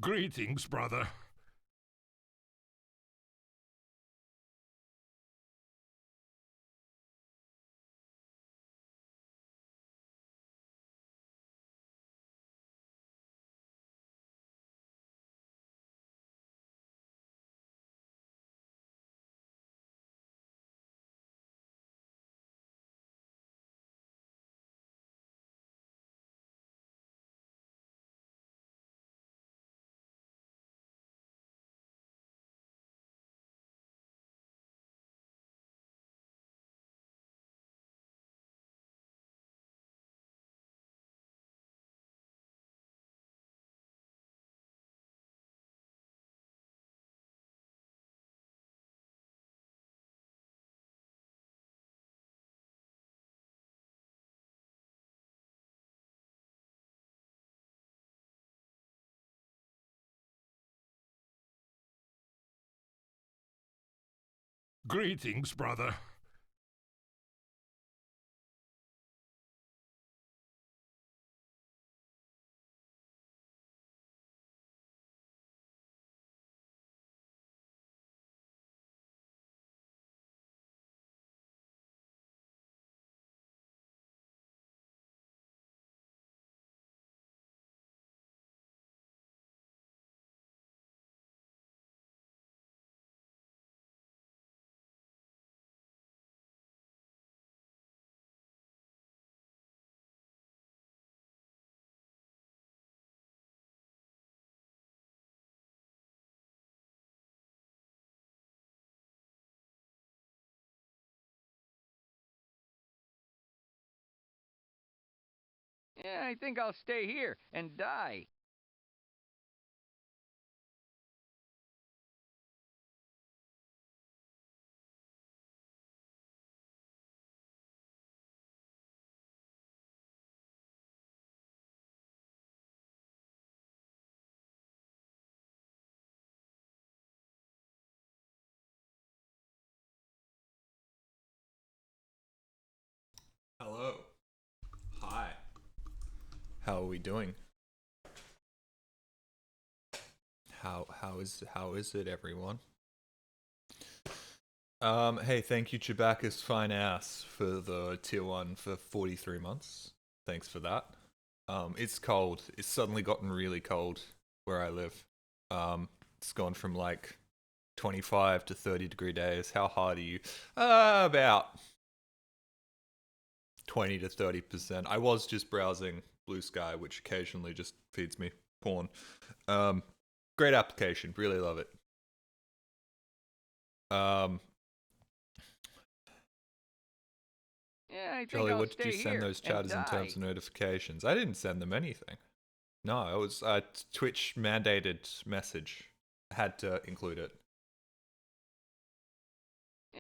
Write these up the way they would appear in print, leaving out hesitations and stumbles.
Greetings, brother. Greetings, brother. Yeah, I think I'll stay here and die. Hello. Hi. How are we doing? How is it, everyone? Hey, thank you, Chewbacca's fine ass, for the tier one for 43 months. Thanks for that. It's cold. It's suddenly gotten really cold where I live. It's gone from like 25 to 30-degree days. How hard are you? About 20 to 30%. I was just browsing Blue Sky, which occasionally just feeds me porn. Um, Great application. Really love it. Um, Yeah, I think Charlie, I'll what did you stay send here those and chatters in terms die. of notifications? I didn't send them anything. No, it was a Twitch mandated message. I had to include it.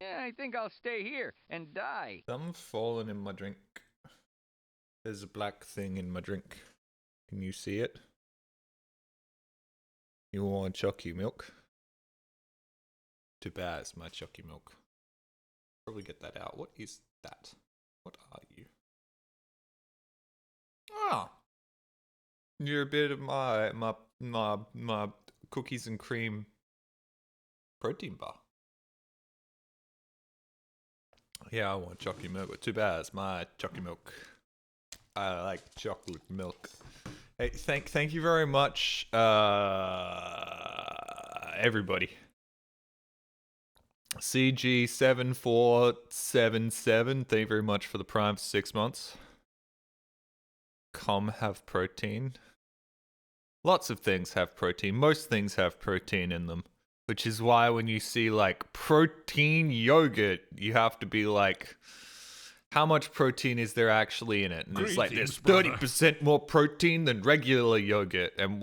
Yeah, I think I'll stay here and die. Something's fallen in my drink. There's a black thing in my drink. Can you see it? You want chalky milk? Too bad, it's my chalky milk. Probably get that out. What is that? What are you? Ah, you're a bit of my cookies and cream protein bar. Yeah, I want chocolate milk, but too bad it's my chocolate milk. I like chocolate milk. Hey, thank you very much, everybody. CG7477, thank you very much for the prime for 6 months. Have protein. Lots of things have protein. Most things have protein in them. Which is why when you see like protein yogurt, you have to be like, how much protein is there actually in it? And it's like there's Greetings, brother. 30% more protein than regular yogurt. And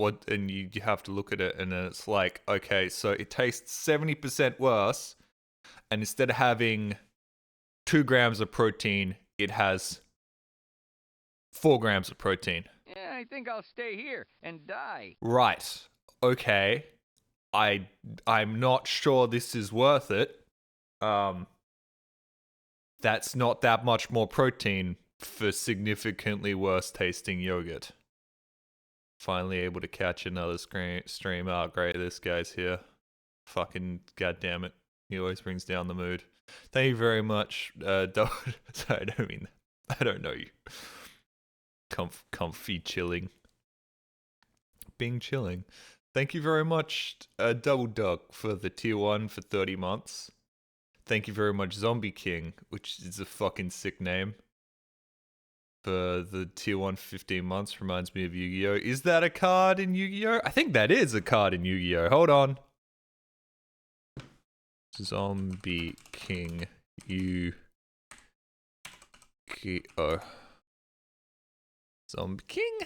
you have to look at it and then it's like, okay, so it tastes 70% worse. And instead of having 2 grams of protein, it has 4 grams of protein. Yeah, I think I'll stay here and die. Right. Okay. I'm not sure this is worth it. Um that's not that much more protein for significantly worse tasting yogurt. Finally able to catch another stream. Oh, great, this guy's here. Fucking goddamn it. He always brings down the mood. Thank you very much, Sorry, I don't mean that. I don't know you. Comfy chilling. Bing chilling. Thank you very much, Double Dog, for the tier 1 for 30 months. Thank you very much, Zombie King, which is a fucking sick name, for the tier 1 for 15 months. Reminds me of Yu-Gi-Oh! Is that a card in Yu-Gi-Oh? I think that is a card in Yu-Gi-Oh! Hold on. Zombie King Yu-Gi-Oh! Zombie King?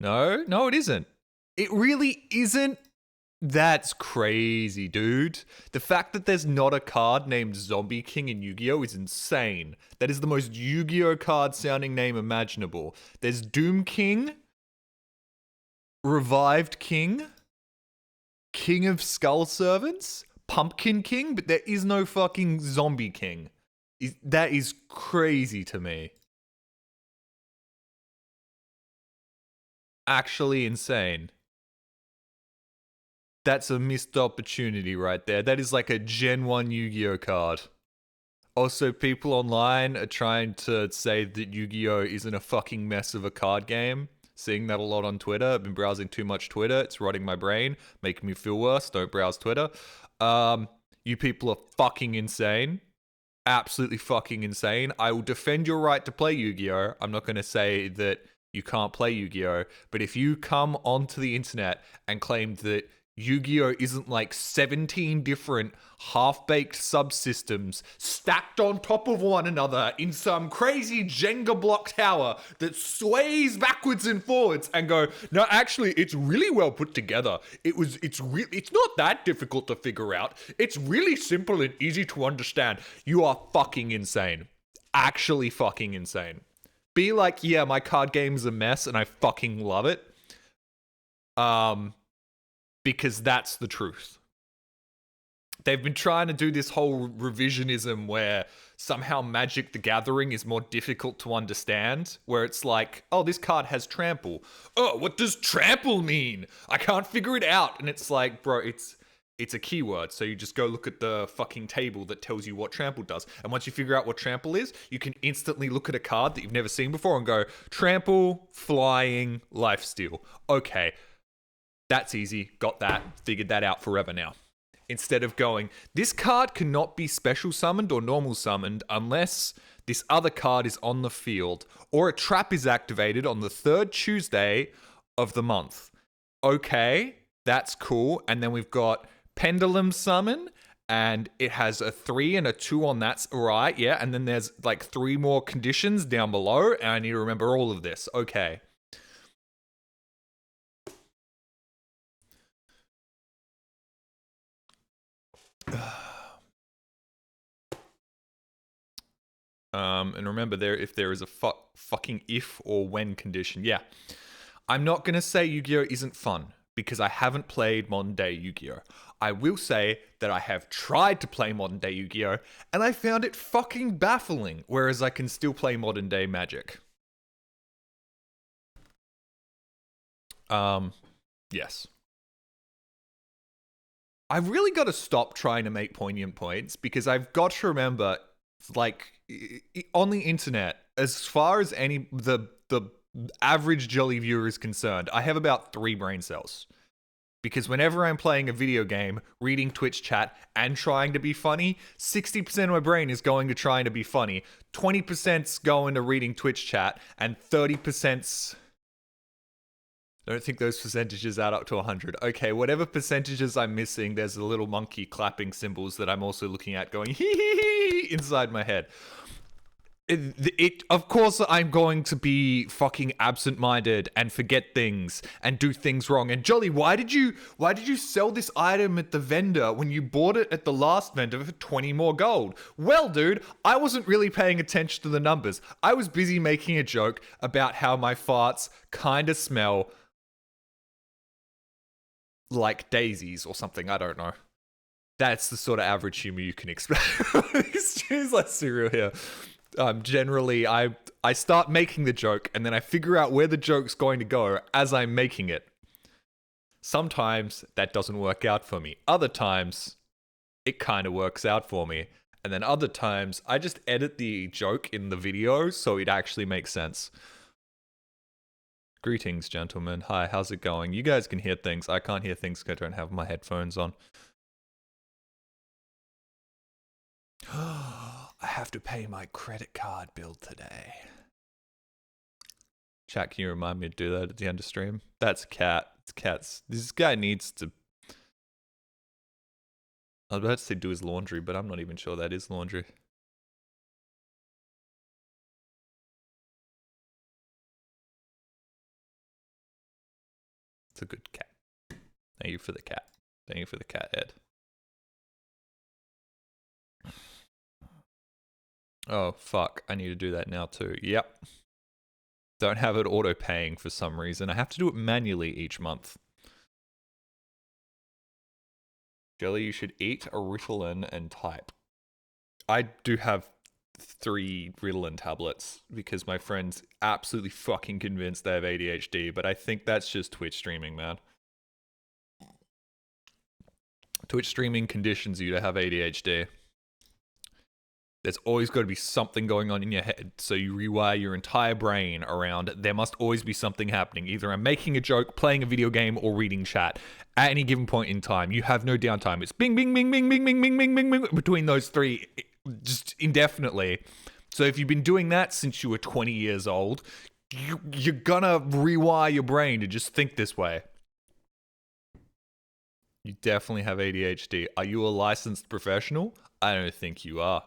No, it isn't. It really isn't. That's crazy, dude. The fact that there's not a card named Zombie King in Yu-Gi-Oh! Is insane. That is the most Yu-Gi-Oh! Card sounding name imaginable. There's Doom King, Revived King, King of Skull Servants, Pumpkin King, but there is no fucking Zombie King. That is crazy to me. Actually insane. That's a missed opportunity right there. That is like a Gen 1 Yu-Gi-Oh! Card. Also, people online are trying to say that Yu-Gi-Oh! Isn't a fucking mess of a card game. Seeing that a lot on Twitter. I've been browsing too much Twitter. It's rotting my brain, making me feel worse. Don't browse Twitter. You people are fucking insane. Absolutely fucking insane. I will defend your right to play Yu-Gi-Oh! I'm not going to say that you can't play Yu-Gi-Oh! But if you come onto the internet and claim that Yu-Gi-Oh! Isn't like 17 different half-baked subsystems stacked on top of one another in some crazy Jenga block tower that sways backwards and forwards, and go, no, actually, it's really well put together. It's not that difficult to figure out. It's really simple and easy to understand. You are fucking insane. Actually fucking insane. Be like, yeah, my card game's a mess and I fucking love it. Because that's the truth. They've been trying to do this whole revisionism where somehow Magic the Gathering is more difficult to understand, where it's like, oh, this card has trample. Oh, what does trample mean? I can't figure it out. And it's like, bro, it's a keyword. So you just go look at the fucking table that tells you what trample does. And once you figure out what trample is, you can instantly look at a card that you've never seen before and go, trample, flying, lifesteal. Okay. That's easy. Got that. Figured that out forever now. Instead of going, this card cannot be special summoned or normal summoned unless this other card is on the field or a trap is activated on the 3rd Tuesday of the month. Okay, that's cool. And then we've got Pendulum Summon, and it has a 3 and a 2 on that. Right, yeah. And then there's like 3 more conditions down below, and I need to remember all of this. Okay. And remember, if there is a fucking if or when condition, yeah. I'm not going to say Yu-Gi-Oh! Isn't fun, because I haven't played modern day Yu-Gi-Oh! I will say that I have tried to play modern day Yu-Gi-Oh! And I found it fucking baffling, whereas I can still play modern day Magic. Yes. I've really got to stop trying to make poignant points, because I've got to remember, like, on the internet, as far as the average Jolly viewer is concerned, I have about 3 brain cells. Because whenever I'm playing a video game, reading Twitch chat, and trying to be funny, 60% of my brain is going to trying to be funny, 20%'s going to reading Twitch chat, and 30%'s... I don't think those percentages add up to 100. Okay, whatever percentages I'm missing, there's a little monkey clapping symbols that I'm also looking at going hee hee hee inside my head. Of course, I'm going to be fucking absent-minded and forget things and do things wrong. And Jolly, why did you sell this item at the vendor when you bought it at the last vendor for 20 more gold? Well, dude, I wasn't really paying attention to the numbers. I was busy making a joke about how my farts kind of smell like daisies or something. I don't know. That's the sort of average humor you can expect. Excuse like cereal here. Generally, I start making the joke and then I figure out where the joke's going to go as I'm making it. Sometimes that doesn't work out for me. Other times, it kind of works out for me. And then other times, I just edit the joke in the video so it actually makes sense. Greetings, gentlemen. Hi, how's it going? You guys can hear things. I can't hear things because I don't have my headphones on. I have to pay my credit card bill today. Chat, can you remind me to do that at the end of stream? That's a cat. It's cats. This guy needs to... I was about to say do his laundry, but I'm not even sure that is laundry. It's a good cat. Thank you for the cat. Thank you for the cat, Ed. Oh, fuck. I need to do that now too. Yep. Don't have it auto-paying for some reason. I have to do it manually each month. Jelly, you should eat a Ritalin and type. I do have 3 Ritalin tablets because my friend's absolutely fucking convinced they have ADHD, but I think that's just Twitch streaming, man. Twitch streaming conditions you to have ADHD. There's always got to be something going on in your head, so you rewire your entire brain around there must always be something happening. Either I'm making a joke, playing a video game, or reading chat. At any given point in time, you have no downtime. It's bing, bing, bing, bing, bing, bing, bing, bing, bing, bing, between those 3, just indefinitely. So if you've been doing that since you were 20 years old, you're gonna rewire your brain to just think this way. You definitely have ADHD. Are you a licensed professional? I don't think you are.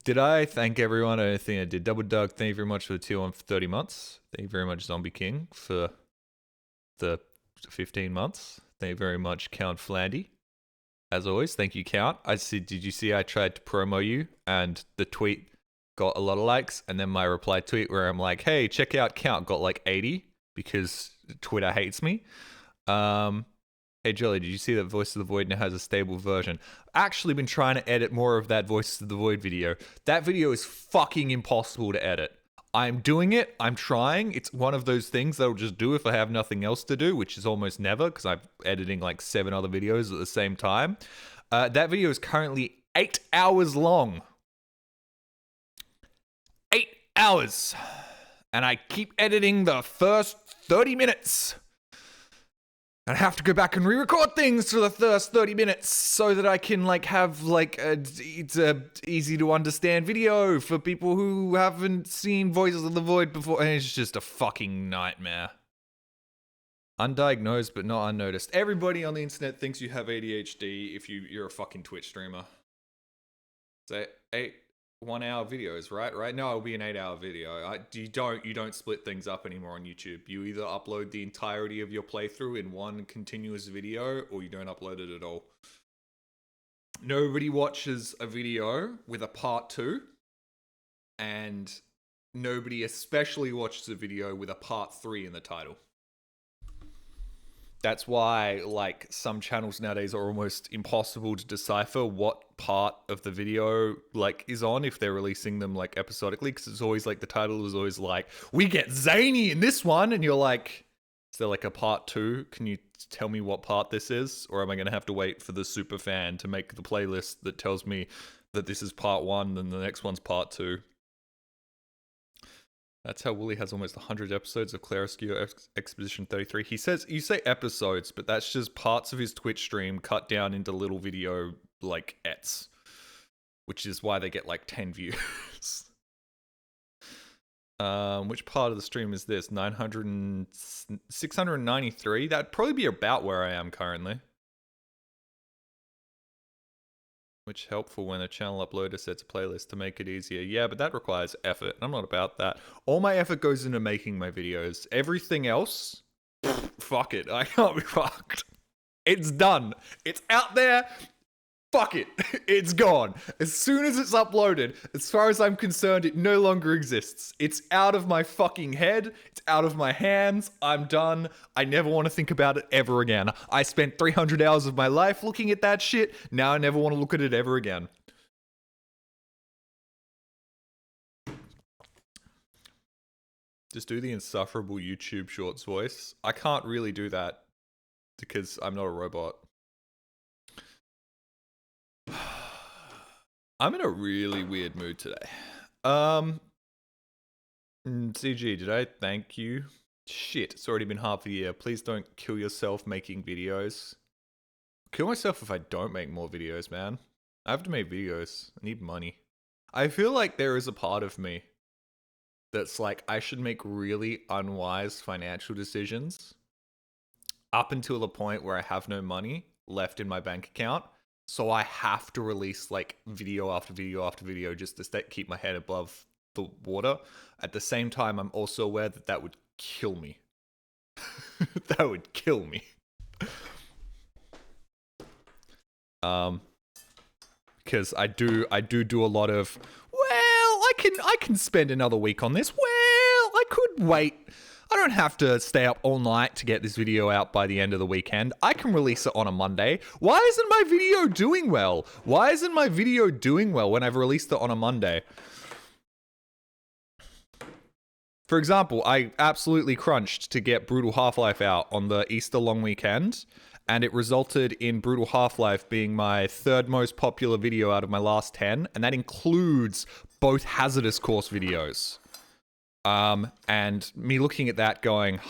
Did I thank everyone? I don't think I did. Double Doug, thank you very much for the tier 1 for 30 months. Thank you very much, Zombie King, for the 15 months. Thank you very much, Count Flandy. As always, thank you, Count. Did you see I tried to promo you and the tweet got a lot of likes, and then my reply tweet where I'm like, hey, check out Count, got like 80 because Twitter hates me. Hey Jelly, did you see that Voice of the Void now has a stable version? Actually been trying to edit more of that Voice of the Void video. That video is fucking impossible to edit. I'm doing it, I'm trying. It's one of those things that I'll just do if I have nothing else to do, which is almost never, because I'm editing like 7 other videos at the same time. That video is currently 8 hours long. 8 hours. And I keep editing the first 30 minutes. And I have to go back and re-record things for the first 30 minutes so that I can like have like it's a easy to understand video for people who haven't seen Voices of the Void before. And it's just a fucking nightmare. Undiagnosed but not unnoticed. Everybody on the internet thinks you have ADHD if you're a fucking Twitch streamer. So 8 1-hour videos, right? Right now it'll be an 8-hour video. You don't split things up anymore on YouTube. You either upload the entirety of your playthrough in one continuous video, or you don't upload it at all. Nobody watches a video with a part 2, and nobody especially watches a video with a part 3 in the title. That's why, like, some channels nowadays are almost impossible to decipher what part of the video, like, is on if they're releasing them, like, episodically, because it's always, like, the title is always, like, we get zany in this one, and you're like, is there, like, a part 2? Can you tell me what part this is? Or am I going to have to wait for the super fan to make the playlist that tells me that this is part 1 and the next one's part 2? That's how Wooly has almost 100 episodes of Claroscure Expedition 33. He says, you say episodes, but that's just parts of his Twitch stream cut down into little video, like, ets. Which is why they get, like, 10 views. Which part of the stream is this? 693? That'd probably be about where I am currently. Which helpful when a channel uploader sets a playlist to make it easier. Yeah, but that requires effort. I'm not about that. All my effort goes into making my videos. Everything else, fuck it. I can't be fucked. It's done. It's out there. Fuck it. It's gone. As soon as it's uploaded, as far as I'm concerned, it no longer exists. It's out of my fucking head. It's out of my hands. I'm done. I never want to think about it ever again. I spent 300 hours of my life looking at that shit. Now I never want to look at it ever again. Just do the insufferable YouTube Shorts voice. I can't really do that because I'm not a robot. I'm in a really weird mood today. CG, did I thank you? Shit, it's already been half a year. Please don't kill yourself making videos. Kill myself if I don't make more videos, man. I have to make videos. I need money. I feel like there is a part of me that's like, I should make really unwise financial decisions up until the point where I have no money left in my bank account. So I have to release like video after video after video just to keep my head above the water. At the same time, I'm also aware that that would kill me. That would kill me. Because I do a lot of, well, I can spend another week on this. Well, I could wait. I don't have to stay up all night to get this video out by the end of the weekend. I can release it on a Monday. Why isn't my video doing well? Why isn't my video doing well when I've released it on a Monday? For example, I absolutely crunched to get Brutal Half-Life out on the Easter long weekend, and it resulted in Brutal Half-Life being my third most popular video out of my last 10, and that includes both Hazardous Course videos. And me looking at that going,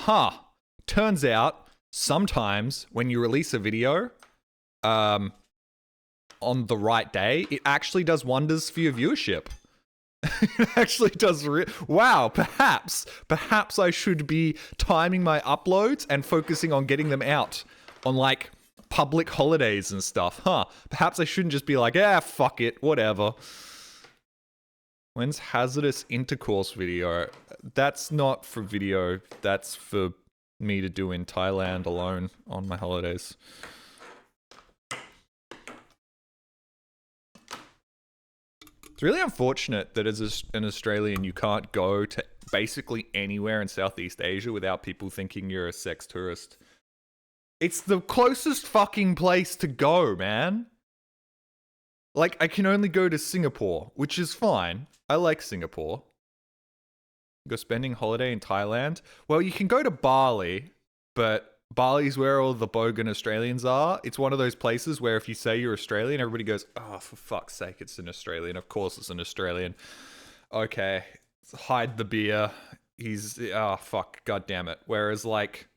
turns out sometimes when you release a video on the right day, it actually does wonders for your viewership. It actually does. Wow, perhaps I should be timing my uploads and focusing on getting them out on like public holidays and stuff. Perhaps I shouldn't just be like, fuck it, whatever. When's Hazardous Intercourse video? That's not for video. That's for me to do in Thailand alone on my holidays. It's really unfortunate that as an Australian, you can't go to basically anywhere in Southeast Asia without people thinking you're a sex tourist. It's the closest fucking place to go, man. Like, I can only go to Singapore, which is fine. I like Singapore. Go spending holiday in Thailand. Well, you can go to Bali, but Bali's where all the bogan Australians are. It's one of those places where if you say you're Australian, everybody goes, oh, for fuck's sake, it's an Australian. Of course it's an Australian. Okay, hide the beer. Fuck, god damn it. Whereas, like,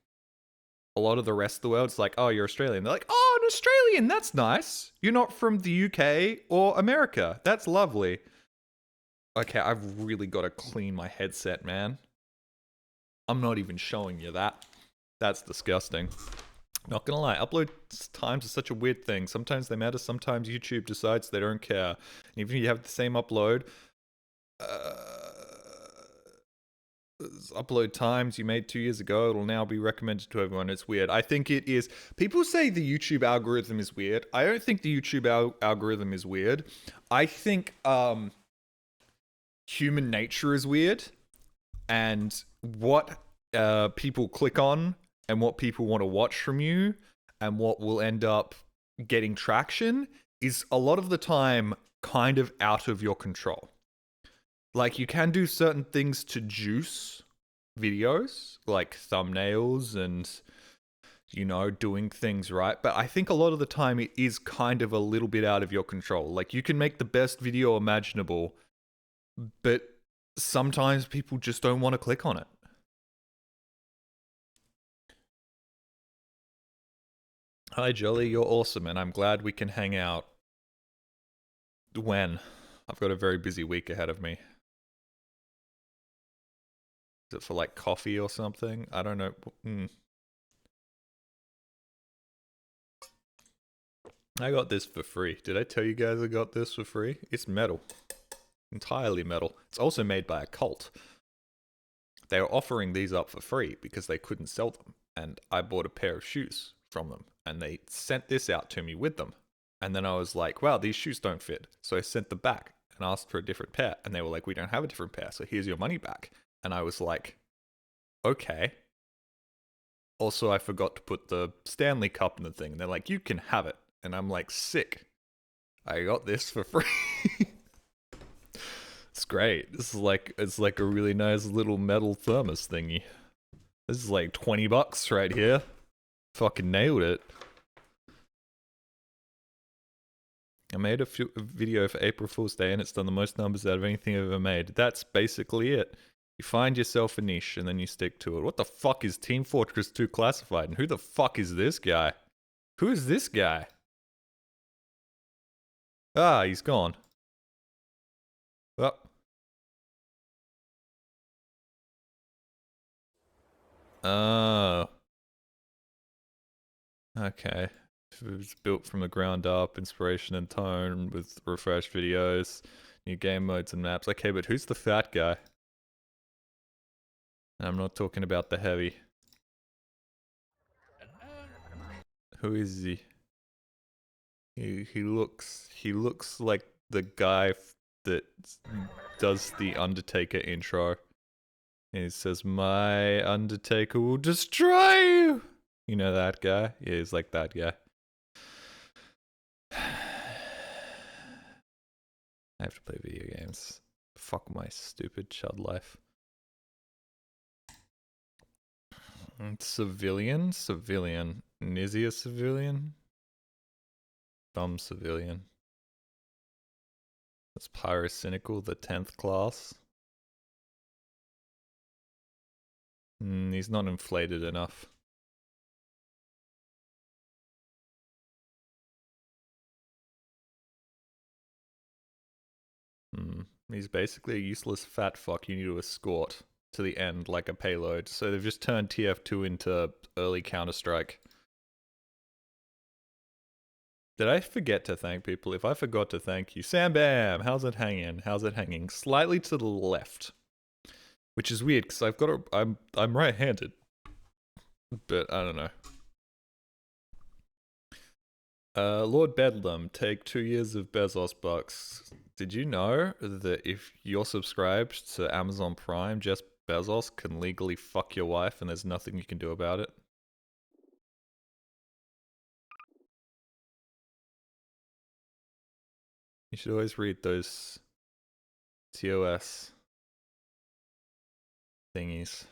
a lot of the rest of the world, it's like, oh, you're Australian. They're like, oh, an Australian, that's nice. You're not from the UK or America. That's lovely. Okay, I've really got to clean my headset, man. I'm not even showing you that. That's disgusting. Not gonna lie, upload times is such a weird thing. Sometimes they matter, sometimes YouTube decides they don't care. And even if you have the same upload, upload times you made 2 years ago, it'll now be recommended to everyone. It's weird. I think it is. People say the YouTube algorithm is weird. I don't think the YouTube algorithm is weird. I think human nature is weird. And what people click on and what people want to watch from you and what will end up getting traction is a lot of the time kind of out of your control. Like, you can do certain things to juice videos, like thumbnails and, you know, doing things right. But I think a lot of the time it is kind of a little bit out of your control. Like, you can make the best video imaginable, but sometimes people just don't want to click on it. Hi, Jolly, you're awesome, and I'm glad we can hang out. When? I've got a very busy week ahead of me. Is it for, like, coffee or something? I don't know. I got this for free. Did I tell you guys I got this for free? It's metal. Entirely metal. It's also made by a cult. They were offering these up for free because they couldn't sell them. And I bought a pair of shoes from them. And they sent this out to me with them. And then I was like, wow, these shoes don't fit. So I sent them back and asked for a different pair. And they were like, we don't have a different pair, so here's your money back. And I was like, okay. Also, I forgot to put the Stanley Cup in the thing. And they're like, you can have it. And I'm like, sick. I got this for free. It's great. It's like a really nice little metal thermos thingy. This is like $20 right here. Fucking nailed it. I made a video for April Fool's Day and it's done the most numbers out of anything I've ever made. That's basically it. You find yourself a niche and then you stick to it. What the fuck is Team Fortress 2 classified? And who the fuck is this guy? Who is this guy? Ah, he's gone. Oh. Oh. Okay. It was built from the ground up, inspiration and tone with refreshed videos, new game modes and maps. Okay, but who's the fat guy? I'm not talking about the heavy. Who is he? He looks like the guy that does the Undertaker intro. And he says, "My Undertaker will destroy you." You know that guy? Yeah, he's like that guy. I have to play video games. Fuck my stupid chud life. Civilian? Civilian. Is he a civilian? Dumb civilian. That's Pyrocynical, the 10th class. He's not inflated enough. He's basically a useless fat fuck you need to escort to the end like a payload. So they've just turned TF2 into early Counter-Strike. Did I forget to thank people? If I forgot to thank you, Sam Bam, how's it hanging? How's it hanging? Slightly to the left, which is weird because I've got a, I'm right-handed, but I don't know. Lord Bedlam, take 2 years of Bezos bucks. Did you know that if you're subscribed to Amazon Prime, Jeff Bezos can legally fuck your wife and there's nothing you can do about it? You should always read those TOS thingies.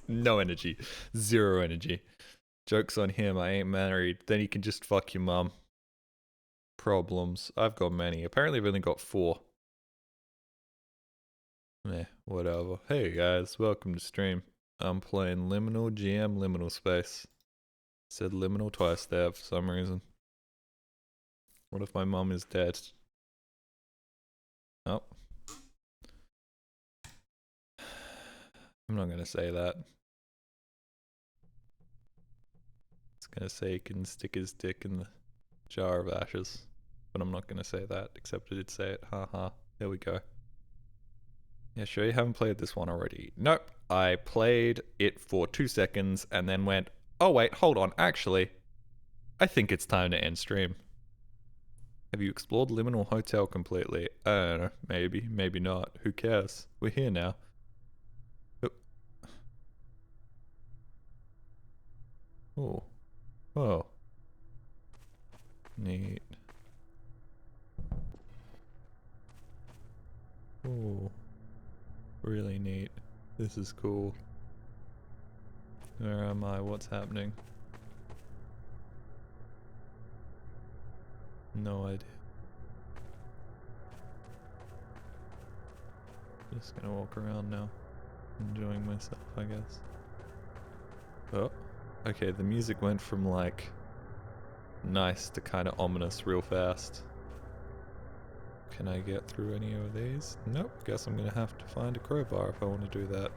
No energy. Zero energy. Joke's on him, I ain't married. Then you can just fuck your mum. Problems. I've got many. Apparently I've only got 4. Whatever. Hey guys, welcome to stream. I'm playing Liminal GM Liminal Space. Said liminal twice there for some reason. What if my mum is dead? Oh. I'm not gonna say that. It's gonna say he can stick his dick in the jar of ashes. But I'm not gonna say that, except I did say it. Haha. There we go. Yeah, sure you haven't played this one already. Nope. I played it for 2 seconds and then went, oh wait, hold on, actually, I think it's time to end stream. Have you explored Liminal Hotel completely? I don't know, maybe not. Who cares? We're here now. Oh. Oh. Neat. Oh. Really neat. This is cool. Where am I? What's happening? No idea. Just gonna walk around now. Enjoying myself, I guess. Oh. Okay, the music went from like nice to kind of ominous real fast. Can I get through any of these? Nope, guess I'm gonna have to find a crowbar if I want to do that.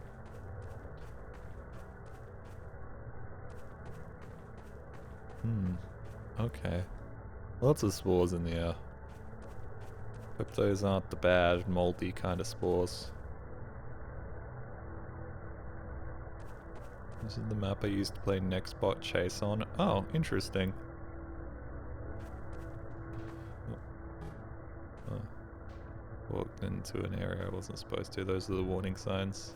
Okay. Lots of spores in the air. Hope those aren't the bad, moldy kind of spores. This is the map I used to play Nextbot Chase on. Oh, interesting. Oh. Walked into an area I wasn't supposed to. Those are the warning signs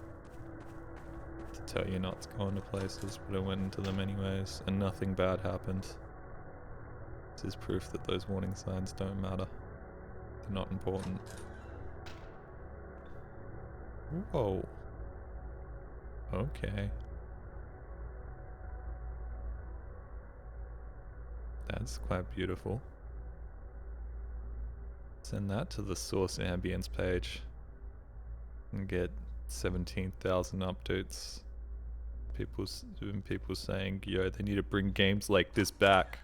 to tell you not to go into places, but I went into them anyways, and nothing bad happened. This is proof that those warning signs don't matter. They're not important. Whoa. Okay. That's quite beautiful. Send that to the source ambience page and get 17,000 updates. People saying, yo, they need to bring games like this back.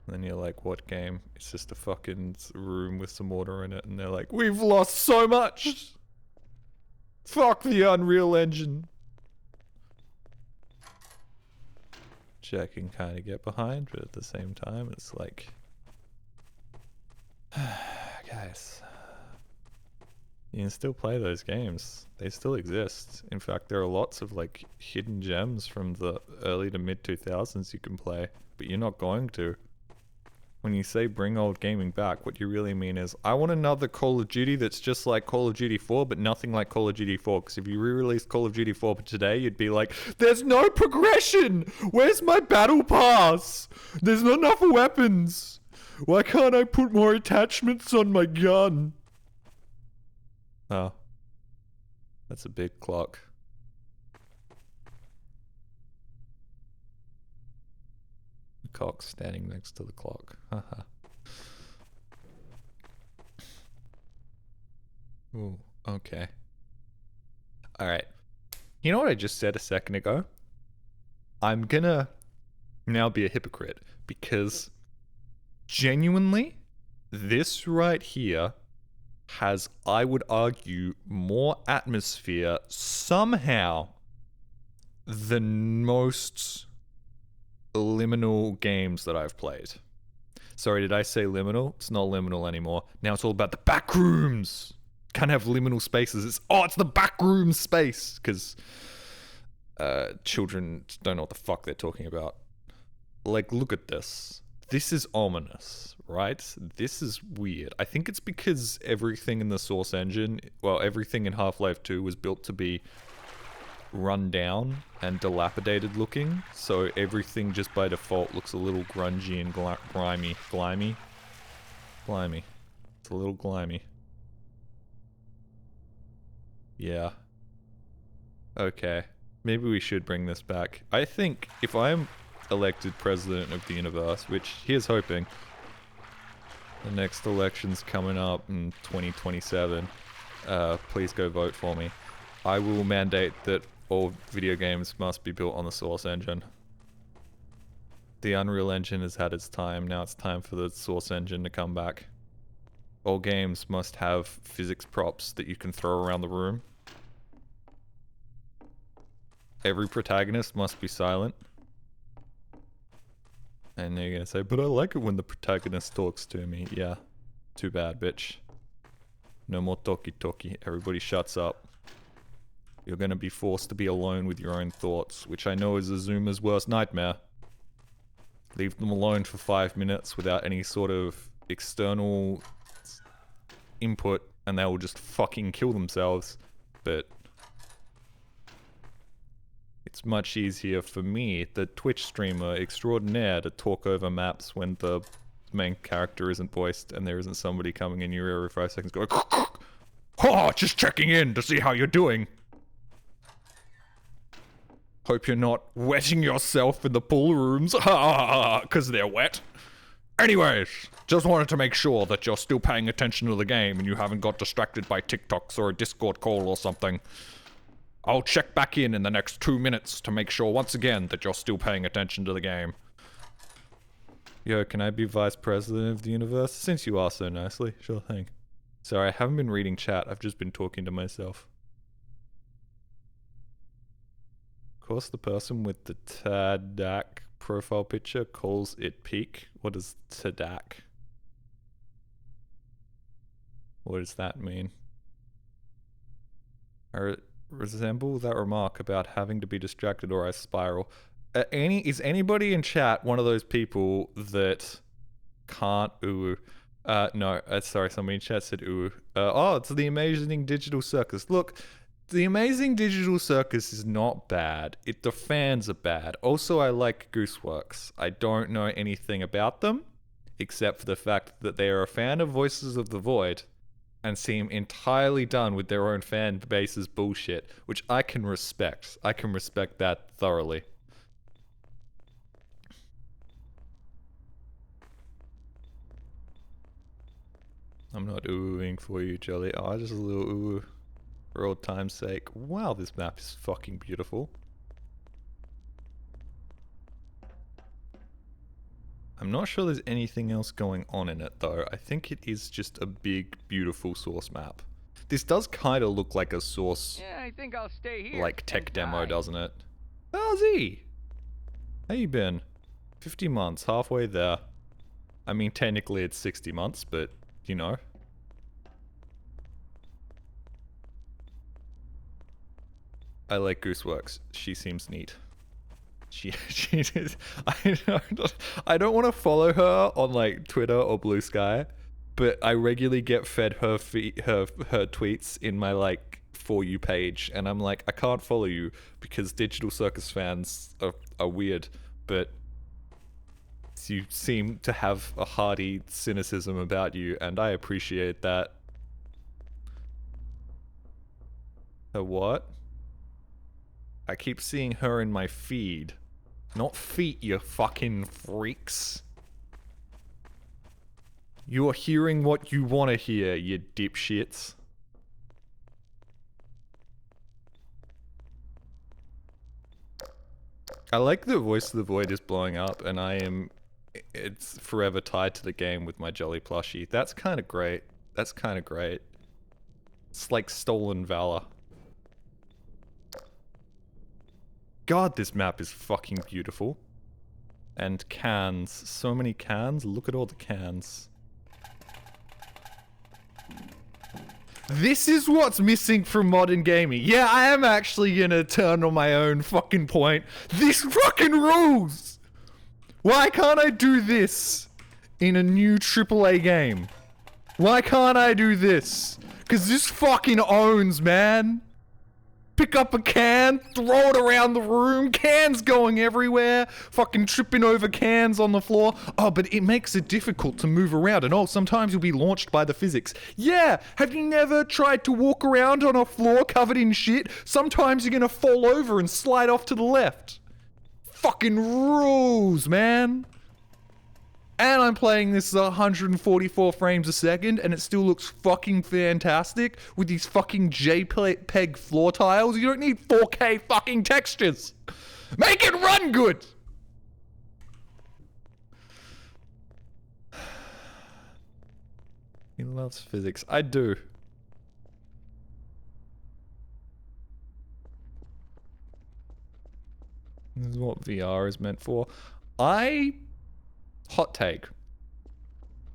And then you're like, what game? It's just a fucking room with some water in it. And they're like, we've lost so much! Fuck the Unreal Engine! Which I can kind of get behind, but at the same time, it's like... guys... You can still play those games. They still exist. In fact, there are lots of like hidden gems from the early to mid 2000s you can play, but you're not going to. When you say bring old gaming back, what you really mean is, I want another Call of Duty that's just like Call of Duty 4, but nothing like Call of Duty 4. Because if you re-released Call of Duty 4 today, you'd be like, there's no progression! Where's my battle pass? There's not enough weapons! Why can't I put more attachments on my gun? Oh. That's a big clock. The cock's standing next to the clock. Haha. Ooh, okay. Alright. You know what I just said a second ago? I'm gonna now be a hypocrite because genuinely, this right here has, I would argue, more atmosphere somehow than most liminal games that I've played. Sorry, did I say liminal? It's not liminal anymore. Now it's all about the back rooms. Can't have liminal spaces. It's the back room space, because children don't know what the fuck they're talking about. Like, look at this. This is ominous, right? This is weird. I think it's because everything in the Source engine, well, everything in Half-Life 2 was built to be run down and dilapidated looking, so everything just by default looks a little grungy and grimy. Glimy. It's a little glimy. Yeah. Okay. Maybe we should bring this back. I think if I'm elected president of the universe, which here's hoping, the next election's coming up in 2027, please go vote for me. I will mandate that all video games must be built on the Source engine. The Unreal Engine has had its time, now it's time for the Source engine to come back. All games must have physics props that you can throw around the room. Every protagonist must be silent. And you're gonna say, but I like it when the protagonist talks to me. Yeah. Too bad, bitch. No more talkie-talkie. Everybody shuts up. You're gonna be forced to be alone with your own thoughts, which I know is a Zoomer's worst nightmare. Leave them alone for 5 minutes without any sort of external input, and they will just fucking kill themselves. But it's much easier for me, the Twitch streamer extraordinaire, to talk over maps when the main character isn't voiced and there isn't somebody coming in your ear every 5 seconds going, oh, just checking in to see how you're doing. Hope you're not wetting yourself in the pool rooms, because they're wet. Anyways, just wanted to make sure that you're still paying attention to the game and you haven't got distracted by TikToks or a Discord call or something. I'll check back in the next 2 minutes to make sure once again that you're still paying attention to the game. Yo, can I be vice president of the universe? Since you asked so nicely. Sure thing. Sorry, I haven't been reading chat. I've just been talking to myself. Of course, the person with the Tadak profile picture calls it peak. What is Tadak? What does that mean? I resemble that remark about having to be distracted or I spiral. Is anybody in chat one of those people that can't ooh? No, sorry, somebody in chat said ooh. Oh, it's the amazing digital circus. Look, The Amazing Digital Circus is not bad. The fans are bad. Also, I like Gooseworks. I don't know anything about them, except for the fact that they are a fan of Voices of the Void and seem entirely done with their own fan base's bullshit, which I can respect. I can respect that thoroughly. I'm not oohing for you, Jelly. Oh, just a little ooh. For old time's sake. Wow, this map is fucking beautiful. I'm not sure there's anything else going on in it, though. I think it is just a big, beautiful source map. This does kind of look like a source, Yeah, I think I'll stay here. like, tech and demo, die. doesn't it? Oh, Z! How you been? 50 months, halfway there. I mean, technically it's 60 months, but, you know. I like Gooseworks. She seems neat. She is. I don't want to follow her on like Twitter or Blue Sky, but I regularly get fed her tweets in my like For You page, and I'm like, I can't follow you because Digital Circus fans are weird, but you seem to have a hearty cynicism about you, and I appreciate that. A what? I keep seeing her in my feed. Not feet, you fucking freaks. You are hearing what you want to hear, you dipshits. I like that Voice of the Void is blowing up, and it's forever tied to the game with my Jelly plushie. That's kind of great. That's kind of great. It's like stolen valor. God, this map is fucking beautiful. And cans. So many cans. Look at all the cans. This is what's missing from modern gaming. Yeah, I am actually gonna turn on my own fucking point. This fucking rules! Why can't I do this in a new AAA game? Why can't I do this? Cause this fucking owns, man. Pick up a can, throw it around the room, cans going everywhere, fucking tripping over cans on the floor. Oh, but it makes it difficult to move around, and oh, sometimes you'll be launched by the physics. Yeah, have you never tried to walk around on a floor covered in shit? Sometimes you're gonna fall over and slide off to the left. Fucking rules, man. And I'm playing this at 144 frames a second, and it still looks fucking fantastic with these fucking JPEG floor tiles. You don't need 4K fucking textures. Make it run good! He loves physics. I do. This is what VR is meant for. Hot take.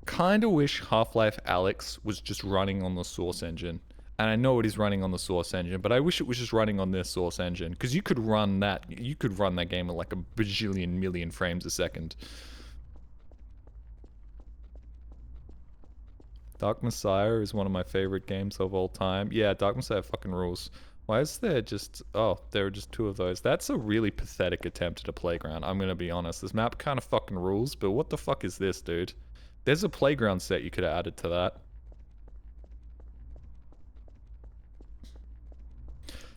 Kinda wish Half-Life Alyx was just running on the Source engine. And I know it is running on the Source engine, but I wish it was just running on this Source engine. Because you could run that game at like a bajillion million frames a second. Dark Messiah is one of my favorite games of all time. Yeah, Dark Messiah fucking rules. Why is there just... Oh, there are just two of those. That's a really pathetic attempt at a playground, I'm gonna be honest. This map kind of fucking rules, but what the fuck is this, dude? There's a playground set you could have added to that.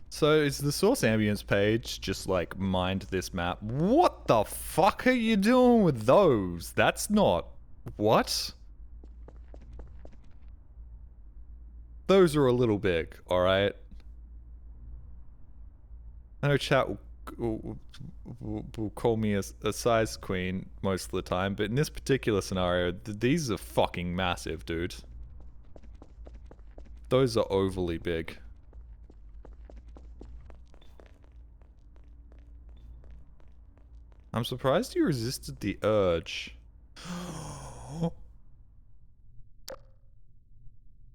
So, is the source ambience page just, like, mined this map? What the fuck are you doing with those? That's not... What? Those are a little big, alright? I know chat will call me a size queen most of the time, but in this particular scenario, these are fucking massive, dude. Those are overly big. I'm surprised you resisted the urge.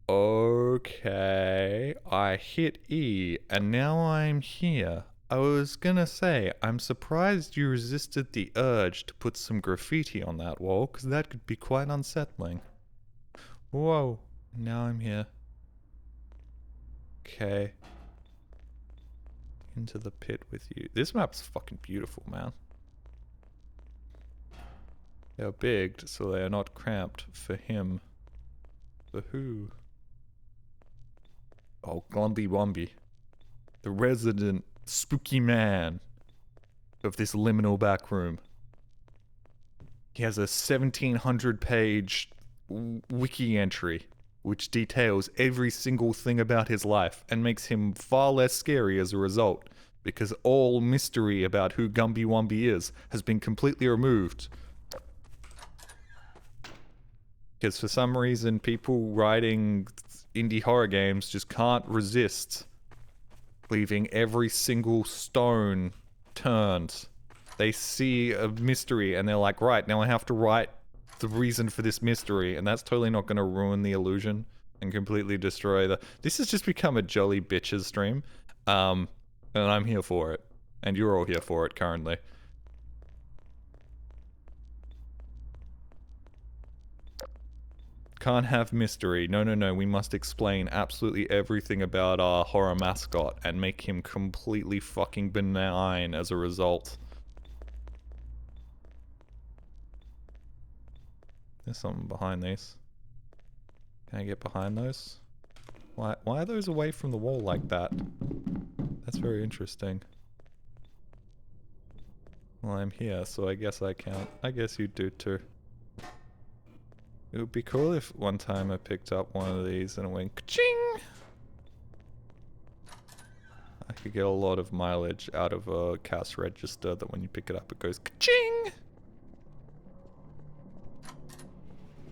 Okay, I hit E, and now I'm here. I was gonna say, I'm surprised you resisted the urge to put some graffiti on that wall, because that could be quite unsettling. Whoa, now I'm here. Okay. Into the pit with you. This map's fucking beautiful, man. They are big, so they are not cramped for him. For who? Oh, Glumby Wumby. The resident spooky man of this liminal back room. He has a 1700-page wiki entry which details every single thing about his life and makes him far less scary as a result, because all mystery about who Gumby Wumby is has been completely removed. Because for some reason, people writing indie horror games just can't resist leaving every single stone turned. They see a mystery and they're like, right, now I have to write the reason for this mystery, and that's totally not going to ruin the illusion and completely destroy the... This has just become a jolly bitches stream, and I'm here for it, and you're all here for it currently. Can't have mystery. No, no, no. We must explain absolutely everything about our horror mascot and make him completely fucking benign as a result. There's something behind these. Can I get behind those? Why are those away from the wall like that? That's very interesting. Well, I'm here, so I guess I can't. I guess you do too. It would be cool if one time I picked up one of these and it went ka-ching! I could get a lot of mileage out of a cash register that when you pick it up it goes ka-ching!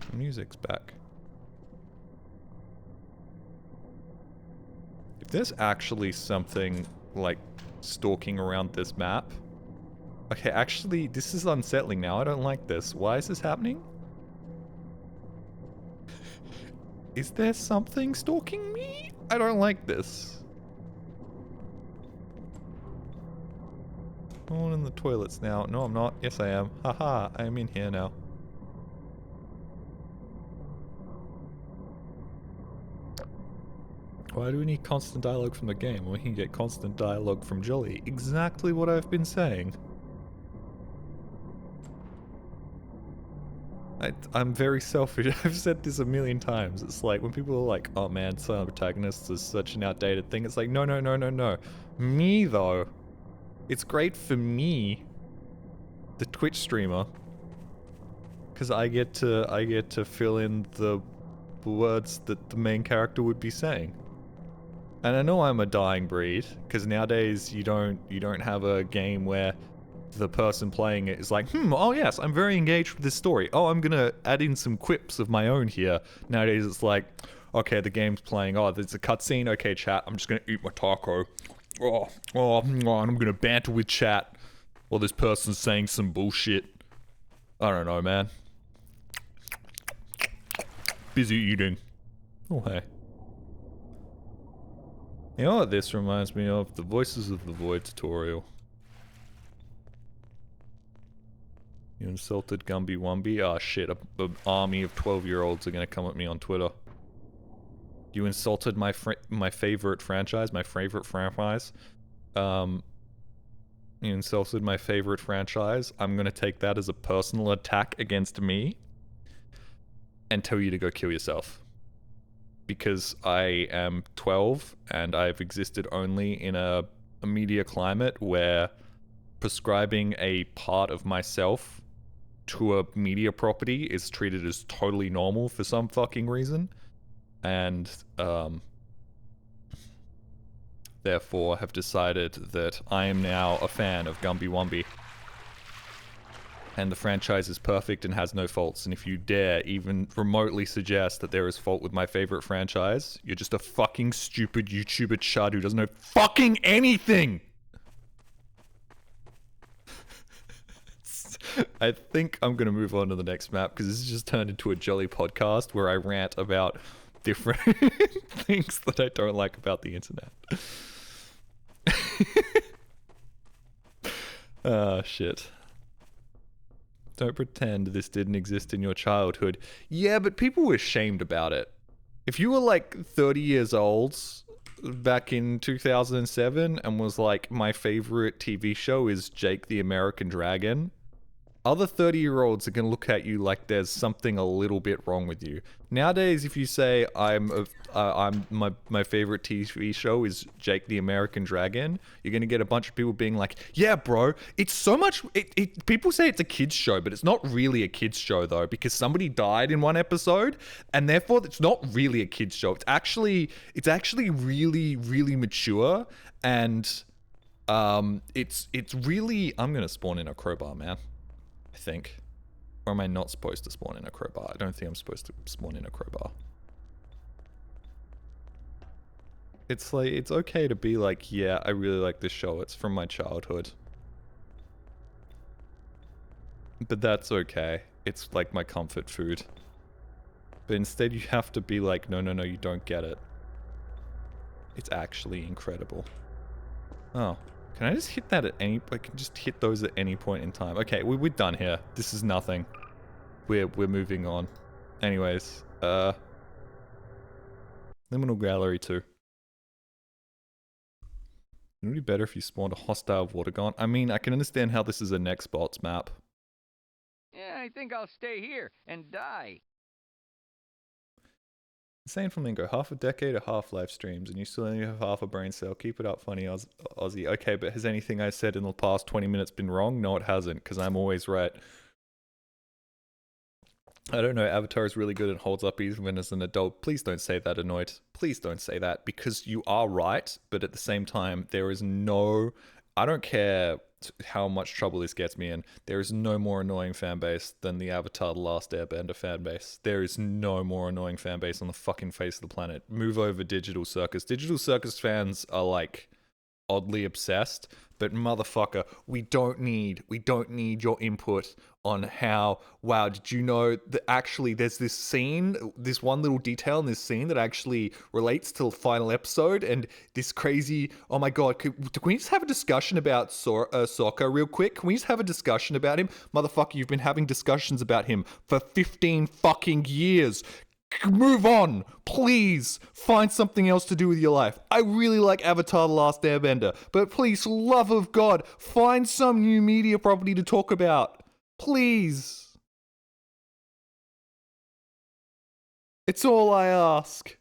The music's back. If there's actually something like stalking around this map... Okay, actually this is unsettling now. I don't like this. Why is this happening? Is there something stalking me? I don't like this. I'm in the toilets now. No, I'm not. Yes, I am. Haha, I am in here now. Why do we need constant dialogue from the game when we can get constant dialogue from Jolly? Exactly what I've been saying. I'm very selfish. I've said this a million times. It's like when people are like, oh man, silent protagonists is such an outdated thing. It's like, no, no, no, no, no. Me though. It's great for me, the Twitch streamer. Because I get to fill in the words that the main character would be saying. And I know I'm a dying breed, because nowadays you don't have a game where the person playing it is like, oh yes, I'm very engaged with this story. Oh, I'm gonna add in some quips of my own here. Nowadays it's like, okay, the game's playing, oh, there's a cutscene, okay chat, I'm just gonna eat my taco. And I'm gonna banter with chat while this person's saying some bullshit. I don't know, man. Busy eating. Oh, hey. You know what this reminds me of? The Voices of the Void tutorial. You insulted Gumby Wumby? Ah, shit, an army of 12-year-olds are gonna come at me on Twitter. You insulted my favorite franchise, my favorite franchise. You insulted my favorite franchise. I'm gonna take that as a personal attack against me and tell you to go kill yourself. Because I am 12 and I've existed only in a media climate where prescribing a part of myself to a media property is treated as totally normal for some fucking reason. And therefore have decided that I am now a fan of Gumby Wumby. And the franchise is perfect and has no faults, and if you dare even remotely suggest that there is fault with my favorite franchise, you're just a fucking stupid YouTuber chud who doesn't know fucking anything! I think I'm gonna move on to the next map, because this has just turned into a jolly podcast where I rant about different things that I don't like about the internet. Ah, shit. Don't pretend this didn't exist in your childhood. Yeah, but people were shamed about it. If you were like 30 years old, back in 2007 and was like, my favorite TV show is Jake the American Dragon, other 30-year-olds are going to look at you like there's something a little bit wrong with you. Nowadays, if you say my favorite TV show is Jake the American Dragon, you're going to get a bunch of people being like, yeah, bro, it's so much... people say it's a kid's show, but it's not really a kid's show, though, because somebody died in one episode, and therefore it's not really a kid's show. It's actually really, really mature, and it's really... I'm going to spawn in a crowbar, man. I think. Or am I not supposed to spawn in a crowbar? I don't think I'm supposed to spawn in a crowbar. It's like, it's okay to be like, yeah, I really like this show. It's from my childhood. But that's okay. It's like my comfort food. But instead you have to be like, no, no, no, you don't get it. It's actually incredible. Oh. Can I just hit that at any... I can just hit those at any point in time. Okay, we're done here. This is nothing. We're moving on. Anyways, Liminal Gallery 2. It would be better if you spawned a hostile water gun. I mean, I can understand how this is a next bots map. Yeah, I think I'll stay here and die. Insane Flamingo, half a decade of Half-Life streams, and you still only have half a brain cell. Keep it up, funny Aussie. Okay, but has anything I said in the past 20 minutes been wrong? No, it hasn't, because I'm always right. I don't know, Avatar is really good and holds up even as an adult. Please don't say that, Annoyed. Please don't say that, because you are right, but at the same time, there is no... I don't care how much trouble this gets me in. There is no more annoying fanbase than the Avatar The Last Airbender fanbase. There is no more annoying fanbase on the fucking face of the planet. Move over Digital Circus. Digital Circus fans are like oddly obsessed, but motherfucker, we don't need your input on how, wow, did you know that actually there's this scene, this one little detail in this scene that actually relates to the final episode, and this crazy, oh my god, can we just have a discussion about Sokka real quick? Can we just have a discussion about him? Motherfucker, you've been having discussions about him for 15 fucking years. Move on, please. Find something else to do with your life. I really like Avatar The Last Airbender, but please, for the love of God, find some new media property to talk about. Please. It's all I ask.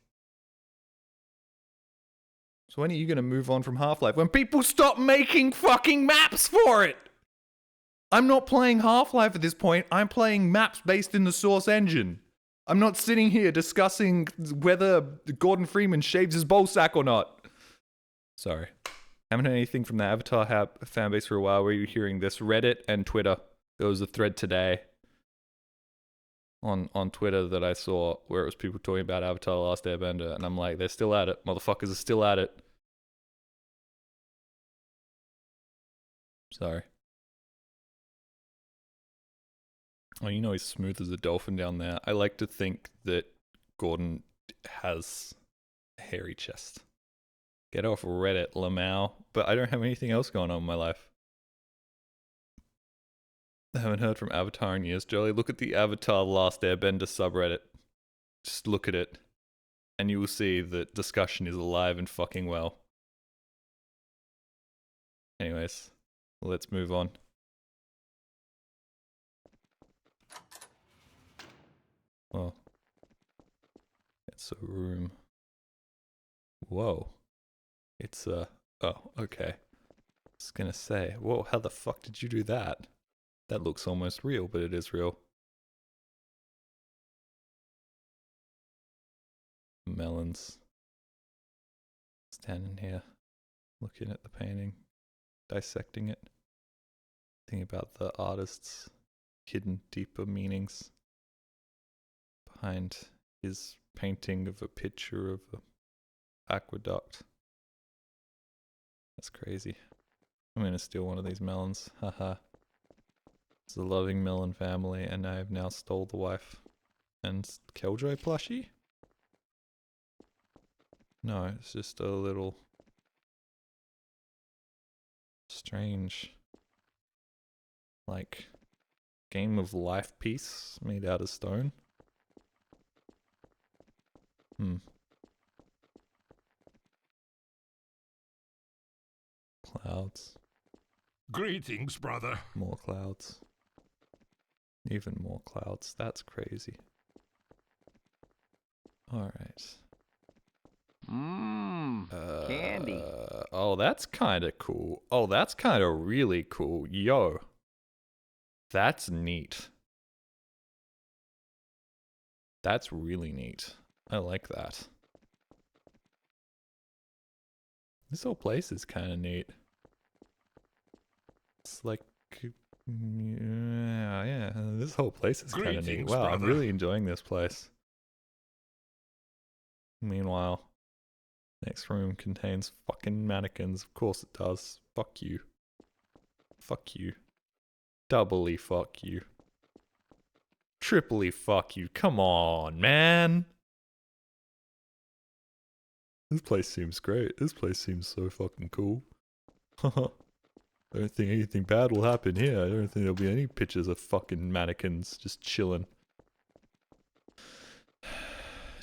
So when are you going to move on from Half-Life? When people stop making fucking maps for it! I'm not playing Half-Life at this point. I'm playing maps based in the Source engine. I'm not sitting here discussing whether Gordon Freeman shaves his ball sack or not. Sorry. Haven't heard anything from the Avatar fanbase for a while. Were you hearing this? Reddit and Twitter. There was a thread today on Twitter that I saw where it was people talking about Avatar The Last Airbender, and I'm like, they're still at it. Motherfuckers are still at it. Sorry. Oh, you know he's smooth as a dolphin down there. I like to think that Gordon has a hairy chest. Get off Reddit, Lamau. But I don't have anything else going on in my life. I haven't heard from Avatar in years, Jolly. Look at the Avatar The Last Airbender subreddit. Just look at it. And you will see that discussion is alive and fucking well. Anyways, let's move on. Oh. It's a room. Whoa. It's oh, okay. I was gonna say, whoa, how the fuck did you do that? That looks almost real, but it is real. Melons. Standing here, looking at the painting, dissecting it, thinking about the artist's hidden deeper meanings behind his painting of a picture of an aqueduct. That's crazy. I'm gonna steal one of these melons. Haha. It's a loving melon family, and I have now stole the wife. And Killjoy plushie? No, it's just a little strange, like, game of life piece made out of stone. clouds. Greetings, brother. More clouds. Even more clouds. That's crazy. Alright. Candy. Oh, that's kind of cool. Oh, that's kind of really cool. Yo. That's neat. That's really neat. I like that. This whole place is kind of neat. It's like... yeah, this whole place is kind of neat. Greetings, Wow, I'm brother. really enjoying this place. Meanwhile, next room contains fucking mannequins. Of course it does. Fuck you. Fuck you. Doubly fuck you. Triply fuck you. Come on, man. This place seems great. This place seems so fucking cool. Haha. I don't think anything bad will happen here. I don't think there'll be any pictures of fucking mannequins just chilling.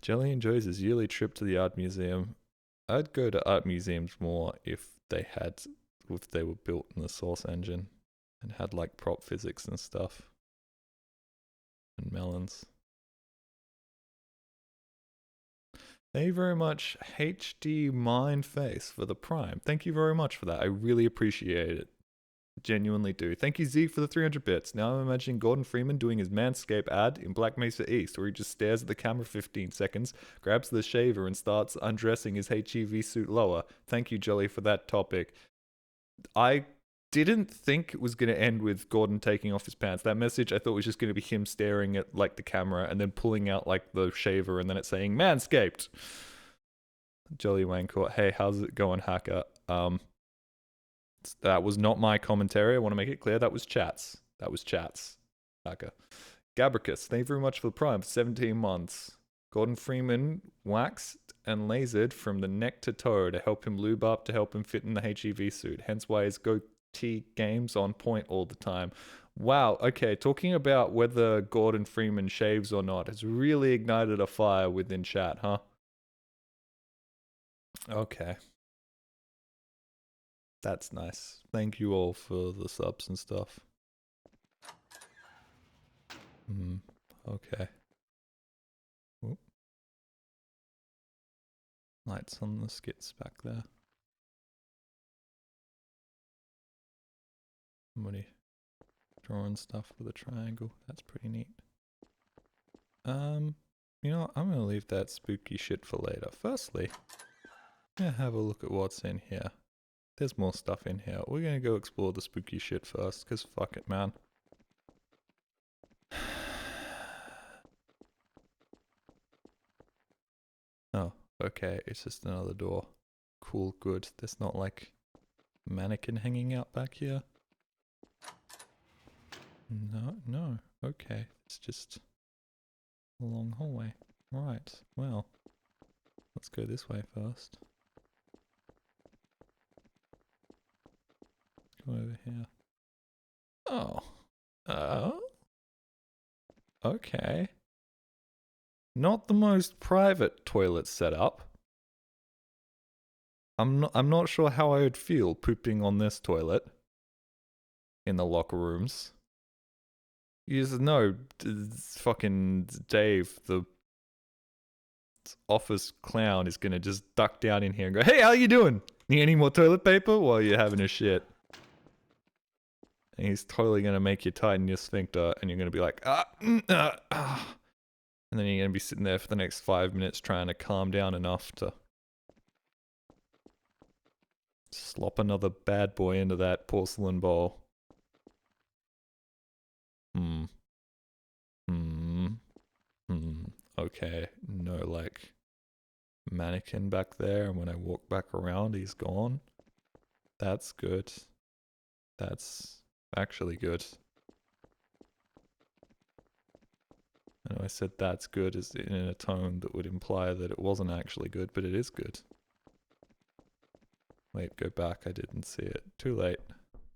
Jelly enjoys his yearly trip to the art museum. I'd go to art museums more if they were built in the Source engine and had like prop physics and stuff. And melons. Thank you very much, HD Mindface, for the Prime. Thank you very much for that. I really appreciate it. Genuinely do. Thank you, Z, for the 300 bits. Now I'm imagining Gordon Freeman doing his Manscaped ad in Black Mesa East, where he just stares at the camera for 15 seconds, grabs the shaver, and starts undressing his HEV suit lower. Thank you, Jolly, for that topic. I didn't think it was going to end with Gordon taking off his pants. That message I thought was just going to be him staring at like the camera and then pulling out like the shaver and then it saying Manscaped. Jolly Wangcore, hey, how's it going, hacker? That was not my commentary. I want to make it clear that was chats. That was chats. Hacker. Gabricus, thank you very much for the Prime for 17 months. Gordon Freeman waxed and lasered from the neck to toe to help him lube up, to help him fit in the HEV suit. Hence why his goatee game's on point all the time. Wow, okay, talking about whether Gordon Freeman shaves or not has really ignited a fire within chat, huh? Okay. That's nice. Thank you all for the subs and stuff. Okay. Oop. Lights on the skits back there. Somebody drawing stuff with a triangle. That's pretty neat. You know what? I'm gonna leave that spooky shit for later. Firstly, I'm gonna have a look at what's in here. There's more stuff in here. We're gonna go explore the spooky shit first, because fuck it, man. Oh, okay, it's just another door. Cool, good. There's not like a mannequin hanging out back here. No, okay. It's just a long hallway. Right, well, let's go this way first. Go over here. Oh. Okay. Not the most private toilet setup. I'm not sure how I would feel pooping on this toilet in the locker rooms. You just know, fucking Dave, the office clown, is gonna just duck down in here and go, "Hey, how you doing? Need any more toilet paper?" while you're having a shit. And he's totally gonna make you tighten your sphincter, and you're gonna be like, and then you're gonna be sitting there for the next 5 minutes trying to calm down enough to slop another bad boy into that porcelain bowl. Okay, no, like, mannequin back there, and when I walk back around, he's gone. That's good. That's actually good. I know I said that's good as in a tone that would imply that it wasn't actually good, but it is good. Wait, go back, I didn't see it. Too late.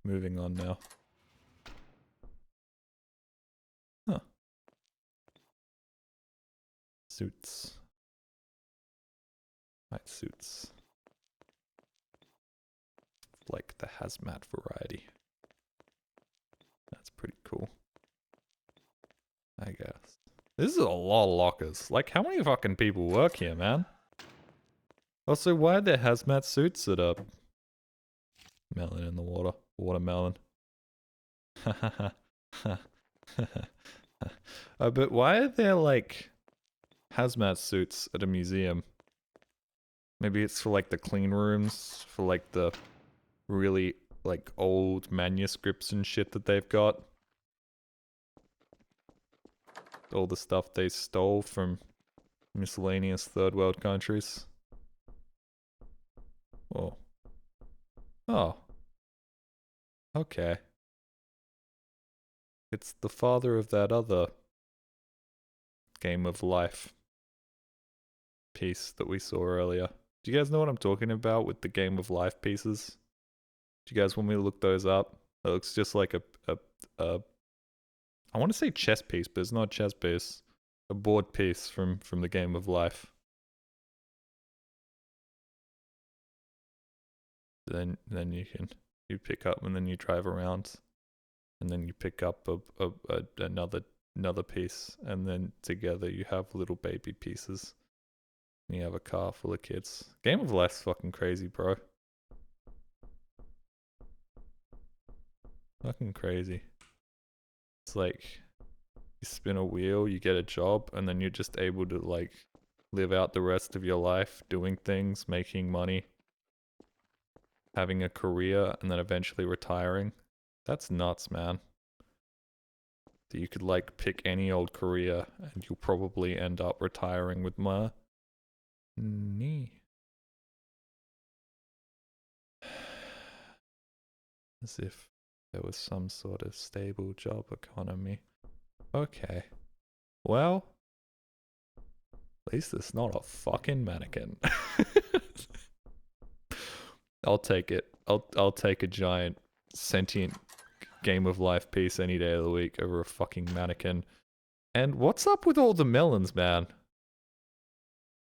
Moving on now. Huh. Suits. White suits. like the hazmat variety. That's pretty cool. I guess. This is a lot of lockers. Like, how many fucking people work here, man? Also, why are there hazmat suits that are... Melon in the water. Watermelon. But why are there, like, hazmat suits at a museum? Maybe it's for, like, the clean rooms, for, like, the really, like, old manuscripts and shit that they've got. All the stuff they stole from miscellaneous third world countries. Oh. Oh. Okay. It's the father of that other Game of Life piece that we saw earlier. Do you guys know what I'm talking about with the Game of Life pieces? Do you guys want me to look those up? It looks just like a I want to say chess piece, but it's not a chess piece. A board piece from the Game of Life. Then you pick up and then you drive around, and then you pick up another piece, and then together you have little baby pieces. And you have a car full of kids. Game of Life's fucking crazy, bro. Fucking crazy. It's like you spin a wheel, you get a job, and then you're just able to like live out the rest of your life doing things, making money, having a career, and then eventually retiring. That's nuts, man. That you could like pick any old career and you'll probably end up retiring with money. As if there was some sort of stable job economy. Okay. Well, at least it's not a fucking mannequin. I'll take it. I'll take a giant sentient Game of Life piece any day of the week over a fucking mannequin. And what's up with all the melons, man?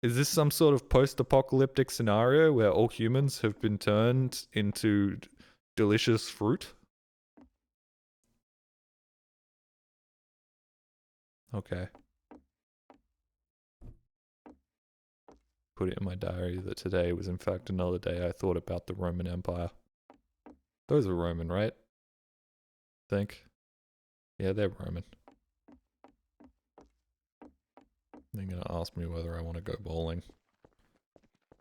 Is this some sort of post-apocalyptic scenario where all humans have been turned into delicious fruit? Okay. Put it in my diary that today was in fact another day I thought about the Roman Empire. Those are Roman, right? Think. Yeah, they're Roman. They're gonna ask me whether I want to go bowling.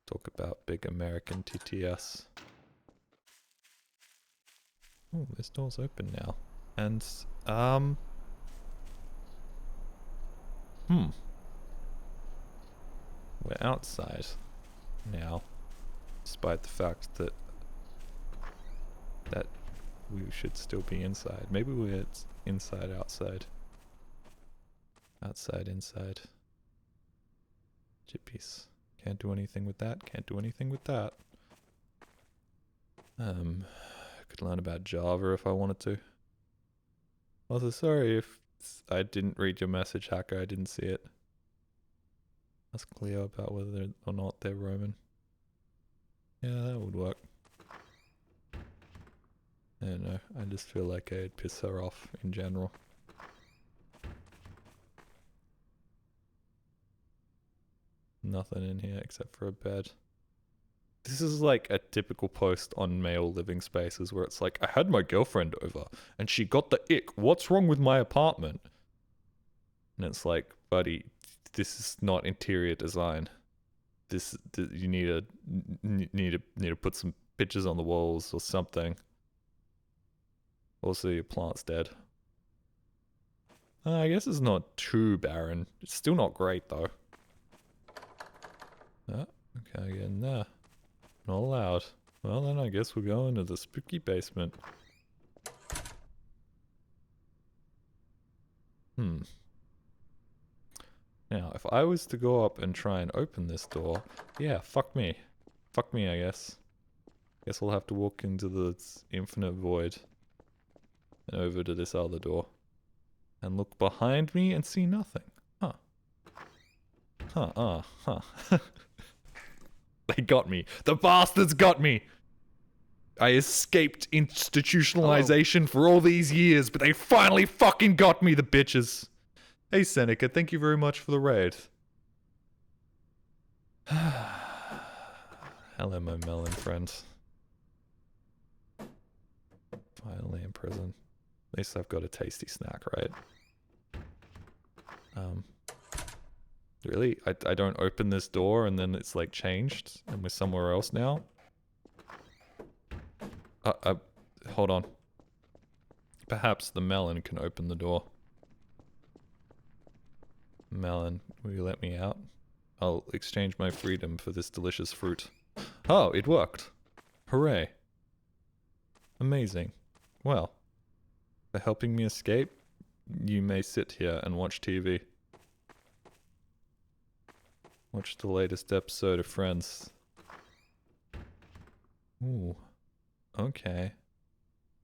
Talk about big American TTS. Oh, this door's open now. And, we're outside now, despite the fact that we should still be inside. Maybe we're inside, outside. Outside, inside. Chippies. Can't do anything with that, can't do anything with that. I could learn about Java if I wanted to. Also, sorry if I didn't read your message, hacker, I didn't see it. Ask Cleo about whether or not they're Roman. Yeah, that would work. I don't know, I just feel like I'd piss her off in general. Nothing in here except for a bed. This is like a typical post on male living spaces where it's like, I had my girlfriend over and she got the ick. What's wrong with my apartment? And it's like, buddy, this is not interior design. You need to put some pictures on the walls or something. Also, your plant's dead. I guess it's not too barren. It's still not great though. Okay, get in there. Not allowed. Well then I guess we're going to the spooky basement. Now, if I was to go up and try and open this door, yeah, fuck me. Fuck me, I guess. Guess I'll have to walk into the infinite void. And over to this other door. And look behind me and see nothing. Huh. Huh. They got me. The bastards got me! I escaped institutionalization for all these years, but they finally fucking got me, the bitches. Hey, Seneca, thank you very much for the raid. Hello, my melon friend. Finally in prison. At least I've got a tasty snack, right? Really? I don't open this door and then it's like changed and we're somewhere else now? Hold on. Perhaps the melon can open the door. Melon, will you let me out? I'll exchange my freedom for this delicious fruit. Oh, it worked. Hooray. Amazing. Well, for helping me escape, you may sit here and watch TV. Watch the latest episode of Friends. Ooh. Okay.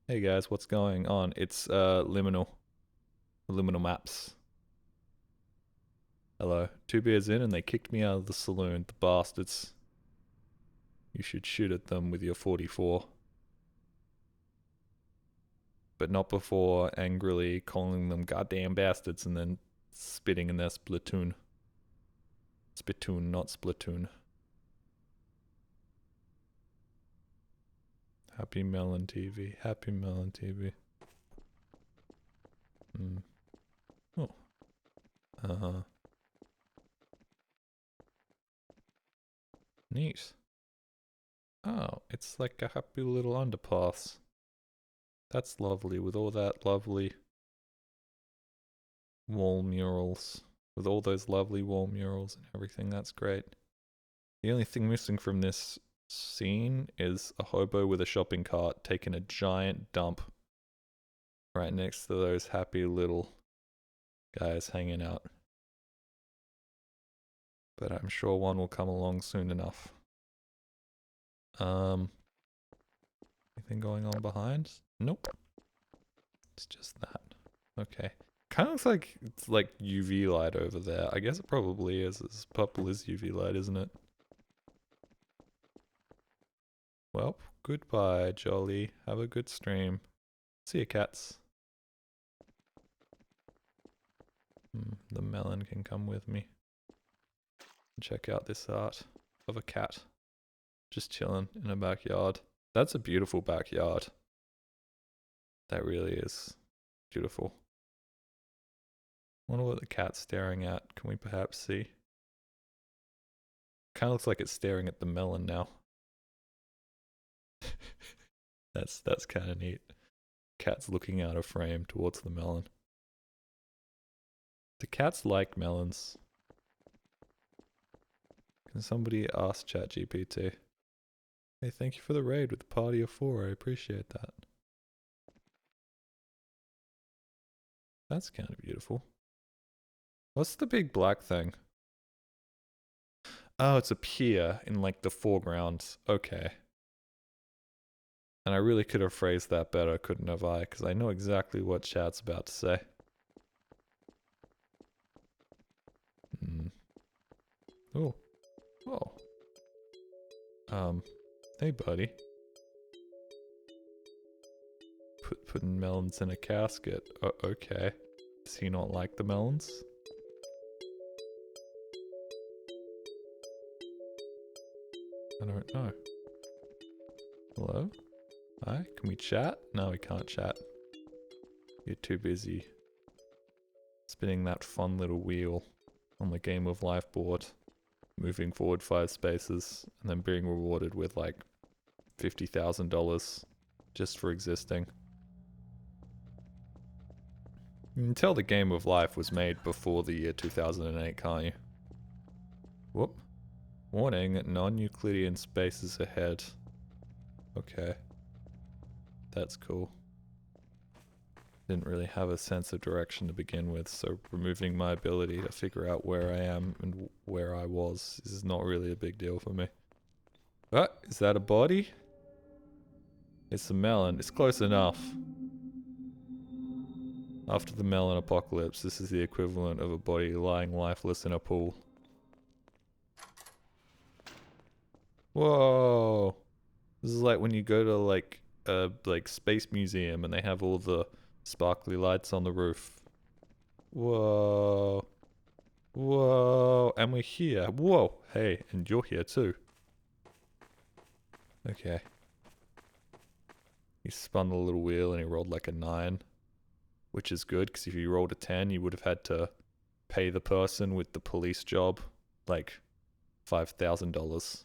Hey guys, what's going on? It's liminal. Liminal maps. Hello. 2 beers in and they kicked me out of the saloon, the bastards. You should shoot at them with your 44. But not before angrily calling them goddamn bastards and then spitting in their splatoon. Spittoon, not splatoon. Happy Melon TV. Happy Melon TV. Oh. Neat. Oh, it's like a happy little underpass. That's lovely, with all that lovely wall murals. With all those lovely wall murals and everything, that's great. The only thing missing from this scene is a hobo with a shopping cart taking a giant dump right next to those happy little guys hanging out. But I'm sure one will come along soon enough. Anything going on behind? Nope. It's just that. Okay. Kind of looks like it's like UV light over there. I guess it probably is. It's purple is UV light, isn't it? Well, goodbye, Jolly. Have a good stream. See you, cats. The melon can come with me. Check out this art of a cat. Just chilling in a backyard. That's a beautiful backyard. That really is beautiful. Wonder what the cat's staring at. Can we perhaps see? Kind of looks like it's staring at the melon now. That's kind of neat. Cat's looking out of frame towards the melon. Do cats like melons? Can somebody ask ChatGPT? Hey, thank you for the raid with the party of 4. I appreciate that. That's kind of beautiful. What's the big black thing? Oh, it's a pier in like the foreground. Okay. And I really could have phrased that better, couldn't have I? Because I know exactly what chat's about to say. Oh. Oh. Hey buddy. Putting melons in a casket. Okay. Does he not like the melons? I don't know. Hello? Hi, can we chat? No, we can't chat. You're too busy spinning that fun little wheel on the Game of Life board, moving forward 5 spaces, and then being rewarded with like $50,000 just for existing. You can tell the Game of Life was made before the year 2008, can't you? Whoop. Warning, non-Euclidean spaces ahead. Okay. That's cool. Didn't really have a sense of direction to begin with, so removing my ability to figure out where I am and where I was is not really a big deal for me. What? Is that a body? It's a melon. It's close enough. After the melon apocalypse, this is the equivalent of a body lying lifeless in a pool. Whoa! This is like when you go to like a space museum and they have all the sparkly lights on the roof. Whoa. Whoa. And we're here. Whoa. Hey, and you're here too. Okay. He spun the little wheel and he rolled like a 9. Which is good, because if you rolled a 10, you would have had to pay the person with the police job like $5,000.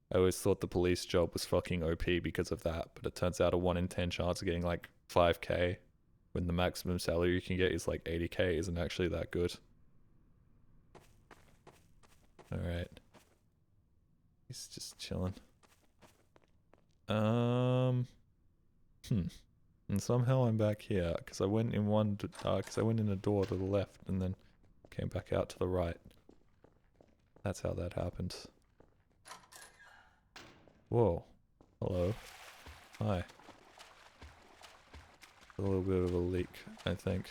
I always thought the police job was fucking OP because of that, but it turns out a 1 in 10 chance of getting like 5k when the maximum salary you can get is like 80k isn't actually that good. Alright. He's just chilling. And somehow I'm back here, because I went in because I went in a door to the left and then came back out to the right. That's how that happened. Whoa. Hello. Hi. A little bit of a leak, I think.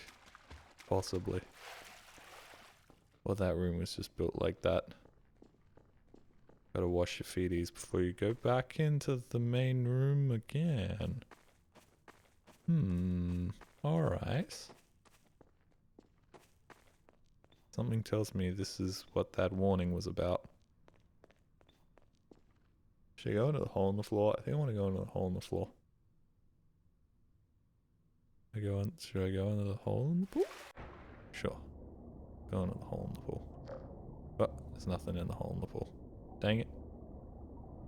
Possibly. Well, that room was just built like that. Gotta wash your feeties before you go back into the main room again. Alright. Something tells me this is what that warning was about. Should I go into the hole in the floor? I think I want to go into the hole in the floor. Should I go into the hole in the pool? Sure. Go into the hole in the pool. But there's nothing in the hole in the pool. Dang it.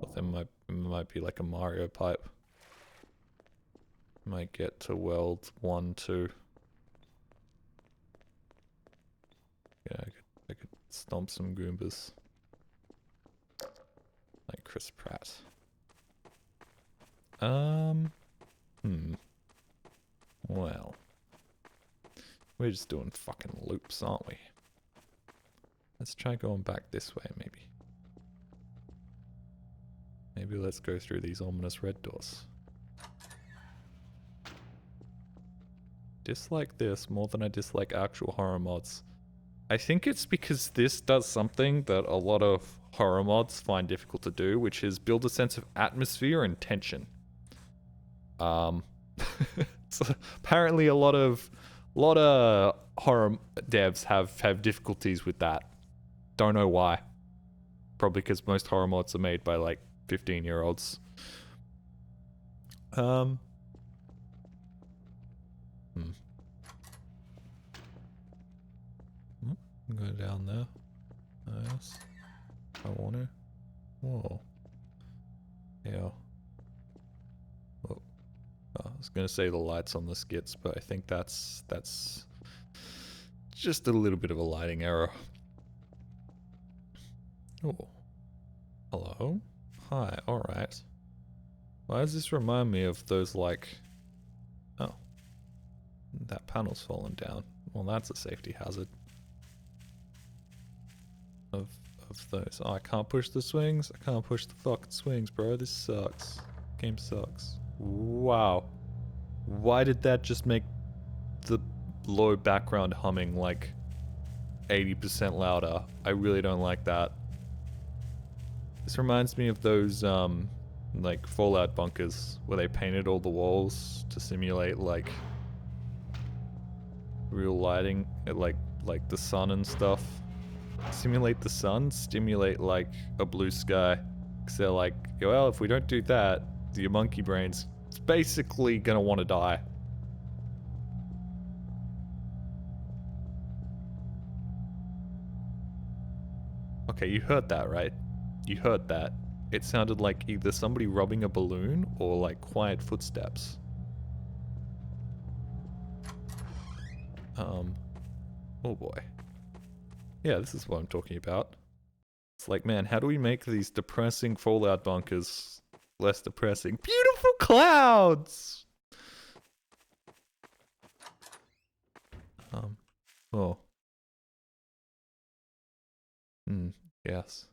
Thought there might be like a Mario pipe. Might get to weld 1, 2. Yeah, I could stomp some Goombas. Like Chris Pratt. Well. We're just doing fucking loops, aren't we? Let's try going back this way, maybe. Maybe let's go through these ominous red doors. Dislike this more than I dislike actual horror mods. I think it's because this does something that a lot of horror mods find difficult to do, which is build a sense of atmosphere and tension. So apparently a lot of horror devs have difficulties with that. Don't know why. Probably because most horror mods are made by like 15-year-olds. Go down there. Yes. I want to. Whoa. Yeah. Oh. I was gonna say the lights on the skits, but I think that's just a little bit of a lighting error. Oh. Hello? Hi, alright. Why does this remind me of those like... Oh. That panel's fallen down. Well, that's a safety hazard. Of those. Oh, I can't push the swings? I can't push the fucking swings, bro. This sucks. Game sucks. Wow. Why did that just make the low background humming like 80% louder? I really don't like that. This reminds me of those like Fallout bunkers where they painted all the walls to simulate like real lighting, like the sun and stuff. Simulate the sun, stimulate like a blue sky. Because they're like, well, if we don't do that, your monkey brain's basically gonna want to die. Okay, you heard that, right? You heard that. It sounded like either somebody rubbing a balloon or like quiet footsteps. Oh boy. Yeah, this is what I'm talking about. It's like, man, how do we make these depressing Fallout bunkers less depressing? Beautiful clouds! Oh. Yes.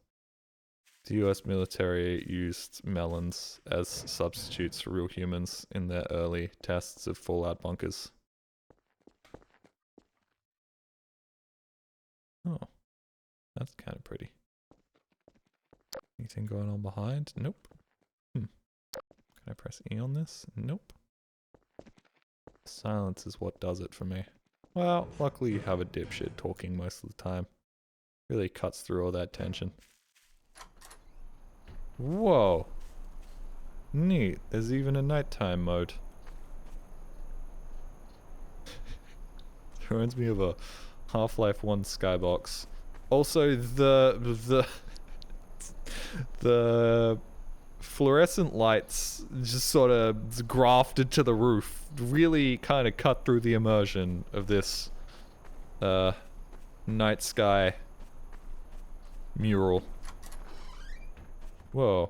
The US military used melons as substitutes for real humans in their early tests of Fallout bunkers. Oh. That's kind of pretty. Anything going on behind? Nope. Can I press E on this? Nope. Silence is what does it for me. Well, luckily you have a dipshit talking most of the time. Really cuts through all that tension. Whoa. Neat. There's even a nighttime mode. Reminds me of a Half-Life 1 skybox. Also, the fluorescent lights just sort of grafted to the roof really kind of cut through the immersion of this night sky mural. Whoa.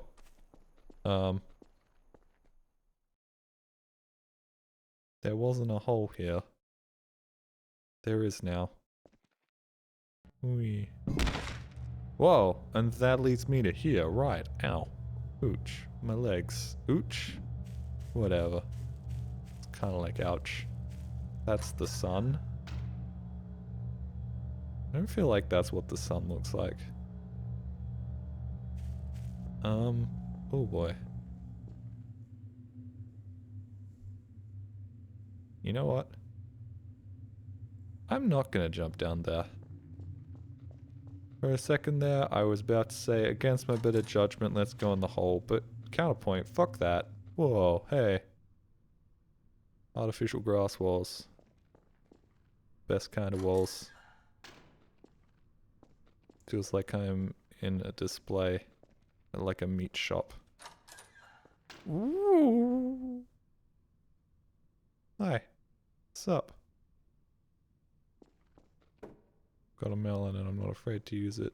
There wasn't a hole here. There is now. Whee. Whoa, and that leads me to here, right. Ow. Ooch. My legs. Ooch? Whatever. It's kinda like ouch. That's the sun. I don't feel like that's what the sun looks like. Oh boy. You know what? I'm not gonna jump down there. For a second there, I was about to say, against my better judgment, let's go in the hole, but counterpoint, fuck that. Whoa, hey. Artificial grass walls. Best kind of walls. Feels like I'm in a display, like a meat shop. Ooh. Hi. What's up? Got a melon and I'm not afraid to use it.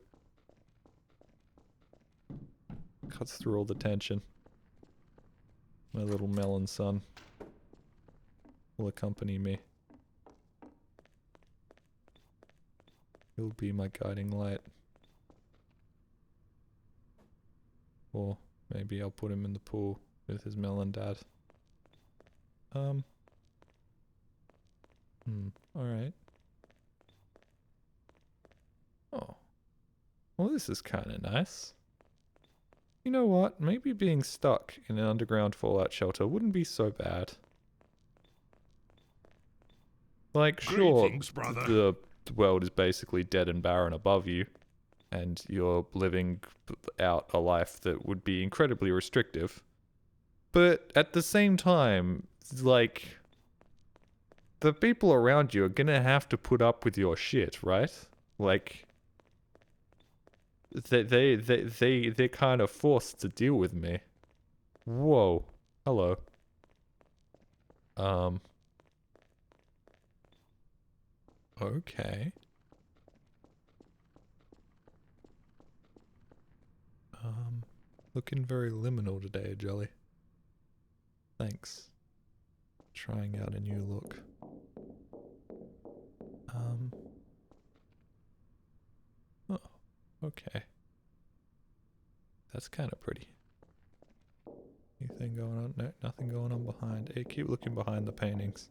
Cuts through all the tension. My little melon son will accompany me. He'll be my guiding light. Or maybe I'll put him in the pool with his melon dad. Alright. Oh. Well, this is kinda nice. You know what? Maybe being stuck in an underground fallout shelter wouldn't be so bad. Like, sure, Greetings, brother. the world is basically dead and barren above you, and you're living out a life that would be incredibly restrictive. But at the same time, like, the people around you are gonna have to put up with your shit, right? Like, they're kind of forced to deal with me. Whoa. Hello. Okay. Looking very liminal today, Jelly. Thanks. Trying out a new look. Oh, okay. That's kind of pretty. Anything going on? No, nothing going on behind. Hey, keep looking behind the paintings.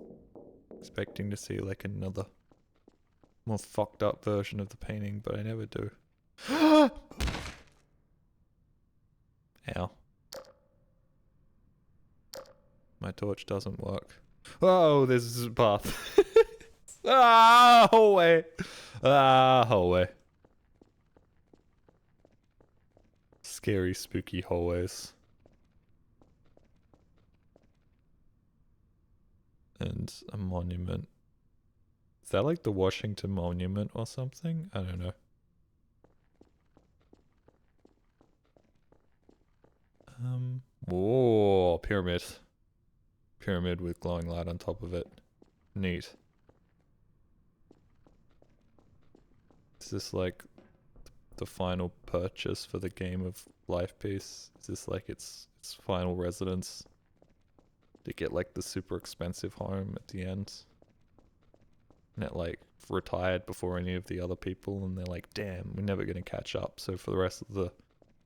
Expecting to see like another more fucked up version of the painting, but I never do. Ow. My torch doesn't work. Oh, there's a path. Ah, hallway. Ah, hallway. Scary, spooky hallways. And a monument. Is that like the Washington Monument or something? I don't know. Whoa, pyramid. Pyramid with glowing light on top of it. Neat. Is this like the final purchase for the game of life piece? Is this like its final residence? To get like the super expensive home at the end? And it like retired before any of the other people, and they're like, damn, we're never gonna catch up. So for the rest of the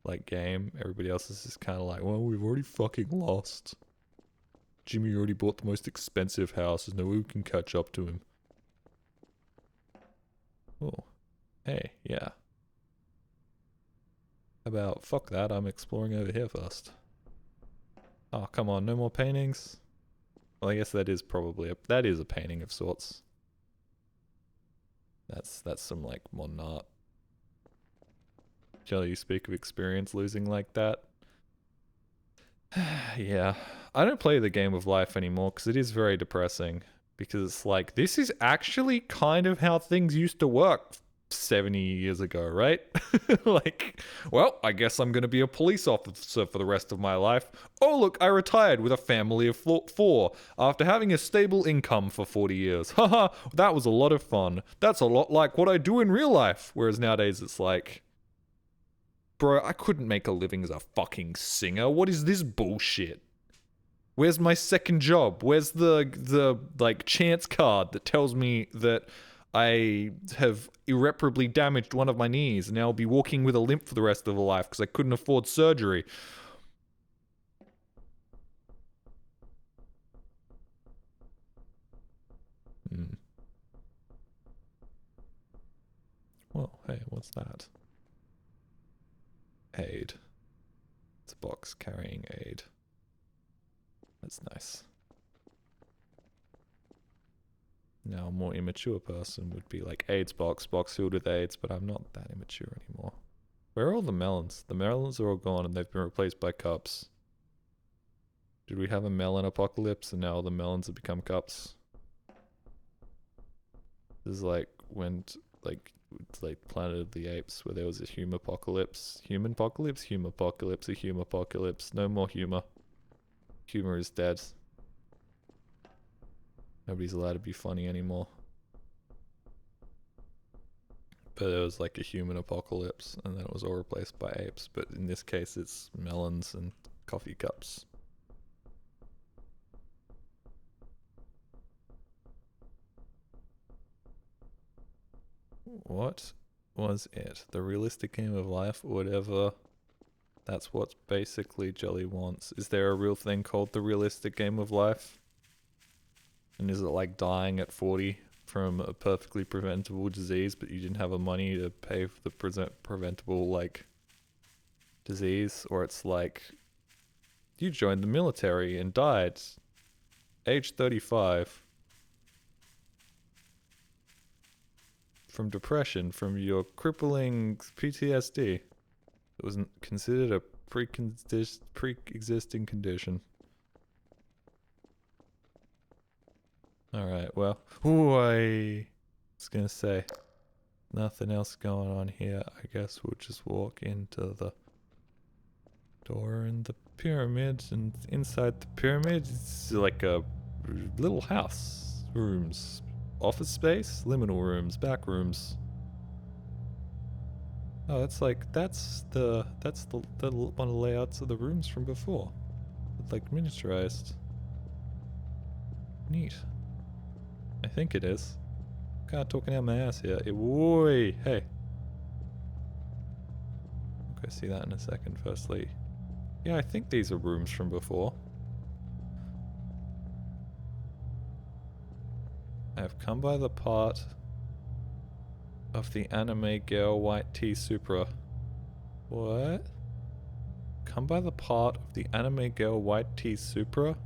like game, everybody else is just kind of like, well, we've already fucking lost. Jimmy already bought the most expensive house. There's no way we can catch up to him. Oh, hey, yeah. How about fuck that? I'm exploring over here first. Oh, come on, no more paintings? Well, I guess that is probably that is a painting of sorts. That's some like modern art. Shall you speak of experience losing like that? Yeah. I don't play the game of life anymore because it is very depressing. Because it's like, this is actually kind of how things used to work 70 years ago, right? Like, well, I guess I'm going to be a police officer for the rest of my life. Oh, look, I retired with a family of 4 after having a stable income for 40 years. Haha, that was a lot of fun. That's a lot like what I do in real life. Whereas nowadays it's like, bro, I couldn't make a living as a fucking singer. What is this bullshit? Where's my second job? Where's the like chance card that tells me that I have irreparably damaged one of my knees and now I'll be walking with a limp for the rest of the life because I couldn't afford surgery? Well, hey, what's that? Aid. It's a box carrying aid. That's nice. Now, a more immature person would be like, AIDS box filled with AIDS, but I'm not that immature anymore. Where are all the melons? The melons are all gone and they've been replaced by cups. Did we have a melon apocalypse and now all the melons have become cups? This is like when, it's like Planet of the Apes where there was a human apocalypse. Human apocalypse? Human apocalypse, a human apocalypse. No more humor. Humor is dead. Nobody's allowed to be funny anymore. But it was like a human apocalypse, and then it was all replaced by apes. But in this case, it's melons and coffee cups. What was it? The realistic game of life, or whatever. That's what basically Jelly wants. Is there a real thing called the realistic game of life? And is it like dying at 40 from a perfectly preventable disease, but you didn't have the money to pay for the preventable, like, disease? Or it's like, you joined the military and died, age 35, from depression, from your crippling PTSD. It was considered a pre-existing condition. Alright, well, I was gonna say, nothing else going on here. I guess we'll just walk into the door in the pyramid, and inside the pyramid it's like a little house. Rooms. Office space? Liminal rooms. Back rooms. Oh, that's the one of the layouts of the rooms from before. It's like miniaturized. Neat. I think it is. Kind of talking out my ass here. Oi, hey. I'll go see that in a second. Firstly, yeah, I think these are rooms from before. I have come by the part of the anime girl white tea Supra. What? Come by the part of the anime girl white tea Supra?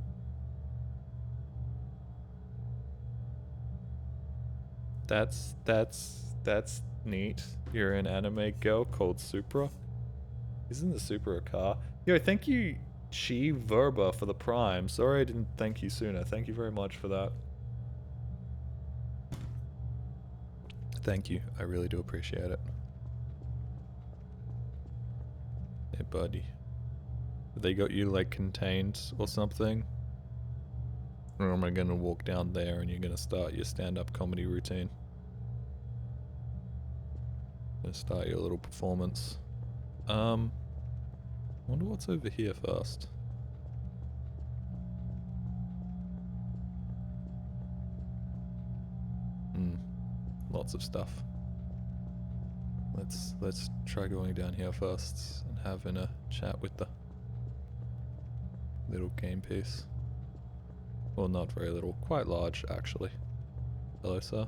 That's neat. You're an anime girl called Supra? Isn't the Supra a car? Yo, thank you, Chi Verba, for the Prime. Sorry I didn't thank you sooner. Thank you very much for that. Thank you. I really do appreciate it. Hey, buddy. They got you, like, contained or something? Or am I gonna walk down there and you're gonna start your stand-up comedy routine? Gonna start your little performance. Wonder what's over here first. Lots of stuff. Let's try going down here first and having a chat with the little game piece. Well, not very little, quite large actually. Hello, sir.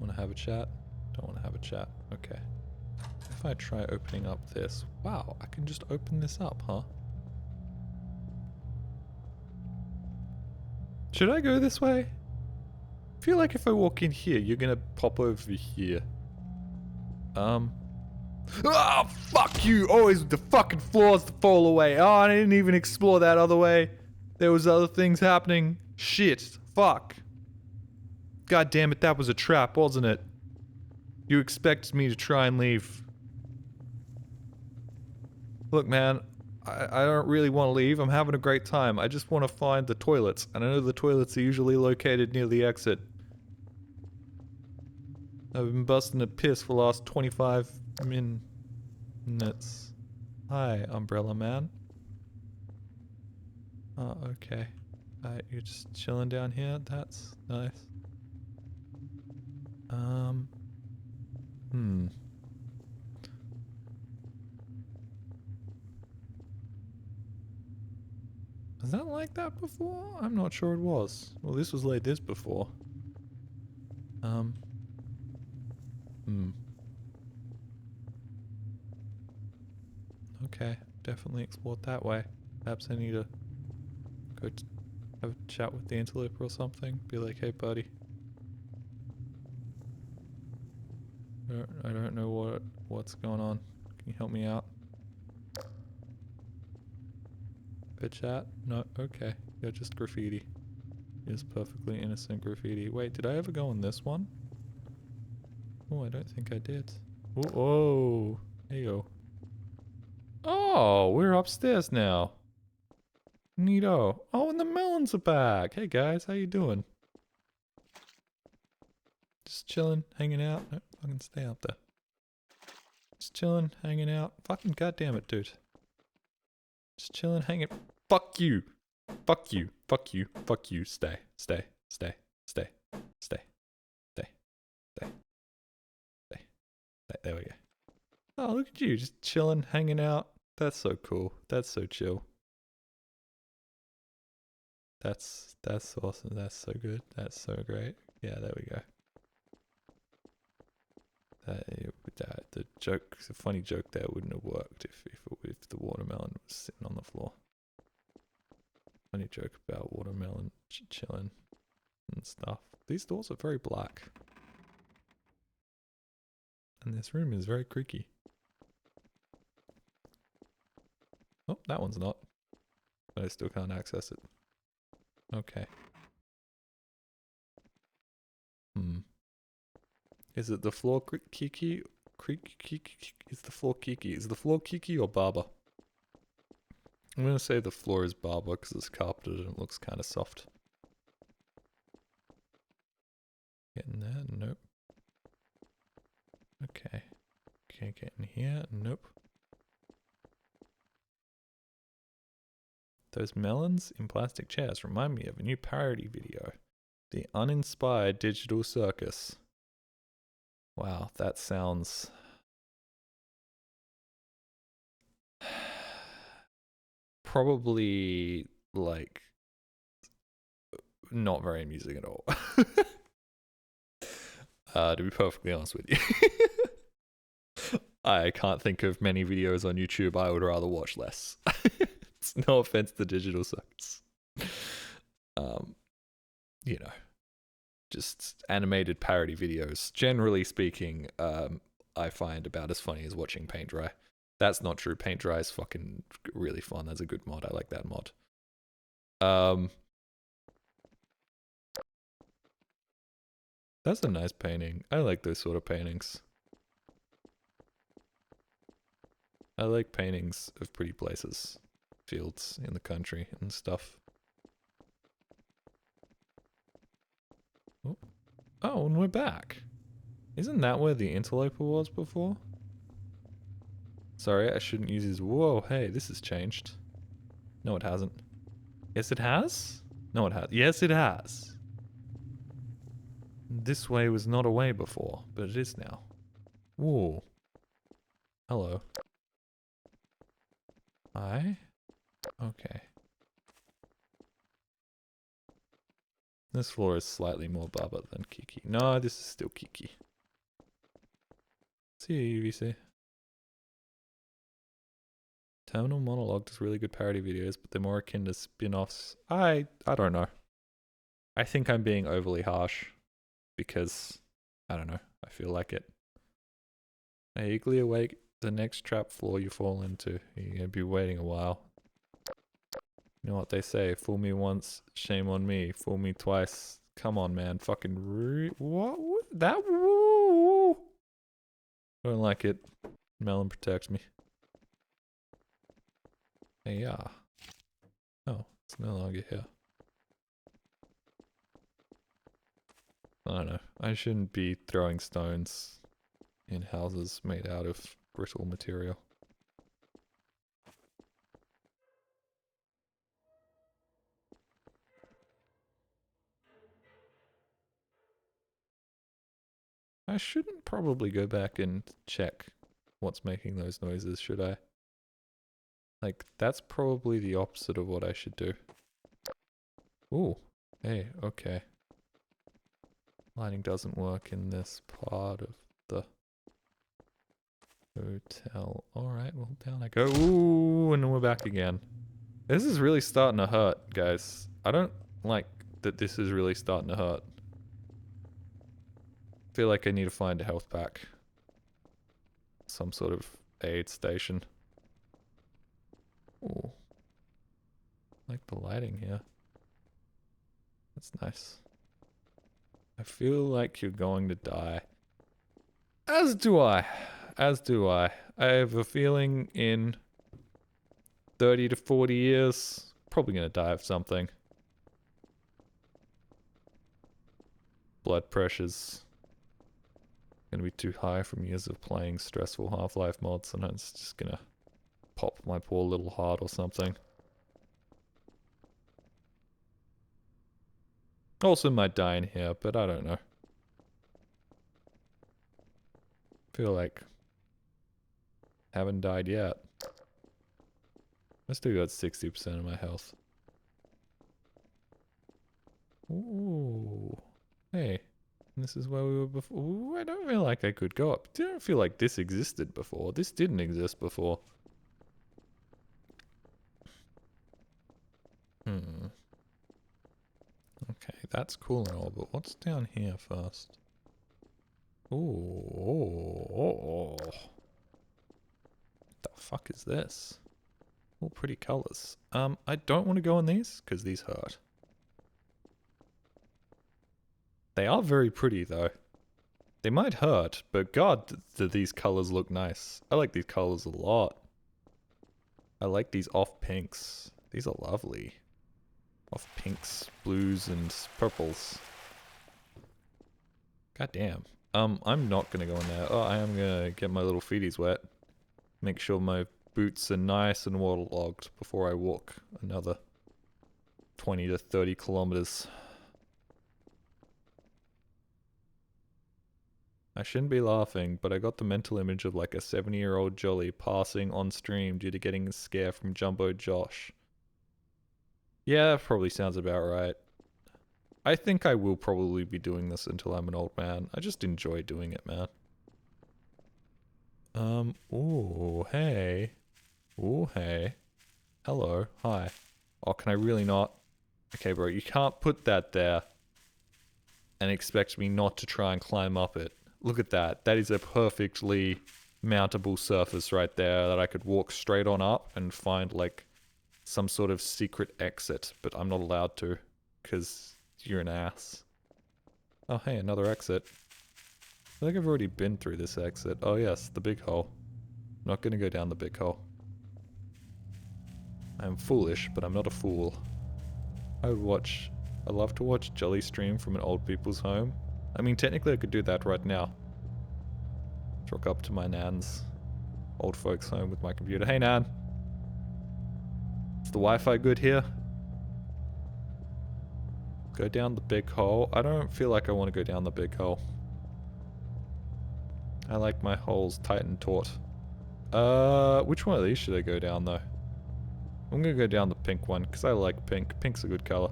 Wanna have a chat? Don't wanna have a chat. Okay. If I try opening up this, wow, I can just open this up, huh? Should I go this way? I feel like if I walk in here, you're gonna pop over here. Ah, fuck you! Always the fucking floors that fall away. Oh, I didn't even explore that other way. There was other things happening. Shit. Fuck. God damn it, that was a trap, wasn't it? You expected me to try and leave. Look, man, I don't really want to leave. I'm having a great time. I just want to find the toilets. And I know the toilets are usually located near the exit. I've been busting a piss for the last 25 minutes. Hi, Umbrella Man. Oh, okay. You're just chilling down here? That's nice. Was that like that before? I'm not sure it was. Well, this was like this before. Okay, definitely explored that way. Perhaps I need to go have a chat with the antelope or something. Be like, hey buddy. I don't know what's going on. Can you help me out? Good chat? No, okay. You're just graffiti. Just perfectly innocent graffiti. Wait, did I ever go on this one? Oh, I don't think I did. Oh, oh. Hey yo. Oh, we're upstairs now. Neato. Oh, and the melons are back. Hey guys, how you doing? Just chilling, hanging out. No, fucking stay up there. Just chilling, hanging out. Fucking goddamn it, dude. Just chilling, hanging. Fuck you. Fuck you. Fuck you. Fuck you. Stay. Stay. Stay. Stay. Stay. Stay. Stay. Stay. Stay. There we go. Oh, look at you. Just chilling, hanging out. That's so cool. That's so chill. That's awesome. That's so good. That's so great. Yeah, there we go. The joke, the funny joke there wouldn't have worked if the watermelon was sitting on the floor. Funny joke about watermelon chilling and stuff. These doors are very black. And this room is very creaky. Oh, that one's not. But I still can't access it. Okay. Is it the floor kiki? Is the floor kiki? Is the floor kiki or Baba? I'm gonna say the floor is Baba because it's carpeted and it looks kind of soft. Getting there? Nope. Okay. Can't get in here? Nope. Those melons in plastic chairs remind me of a new parody video. The Uninspired Digital Circus. Wow, that sounds... probably, like, not very amusing at all. To be perfectly honest with you. I can't think of many videos on YouTube I would rather watch less. It's no offense to Digital Circus. You know, just animated parody videos. Generally speaking, I find about as funny as watching paint dry. That's not true. Paint dry is fucking really fun. That's a good mod. I like that mod. That's a nice painting. I like those sort of paintings. I like paintings of pretty places, fields in the country and stuff. Oh, and we're back. Isn't that where the interloper was before? Sorry, I shouldn't use his... Whoa, hey, this has changed. No, it hasn't. Yes, it has? No, it has. Yes, it has. This way was not a way before, but it is now. Whoa. Hello. Hi? Okay. This floor is slightly more Baba than Kiki. No, this is still Kiki. See you, UVC. Terminal Monologue does really good parody videos, but they're more akin to spin-offs. I don't know. I think I'm being overly harsh because, I don't know, I feel like it. Eagerly await the next trap floor you fall into. You're gonna be waiting a while. You know what they say, fool me once, shame on me. Fool me twice. Come on, man. Fucking what? That? Woo! Don't like it. Melon protects me. Hey, yeah. Oh, it's no longer here. I don't know. I shouldn't be throwing stones in houses made out of brittle material. I shouldn't probably go back and check what's making those noises, should I? Like, that's probably the opposite of what I should do. Ooh. Hey, okay. Lighting doesn't work in this part of the hotel. Alright, well, down I go. Ooh, and we're back again. This is really starting to hurt, guys. I don't like that this is really starting to hurt. I feel like I need to find a health pack. Some sort of aid station. Ooh. I like the lighting here. That's nice. I feel like you're going to die. As do I. As do I. I have a feeling in 30 to 40 years, probably gonna die of something. Blood pressure's gonna be too high from years of playing stressful Half-Life mods, and it's just gonna pop my poor little heart or something. Also might die in here, but I don't know. Feel like haven't died yet. I still got 60% of my health. Ooh. Hey. This is where we were before. Ooh, I don't feel like I could go up. I don't feel like this existed before. This didn't exist before. Hmm. Okay, that's cool and all, but what's down here first? Ooh. What the fuck is this? All pretty colors. I don't want to go on these, because these hurt. They are very pretty, though. They might hurt, but god, do these colors look nice. I like these colors a lot. I like these off pinks. These are lovely. Off pinks, blues, and purples. God damn. I'm not gonna go in there. Oh, I am gonna get my little feeties wet. Make sure my boots are nice and waterlogged before I walk another 20 to 30 kilometers. I shouldn't be laughing, but I got the mental image of like a 70-year-old Jolly passing on stream due to getting a scare from Jumbo Josh. Yeah, that probably sounds about right. I think I will probably be doing this until I'm an old man. I just enjoy doing it, man. Ooh, hey. Ooh, hey. Hello, hi. Oh, can I really not? Okay, bro, you can't put that there and expect me not to try and climb up it. Look at that. That is a perfectly mountable surface right there that I could walk straight on up and find, like, some sort of secret exit, but I'm not allowed to, because you're an ass. Oh, hey, another exit. I feel like I've already been through this exit. Oh, yes, the big hole. I'm not gonna go down the big hole. I'm foolish, but I'm not a fool. I'd love to watch Jolly stream from an old people's home. I mean, technically I could do that right now. Rock up to my nan's old folks' home with my computer. Hey, Nan! Is the Wi-Fi good here? Go down the big hole. I don't feel like I want to go down the big hole. I like my holes tight and taut. Which one of these should I go down, though? I'm gonna go down the pink one, because I like pink. Pink's a good color.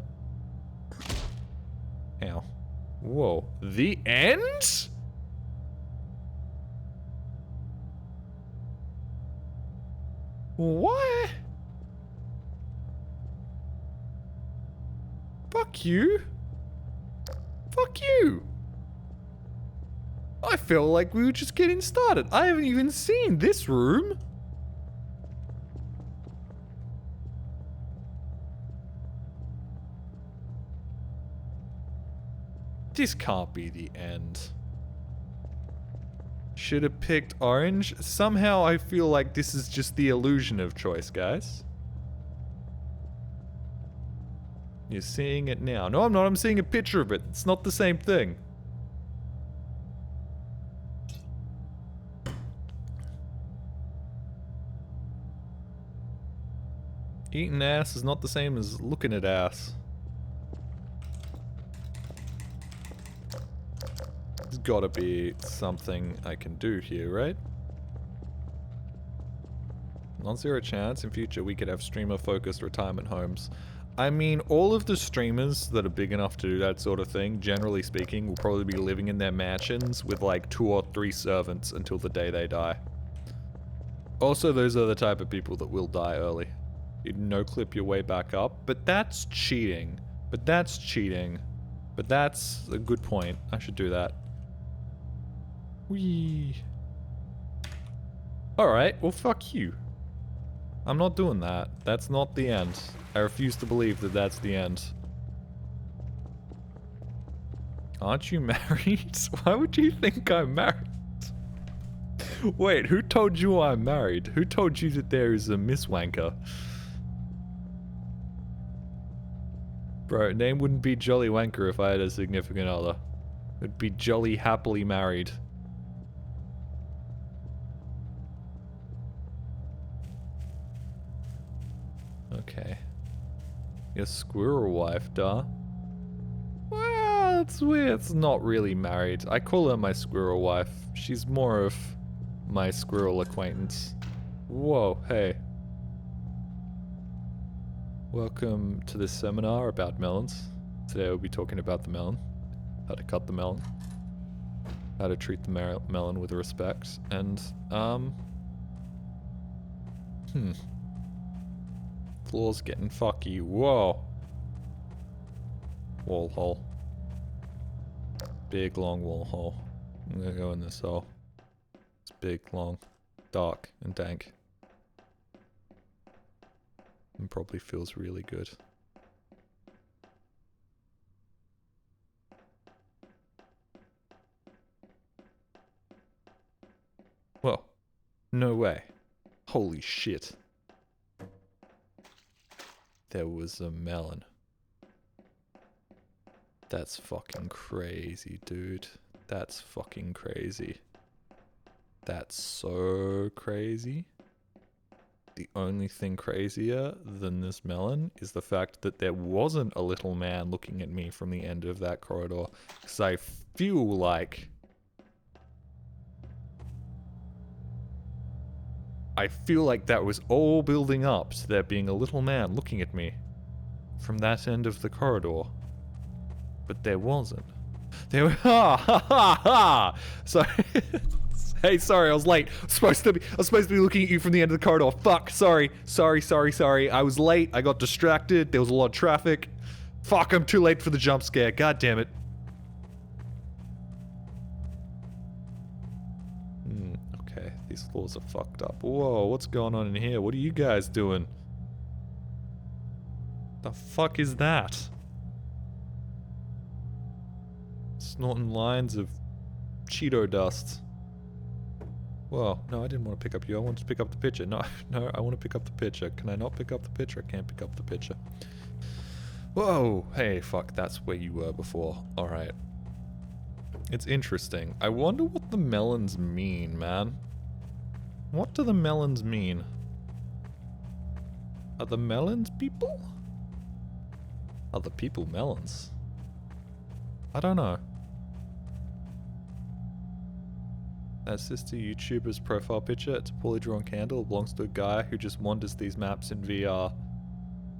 Ow. Whoa. The end? What? Fuck you. fuck you! I feel like we were just getting started. I haven't even seen this room. This can't be the end. Should have picked orange. Somehow I feel like this is just the illusion of choice, guys. You're seeing it now. No, I'm not. I'm seeing a picture of it. It's not the same thing. Eating ass is not the same as looking at ass. There's gotta be something I can do here, right? Non-zero chance in future we could have streamer-focused retirement homes. I mean, all of the streamers that are big enough to do that sort of thing, generally speaking, will probably be living in their mansions with like 2 or 3 servants until the day they die. Also, those are the type of people that will die early. You'd no-clip your way back up, but that's cheating. But that's cheating. But that's a good point. I should do that. Whee. Alright, well fuck you. I'm not doing that. That's not the end. I refuse to believe that that's the end. Aren't you married? Why would you think I'm married? Wait, who told you I'm married? Who told you that there is a Miss Wanker? Bro, name wouldn't be Jolly Wanker if I had a significant other. It'd be Jolly Happily Married. Okay. Your squirrel wife, duh. Well, it's weird. It's not really married. I call her my squirrel wife. She's more of my squirrel acquaintance. Whoa, hey. Welcome to this seminar about melons. Today we'll be talking about the melon. How to cut the melon. How to treat the melon with respect. And, floor's getting fucky. Whoa. Wall hole. Big long wall hole. I'm gonna go in this hole. It's big, long, dark, and dank. And probably feels really good. Whoa. No way. Holy shit. There was a melon. That's fucking crazy, dude. That's fucking crazy. That's so crazy. The only thing crazier than this melon is the fact that there wasn't a little man looking at me from the end of that corridor. Because I feel like... that was all building up to there being a little man looking at me from that end of the corridor. But there wasn't. There were... Ha ha ha ha! So... Hey, sorry, I was late. I was supposed to be looking at you from the end of the corridor. Fuck, sorry. I was late. I got distracted. There was a lot of traffic. Fuck, I'm too late for the jump scare. God damn it. Okay, these floors are fucked up. Whoa, what's going on in here? What are you guys doing? The fuck is that? Snorting lines of Cheeto dust. Whoa, no, I didn't want to pick up you. I wanted to pick up the picture. No, I want to pick up the picture. Can I not pick up the picture? I can't pick up the picture. Whoa, hey, fuck, that's where you were before. Alright. It's interesting. I wonder what the melons mean, man. What do the melons mean? Are the melons people? Are the people melons? I don't know. That's just a YouTuber's profile picture. It's a poorly drawn candle. It belongs to a guy who just wanders these maps in VR.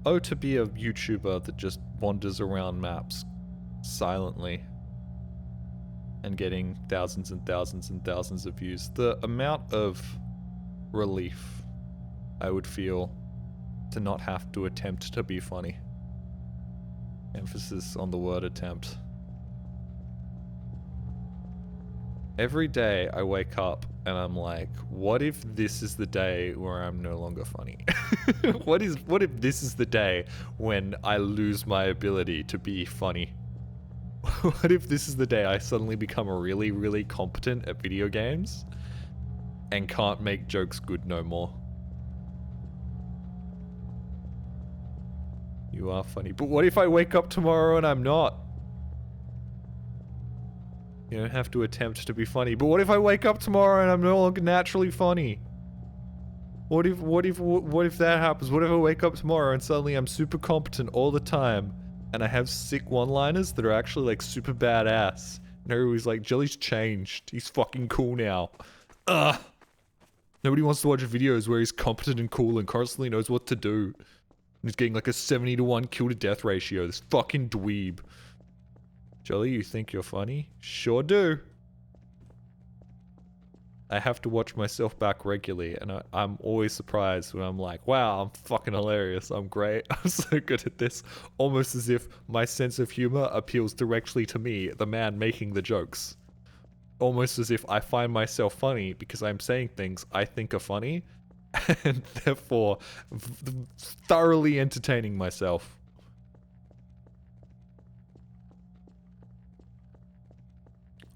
Oh, to be a YouTuber that just wanders around maps silently and getting thousands and thousands and thousands of views. The amount of relief I would feel to not have to attempt to be funny. Emphasis on the word attempt. Every day I wake up and I'm like, what if this is the day where I'm no longer funny? What if this is the day when I lose my ability to be funny? What if this is the day I suddenly become really, really competent at video games and can't make jokes good no more? You are funny. But what if I wake up tomorrow and I'm not? You don't have to attempt to be funny. But what if I wake up tomorrow and I'm no longer naturally funny? What if that happens? What if I wake up tomorrow and suddenly I'm super competent all the time and I have sick one-liners that are actually like super badass? And everybody's like, Jelly's changed. He's fucking cool now. Ugh. Nobody wants to watch videos where he's competent and cool and constantly knows what to do. And he's getting like a 70-to-1 kill to death ratio. This fucking dweeb. Jelly, you think you're funny? Sure do. I have to watch myself back regularly, and I'm always surprised when I'm like, wow, I'm fucking hilarious, I'm great, I'm so good at this. Almost as if my sense of humor appeals directly to me, the man making the jokes. Almost as if I find myself funny because I'm saying things I think are funny, and therefore thoroughly entertaining myself.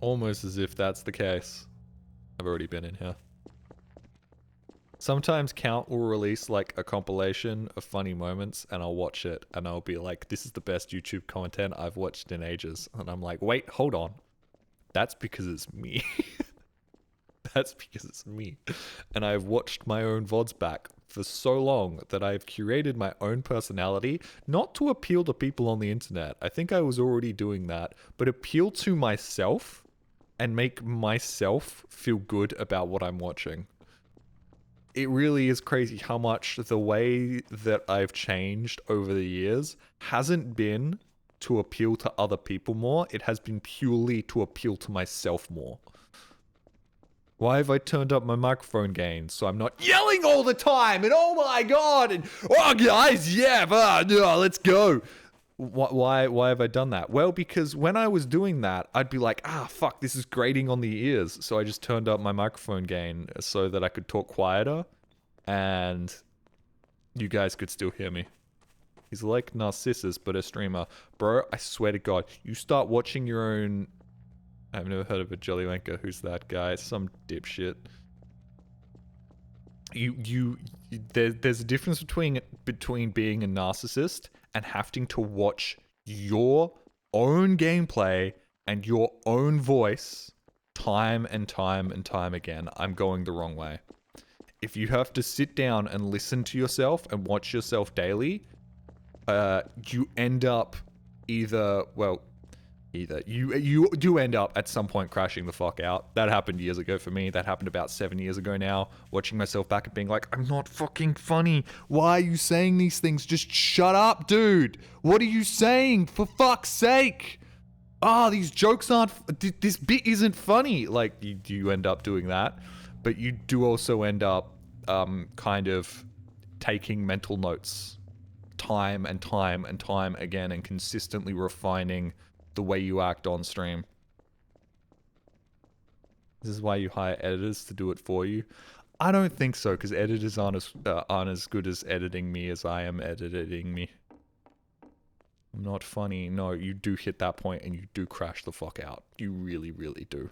Almost as if that's the case. I've already been in here. Sometimes Count will release like a compilation of funny moments and I'll watch it and I'll be like, this is the best YouTube content I've watched in ages. And I'm like, wait, hold on. That's because it's me. That's because it's me. And I've watched my own VODs back for so long that I've curated my own personality, not to appeal to people on the internet. I think I was already doing that, but appeal to myself and make myself feel good about what I'm watching. It really is crazy how much the way that I've changed over the years hasn't been to appeal to other people more. It has been purely to appeal to myself more. Why have I turned up my microphone gain so I'm not yelling all the time and oh my god and oh guys, yeah, let's go. Why have I done that? Well, because when I was doing that, I'd be like, fuck, this is grating on the ears. So I just turned up my microphone gain so that I could talk quieter and you guys could still hear me. He's like Narcissus, but a streamer. Bro, I swear to God, you start watching your own... I've never heard of a Jelly Wanker. Who's that guy? Some dipshit. There's a difference between being a narcissist and having to watch your own gameplay and your own voice time and time and time again. I'm going the wrong way. If you have to sit down and listen to yourself and watch yourself daily, you end up you do end up at some point crashing the fuck out. That happened years ago for me. That happened about 7 years ago now. Watching myself back and being like, I'm not fucking funny. Why are you saying these things? Just shut up, dude. What are you saying? For fuck's sake. These jokes aren't... This bit isn't funny. Like, you end up doing that. But you do also end up kind of taking mental notes time and time and time again and consistently refining the way you act on stream. This is why you hire editors to do it for you. I don't think so, because editors aren't as good as editing me as I am editing me. I'm not funny. No, you do hit that point and you do crash the fuck out. You really, really do.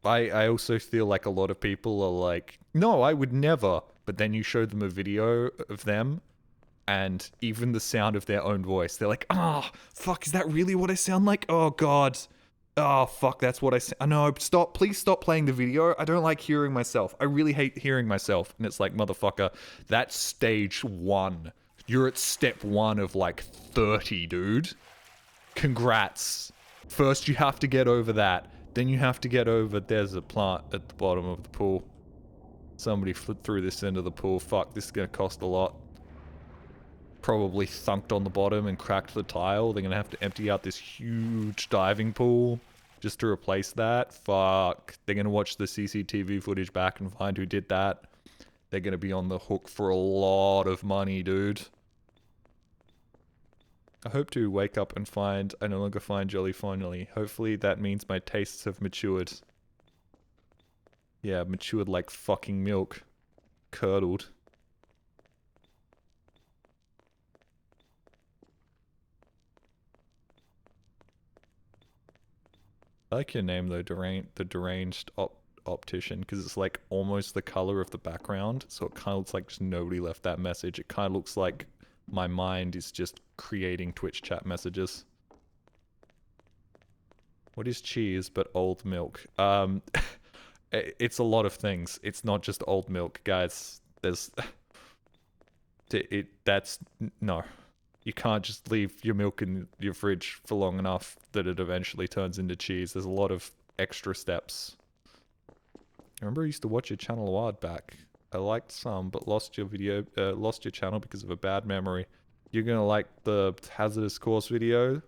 I also feel like a lot of people are like, no, I would never. But then you show them a video of them and even the sound of their own voice. They're like, fuck, is that really what I sound like? Oh, God. Oh, fuck, that's what I sound... No, stop. Please stop playing the video. I don't like hearing myself. I really hate hearing myself. And it's like, motherfucker, that's stage 1. You're at step 1 of like 30, dude. Congrats. First, you have to get over that. Then you have to get over... There's a plant at the bottom of the pool. Somebody threw this into the pool. Fuck, this is gonna cost a lot. Probably thunked on the bottom and cracked the tile. They're gonna have to empty out this huge diving pool just to replace that. Fuck. They're gonna watch the CCTV footage back and find who did that. They're gonna be on the hook for a lot of money, dude. I hope to wake up and find I no longer find jelly finally. Hopefully that means my tastes have matured. Yeah, matured like fucking milk. Curdled. I like your name though, the deranged optician, because it's like almost the color of the background, so it kind of looks like just nobody left that message. It kind of looks like my mind is just creating Twitch chat messages. What is cheese but old milk? It's a lot of things. It's not just old milk, guys. There's no. You can't just leave your milk in your fridge for long enough that it eventually turns into cheese. There's a lot of extra steps. I remember I used to watch your channel a while back. I liked some, but lost your channel because of a bad memory. You're gonna like the hazardous course video?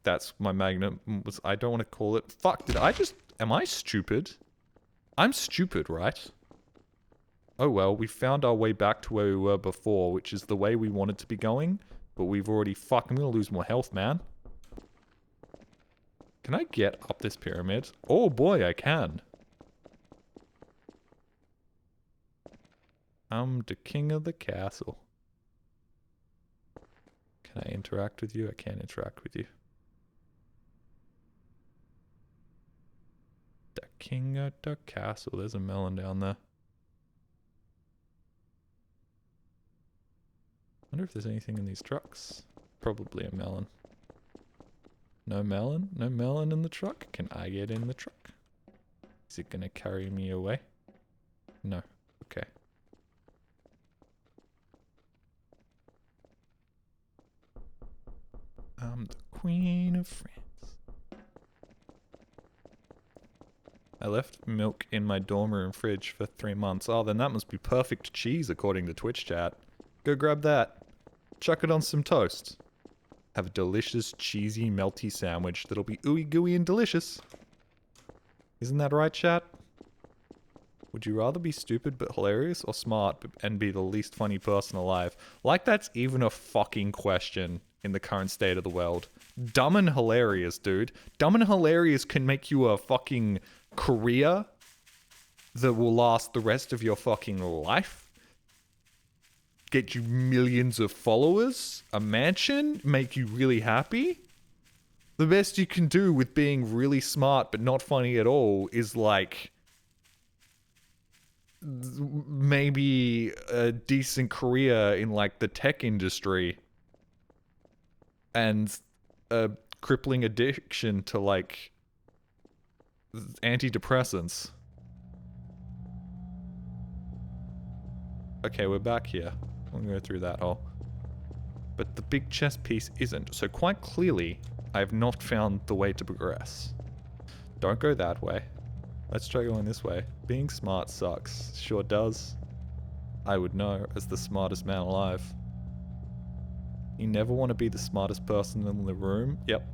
That's my magnum. I don't want to call it. Fuck, am I stupid? I'm stupid, right? Oh well, we found our way back to where we were before, which is the way we wanted to be going. But we've already I'm gonna lose more health, man. Can I get up this pyramid? Oh boy, I can. I'm the king of the castle. Can I interact with you? I can't interact with you. The king of the castle. There's a melon down there. Wonder if there's anything in these trucks. Probably a melon. No melon? No melon in the truck? Can I get in the truck? Is it gonna carry me away? No. Okay. I'm the queen of France. I left milk in my dorm room fridge for 3 months. Oh, then that must be perfect cheese according to Twitch chat. Go grab that. Chuck it on some toast. Have a delicious, cheesy, melty sandwich that'll be ooey gooey and delicious. Isn't that right, chat? Would you rather be stupid but hilarious, or smart and be the least funny person alive? Like that's even a fucking question in the current state of the world. Dumb and hilarious, dude. Dumb and hilarious can make you a fucking career that will last the rest of your fucking life. Get you millions of followers, a mansion, make you really happy. The best you can do with being really smart but not funny at all is like maybe a decent career in like the tech industry and a crippling addiction to like antidepressants. Okay, we're back here. We'll go through that hole. But the big chess piece isn't, so quite clearly I have not found the way to progress. Don't go that way. Let's try going this way. Being smart sucks. Sure does. I would know, as the smartest man alive. You never want to be the smartest person in the room? Yep.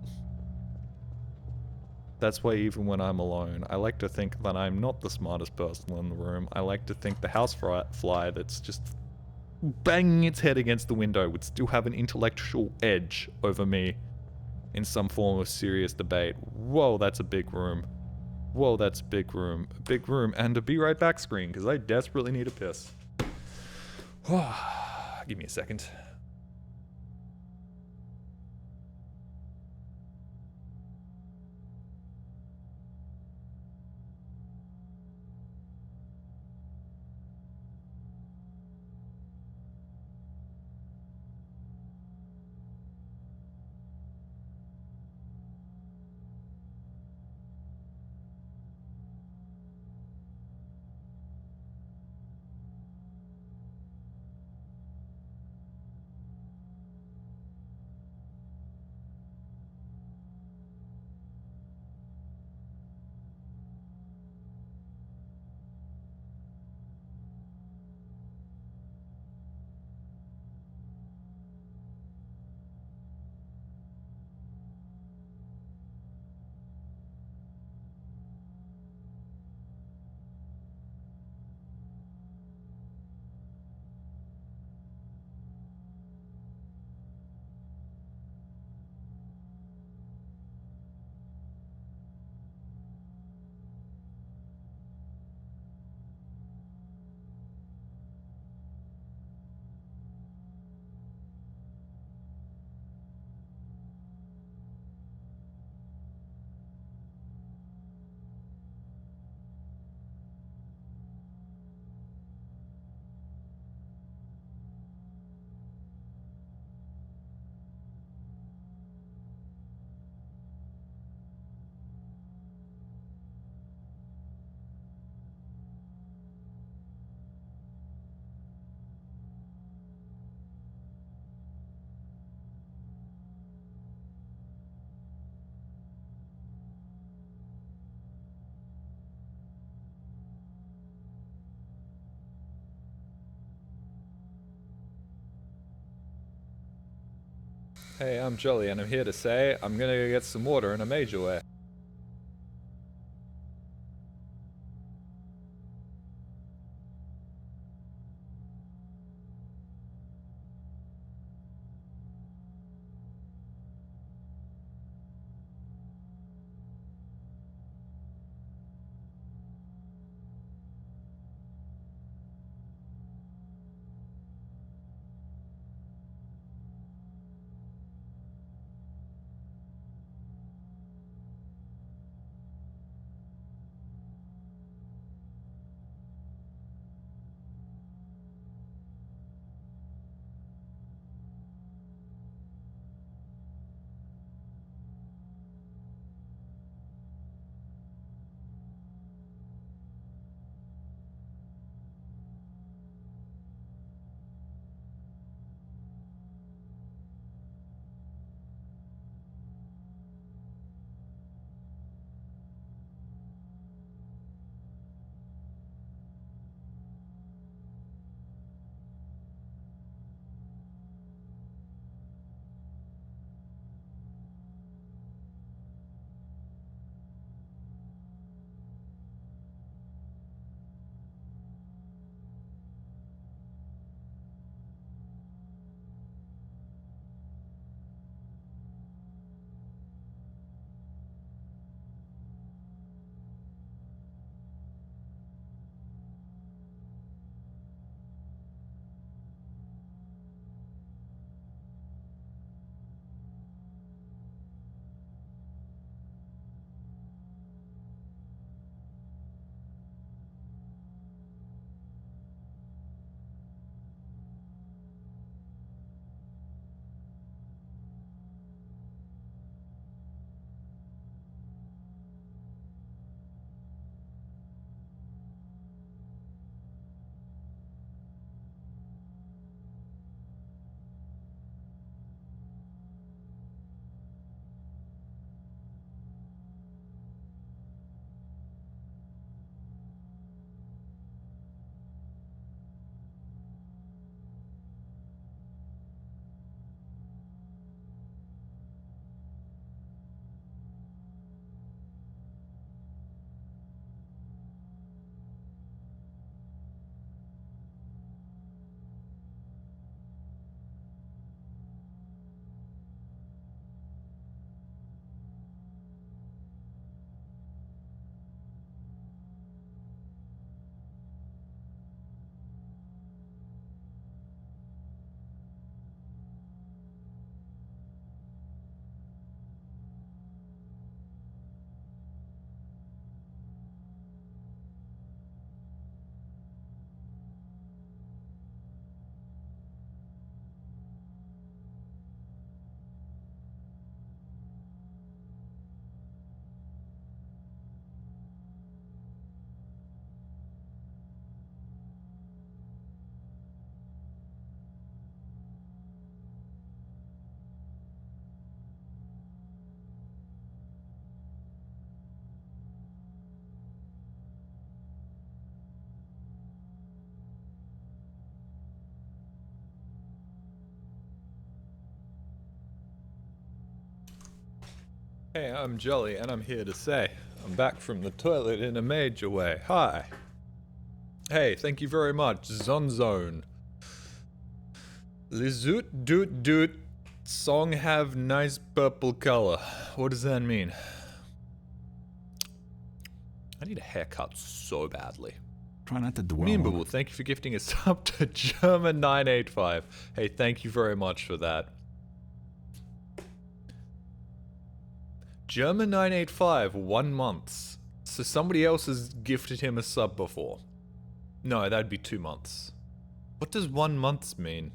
That's why even when I'm alone, I like to think that I'm not the smartest person in the room. I like to think the housefly that's just banging its head against the window would still have an intellectual edge over me in some form of serious debate. Whoa, that's a big room. Whoa, that's a big room. A big room and a be right back screen, because I desperately need a piss. Give me a second. Hey, I'm Jolly, and I'm here to say I'm gonna go get some water in a major way. Hey, I'm Jolly, and I'm here to say I'm back from the toilet in a major way. Hi. Hey, thank you very much, Zonzone. Lizoot doot doot. Song have nice purple color. What does that mean? I need a haircut so badly. Try not to dwell on Meanbubble, it. thank you for gifting a sub to German985. Hey, thank you very much for that. German985, 1 month. So somebody else has gifted him a sub before. No, that'd be 2 months. What does 1 month mean?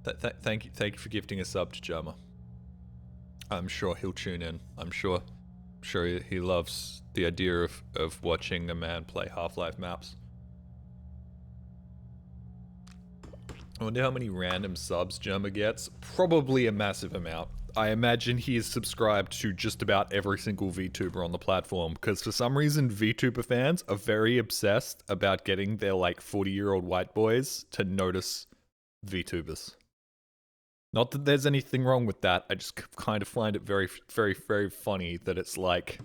Thank you for gifting a sub to Germa. I'm sure he'll tune in. I'm sure he loves the idea of watching a man play Half-Life maps. I wonder how many random subs Germa gets. Probably a massive amount. I imagine he is subscribed to just about every single VTuber on the platform, because for some reason VTuber fans are very obsessed about getting their like 40-year-old white boys to notice VTubers. Not that there's anything wrong with that. I just kind of find it very, very, very funny that it's like,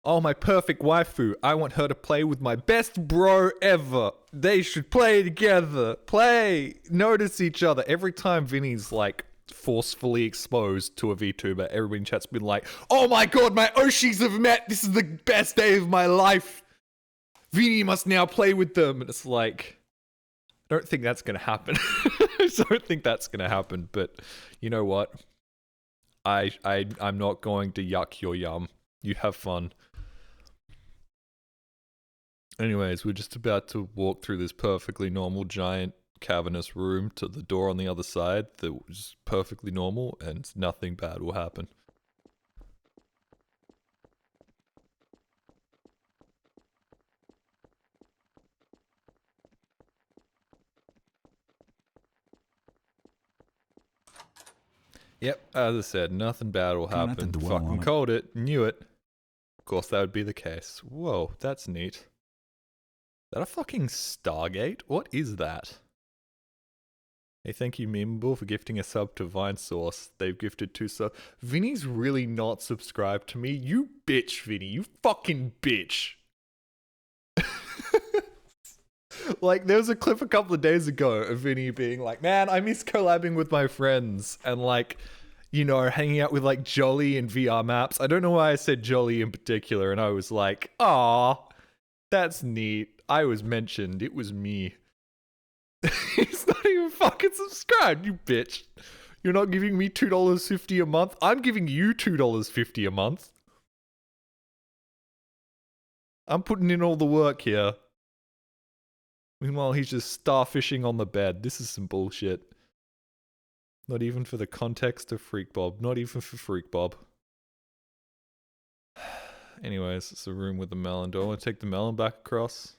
oh, my perfect waifu. I want her to play with my best bro ever. They should play together. Play. Notice each other. Every time Vinny's like forcefully exposed to a VTuber, everybody in chat's been like, oh my god, my Oshis have met. This is the best day of my life. Vinny must now play with them. And it's like, I don't think that's going to happen. I don't think that's going to happen. But you know what? I'm not going to yuck your yum. You have fun. Anyways, we're just about to walk through this perfectly normal giant cavernous room to the door on the other side that was perfectly normal and nothing bad will happen. Yep, as I said, nothing bad will Try not to happen. dwell on Fucking it. called it, knew it. Of course that would be the case. Whoa, that's neat. Is that a fucking Stargate? What is that? Hey, thank you, Memeable, for gifting a sub to VineSource. They've gifted 2 subs. Vinny's really not subscribed to me. You bitch, Vinny. You fucking bitch. Like, there was a clip a couple of days ago of Vinny being like, man, I miss collabing with my friends. And like, you know, hanging out with like Jolly and VR Maps. I don't know why I said Jolly in particular. And I was like, aw, that's neat. I was mentioned. It was me. He's not even fucking subscribed, you bitch. You're not giving me $2.50 a month. I'm giving you $2.50 a month. I'm putting in all the work here. Meanwhile, he's just starfishing on the bed. This is some bullshit. Not even for the context of Freak Bob. Not even for Freak Bob. Anyways, it's a room with the melon. Do I want to take the melon back across?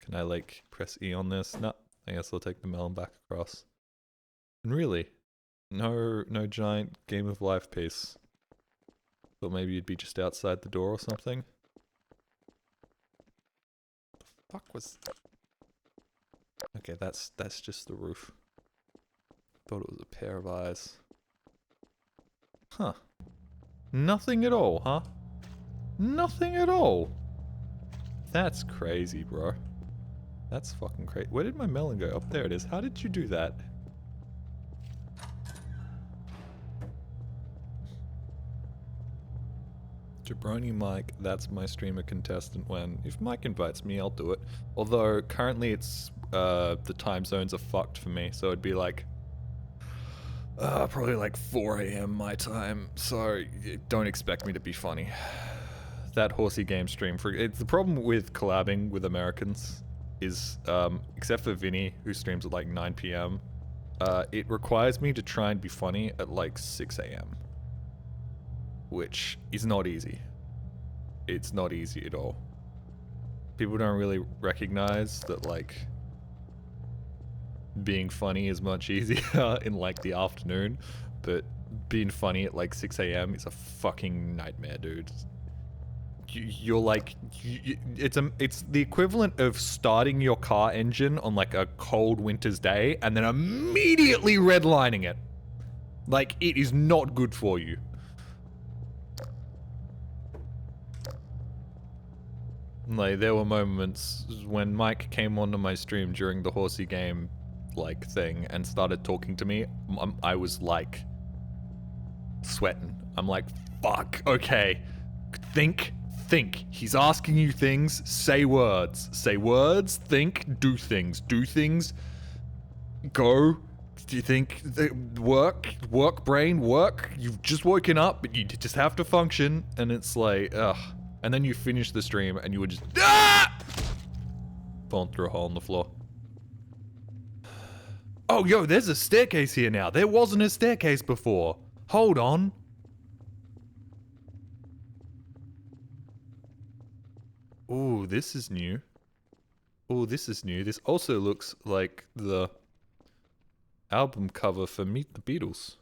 Can I, like, press E on this? No. I guess I'll take the melon back across. And really, no giant Game of Life piece. Thought maybe you'd be just outside the door or something. The fuck was... Okay, that's just the roof. Thought it was a pair of eyes. Huh. Nothing at all, huh? Nothing at all. That's crazy, bro. That's fucking crazy. Where did my melon go? Up there it is. How did you do that? Jabroni Mike, that's my streamer contestant when... If Mike invites me, I'll do it. Although, currently it's... the time zones are fucked for me, so it'd be like... probably like 4 AM my time, so don't expect me to be funny. That horsey game stream... It's the problem with collabing with Americans is, except for Vinny, who streams at like 9 PM, it requires me to try and be funny at like 6 AM. Which is not easy. It's not easy at all. People don't really recognize that, like, being funny is much easier in like the afternoon, but being funny at like 6 AM is a fucking nightmare, dude. You're like, it's the equivalent of starting your car engine on like a cold winter's day and then immediately redlining it. Like, it is not good for you. Like, there were moments when Mike came onto my stream during the horsey game, like, thing and started talking to me, I was like, sweating. I'm like, fuck, okay, think. He's asking you things, say words, think, do things, go. Do you think, work, brain, work, you've just woken up, but you just have to function, and it's like, ugh. And then you finish the stream and you would just, falling through a hole in the floor. Oh, yo, there's a staircase here now. There wasn't a staircase before. Hold on. Ooh, this is new. This also looks like the album cover for Meet the Beatles.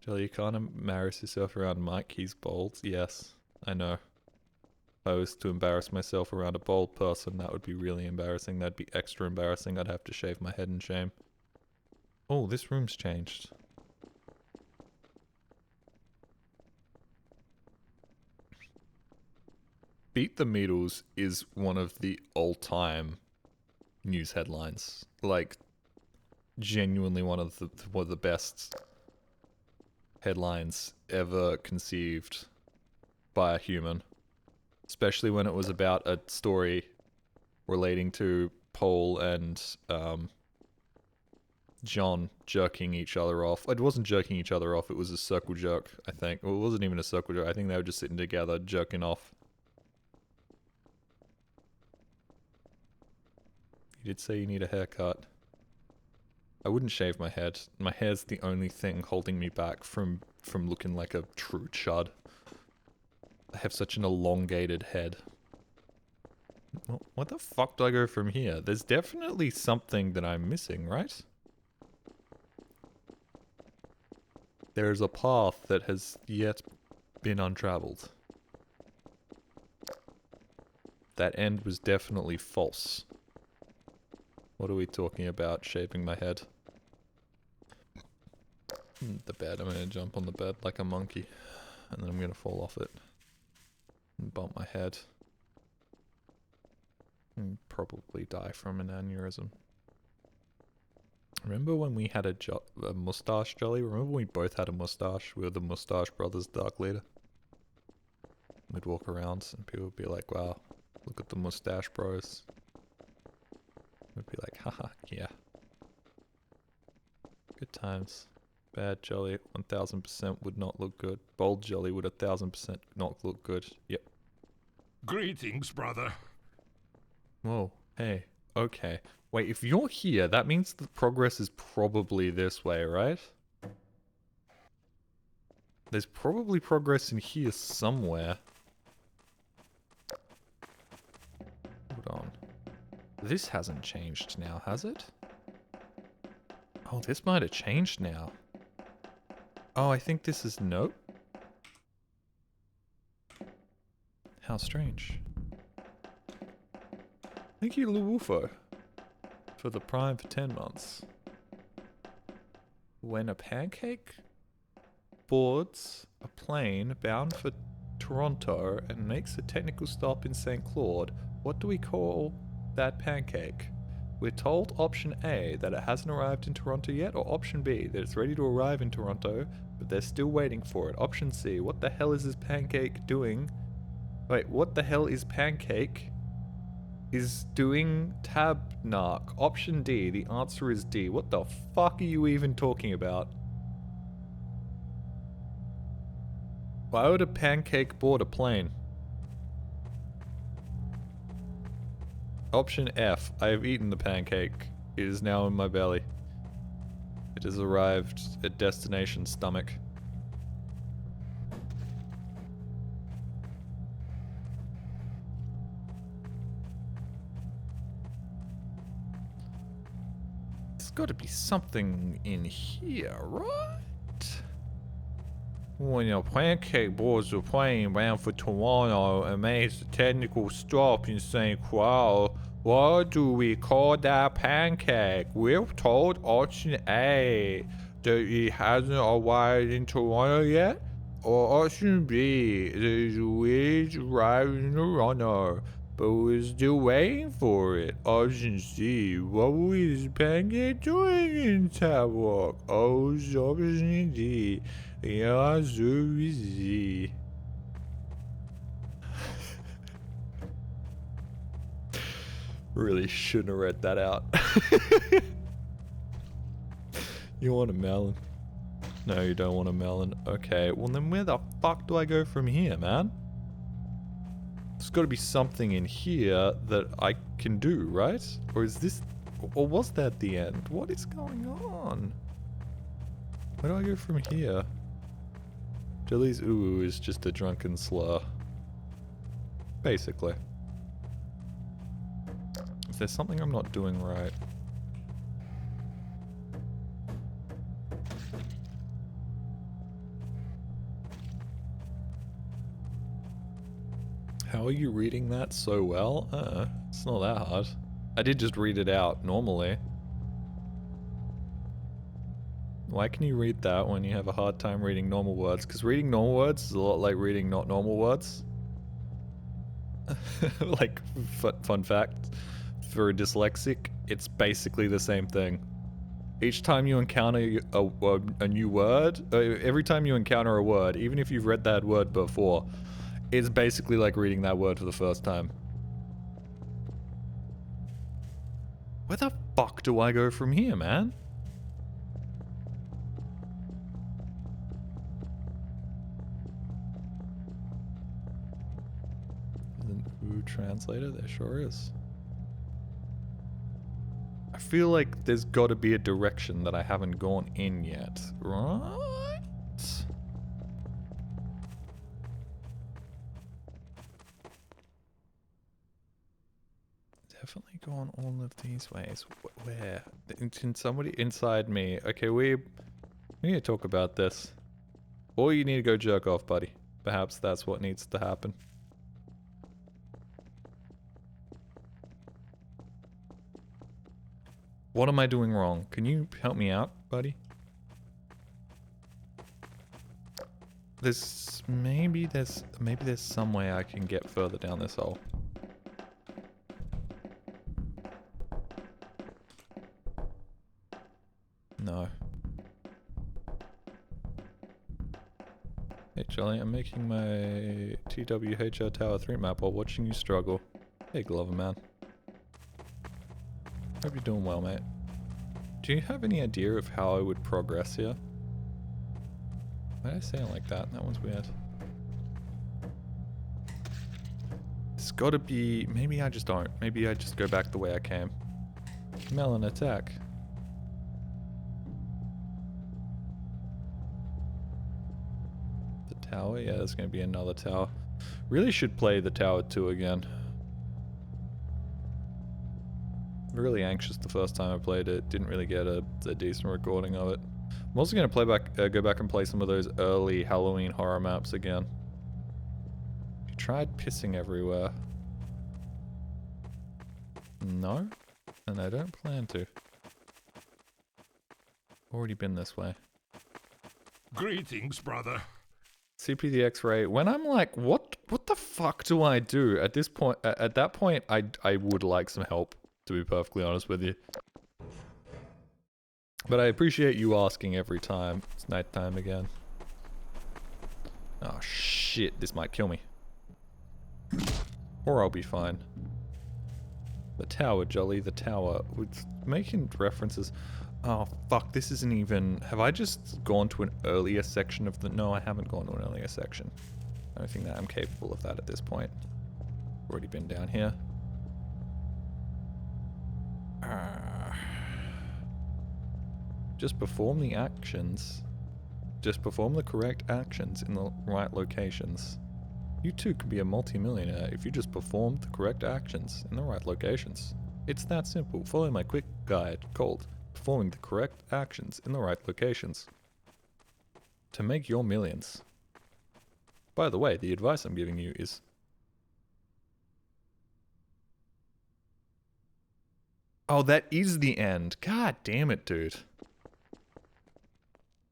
Jelly, you can't embarrass yourself around Mike. He's bald. Yes, I know. If I was to embarrass myself around a bald person, that would be really embarrassing. That'd be extra embarrassing. I'd have to shave my head in shame. Oh, this room's changed. Beat the Beatles is one of the all-time news headlines. Like, genuinely one of the best headlines ever conceived by a human. Especially when it was about a story relating to Paul and John jerking each other off. It wasn't jerking each other off, it was a circle jerk, I think. Well, it wasn't even a circle jerk, I think they were just sitting together, jerking off. You did say you need a haircut. I wouldn't shave my head. My hair's the only thing holding me back from looking like a true chud. I have such an elongated head. Well, what the fuck do I go from here? There's definitely something that I'm missing, right? There's a path that has yet been untraveled. That end was definitely false. What are we talking about? Shaving my head. The bed. I'm gonna jump on the bed like a monkey. And then I'm gonna fall off it. And bump my head. And probably die from an aneurysm. Remember when we had a mustache, Jolly? Remember when we both had a mustache? We were the Mustache Brothers Dark Leader. We'd walk around and people would be like, wow, look at the mustache bros. We'd be like, haha, yeah. Good times. Bad Jolly, 1000% would not look good. Bold Jolly would 1000% not look good. Yep. Greetings, brother. Whoa, hey, okay. Wait, if you're here, that means the progress is probably this way, right? There's probably progress in here somewhere. Hold on. This hasn't changed now, has it? Oh, this might have changed now. Oh, I think this is nope. How strange. Thank you, Luwufo, for the Prime for 10 months. When a pancake boards a plane bound for Toronto and makes a technical stop in St. Claude, what do we call that pancake? We're told option A that it hasn't arrived in Toronto yet, or option B that it's ready to arrive in Toronto, but they're still waiting for it. Option C, what the hell is this pancake doing? Wait, what the hell is pancake? Is doing tabnark. Option D, the answer is D. What the fuck are you even talking about? Why would a pancake board a plane? Option F, I have eaten the pancake. It is now in my belly. It has arrived at destination stomach. There's got to be something in here, right? When a pancake boards a plane bound for Toronto and makes a technical stop in St. Croix, what do we call that pancake? We're told option A, that it hasn't arrived in Toronto yet, or option B, that it's ready to arrive in Toronto, but we're still waiting for it. Option C, what is this pancake doing in Tablock? Oh, it's option D. Yeah, so easy. Really shouldn't have read that out. You want a melon? No, you don't want a melon. Okay, well then where the fuck do I go from here, man? There's got to be something in here that I can do, right? Or is this... Or was that the end? What is going on? Where do I go from here? Jelly's ooh is just a drunken slur. Basically. Is there something I'm not doing right? How are you reading that so well? It's not that hard. I did just read it out normally. Why can you read that when you have a hard time reading normal words? Because reading normal words is a lot like reading not normal words. Like, fun fact, for a dyslexic, it's basically the same thing. Each time you encounter a new word, every time you encounter a word, even if you've read that word before, it's basically like reading that word for the first time. Where the fuck do I go from here, man? There's an OO translator? There sure is. I feel like there's got to be a direction that I haven't gone in yet, right? Definitely gone all of these ways. Where? Can somebody inside me? Okay, we need to talk about this. Or you need to go jerk off, buddy. Perhaps that's what needs to happen. What am I doing wrong? Can you help me out, buddy? Maybe there's some way I can get further down this hole. No. Hey Charlie, I'm making my TWHR Tower 3 map while watching you struggle. Hey Glover man. Hope you're doing well, mate. Do you have any idea of how I would progress here? Why did I say it like that? That one's weird. It's gotta be... Maybe I just don't. Maybe I just go back the way I came. Melon attack. The tower? Yeah, there's gonna be another tower. Really should play the tower 2 again. Really anxious the first time I played it. Didn't really get a decent recording of it. I'm also gonna go back and play some of those early Halloween horror maps again. You tried pissing everywhere. No, and I don't plan to. Already been this way. Greetings, brother. CP the X-ray. When I'm like, what the fuck do I do at this point? At that point, I would like some help, to be perfectly honest with you. But I appreciate you asking every time. It's nighttime again. Oh shit, this might kill me. Or I'll be fine. The tower, Jolly, the tower. It's making references. Oh fuck, this isn't even... Have I just gone to an earlier section of the... No, I haven't gone to an earlier section. I don't think that I'm capable of that at this point. Already been down here. Just perform the actions. Just perform the correct actions in the right locations. You too could be a multi-millionaire if you just perform the correct actions in the right locations. It's that simple. Follow my quick guide called Performing the Correct Actions in the Right Locations to make your millions. By the way, the advice I'm giving you is... Oh, that is the end. God damn it, dude.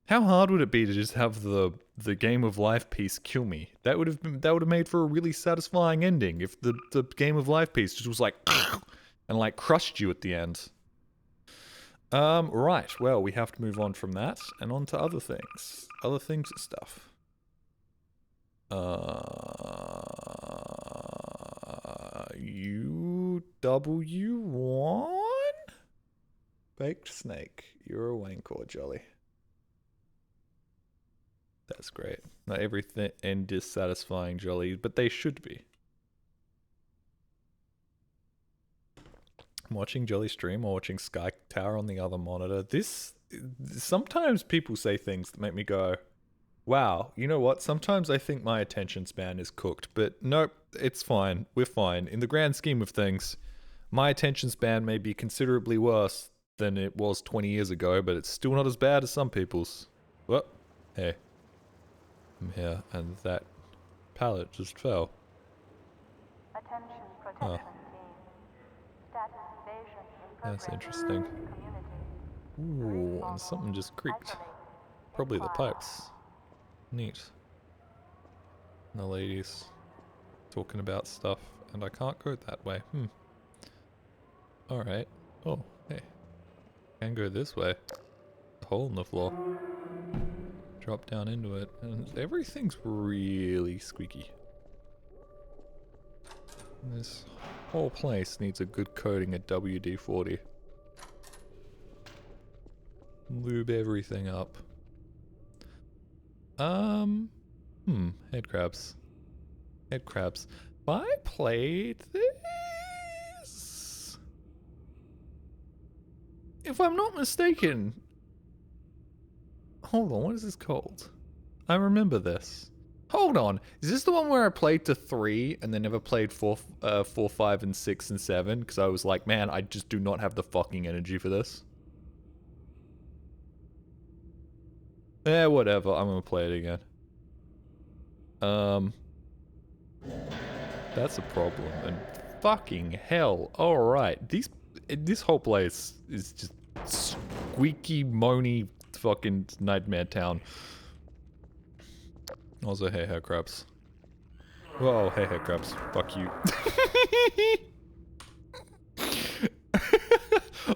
How hard would it be to just have the game of life piece kill me? That would have made for a really satisfying ending if the game of life piece just was like and like crushed you at the end. Right. Well, we have to move on from that and on to other things. Other things and stuff. UW1? Baked snake. You're a Wangcore, Jolly. That's great. Not everything end is satisfying, Jolly, but they should be. I'm watching Jolly stream or watching Sky Tower on the other monitor. Sometimes people say things that make me go, wow, you know what? Sometimes I think my attention span is cooked, but nope, it's fine. We're fine. In the grand scheme of things, my attention span may be considerably worse than it was 20 years ago, but it's still not as bad as some people's. What? Hey. I'm here, and that pallet just fell. Attention protection team. Status invasion in That's progress. interesting. Community. Ooh, and something just creaked. Isolate Probably the pipes. Neat. And the ladies talking about stuff, and I can't go that way. Alright. Oh, hey. Can go this way. A hole in the floor. Drop down into it, and everything's really squeaky. This whole place needs a good coating of WD-40. Lube everything up. Head crabs. Head crabs. Have I played this? If I'm not mistaken... Hold on, what is this called? I remember this. Hold on, is this the one where I played to 3 and then never played 4, 5, and 6 and 7? Because I was like, man, I just do not have the fucking energy for this. Whatever, I'm gonna play it again. That's a problem, and fucking hell, alright. This whole place is just squeaky, moany, fucking nightmare town. Also, hey, hair crabs. Whoa, hey, hair crabs. Fuck you.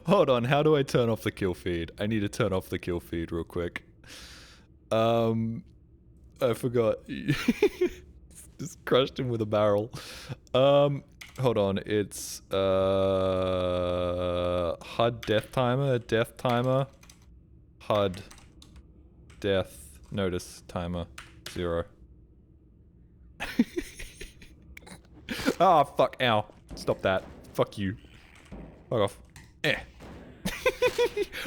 Hold on, how do I turn off the kill feed? I need to turn off the kill feed real quick. I forgot. Just crushed him with a barrel. Hold on, it's, HUD death timer, HUD death notice timer 0. Ah, fuck, ow. Stop that. Fuck you. Fuck off.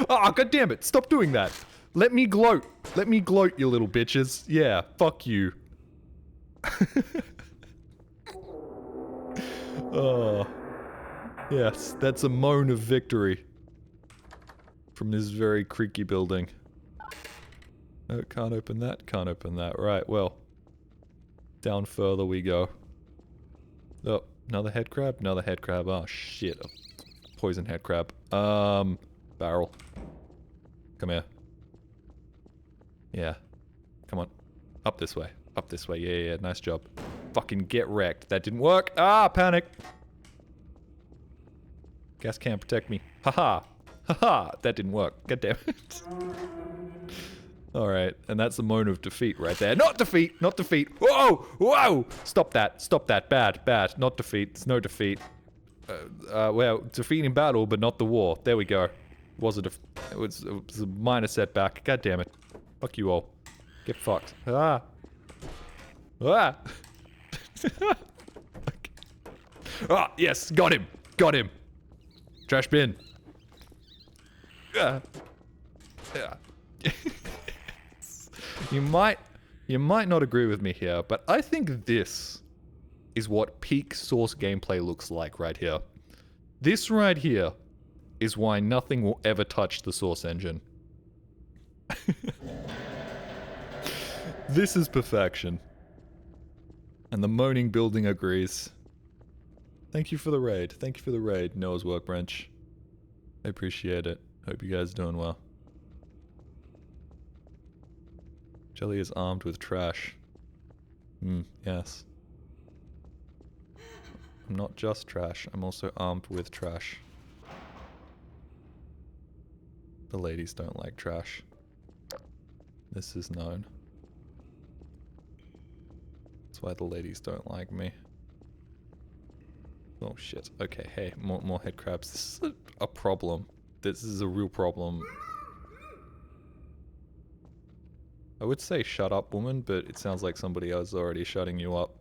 Ah, god damn it, stop doing that. Let me gloat. Let me gloat, you little bitches. Yeah, fuck you. Oh. Yes, that's a moan of victory. From this very creaky building. No, can't open that, can't open that. Right, well. Down further we go. Oh, another head crab? Another head crab. Oh, shit. A poison head crab. Barrel. Come here. Yeah. Come on. Up this way. Up this way. Yeah, yeah, nice job. Fucking get wrecked. That didn't work. Ah, panic. Gas can't protect me. Haha. Haha. That didn't work. God damn it. Alright, and that's a moan of defeat right there. Not defeat! Not defeat! Whoa! Whoa! Stop that. Stop that. Bad. Bad. Not defeat. It's no defeat. Well, defeat in battle, but not the war. There we go. It was a minor setback. God damn it. Fuck you all. Get fucked. Ah! Ah! Ah, yes! Got him! Got him! Trash bin. Yeah. Yeah. You might not agree with me here, but I think this is what peak Source gameplay looks like right here. This right here is why nothing will ever touch the Source engine. This is perfection. And the moaning building agrees. Thank you for the raid. Thank you for the raid, Noah's Workbench. I appreciate it. Hope you guys are doing well. Jelly is armed with trash. Yes. I'm not just trash, I'm also armed with trash. The ladies don't like trash. This is known. That's why the ladies don't like me. Oh shit. Okay, hey, more head crabs. This is a problem. This is a real problem. I would say shut up, woman, but it sounds like somebody else is already shutting you up.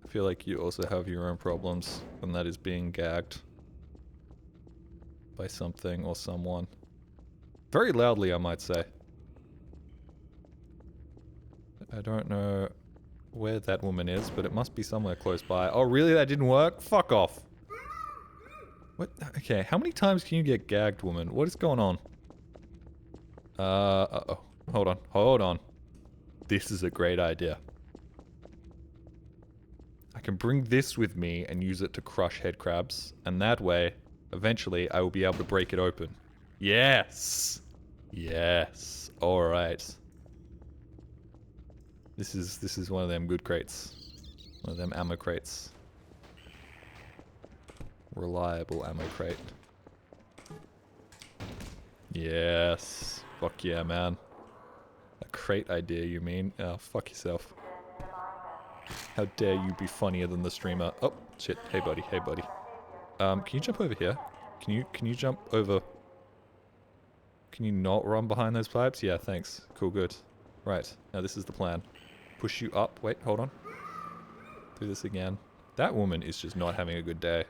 I feel like you also have your own problems, and that is being gagged by something or someone. Very loudly, I might say. I don't know where that woman is, but it must be somewhere close by. Oh, really? That didn't work? Fuck off. What? Okay, how many times can you get gagged, woman? What is going on? Uh-oh. Hold on. Hold on. This is a great idea. I can bring this with me and use it to crush head crabs, and that way, eventually, I will be able to break it open. Yes! Yes. Alright. This is one of them good crates. One of them ammo crates. Reliable ammo crate. Yes. Fuck yeah, man. A crate idea, you mean? Oh, fuck yourself. How dare you be funnier than the streamer? Oh, shit. Hey, buddy. Hey, buddy. Can you jump over here? Can you jump over? Can you not run behind those pipes? Yeah, thanks. Cool, good. Right. Now this is the plan. Push you up. Wait, hold on. Do this again. That woman is just not having a good day.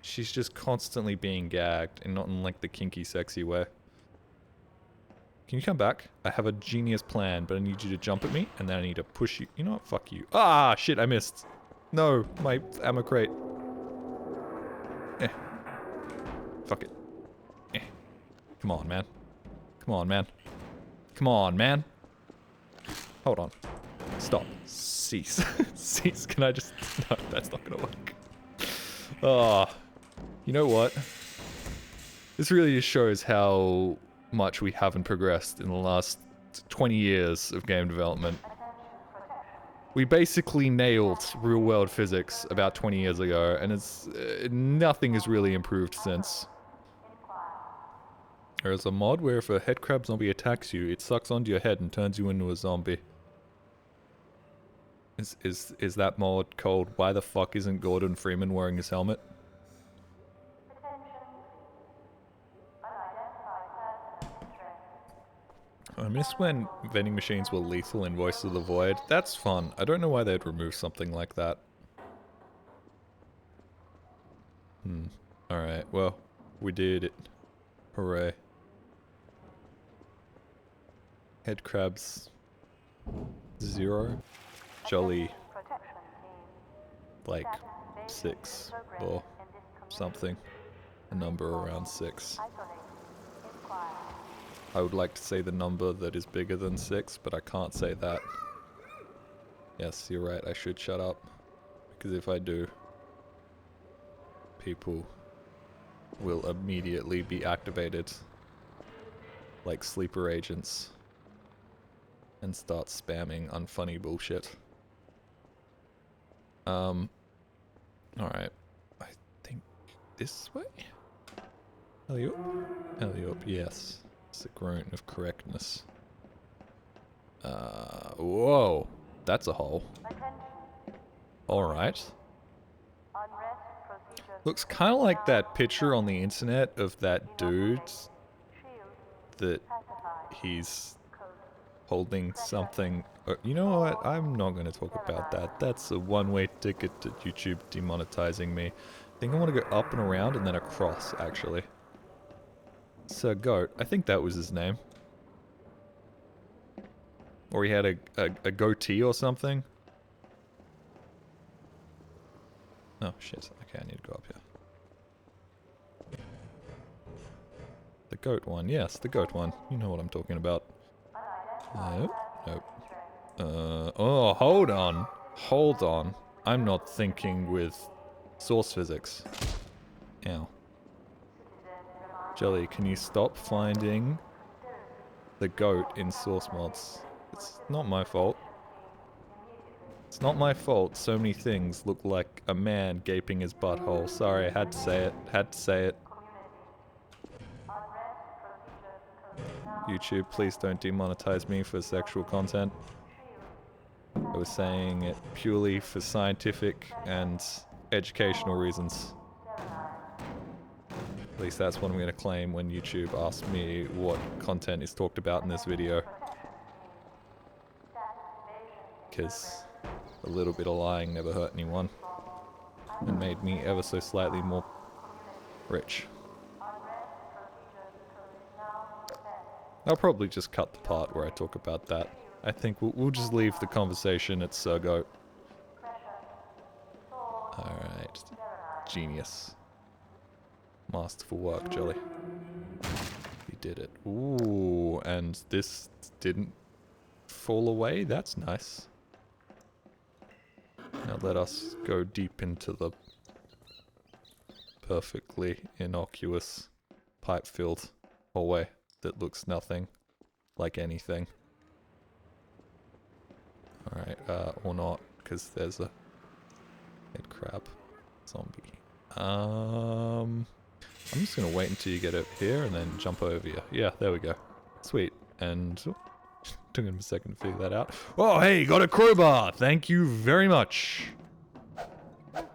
She's just constantly being gagged, and not in like the kinky, sexy way. Can you come back? I have a genius plan, but I need you to jump at me, and then I need to push you. You know what? Fuck you. Ah, shit, I missed. No, my ammo crate. Fuck it. Come on, man. Come on, man. Come on, man. Hold on. Stop. Cease. Cease. Can I just... No, that's not gonna work. Ah. You know what? This really just shows how much we haven't progressed in the last 20 years of game development. We basically nailed real-world physics about 20 years ago, and it's nothing has really improved since. There's a mod where if a headcrab zombie attacks you, it sucks onto your head and turns you into a zombie. Is that mod called Why the Fuck Isn't Gordon Freeman Wearing His Helmet? I miss when vending machines were lethal in Voice of the Void. That's fun. I don't know why they'd remove something like that. Alright, well, we did it. Hooray. Head crabs. 0. Jolly. Like 6 or something. A number around 6. I would like to say the number that is bigger than 6, but I can't say that. Yes, you're right, I should shut up. Because if I do, people will immediately be activated like sleeper agents and start spamming unfunny bullshit. Alright. I think this way? Alley up? Alley up, yes. It's a groan of correctness. Whoa. That's a hole. Alright. Looks kind of like that picture on the internet of that dude that he's holding something. You know what? I'm not going to talk about that. That's a one-way ticket to YouTube demonetizing me. I think I want to go up and around and then across, actually. Sir Goat. I think that was his name. Or he had a goatee or something. Oh, shit. Okay, I need to go up here. The goat one. Yes, the goat one. You know what I'm talking about. Nope. Nope. Oh, hold on. Hold on. I'm not thinking with source physics. Ow. Jelly, can you stop finding the goat in source mods? It's not my fault. It's not my fault so many things look like a man gaping his butthole. Sorry, I had to say it. Had to say it. YouTube, please don't demonetize me for sexual content. I was saying it purely for scientific and educational reasons. At least that's what I'm going to claim when YouTube asks me what content is talked about in this video. Because a little bit of lying never hurt anyone. And made me ever so slightly more rich. I'll probably just cut the part where I talk about that. I think we'll just leave the conversation at Sir Goat. Alright. Genius. Masterful work, Jelly. You did it. Ooh, and this didn't fall away? That's nice. Now let us go deep into the perfectly innocuous pipe-filled hallway. that looks nothing like anything. Alright, or not, because there's a head crab zombie. I'm just gonna wait until you get up here and then jump over you. Yeah, there we go. Sweet. And oh, took him a second to figure that out. Oh, hey, got a crowbar! Thank you very much.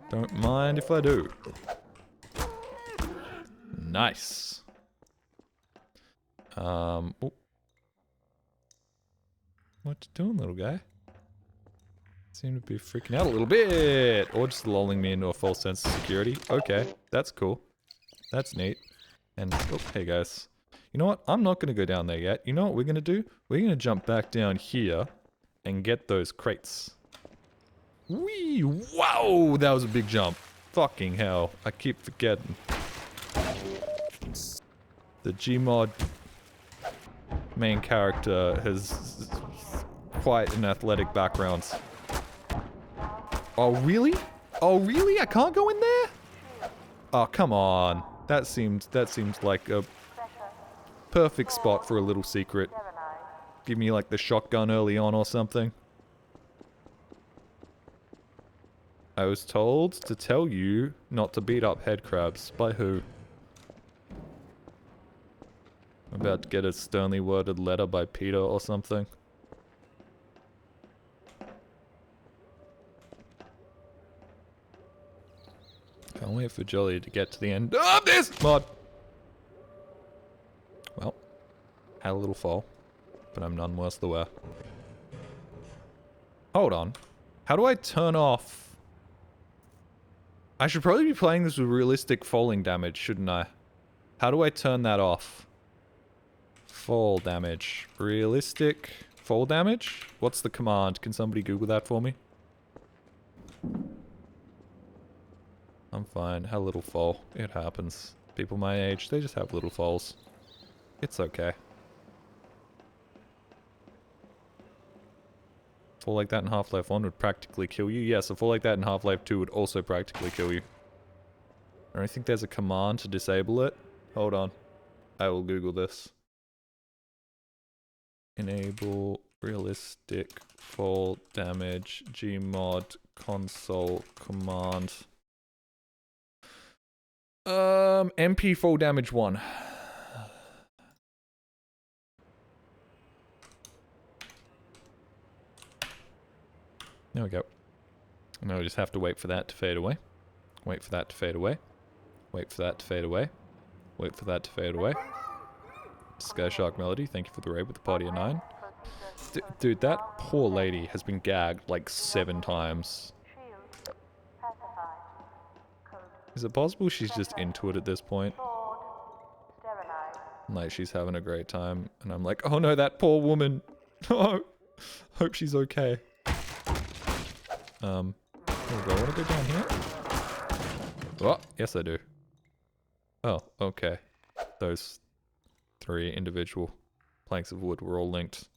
Don't mind if I do. Nice. Oh. What you doing, little guy? Seem to be freaking out a little bit. Or just lulling me into a false sense of security. Okay, that's cool. That's neat. And, oh, hey guys. You know what? I'm not going to go down there yet. You know what we're going to do? We're going to jump back down here and get those crates. Whee! Wow! That was a big jump. Fucking hell. I keep forgetting. The Gmod main character has quite an athletic background. Oh, really? Oh, really? I can't go in there? Oh, come on. That seems like a perfect spot for a little secret. Give me like the shotgun early on or something. I was told to tell you not to beat up head crabs. By who? I'm about to get a sternly worded letter by Peter or something. Can't wait for Jolly to get to the end of this mod! Well, had a little fall, but I'm none worse the wear. Hold on. How do I turn off? I should probably be playing this with realistic falling damage, shouldn't I? How do I turn that off? Fall damage. Realistic fall damage? What's the command? Can somebody Google that for me? I'm fine. Had a little fall. It happens. People my age, they just have little falls. It's okay. Fall like that in Half-Life 1 would practically kill you. Yes, a fall like that in Half-Life 2 would also practically kill you. I don't think there's a command to disable it. Hold on. I will Google this. Enable realistic fall damage Gmod console command. MP fall damage 1. There we go. Now we just have to wait for that to fade away. Wait for that to fade away. Wait for that to fade away. Wait for that to fade away. Sky Shark Melody, thank you for the raid with the party of 9. Dude, that poor lady has been gagged like 7 times. Is it possible she's just into it at this point? Like, she's having a great time, and I'm like, oh no, that poor woman! Oh, hope she's okay. There we go. I wanna go down here? Oh, yes I do. Oh, okay. Those 3 individual planks of wood were all linked.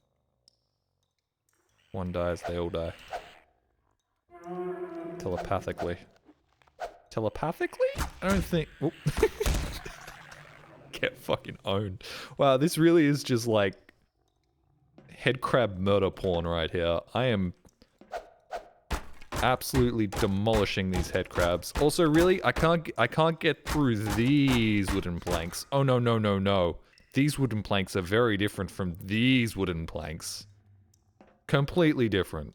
One dies, they all die. Telepathically. Telepathically? I don't think... Oh. Get fucking owned. Wow, this really is just like... head crab murder porn right here. I am... absolutely demolishing these head crabs. Also, really, I can't get through these wooden planks. Oh, no, no, no, no. These wooden planks are very different from these wooden planks. Completely different.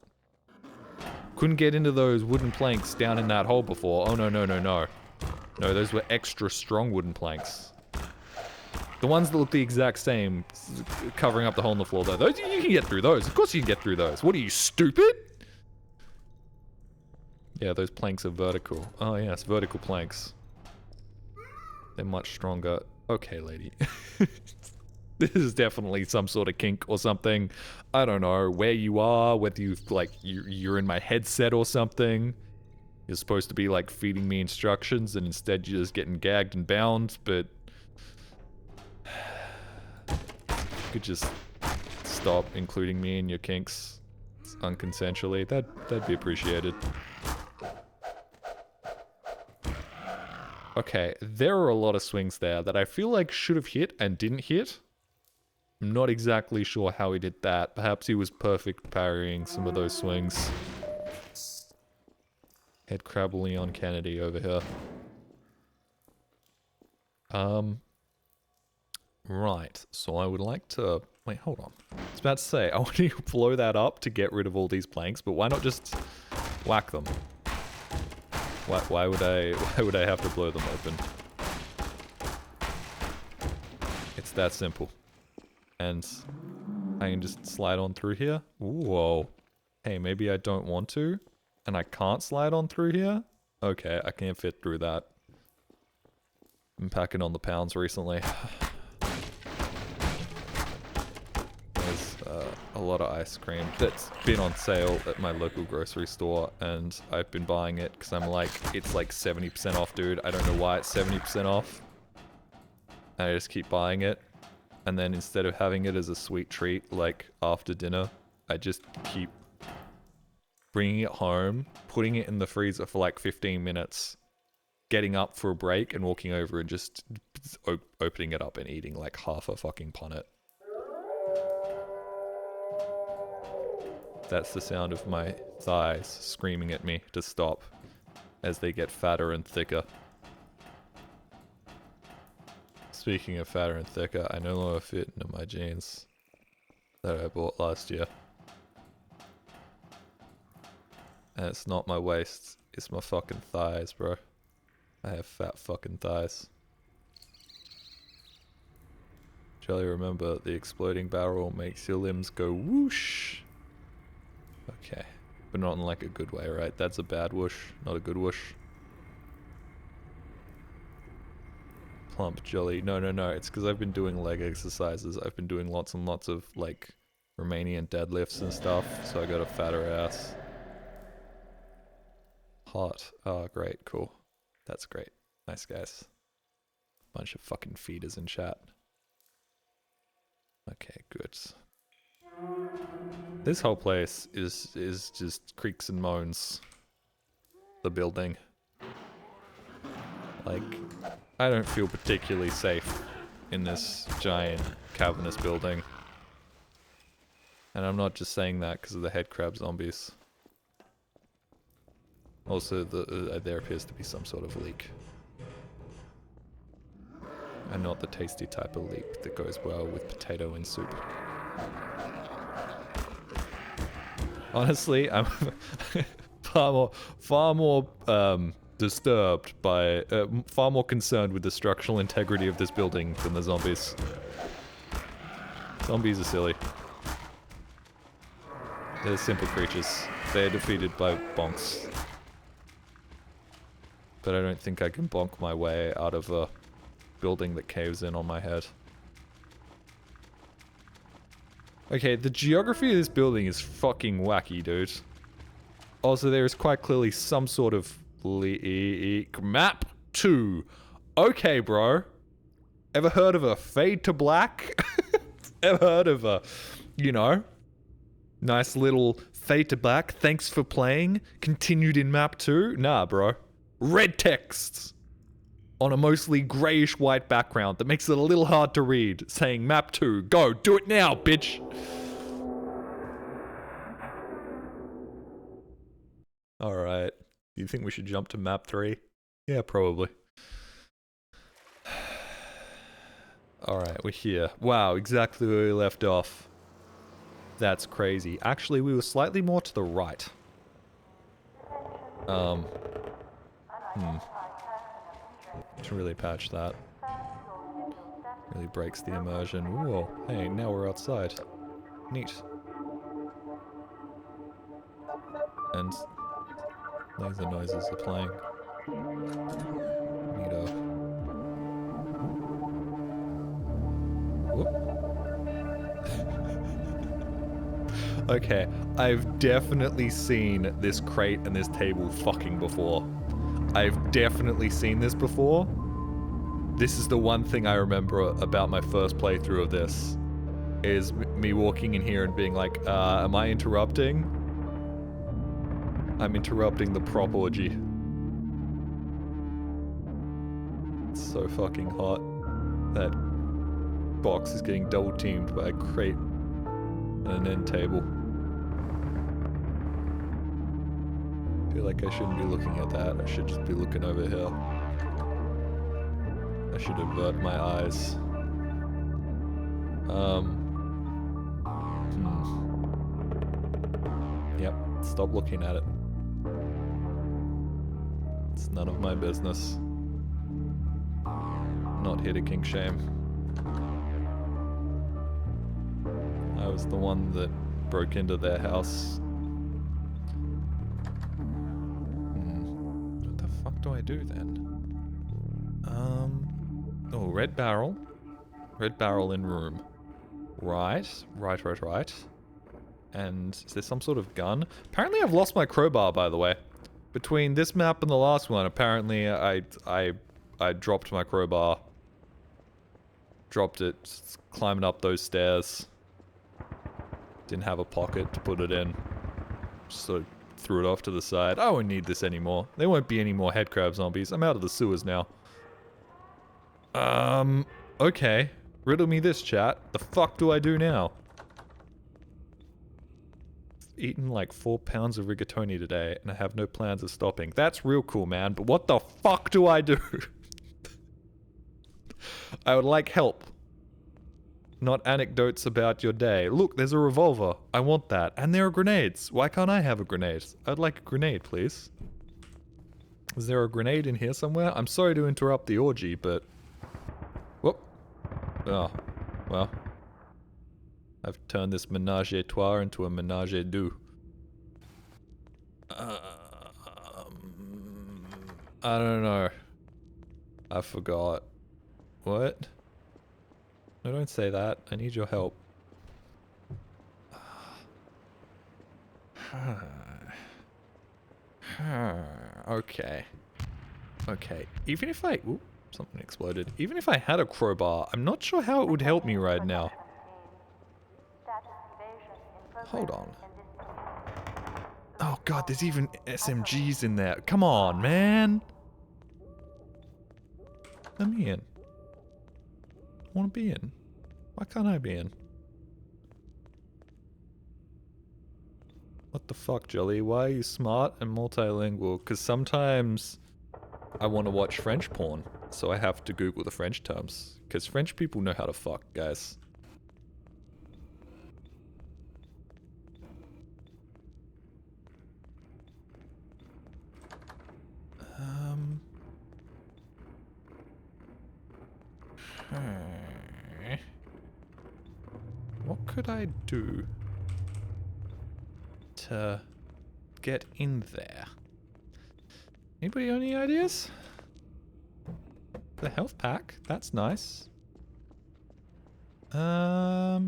Couldn't get into those wooden planks down in that hole before. Oh, no, no, no, no. No, those were extra strong wooden planks. The ones that look the exact same, covering up the hole in the floor, though. Those, you can get through those. Of course you can get through those. What are you, stupid? Yeah, those planks are vertical. Oh, yes, vertical planks. They're much stronger. Okay, lady. This is definitely some sort of kink or something. I don't know where you are, whether you've, like, you're in my headset or something. You're supposed to be, like, feeding me instructions, and instead you're just getting gagged and bound, but... you could just stop including me in your kinks unconsensually. That'd be appreciated. Okay, there are a lot of swings there that I feel like should have hit and didn't hit. I'm not exactly sure how he did that. Perhaps he was perfect parrying some of those swings. Head crab Leon Kennedy over here. Right. So I would like to... Wait, hold on. I was about to say, I want to blow that up to get rid of all these planks, but why not just whack them? Why would I have to blow them open? It's that simple. And I can just slide on through here. Ooh, whoa. Hey, maybe I don't want to, and I can't slide on through here? Okay, I can't fit through that. I'm packing on the pounds recently. There's a lot of ice cream that's been on sale at my local grocery store, and I've been buying it because I'm like, it's like 70% off, dude. I don't know why it's 70% off. And I just keep buying it. And then instead of having it as a sweet treat, like after dinner, I just keep bringing it home, putting it in the freezer for like 15 minutes, getting up for a break and walking over and just opening it up and eating like half a fucking punnet. That's the sound of my thighs screaming at me to stop as they get fatter and thicker. Speaking of fatter and thicker, I no longer fit into my jeans that I bought last year. And it's not my waist, it's my fucking thighs, bro. I have fat fucking thighs. Charlie, remember, the exploding barrel makes your limbs go whoosh. Okay. But not in like a good way, right? That's a bad whoosh, not a good whoosh. Plump, jolly. No, it's because I've been doing leg exercises. I've been doing lots and lots of, like, Romanian deadlifts and stuff, so I got a fatter ass. Hot. Oh, great, cool. That's great. Nice guys. Bunch of fucking feeders in chat. Okay, good. This whole place is just creaks and moans. The building. Like, I don't feel particularly safe in this giant cavernous building. And I'm not just saying that because of the head crab zombies. Also, there appears to be some sort of leak. And not the tasty type of leek that goes well with potato and soup. Honestly, I'm far more disturbed by, far more concerned with the structural integrity of this building than the zombies. Zombies are silly. They're simple creatures. They're defeated by bonks. But I don't think I can bonk my way out of a building that caves in on my head. Okay, the geography of this building is fucking wacky, dude. Also, there is quite clearly some sort of leak. Map 2. Okay, bro. Ever heard of a fade to black? Ever heard of a, you know, nice little fade to black, thanks for playing, continued in map 2? Nah, bro. Red text on a mostly grayish white background that makes it a little hard to read, saying map 2, go, do it now, bitch. Alright, do you think we should jump to map 3? Yeah, probably. Alright, we're here. Wow, exactly where we left off. That's crazy. Actually, we were slightly more to the right. To really patch that. Really breaks the immersion. Whoa, hey, now we're outside. Neat. And laser noises are playing. Neato. Whoop. Okay, I've definitely seen this crate and this table fucking before. I've definitely seen this before. This is the one thing I remember about my first playthrough of this. Is me walking in here and being like, am I interrupting? I'm interrupting the prop orgy. It's so fucking hot. That box is getting double teamed by a crate and an end table. I feel like I shouldn't be looking at that. I should just be looking over here. I should avert my eyes. Yep, stop looking at it. It's none of my business. Not here to kink shame. I was the one that broke into their house. What the fuck do I do then? Oh, red barrel. Red barrel in room. Right. And is there some sort of gun? Apparently I've lost my crowbar, by the way. Between this map and the last one, apparently I dropped my crowbar. Dropped it, climbing up those stairs. Didn't have a pocket to put it in. So threw it off to the side. I won't need this anymore. There won't be any more headcrab zombies. I'm out of the sewers now. Okay. Riddle me this, chat. The fuck do I do now? Eaten like 4 pounds of rigatoni today, and I have no plans of stopping. That's real cool, man, but what the fuck do I do? I would like help. Not anecdotes about your day. Look, there's a revolver. I want that. And there are grenades. Why can't I have a grenade? I'd like a grenade, please. Is there a grenade in here somewhere? I'm sorry to interrupt the orgy, but... Whoop. Oh, well. I've turned this menage a trois into a menage a deux. I don't know. I forgot. What? No, don't say that. I need your help. Okay. Okay. Even if I... Ooh, something exploded. Even if I had a crowbar, I'm not sure how it would help me right now. Hold on. Oh god, there's even SMGs in there. Come on, man! Let me in. I want to be in. Why can't I be in? What the fuck, Jolly? Why are you smart and multilingual? Because sometimes I want to watch French porn, so I have to Google the French terms. Because French people know how to fuck, guys. What could I do to get in there? Anybody got any ideas? The health pack, that's nice. I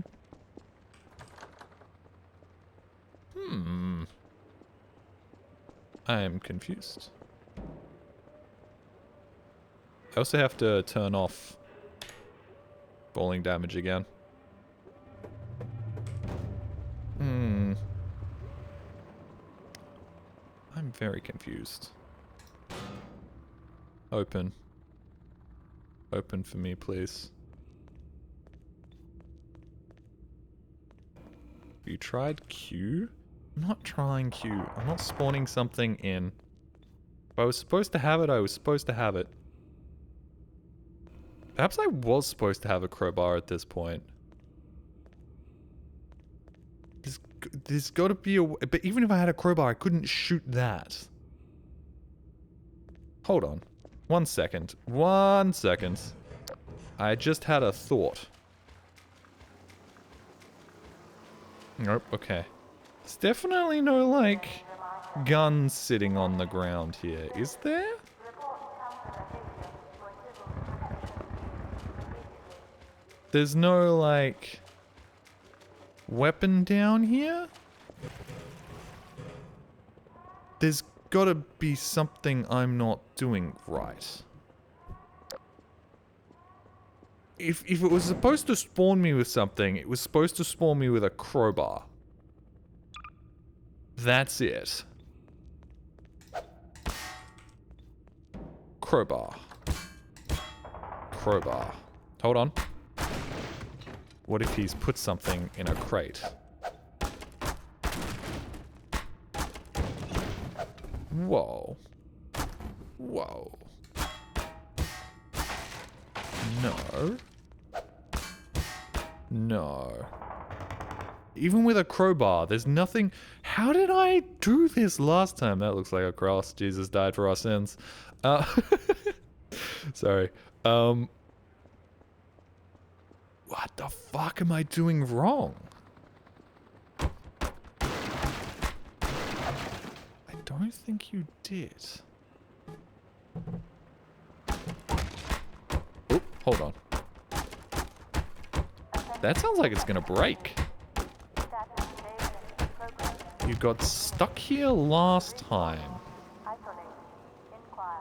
am confused. I also have to turn off falling damage again. I'm very confused. Open. Open for me, please. Have you tried Q? I'm not trying Q. I'm not spawning something in. If I was supposed to have it, I was supposed to have it. Perhaps I was supposed to have a crowbar at this point. There's got to be a way, but even if I had a crowbar, I couldn't shoot that. Hold on. 1 second. 1 second. I just had a thought. Nope, okay. There's definitely no, like, guns sitting on the ground here, is there? There's no, like, weapon down here? There's gotta be something I'm not doing right. If it was supposed to spawn me with something, it was supposed to spawn me with a crowbar. That's it. Crowbar. Crowbar. Hold on. What if he's put something in a crate? Whoa. Whoa. No. No. Even with a crowbar, there's nothing... How did I do this last time? That looks like a cross. Jesus died for our sins. Sorry. What the fuck am I doing wrong? I don't think you did. Oh, hold on. That sounds like it's gonna break. You got stuck here last time. Isolate. Inquire.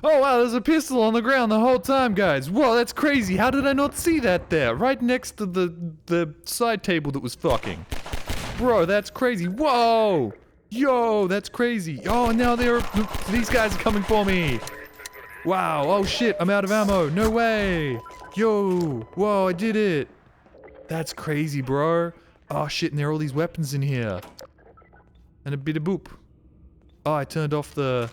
Oh wow, there's a pistol on the ground the whole time, guys. Whoa, that's crazy. How did I not see that there? Right next to the side table that was fucking. Bro, that's crazy. Whoa! Yo, that's crazy. Oh, and now these guys are coming for me. Wow, oh shit, I'm out of ammo. No way. Yo, whoa, I did it. That's crazy, bro. Oh shit, and there are all these weapons in here. And a bit of boop. Oh, I turned off the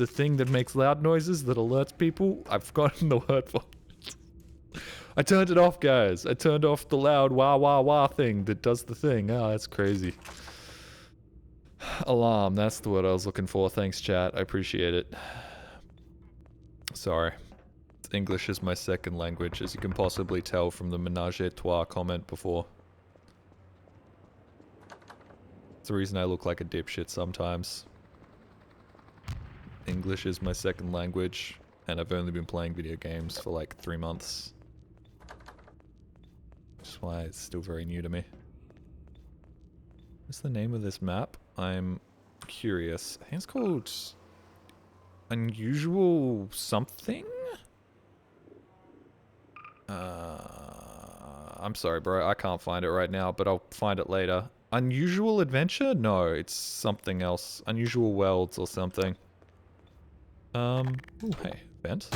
thing that makes loud noises that alerts people. I've forgotten the word for it. I turned it off, guys. I turned off the loud wah wah wah thing that does the thing. Oh, that's crazy. Alarm, that's the word I was looking for. Thanks, chat. I appreciate it. Sorry. English is my second language, as you can possibly tell from the menage a trois comment before. It's the reason I look like a dipshit sometimes. English is my second language, and I've only been playing video games for like 3 months. Which is why it's still very new to me. What's the name of this map? I'm curious. I think it's called... Unusual something? I'm sorry, bro. I can't find it right now, but I'll find it later. Unusual Adventure? No, it's something else. Unusual Worlds or something. Ooh, hey, vent.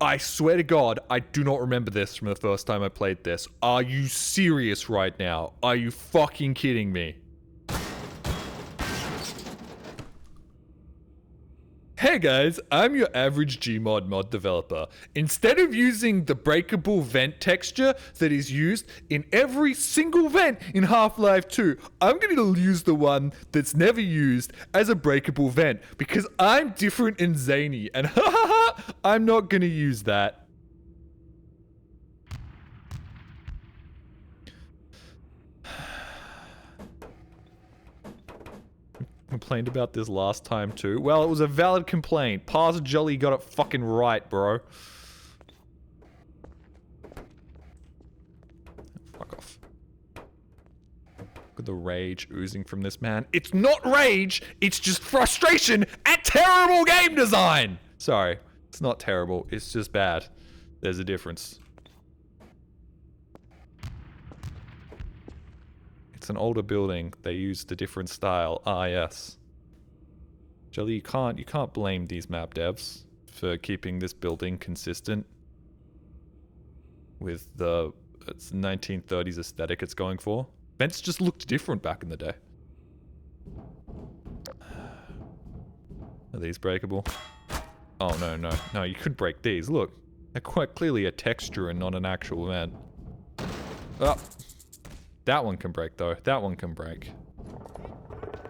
I swear to God, I do not remember this from the first time I played this. Are you serious right now? Are you fucking kidding me? Hey guys, I'm your average Gmod mod developer. Instead of using the breakable vent texture that is used in every single vent in Half-Life 2, I'm going to use the one that's never used as a breakable vent because I'm different and zany, and I'm not going to use that. Complained about this last time too. Well, it was a valid complaint. Parse Jolly got it fucking right, bro. Fuck off. Look at the rage oozing from this man. It's not rage, it's just frustration at terrible game design! Sorry, it's not terrible, it's just bad. There's a difference. It's an older building. They used a different style. Ah, yes. Jelly, you can't blame these map devs for keeping this building consistent with the 1930s aesthetic it's going for. Vents just looked different back in the day. Are these breakable? Oh, no, you could break these. Look, they're quite clearly a texture and not an actual vent. Oh. That one can break, though. That one can break.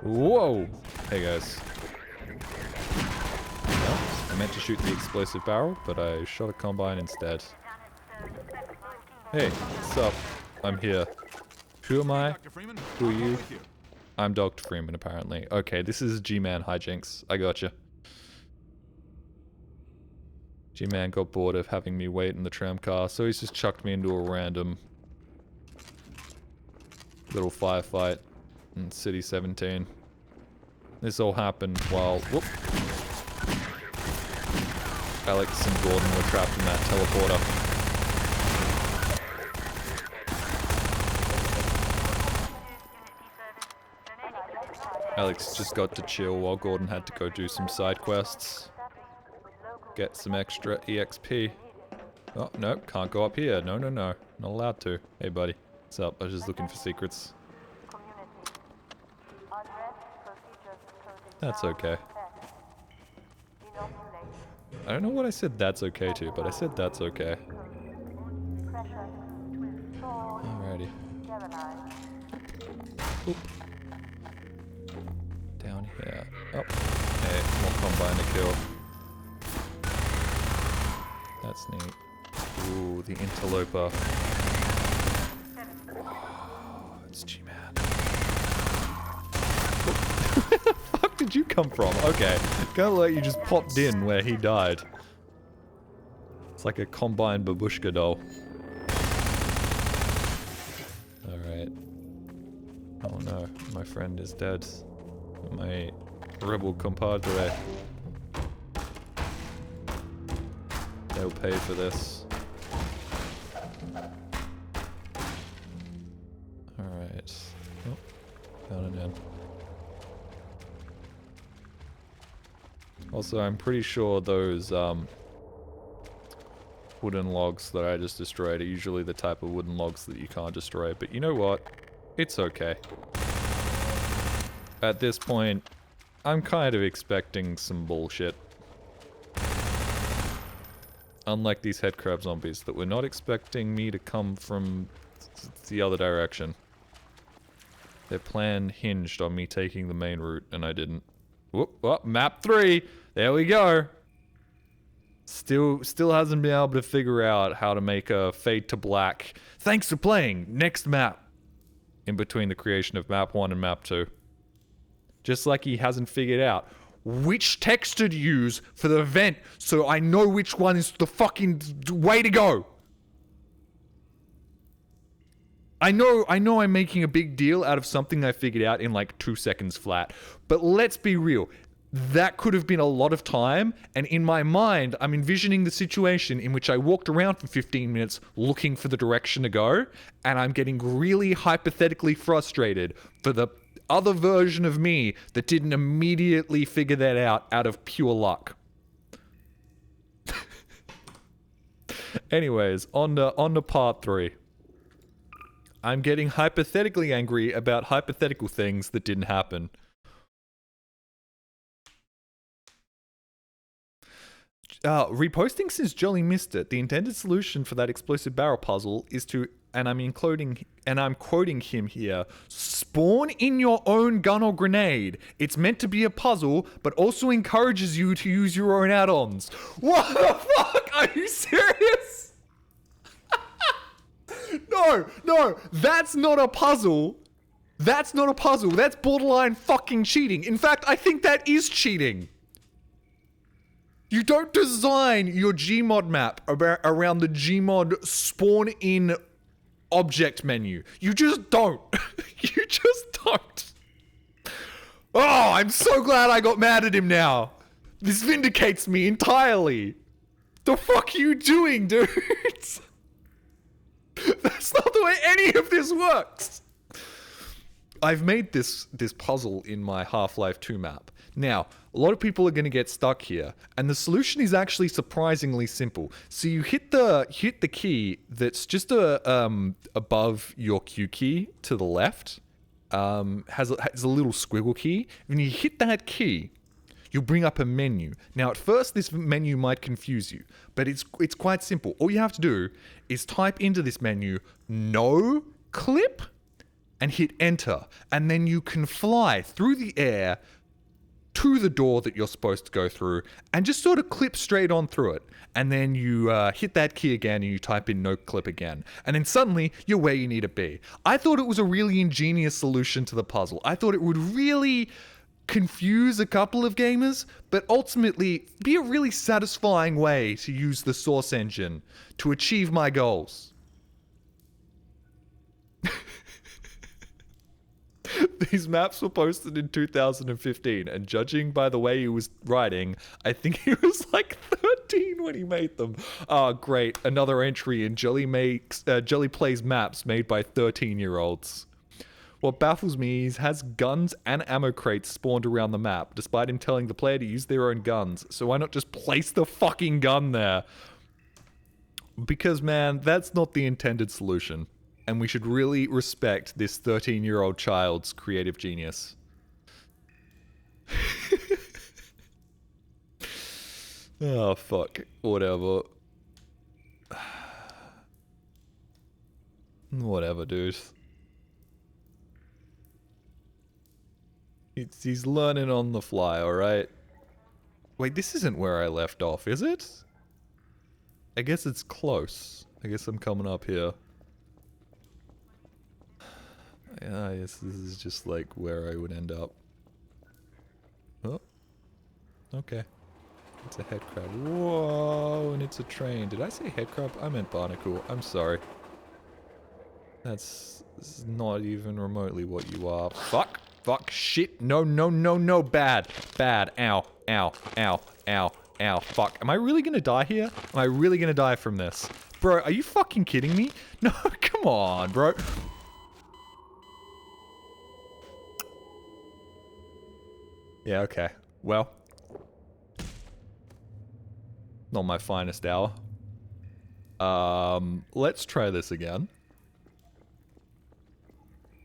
Whoa! Hey, guys. Well, I meant to shoot the explosive barrel, but I shot a combine instead. Hey, what's up? I'm here. Who am I? Who are you? I'm Dr. Freeman, apparently. Okay, this is G-Man hijinks. I gotcha. G-Man got bored of having me wait in the tram car, so he's just chucked me into a random... little firefight in City 17. This all happened while, whoop, Alex and Gordon were trapped in that teleporter. Alex just got to chill while Gordon had to go do some side quests. Get some extra EXP. Oh, no, can't go up here. No, no, no. Not allowed to. Hey, buddy. What's up? I was just looking for secrets. That's okay. I don't know what I said that's okay to, but I said that's okay. Alrighty. Oop. Down here. Oh. Hey, more combine to kill. That's neat. Ooh, the interloper. Oh, it's G-Man. Where the fuck did you come from? Okay. Kinda like you just popped in where he died. It's like a combined babushka doll. Alright. Oh no, my friend is dead. My rebel compadre. They'll pay for this. Alright. Oh, down and in. Also, I'm pretty sure those, wooden logs that I just destroyed are usually the type of wooden logs that you can't destroy. But you know what? It's okay. At this point, I'm kind of expecting some bullshit. Unlike these headcrab zombies that were not expecting me to come from the other direction. Their plan hinged on me taking the main route, and I didn't. Whoop, whoop, map 3! There we go! Still hasn't been able to figure out how to make a fade to black. Thanks for playing! Next map! In between the creation of map 1 and map 2. Just like he hasn't figured out which texture to use for the vent so I know which one is the fucking way to go. I know I'm making a big deal out of something I figured out in like 2 seconds flat. But let's be real. That could have been a lot of time, and in my mind, I'm envisioning the situation in which I walked around for 15 minutes looking for the direction to go, and I'm getting really hypothetically frustrated for the other version of me that didn't immediately figure that out of pure luck. Anyways, on to part 3. I'm getting hypothetically angry about hypothetical things that didn't happen. Reposting since Jolly missed it. The intended solution for that explosive barrel puzzle is to, and I'm quoting him here, spawn in your own gun or grenade. It's meant to be a puzzle, but also encourages you to use your own add-ons. What the fuck? Are you serious? No, that's not a puzzle. That's not a puzzle. That's borderline fucking cheating. In fact, I think that is cheating. You don't design your Gmod map around the Gmod spawn in object menu. You just don't. You just don't. Oh, I'm so glad I got mad at him now. This vindicates me entirely. The fuck are you doing, dude? That's not the way any of this works. I've made this puzzle in my Half-Life 2 map. Now, a lot of people are going to get stuck here, and the solution is actually surprisingly simple. So you hit the key that's just above your Q key to the left. Has a little squiggle key. When you hit that key, you'll bring up a menu. Now, at first, this menu might confuse you, but it's quite simple. All you have to do is type into this menu "no clip" and hit enter, and then you can fly through the air to the door that you're supposed to go through and just sort of clip straight on through it. And then you hit that key again and you type in no clip again. And then suddenly you're where you need to be. I thought it was a really ingenious solution to the puzzle. I thought it would really confuse a couple of gamers, but ultimately be a really satisfying way to use the Source engine to achieve my goals. These maps were posted in 2015, and judging by the way he was writing, I think he was like 13 when he made them. Oh, great. Another entry in Jelly Plays maps made by 13-year-olds. What baffles me is he has guns and ammo crates spawned around the map, despite him telling the player to use their own guns. So why not just place the fucking gun there? Because, man, that's not the intended solution. And we should really respect this 13-year-old child's creative genius. Oh, fuck. Whatever. Whatever, dude. He's learning on the fly, alright? Wait, this isn't where I left off, is it? I guess it's close. I guess I'm coming up here. Yeah, I guess this is just like where I would end up. Oh. Okay. It's a head crab. Whoa, and it's a train. Did I say head crab? I meant barnacle. I'm sorry. That's not even remotely what you are. Fuck. Fuck. Shit. No, no, no, no. Bad. Bad. Ow. Ow. Ow. Ow. Ow. Fuck. Am I really gonna die here? Am I really gonna die from this? Bro, are you fucking kidding me? No, come on, bro. Yeah, okay. Well. Not my finest hour. Let's try this again.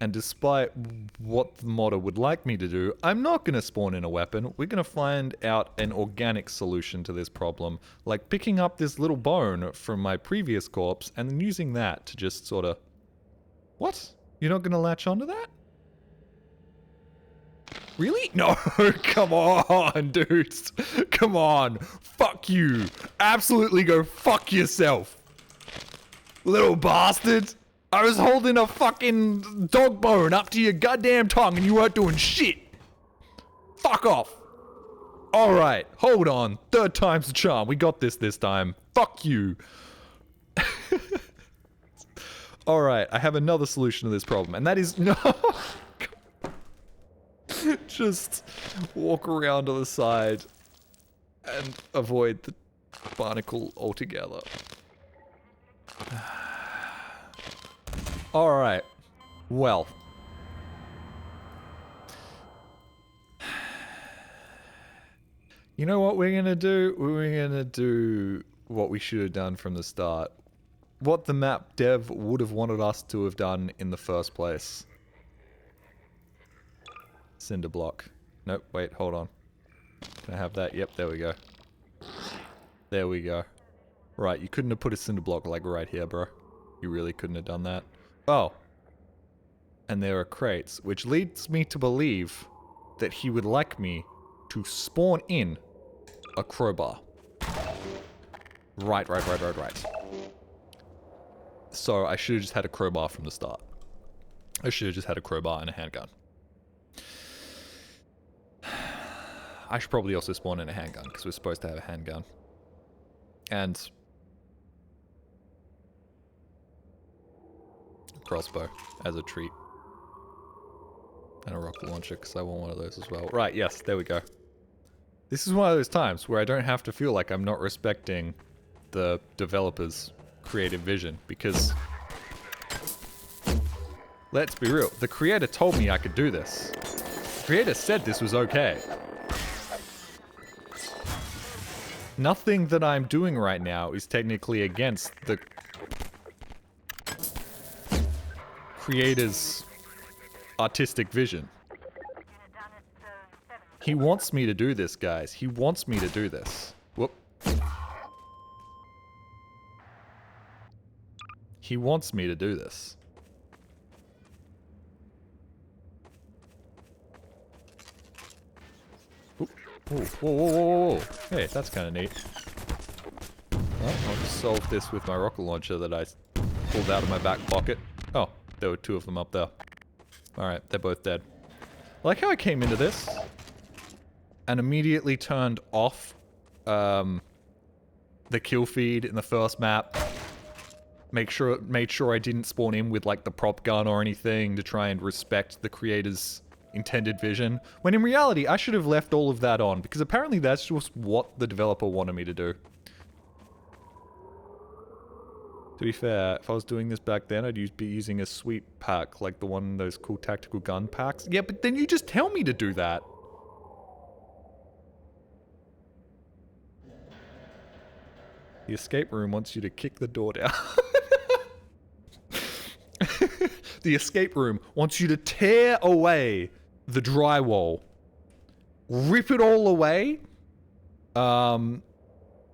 And despite what the modder would like me to do, I'm not going to spawn in a weapon. We're going to find out an organic solution to this problem. Like picking up this little bone from my previous corpse and then using that to just sort of... What? You're not going to latch onto that? Really? No, come on, dudes. Come on. Fuck you. Absolutely go fuck yourself. Little bastard. I was holding a fucking dog bone up to your goddamn tongue and you weren't doing shit. Fuck off. Alright, hold on. Third time's the charm. We got this time. Fuck you. Alright, I have another solution to this problem, and that is no. Just walk around to the side and avoid the barnacle altogether. Alright. Well. You know what we're gonna do? We're gonna do what we should have done from the start. What the map dev would have wanted us to have done in the first place. Cinder block. Nope, wait, hold on. Can I have that? Yep, there we go. There we go. Right, you couldn't have put a cinder block like right here, bro. You really couldn't have done that. Oh. And there are crates, which leads me to believe that he would like me to spawn in a crowbar. Right. So I should have just had a crowbar from the start. I should have just had a crowbar and a handgun. I should probably also spawn in a handgun, because we're supposed to have a handgun. And a crossbow as a treat. And a rocket launcher, because I want one of those as well. Right, yes, there we go. This is one of those times where I don't have to feel like I'm not respecting the developer's creative vision, because... Let's be real, the creator told me I could do this. The creator said this was okay. Nothing that I'm doing right now is technically against the creator's artistic vision. He wants me to do this, guys. He wants me to do this. Whoop. He wants me to do this. Whoa. Hey, that's kind of neat. Well, I'll just solve this with my rocket launcher that I pulled out of my back pocket. Oh, there were two of them up there. Alright, they're both dead. I like how I came into this and immediately turned off the kill feed in the first map made sure I didn't spawn in with like the prop gun or anything to try and respect the creator's intended vision. When in reality, I should have left all of that on because apparently that's just what the developer wanted me to do. To be fair, if I was doing this back then, I'd be using a sweep pack like the one, those cool tactical gun packs. Yeah, but then you just tell me to do that. The escape room wants you to kick the door down. The escape room wants you to tear away the drywall, rip it all away,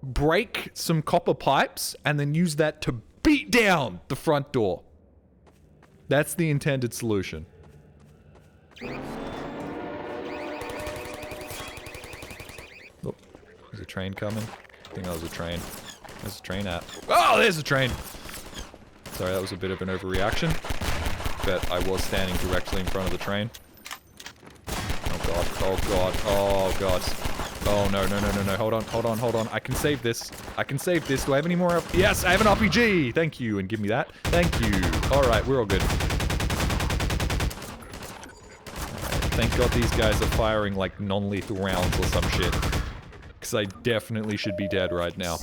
break some copper pipes, and then use that to beat down the front door. That's the intended solution. Oh, there's a train coming. I think that was a train. Where's the train at? Oh, there's the train! Sorry, that was a bit of an overreaction. But I was standing directly in front of the train. Oh god, oh god, oh god. Oh no, no, no, no, no, hold on, hold on, hold on. I can save this. I can save this. Do I have any more? Yes, I have an RPG! Thank you, and give me that. Thank you. Alright, we're all good. Thank god these guys are firing like non-lethal rounds or some shit. Because I definitely should be dead right now.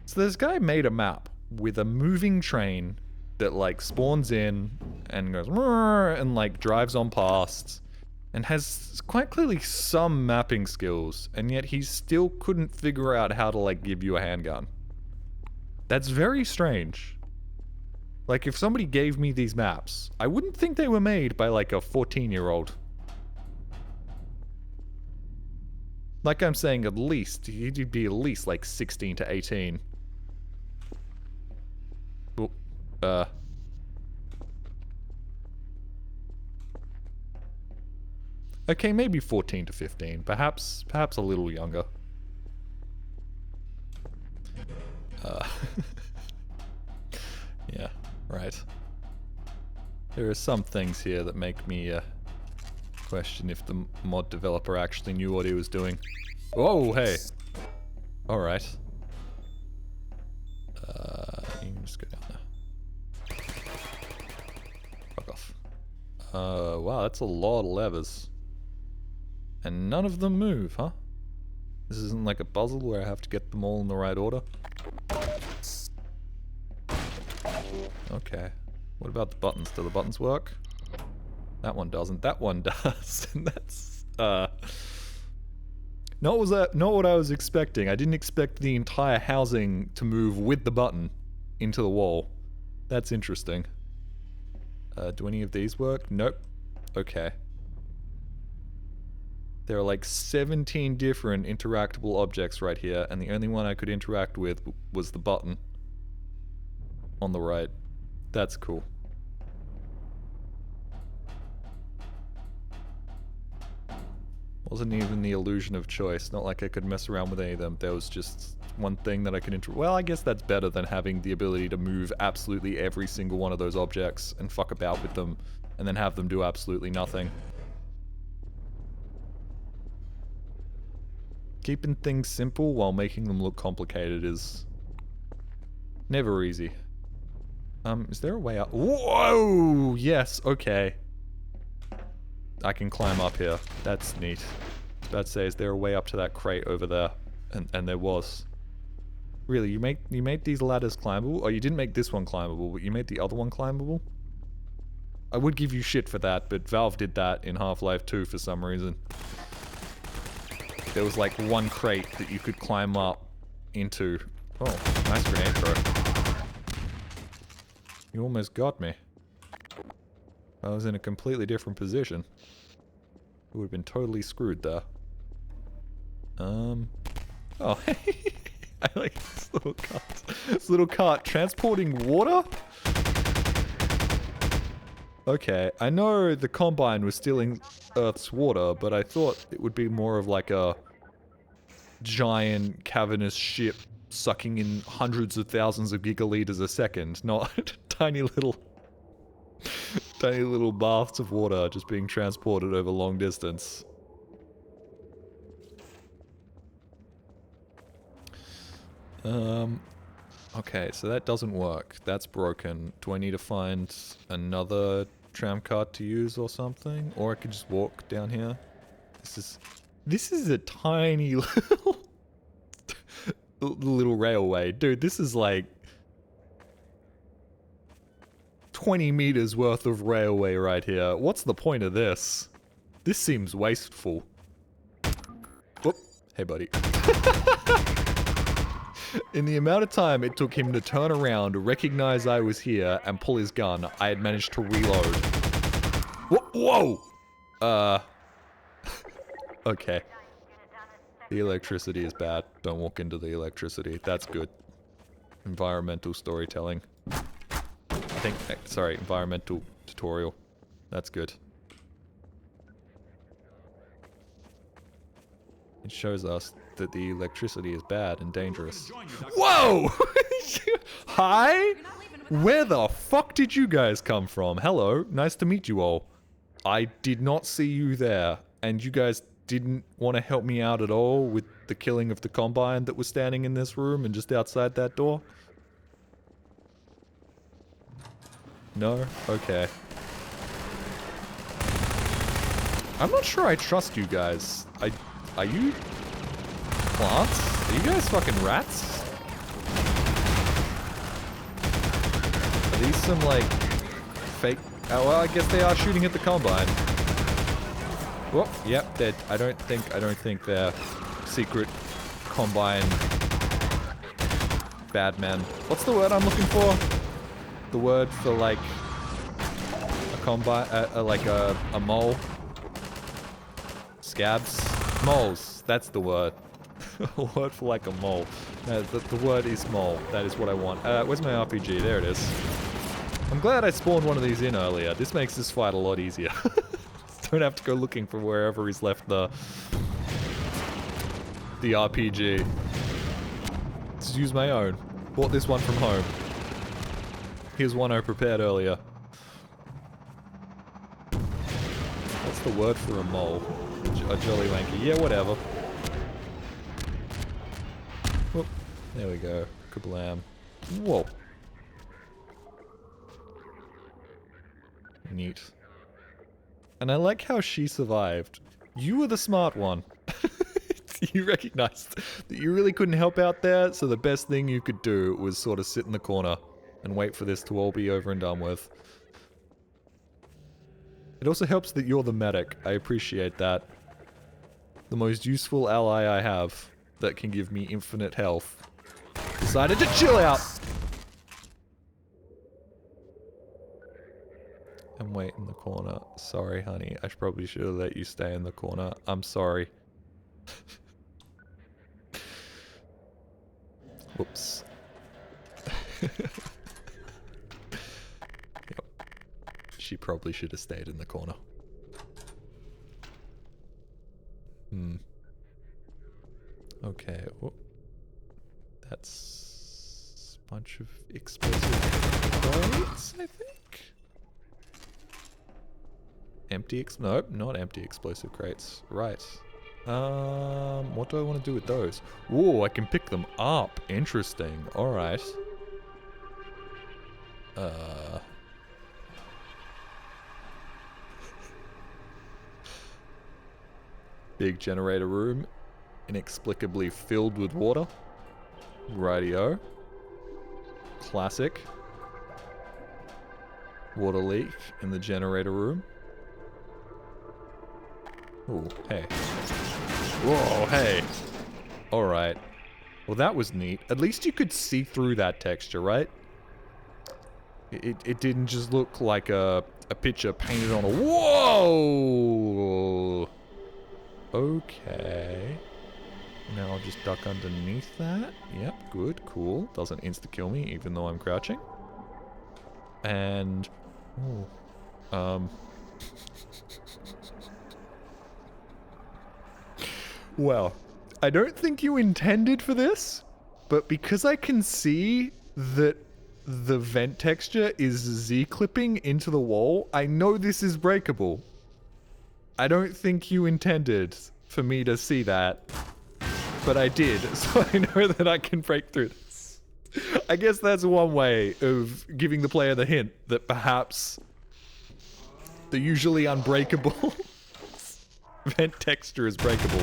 So this guy made a map with a moving train that like spawns in and goes and like drives on past and has quite clearly some mapping skills, and yet he still couldn't figure out how to like give you a handgun. That's very strange. Like if somebody gave me these maps, I wouldn't think they were made by like a 14-year-old. Like I'm saying, at least, you'd be at least like 16 to 18. Okay, maybe 14 to 15. Perhaps a little younger. Yeah, right. There are some things here that make me, question if the mod developer actually knew what he was doing. Whoa, hey! Alright. You can just go down there. Fuck off. Wow, that's a lot of levers. And none of them move, huh? This isn't like a puzzle where I have to get them all in the right order. Okay. What about the buttons? Do the buttons work? That one doesn't. That one does. And that's, not what I was expecting. I didn't expect the entire housing to move with the button into the wall. That's interesting. Do any of these work? Nope. Okay. There are like 17 different interactable objects right here, and the only one I could interact with was the button on the right. That's cool. Wasn't even the illusion of choice. Not like I could mess around with any of them. There was just one thing that I could well, I guess that's better than having the ability to move absolutely every single one of those objects and fuck about with them, and then have them do absolutely nothing. Keeping things simple while making them look complicated is never easy. Is there a way up? Whoa! Yes, okay. I can climb up here. That's neat. I was about to say, is there a way up to that crate over there? And there was. Really, you made these ladders climbable? Oh, you didn't make this one climbable, but you made the other one climbable? I would give you shit for that, but Valve did that in Half-Life 2 for some reason. There was like one crate that you could climb up into. Oh, nice grenade throw. You almost got me. I was in a completely different position. It would have been totally screwed there. Oh, I like this little cart. This little cart transporting water? Okay, I know the Combine was stealing Earth's water, but I thought it would be more of like a giant cavernous ship sucking in hundreds of thousands of gigaliters a second, not tiny little Tiny little baths of water just being transported over long distance. Okay, so that doesn't work. That's broken. Do I need to find another tram card to use or something? Or I could just walk down here? This is a tiny little railway. Dude, this is like 20 meters worth of railway right here. What's the point of this? This seems wasteful. Whoop. Hey, buddy. In the amount of time it took him to turn around, recognize I was here, and pull his gun, I had managed to reload. Whoa! Okay. The electricity is bad. Don't walk into the electricity. That's good. Environmental storytelling. Sorry, environmental tutorial. That's good. It shows us that the electricity is bad and dangerous. Whoa! Hi? Where the fuck did you guys come from? Hello, nice to meet you all. I did not see you there, and you guys didn't want to help me out at all with the killing of the Combine that was standing in this room and just outside that door? No? Okay. I'm not sure I trust you guys. Are you plants? Are you guys fucking rats? Are these some, like, fake... Oh, well, I guess they are shooting at the Combine. Whoop, yep, I don't think they're secret Combine bad men. What's the word I'm looking for? The word for, like, a Combine, like a mole? Scabs? Moles, that's the word. A word for like a mole. No, the word is mole. That is what I want. Where's my RPG? There it is. I'm glad I spawned one of these in earlier. This makes this fight a lot easier. Don't have to go looking for wherever he's left the RPG. Just use my own. Bought this one from home. Here's one I prepared earlier. What's the word for a mole? A jolly wanker. Yeah, whatever. Whoop. There we go. Kablam. Whoa. Neat. And I like how she survived. You were the smart one. You recognized that you really couldn't help out there, so the best thing you could do was sort of sit in the corner and wait for this to all be over and done with. It also helps that you're the medic. I appreciate that. The most useful ally I have that can give me infinite health decided to chill out and wait in the corner. Sorry, honey. I probably should have let you stay in the corner. I'm sorry. Whoops. Yep. She probably should have stayed in the corner. Okay. Whoop. That's a bunch of explosive crates, I think? Nope, not empty explosive crates. Right. What do I want to do with those? Whoa, I can pick them up. Interesting. Alright. Big generator room. Inexplicably filled with water. Rightio. Classic. Water leak in the generator room. Ooh, hey. Whoa, hey. Alright. Well, that was neat. At least you could see through that texture, right? It didn't just look like a picture painted on a... Whoa! Okay. Now I'll just duck underneath that. Yep, good, cool. Doesn't insta-kill me, even though I'm crouching. And... Ooh. Well, I don't think you intended for this, but because I can see that the vent texture is Z-clipping into the wall. I know this is breakable. I don't think you intended for me to see that, but I did, so I know that I can break through this. I guess that's one way of giving the player the hint that perhaps the usually unbreakable vent texture is breakable.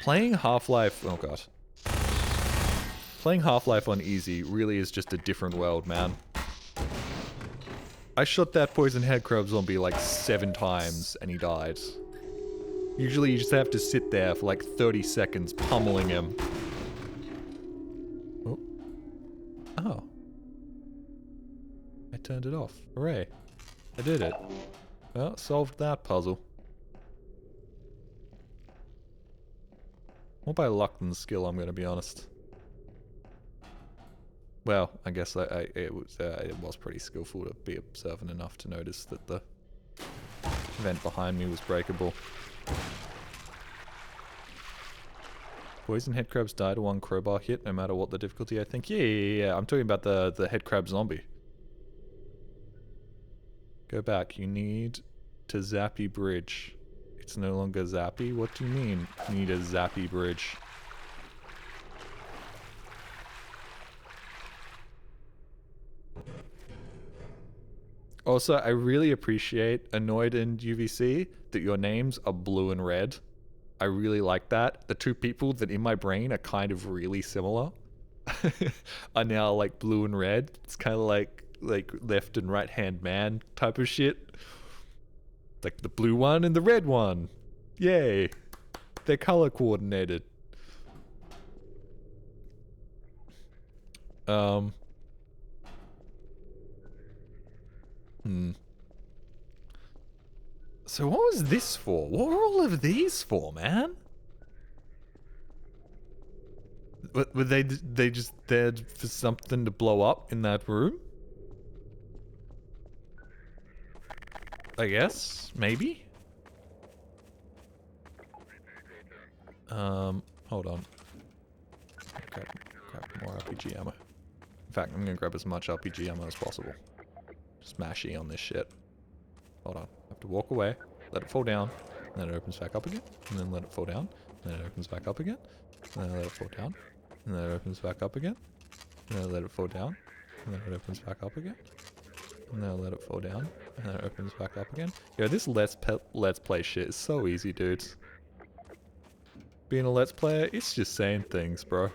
Playing Half-Life, oh god. Playing Half-Life on easy really is just a different world, man. I shot that poison headcrab zombie like 7 times and he died. Usually you just have to sit there for like 30 seconds pummeling him. Oh. Oh. I turned it off. Hooray. I did it. Well, solved that puzzle. More by luck than skill, I'm gonna be honest. Well, I guess it was pretty skillful to be observant enough to notice that the vent behind me was breakable. Poison headcrabs die to one crowbar hit, no matter what the difficulty, I think. Yeah. I'm talking about the headcrab zombie. Go back. You need to zappy bridge. It's no longer zappy? What do you mean, you need a zappy bridge? Also, I really appreciate Annoyed and UVC that your names are blue and red. I really like that. The two people that in my brain are kind of really similar are now like blue and red. It's kind of like left and right hand man type of shit. Like the blue one and the red one. Yay. They're color coordinated. So what was this for? What were all of these for, man? Were they just there for something to blow up in that room? I guess, maybe? Hold on. Grab more RPG ammo. In fact, I'm gonna grab as much RPG ammo as possible. Smash E on this shit. Hold on. I have to walk away, let it fall down, and then it opens back up again, and then let it fall down, and then it opens back up again, and then let it fall down, and then it opens back up again, and then let it fall down, and then it opens back up again. And then I'll let it fall down, and then it opens back up again. Yo, this let's play shit is so easy, dudes. Being a let's player, it's just saying things, bro.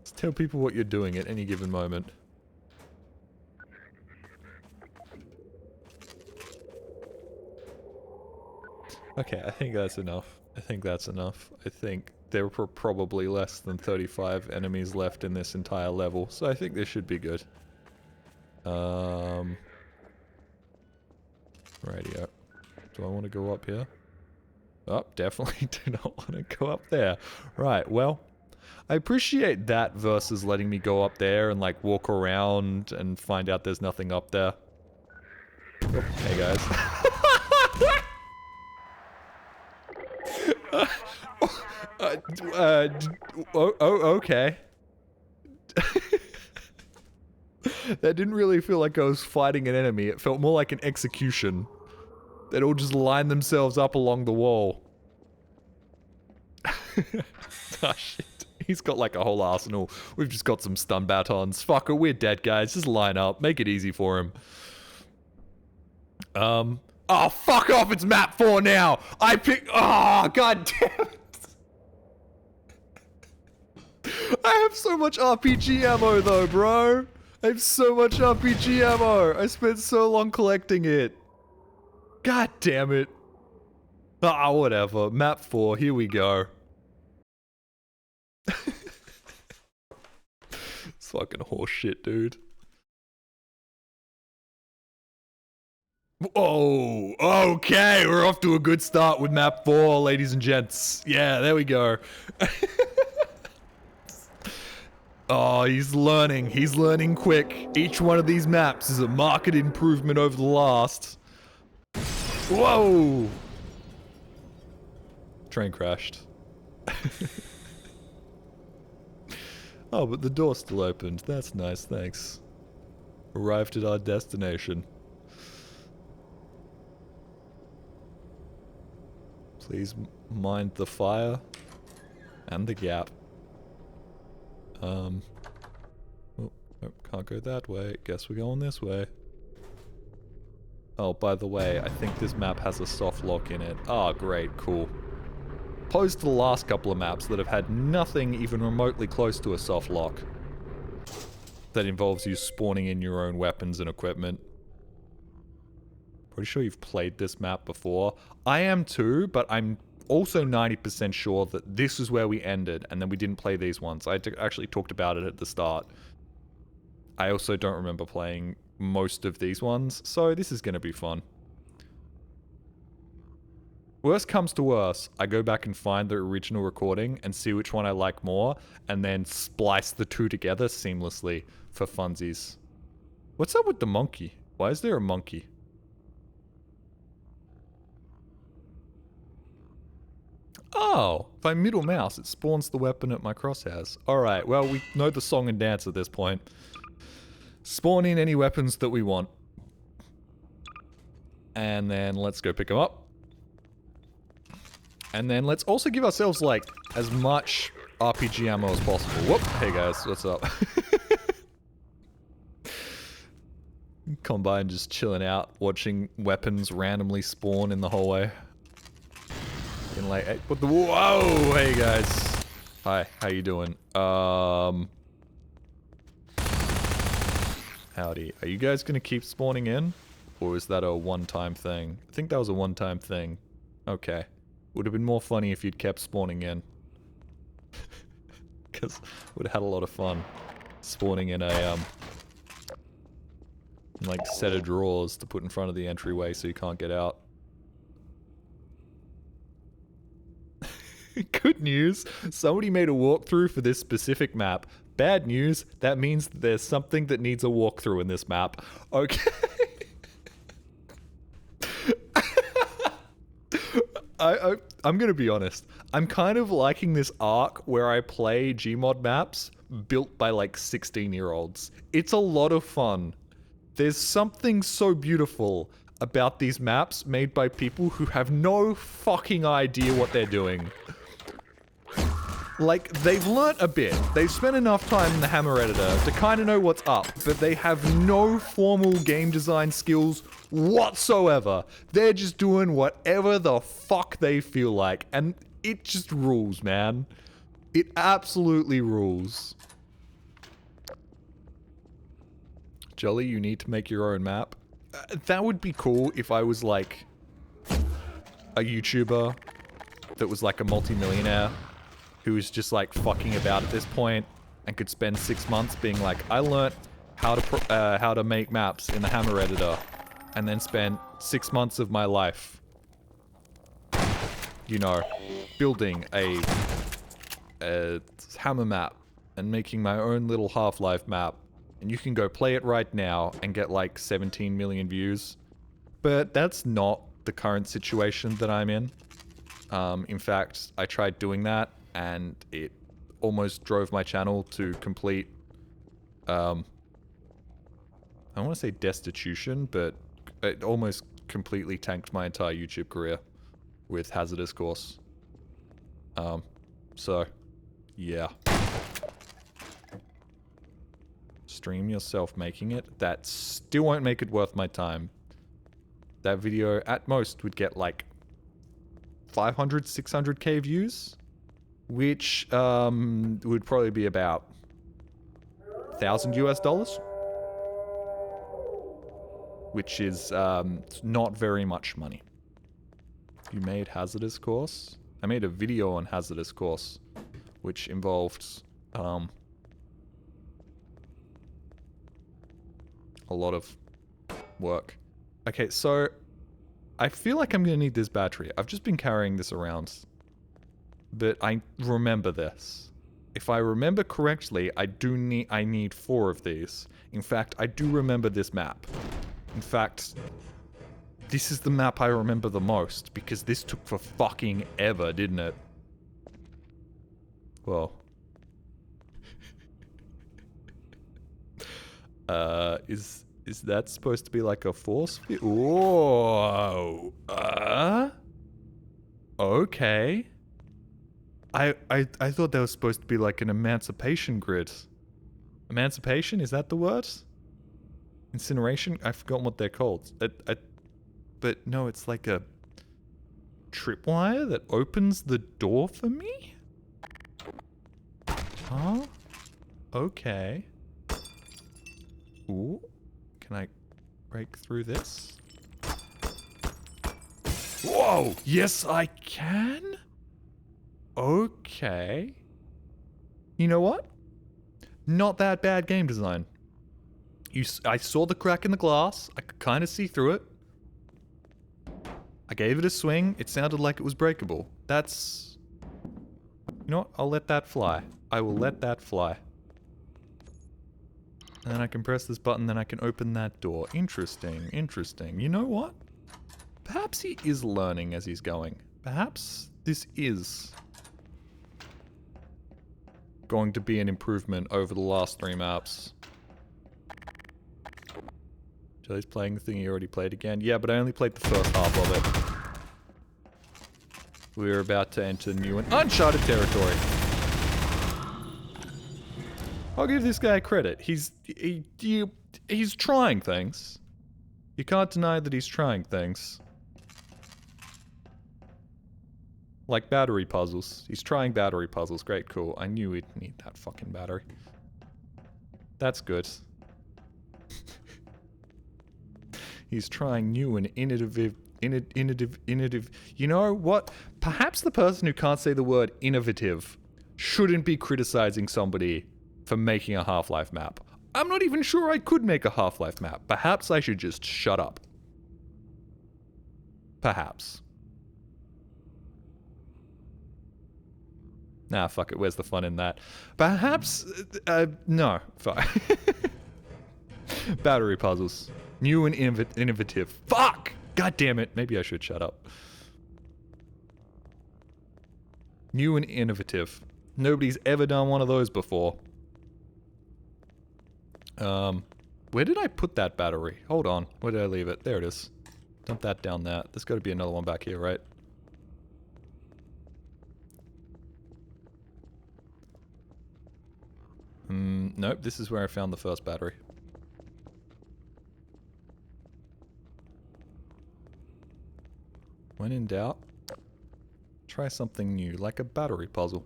Just tell people what you're doing at any given moment. Okay, I think that's enough. I think there were probably less than 35 enemies left in this entire level, so I think this should be good. Radio. Do I want to go up here? Oh, definitely do not want to go up there. Right, well, I appreciate that versus letting me go up there and like walk around and find out there's nothing up there. Oh, hey guys. Okay. That didn't really feel like I was fighting an enemy. It felt more like an execution. They'd all just line themselves up along the wall. Oh shit. He's got like a whole arsenal. We've just got some stun batons. Fuck it, we're dead, guys. Just line up. Make it easy for him. Oh, fuck off. It's map 4 now. Oh, god damn it. I have so much RPG ammo though, bro. I have so much RPG ammo. I spent so long collecting it. God damn it. Ah, whatever. Map 4, here we go. It's fucking horse shit, dude. Oh, okay. We're off to a good start with map 4, ladies and gents. Yeah, there we go. Oh, he's learning. He's learning quick. Each one of these maps is a marked improvement over the last. Whoa! Train crashed. Oh, but the door still opened. That's nice, thanks. Arrived at our destination. Please mind the fire and the gap. Oh, can't go that way. Guess we're going this way. Oh, by the way, I think this map has a soft lock in it. Ah, great, cool. Opposed to the last couple of maps that have had nothing even remotely close to a soft lock. That involves you spawning in your own weapons and equipment. Pretty sure you've played this map before. I am too, but I'm also 90% sure that this is where we ended, and then we didn't play these ones. I actually talked about it at the start. I also don't remember playing most of these ones, so this is gonna be fun. Worst comes to worst, I go back and find the original recording and see which one I like more, and then splice the two together seamlessly for funsies. What's up with the monkey? Why is there a monkey? Oh, if I middle mouse, it spawns the weapon at my crosshairs. Alright, well, we know the song and dance at this point. Spawn in any weapons that we want. And then let's go pick them up. And then let's also give ourselves, like, as much RPG ammo as possible. Whoop! Hey guys, what's up? Combine just chilling out, watching weapons randomly spawn in the hallway. In like, hey, what the, whoa! Hey guys. Hi, how you doing? Howdy. Are you guys gonna keep spawning in? Or is that a one-time thing? I think that was a one-time thing. Okay. Would have been more funny if you'd kept spawning in. Because would have had a lot of fun spawning in a, like, set of drawers to put in front of the entryway so you can't get out. Good news, somebody made a walkthrough for this specific map. Bad news, that means there's something that needs a walkthrough in this map. Okay. I'm gonna be honest. I'm kind of liking this arc where I play Gmod maps built by like 16-year-olds. It's a lot of fun. There's something so beautiful about these maps made by people who have no fucking idea what they're doing. Like, they've learnt a bit. They've spent enough time in the Hammer editor to kind of know what's up, but they have no formal game design skills whatsoever. They're just doing whatever the fuck they feel like, and it just rules, man. It absolutely rules. Jolly, you need to make your own map. That would be cool if I was like a YouTuber that was like a multi-millionaire who was just like fucking about at this point and could spend 6 months being like, I learnt how to make maps in the Hammer editor, and then spend 6 months of my life, you know, building a Hammer map and making my own little Half-Life map. And you can go play it right now and get like 17 million views. But that's not the current situation that I'm in. In fact, I tried doing that and it almost drove my channel to complete, I want to say destitution, but it almost completely tanked my entire YouTube career with Hazardous Course. So, yeah. Stream yourself making it. That still won't make it worth my time. That video at most would get like 500, 600k views, which would probably be about $1,000 US, which is not very much money. You made Hazardous Course? I made a video on Hazardous Course, which involved a lot of work. Okay, so I feel like I'm gonna need this battery. I've just been carrying this around, but I remember this. If I remember correctly, I need 4 of these. In fact, I do remember this map. In fact, This is the map I remember the most, because this took for fucking ever, didn't it? Well. Is that supposed to be like a force field? Whoa. Okay. I thought that was supposed to be like an emancipation grid. Emancipation? Is that the word? Incineration? I've forgotten what they're called. But no, it's like a tripwire that opens the door for me? Huh? Okay. Ooh. Can I break through this? Whoa! Yes, I can? Okay. You know what? Not that bad game design. I saw the crack in the glass. I could kind of see through it. I gave it a swing. It sounded like it was breakable. That's... You know what? I'll let that fly. I will let that fly. And then I can press this button, then I can open that door. Interesting, interesting. You know what? Perhaps he is learning as he's going. Perhaps this is going to be an improvement over the last 3 maps. Jelly's playing the thing he already played again. Yeah, but I only played the first half of it. We're about to enter new and uncharted territory. I'll give this guy credit. He's trying things. You can't deny that he's trying things. Like battery puzzles. He's trying battery puzzles. Great, cool. I knew we'd need that fucking battery. That's good. He's trying new and innovative... You know what? Perhaps the person who can't say the word innovative shouldn't be criticizing somebody for making a Half-Life map. I'm not even sure I could make a Half-Life map. Perhaps I should just shut up. Perhaps. Nah, fuck it. Where's the fun in that? Perhaps... no. Fine. Battery puzzles. New and innovative. Fuck! God damn it. Maybe I should shut up. New and innovative. Nobody's ever done one of those before. Where did I put that battery? Hold on. Where did I leave it? There it is. Dump that down there. There's got to be another one back here, right? Nope. This is where I found the first battery. When in doubt, try something new, like a battery puzzle.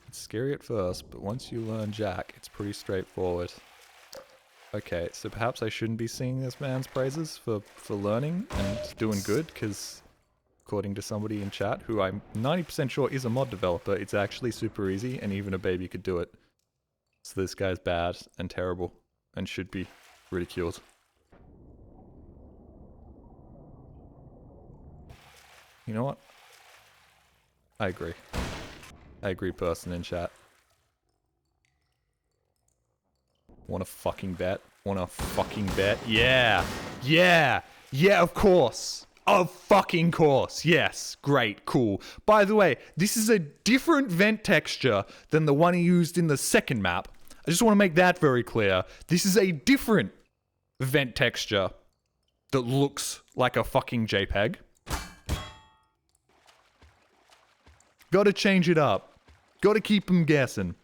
It's scary at first, but once you learn Jack, it's pretty straightforward. Okay, so perhaps I shouldn't be singing this man's praises for learning and doing good, because according to somebody in chat, who I'm 90% sure is a mod developer, it's actually super easy, and even a baby could do it. So this guy's bad and terrible, and should be ridiculed. You know what? I agree. I agree, person in chat. Wanna fucking bet? Wanna fucking bet? Yeah! Yeah! Yeah, of course! Of fucking course! Yes! Great, cool. By the way, this is a different vent texture than the one he used in the second map. I just want to make that very clear. This is a different vent texture that looks like a fucking JPEG. Gotta change it up. Gotta keep them guessing.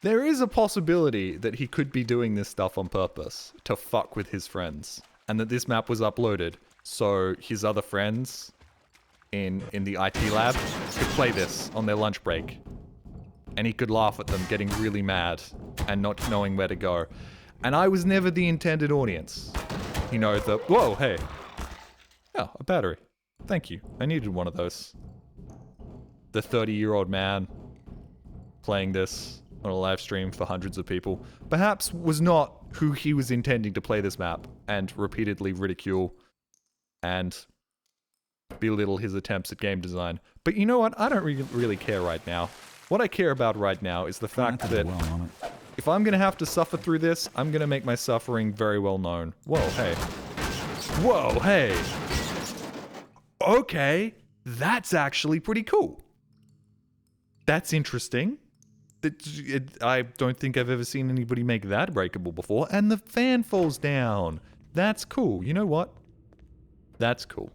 There is a possibility that he could be doing this stuff on purpose to fuck with his friends, and that this map was uploaded so his other friends in the IT lab could play this on their lunch break. And he could laugh at them getting really mad and not knowing where to go. And I was never the intended audience. You know, whoa, hey. Oh, a battery. Thank you. I needed one of those. The 30-year-old man playing this on a live stream for hundreds of people perhaps was not who he was intending to play this map and repeatedly ridicule and belittle his attempts at game design. But you know what? I don't really care right now. What I care about right now is the fact that if I'm going to have to suffer through this, I'm going to make my suffering very well known. Whoa, hey. Whoa, hey. Okay, that's actually pretty cool. That's interesting. I don't think I've ever seen anybody make that breakable before. And the fan falls down. That's cool. You know what? That's cool.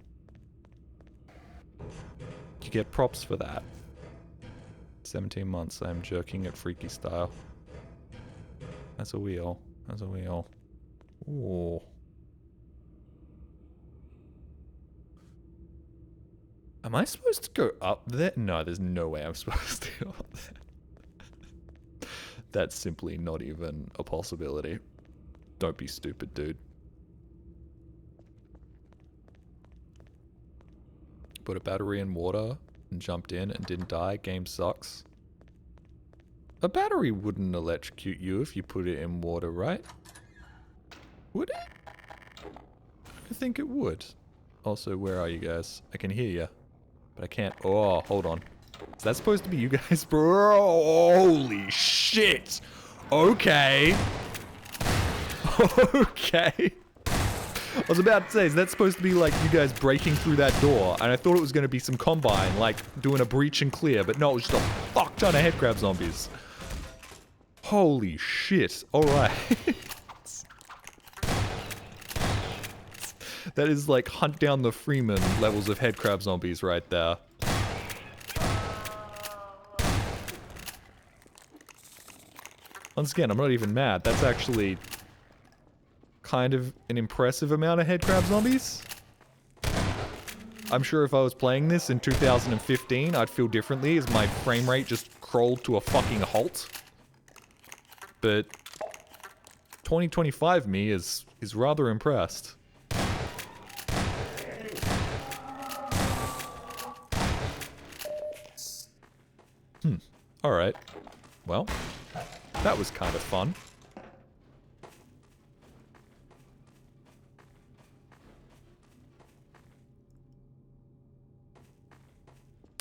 You get props for that. 17 months, I'm jerking at freaky style. That's a wheel. That's a wheel. Ooh. Am I supposed to go up there? No, there's no way I'm supposed to go up there. That's simply not even a possibility. Don't be stupid, dude. Put a battery in water and jumped in and didn't die. Game sucks. A battery wouldn't electrocute you if you put it in water, right? Would it? I think it would. Also, where are you guys? I can hear you, but I can't. Oh, hold on. Is that supposed to be you guys, bro? Holy shit! Okay. Okay. I was about to say, is that supposed to be like you guys breaking through that door? And I thought it was going to be some combine, like doing a breach and clear, but no, it was just a fuck ton of headcrab zombies. Holy shit. Alright. That is like Hunt Down the Freeman levels of headcrab zombies right there. Once again, I'm not even mad. That's actually kind of an impressive amount of headcrab zombies. I'm sure if I was playing this in 2015, I'd feel differently as my frame rate just crawled to a fucking halt. But 2025 me is rather impressed. Alright. Well, that was kind of fun.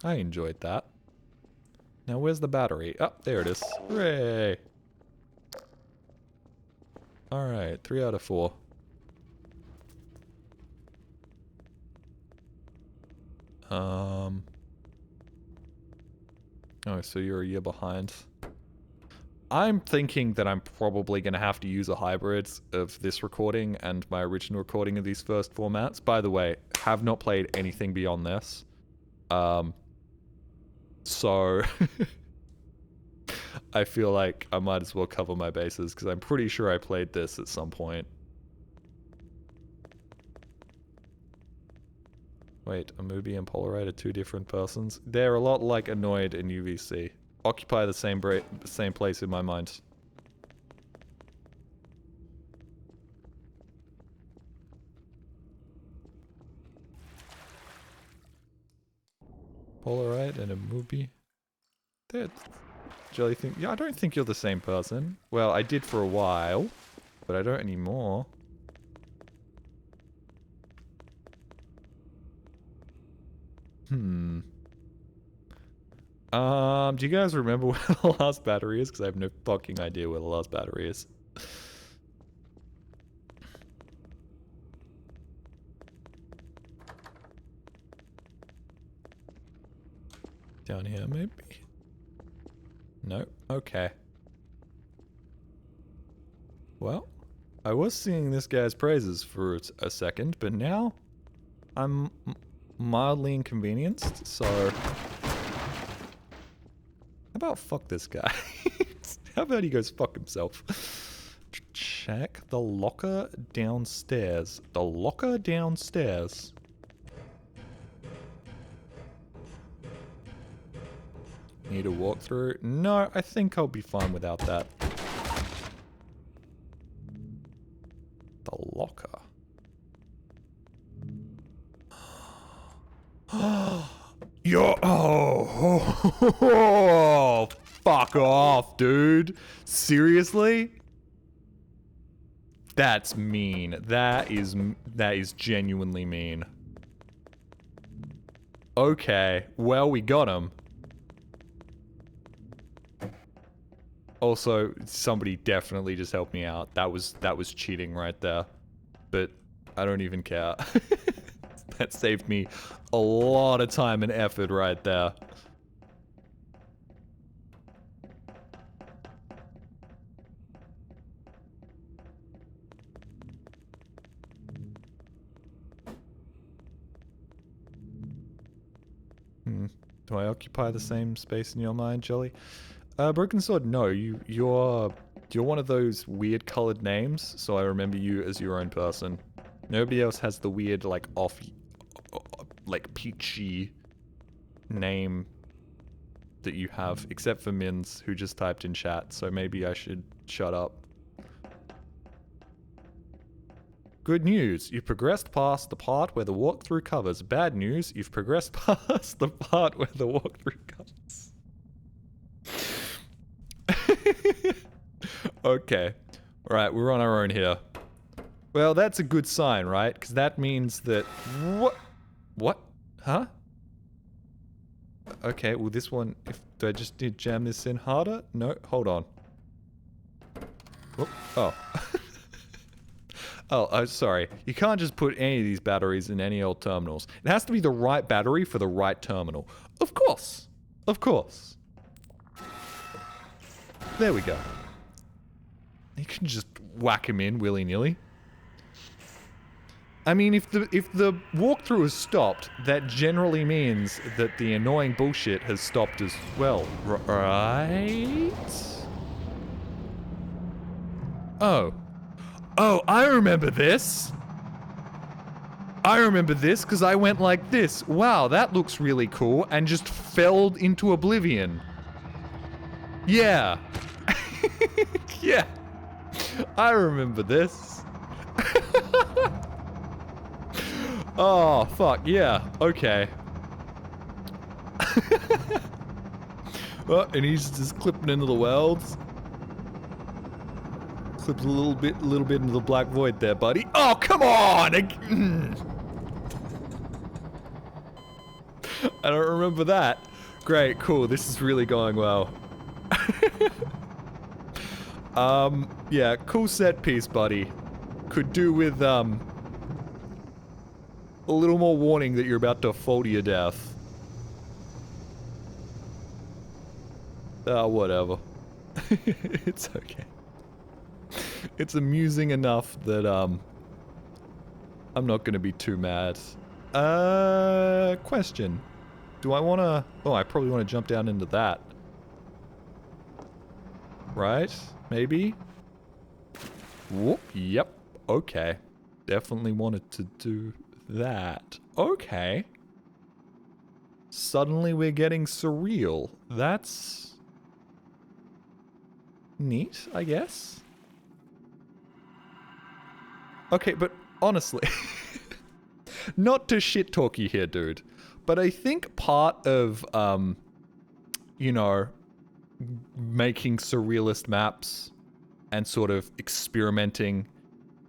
I enjoyed that. Now where's the battery? Oh, there it is. Hooray! Alright, 3 out of 4. Oh, so you're a year behind. I'm thinking that I'm probably going to have to use a hybrid of this recording and my original recording of these first 4 mats. By the way, have not played anything beyond this. So I feel like I might as well cover my bases because I'm pretty sure I played this at some point. Wait, a Mubi and Polaroid are 2 different persons? They're a lot like Annoyed and UVC. Occupy the same place in my mind. Polaroid and a Mubi. That Jelly thing. Yeah, I don't think you're the same person. Well, I did for a while, but I don't anymore. Do you guys remember where the last battery is? Because I have no fucking idea where the last battery is. Down here, maybe? No? Okay. Well, I was singing this guy's praises for a second, but now I'm mildly inconvenienced, so... How about fuck this guy? How about he goes fuck himself? Check the locker downstairs. The locker downstairs. Need a walkthrough? No, I think I'll be fine without that. The locker. Yo! Oh, fuck off, dude. Seriously? That's mean. That is genuinely mean. Okay, well, we got him. Also, somebody definitely just helped me out. That was cheating right there. But I don't even care. That saved me a lot of time and effort right there. Do I occupy the same space in your mind, Jolly? Broken Sword, no. You're one of those weird colored names, so I remember you as your own person. Nobody else has the weird, like, like, peachy name that you have, except for Mins, who just typed in chat, so maybe I should shut up. Good news, you've progressed past the part where the walkthrough covers. Bad news, you've progressed past the part where the walkthrough covers. Okay. Alright, we're on our own here. Well, that's a good sign, right? Because that means that... What? What? Huh? Okay, well this one... Do I just need to jam this in harder? No, hold on. Oh. Oh, I'm sorry. You can't just put any of these batteries in any old terminals. It has to be the right battery for the right terminal. Of course. Of course. There we go. You can just whack him in willy-nilly. I mean, if the walkthrough has stopped, that generally means that the annoying bullshit has stopped as well, right? Oh. Oh, I remember this! I remember this because I went like this. Wow, that looks really cool, and just fell into oblivion. Yeah. Yeah. I remember this. Oh, fuck, yeah. Okay. Oh, and he's just clipping into the welds. Clips a little bit into the black void there, buddy. Oh, come on! I don't remember that. Great, cool. This is really going well. Yeah, cool set piece, buddy. Could do with, a little more warning that you're about to fall to your death. Whatever. It's okay. It's amusing enough that, I'm not gonna be too mad. Question. Do I wanna... Oh, I probably wanna jump down into that. Right? Maybe? Whoop. Yep. Okay. Definitely wanted to do that. Okay. Suddenly we're getting surreal. That's... neat, I guess? Okay, but honestly... not to shit talk you here, dude. But I think part of, you know, making surrealist maps and sort of experimenting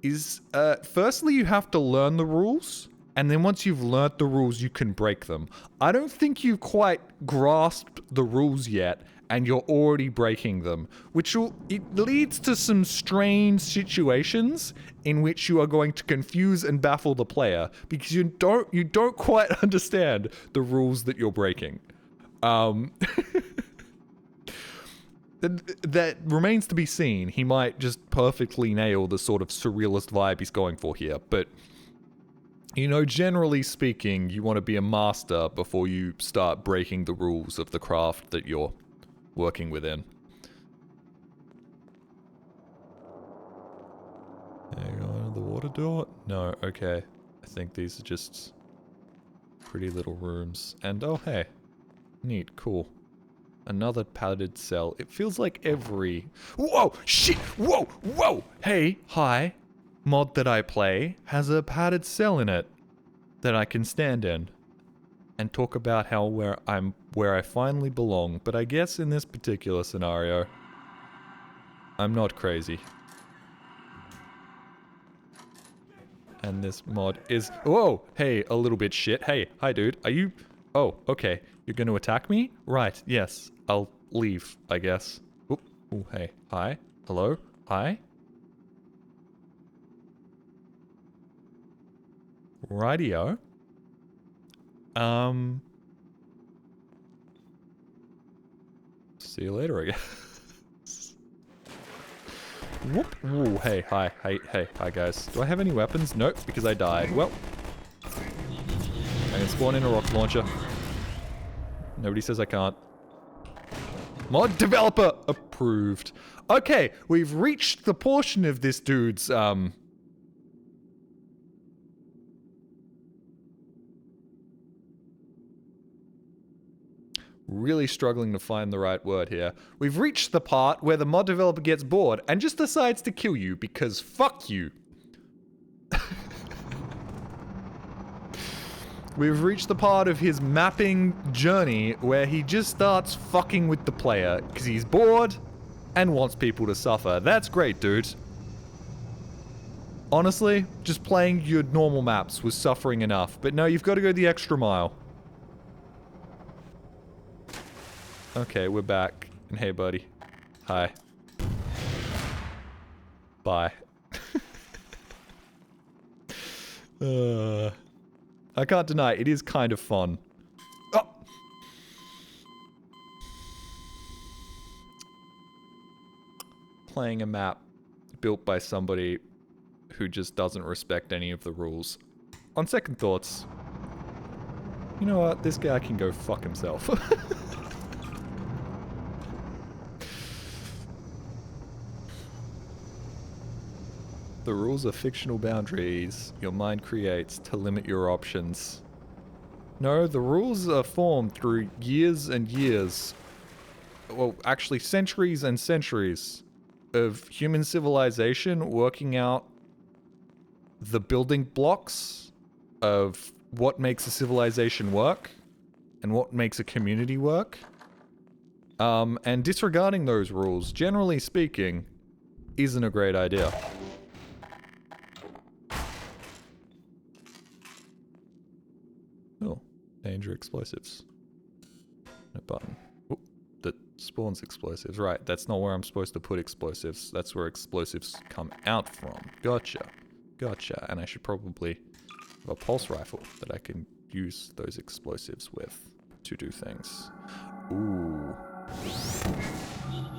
is, firstly you have to learn the rules, and then once you've learnt the rules you can break them. I don't think you've quite grasped the rules yet, and you're already breaking them, which it leads to some strange situations in which you are going to confuse and baffle the player, because you don't quite understand the rules that you're breaking. That remains to be seen. He might just perfectly nail the sort of surrealist vibe he's going for here, but, you know, generally speaking, you want to be a master before you start breaking the rules of the craft that you're working within. There you go, the water door? No, okay. I think these are just pretty little rooms. And oh hey, neat, cool. Another padded cell. It feels like every... Whoa! Shit! Whoa! Whoa! Hey, hi. Mod that I play has a padded cell in it that I can stand in and talk about how where I finally belong. But I guess in this particular scenario, I'm not crazy. And this mod is... Whoa! Hey, a little bit shit. Hey, hi dude. Are you Oh, okay. You're going to attack me? Right, yes. I'll leave, I guess. Oop. Ooh, hey. Hi. Hello? Hi? Rightio. See you later, I guess. Whoop. Ooh, hey, hi, hi guys. Do I have any weapons? Nope, because I died. Well, I can spawn in a rocket launcher. Nobody says I can't. Mod developer approved. Okay, we've reached the portion of this dude's, really struggling to find the right word here. We've reached the part where the mod developer gets bored and just decides to kill you because fuck you. We've reached the part of his mapping journey where he just starts fucking with the player because he's bored and wants people to suffer. That's great, dude. Honestly, just playing your normal maps was suffering enough, but no, you've got to go the extra mile. Okay, we're back. And hey, buddy. Hi. Bye. I can't deny, it is kind of fun. Oh! Playing a map built by somebody who just doesn't respect any of the rules. On second thoughts, you know what? This guy can go fuck himself. The rules are fictional boundaries your mind creates to limit your options. No, the rules are formed through years and years, well, actually centuries and centuries of human civilization working out the building blocks of what makes a civilization work and what makes a community work. And disregarding those rules, generally speaking, isn't a great idea. Oh, danger explosives. No button. Oop, that spawns explosives. Right, that's not where I'm supposed to put explosives. That's where explosives come out from. Gotcha. Gotcha. And I should probably have a pulse rifle that I can use those explosives with to do things. Ooh.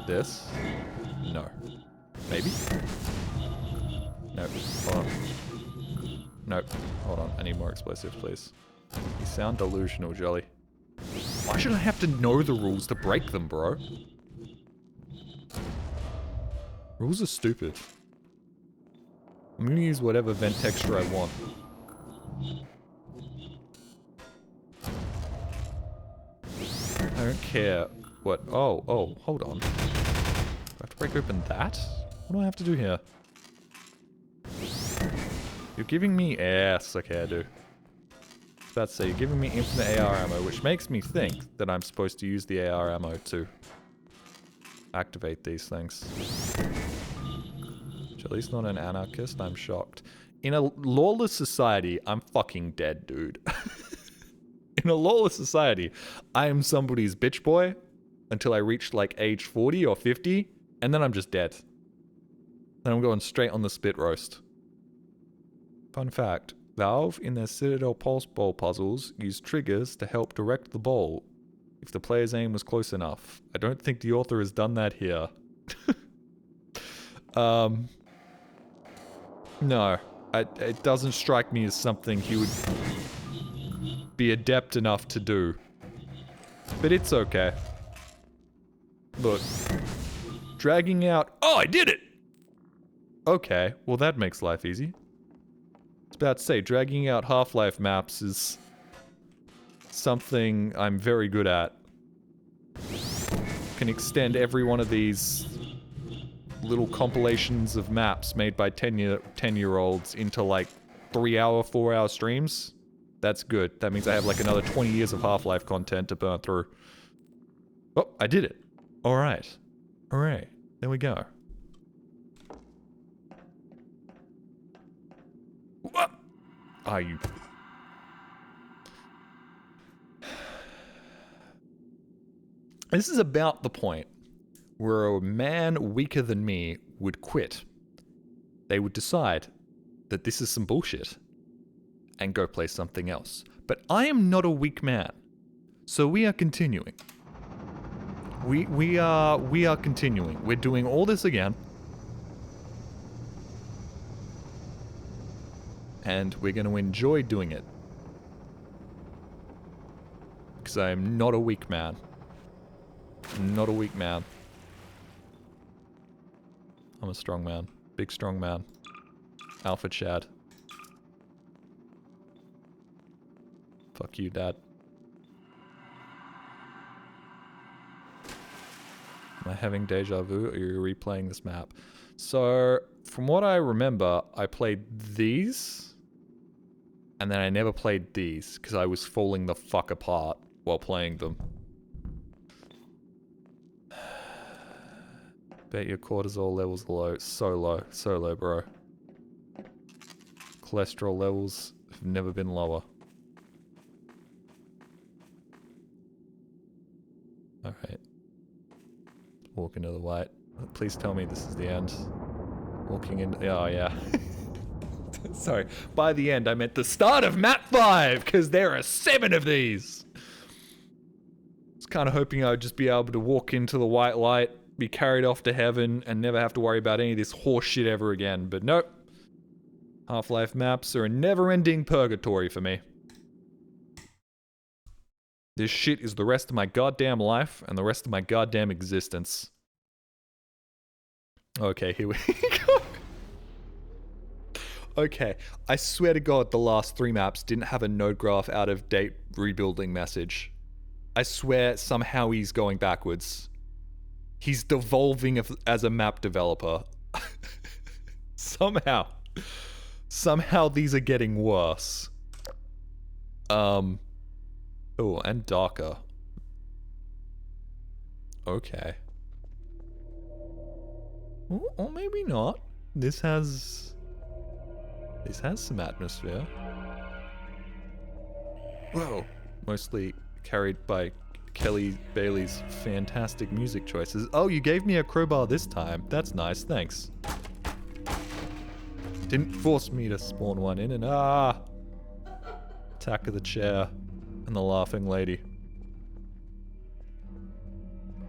This? No. Maybe? Nope. Hold on. Nope. Hold on. I need more explosives, please. You sound delusional, Jolly. Why should I have to know the rules to break them, bro? Rules are stupid. I'm gonna use whatever vent texture I want. I don't care what... Oh, hold on. Do I have to break open that? What do I have to do here? You're giving me... Yes, okay, I do. I was about to say, you're giving me infinite AR ammo, which makes me think that I'm supposed to use the AR ammo to activate these things. Jolly's not an anarchist, I'm shocked. In a lawless society, I'm fucking dead, dude. In a lawless society, I am somebody's bitch boy until I reach like age 40 or 50, and then I'm just dead. Then I'm going straight on the spit roast. Fun fact, Valve in their Citadel Pulse Bowl puzzles use triggers to help direct the bowl if the player's aim was close enough. I don't think the author has done that here. No. It doesn't strike me as something he would be adept enough to do. But it's okay. Look. Dragging out... Oh, I did it! Okay, well that makes life easy. I was about to say, dragging out Half-Life maps is something I'm very good at. Can extend every one of these little compilations of maps made by 10-year-olds into like 3-hour, 4-hour streams. That's good. That means I have like another 20 years of Half-Life content to burn through. Oh, I did it. Alright. Alright. There we go. What? Are you... This is about the point where a man weaker than me would quit. They would decide that this is some bullshit and go play something else. But I am not a weak man, so we are continuing. We are continuing. We're doing all this again. And we're going to enjoy doing it. Because I am not a weak man. I'm not a weak man. I'm a strong man. Big strong man. Alpha Chad. Fuck you, Dad. Am I having deja vu, or are you replaying this map? So, from what I remember, I played these, and then I never played these, because I was falling the fuck apart while playing them. Bet your cortisol levels are low. So low, bro. Cholesterol levels have never been lower. Alright. Walk into the light. Please tell me this is the end. Walking in. Oh, yeah. Sorry. By the end, I meant the start of map 5, because there are 7 of these. I was kind of hoping I would just be able to walk into the white light, be carried off to heaven, and never have to worry about any of this horse shit ever again. But nope. Half-Life maps are a never-ending purgatory for me. This shit is the rest of my goddamn life and the rest of my goddamn existence. Okay, here we go. Okay, I swear to God the last 3 maps didn't have a node graph out of date rebuilding message. I swear somehow he's going backwards. He's devolving as a map developer. Somehow. Somehow these are getting worse. Oh, and darker. Okay. Or maybe not. This has some atmosphere. Whoa. Mostly carried by Kelly Bailey's fantastic music choices. Oh, you gave me a crowbar this time. That's nice, thanks. Didn't force me to spawn one in and Attack of the chair. And the laughing lady.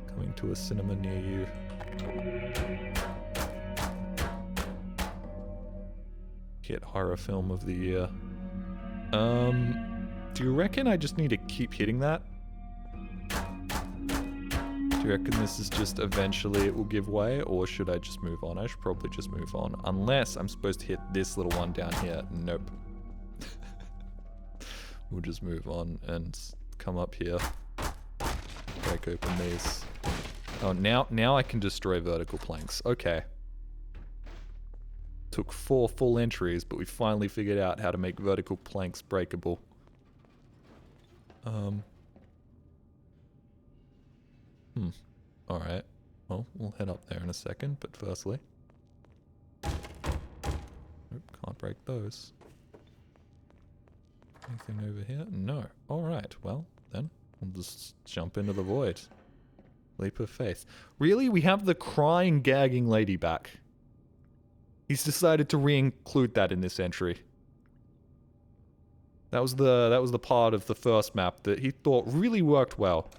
Coming to a cinema near you. Hit horror film of the year. Do you reckon I just need to keep hitting that? Do you reckon this is just eventually it will give way, or should I just move on? I should probably just move on. Unless I'm supposed to hit this little one down here. Nope. We'll just move on and come up here. Break open these. Oh, now I can destroy vertical planks. Okay. Took 4 full entries, but we finally figured out how to make vertical planks breakable. Alright. Well, we'll head up there in a second, but firstly... Nope, can't break those. Anything over here? No. Alright, well, then we'll just jump into the void. Leap of faith. Really? We have the crying, gagging lady back. He's decided to re-include that in this entry. That was the part of the first map that he thought really worked well.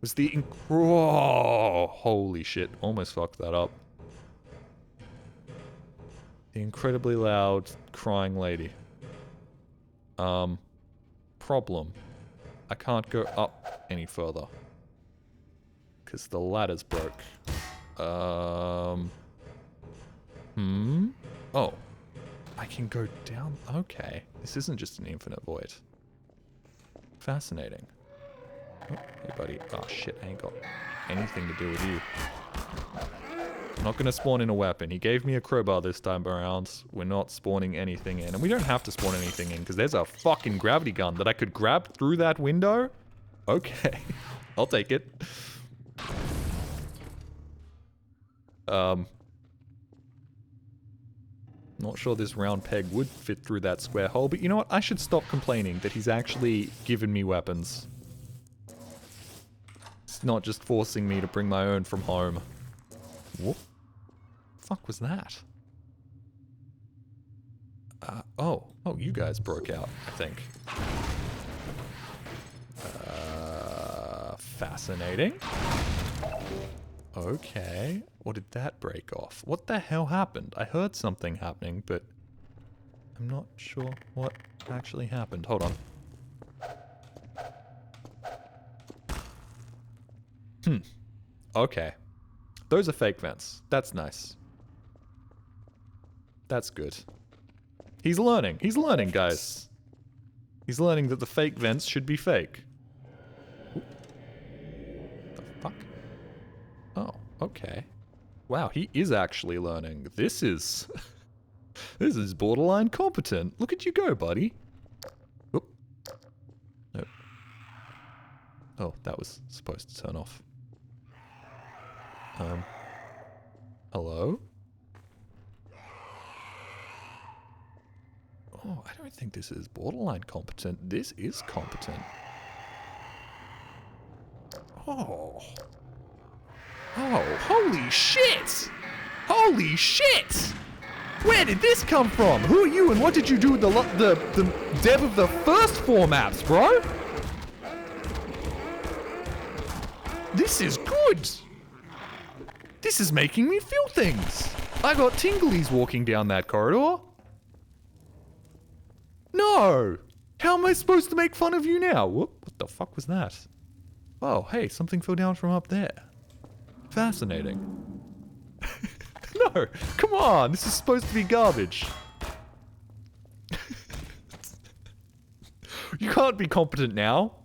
Was the oh, holy shit. Almost fucked that up. The incredibly loud, crying lady. Problem. I can't go up any further. Because the ladder's broke. Oh. I can go down. Okay. This isn't just an infinite void. Fascinating. Oh, hey, buddy. Oh, shit. I ain't got anything to do with you. I'm not going to spawn in a weapon. He gave me a crowbar this time around. We're not spawning anything in. And we don't have to spawn anything in, because there's a fucking gravity gun that I could grab through that window. Okay. I'll take it. Not sure this round peg would fit through that square hole, but you know what? I should stop complaining that he's actually given me weapons. It's not just forcing me to bring my own from home. What the fuck was that? Oh, you guys broke out, I think. Fascinating. Okay, what did that break off? What the hell happened? I heard something happening, but I'm not sure what actually happened. Hold on. Okay. Those are fake vents. That's nice. That's good. He's learning. He's learning, guys. He's learning that the fake vents should be fake. Ooh. The fuck? Oh, okay. Wow, he is actually learning. This is... this is borderline competent. Look at you go, buddy. Oop. Nope. Oh, that was supposed to turn off. Hello? Oh, I don't think this is borderline competent. This is competent. Oh. Oh, holy shit! Holy shit! Where did this come from? Who are you and what did you do with the dev of the first 4 maps, bro? This is good! This is making me feel things! I got tinglies walking down that corridor. No! How am I supposed to make fun of you now? Whoop, what the fuck was that? Oh, hey, something fell down from up there. Fascinating. No, come on, this is supposed to be garbage. You can't be competent now.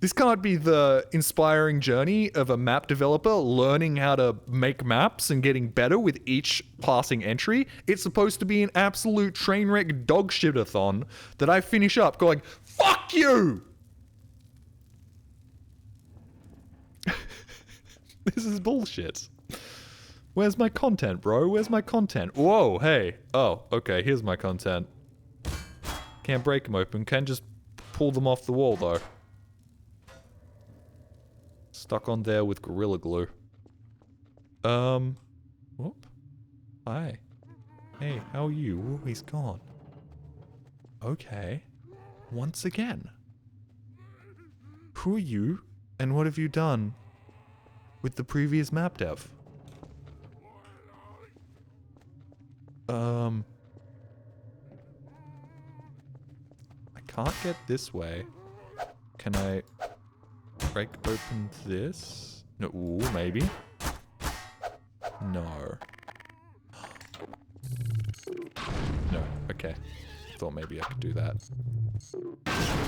This can't be the inspiring journey of a map developer learning how to make maps and getting better with each passing entry. It's supposed to be an absolute train wreck dog shit-a-thon that I finish up going, fuck you! This is bullshit. Where's my content, bro? Where's my content? Whoa, hey. Oh, okay, here's my content. Can't break them open. Can just pull them off the wall, though. Stuck on there with Gorilla Glue. Whoop. Hi. Hey, how are you? Oh, he's gone. Okay. Once again. Who are you, and what have you done with the previous map dev? I can't get this way. Can I break open this? No, ooh, maybe. No. No, okay. Thought maybe I could do that.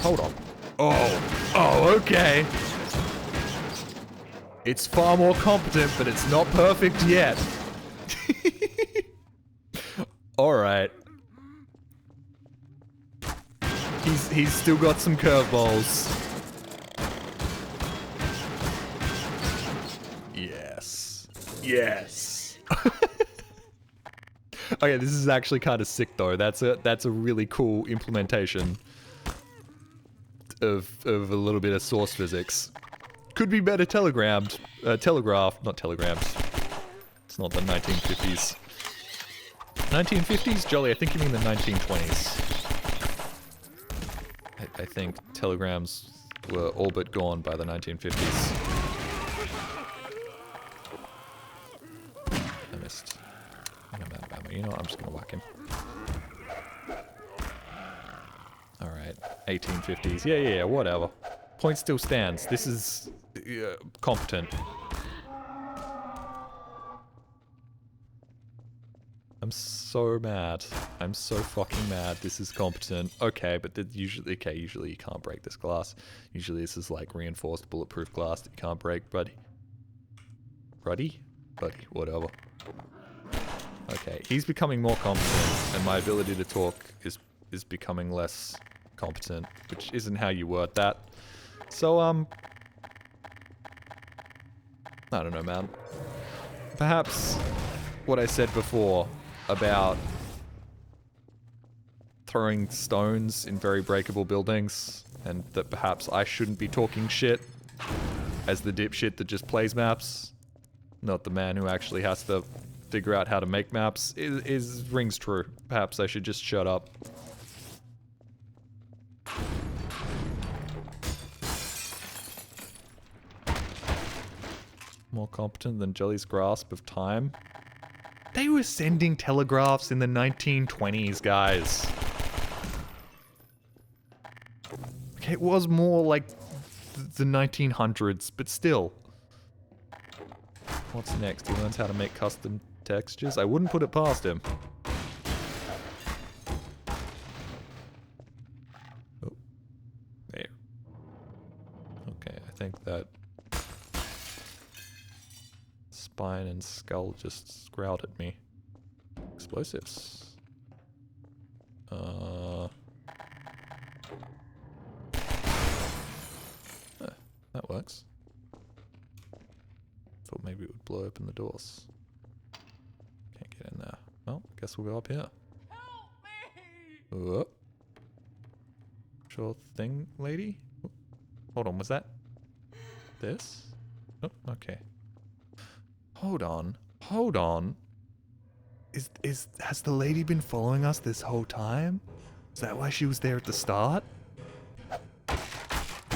Hold on. Oh, okay. It's far more competent, but it's not perfect yet. Alright. He's still got some curveballs. Yes. Yes. Okay, this is actually kind of sick though. That's a really cool implementation of a little bit of source physics. Could be better telegraphed, not telegrammed. It's not the 1950s. 1950s? Jolly, I think you mean the 1920s. I think telegrams were all but gone by the 1950s. I missed. I'm out of ammo. You know what? I'm just gonna whack him. Alright. 1850s. Yeah, whatever. Point still stands. This is competent. I'm so mad. I'm so fucking mad. This is competent. Okay, but usually you can't break this glass. Usually this is like reinforced bulletproof glass that you can't break, buddy. Buddy, whatever. Okay, he's becoming more competent, and my ability to talk is becoming less competent, which isn't how you word that. So, I don't know, man. Perhaps what I said before about throwing stones in very breakable buildings, and that perhaps I shouldn't be talking shit as the dipshit that just plays maps, not the man who actually has to figure out how to make maps, rings true. Perhaps I should just shut up. More competent than Jelly's grasp of time. They were sending telegraphs in the 1920s, guys. Okay, it was more like the 1900s, but still. What's next? He learns how to make custom textures? I wouldn't put it past him. Oh. There. Okay, I think that spine and skull just growled at me. Explosives. That works. Thought maybe it would blow open the doors. Can't get in there. Well, guess we'll go up here. Help me! Whoop. Sure thing, lady. Whoop. Hold on, was that this? Oh, okay. Hold on. Hold on. Has the lady been following us this whole time? Is that why she was there at the start?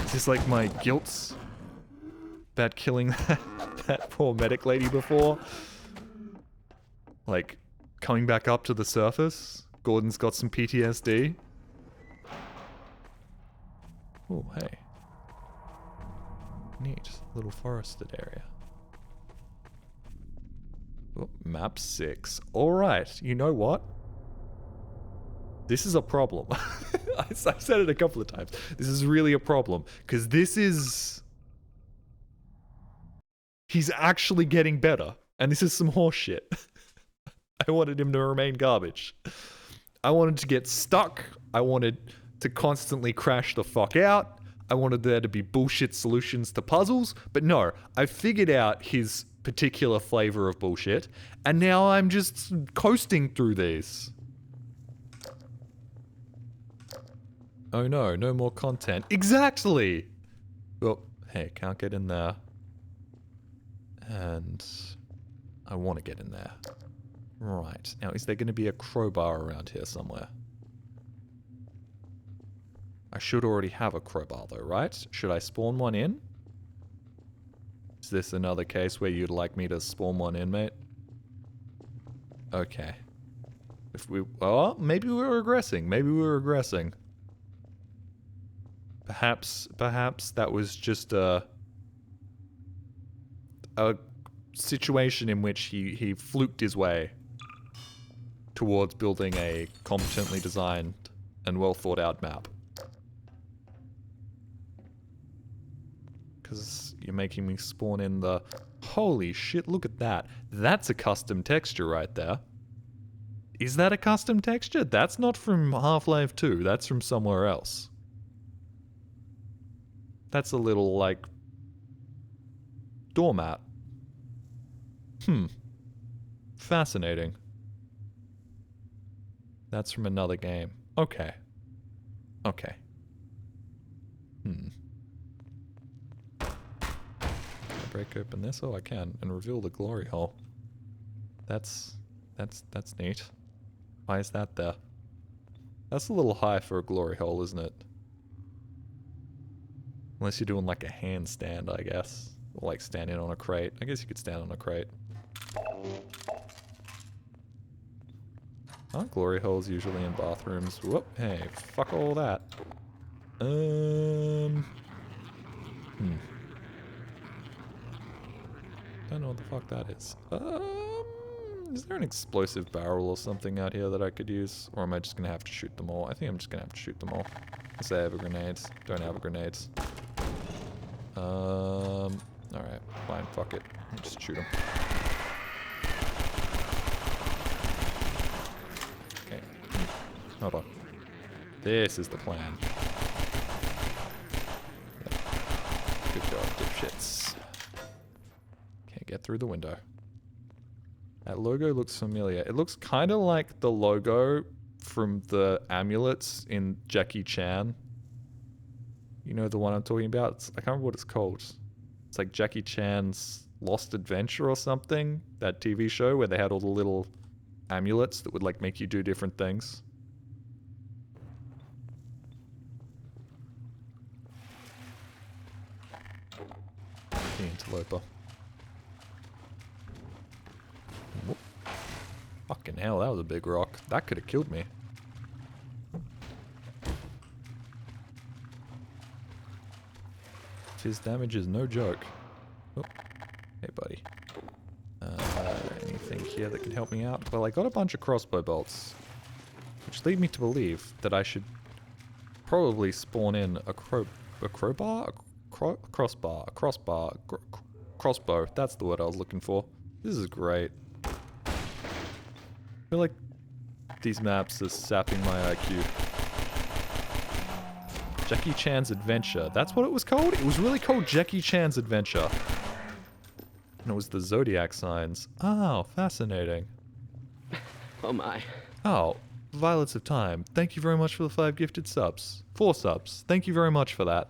Is this like my guilt about killing that poor medic lady before? Like, coming back up to the surface? Gordon's got some PTSD? Oh, hey. Neat. Little forested area. Oh, map 6. Alright, you know what? This is a problem. I've said it a couple of times. This is really a problem. Because this is... He's actually getting better. And this is some horse shit. I wanted him to remain garbage. I wanted to get stuck. I wanted to constantly crash the fuck out. I wanted there to be bullshit solutions to puzzles. But no, I figured out his particular flavor of bullshit. And now I'm just coasting through these. Oh no, no more content. Exactly! Oh, hey, can't get in there. And I want to get in there. Right. Now, is there going to be a crowbar around here somewhere? I should already have a crowbar though, right? Should I spawn one in? Is this another case where you'd like me to spawn one in, mate? Okay. If we... Oh, maybe we're regressing. Maybe we're regressing. Perhaps that was just a situation in which he fluked his way towards building a competently designed and well thought out map. Because you're making me spawn in the... Holy shit, look at that. That's a custom texture right there. Is that a custom texture? That's not from Half-Life 2, that's from somewhere else. That's a little, like... doormat. Fascinating. That's from another game. Okay. Okay. Can I break open this? Oh, I can. And reveal the glory hole. That's neat. Why is that there? That's a little high for a glory hole, isn't it? Unless you're doing like a handstand, I guess. Or like standing on a crate. I guess you could stand on a crate. Aren't glory holes usually in bathrooms? Whoop, hey, fuck all that. Don't know what the fuck that is. Is there an explosive barrel or something out here that I could use? Or am I just gonna have to shoot them all? I think I'm just gonna have to shoot them all. Unless I have a grenade. Don't have a grenades. Alright, fine, fuck it. I'll just shoot them. Okay. Hold on. This is the plan. Good job, dipshits. Can't get through the window. That logo looks familiar. It looks kind of like the logo from the amulets in Jackie Chan. You know the one I'm talking about? I can't remember what it's called. It's like Jackie Chan's Lost Adventure or something. That TV show where they had all the little amulets that would like make you do different things. The interloper. Whoop. Fucking hell, that was a big rock. That could have killed me. His damage is no joke. Oh. Hey, buddy. Anything here that can help me out? Well, I got a bunch of crossbow bolts, which lead me to believe that I should probably spawn in a crowbar? Crossbow. That's the word I was looking for. This is great. I feel like these maps are sapping my IQ. Jackie Chan's Adventure. That's what it was called? It was really called Jackie Chan's Adventure. And it was the zodiac signs. Oh, fascinating. Oh my. Oh, Violets of Time. Thank you very much for the 5 gifted subs. 4 subs. Thank you very much for that.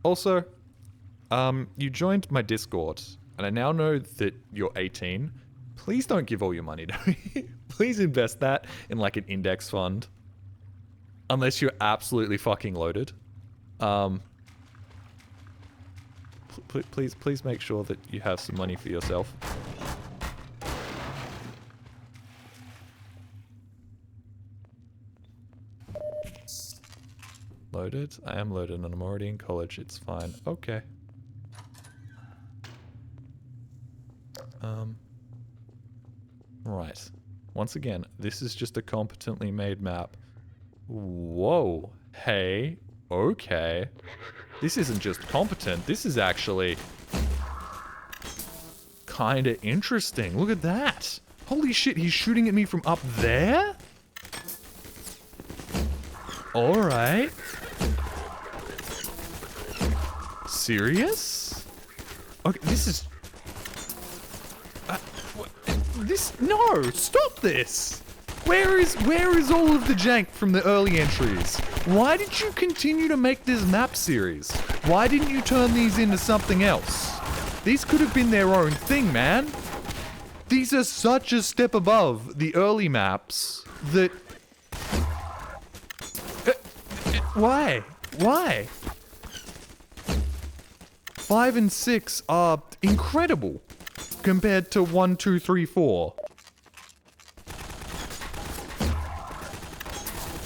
Also, you joined my Discord, and I now know that you're 18. Please don't give all your money to me. Please invest that in like an index fund. Unless you're absolutely fucking loaded. Please make sure that you have some money for yourself. Loaded? I am loaded and I'm already in college. It's fine. Okay. Right. Once again, this is just a competently made map. Whoa. Hey. Okay. This isn't just competent. This is actually kinda interesting. Look at that. Holy shit, he's shooting at me from up there? Alright. Serious? Okay, this is... No! Stop this! Where is all of the jank from the early entries? Why did you continue to make this map series? Why didn't you turn these into something else? These could have been their own thing, man. These are such a step above the early maps that... Why? Why? 5 and 6 are incredible compared to 1, 2, 3, 4.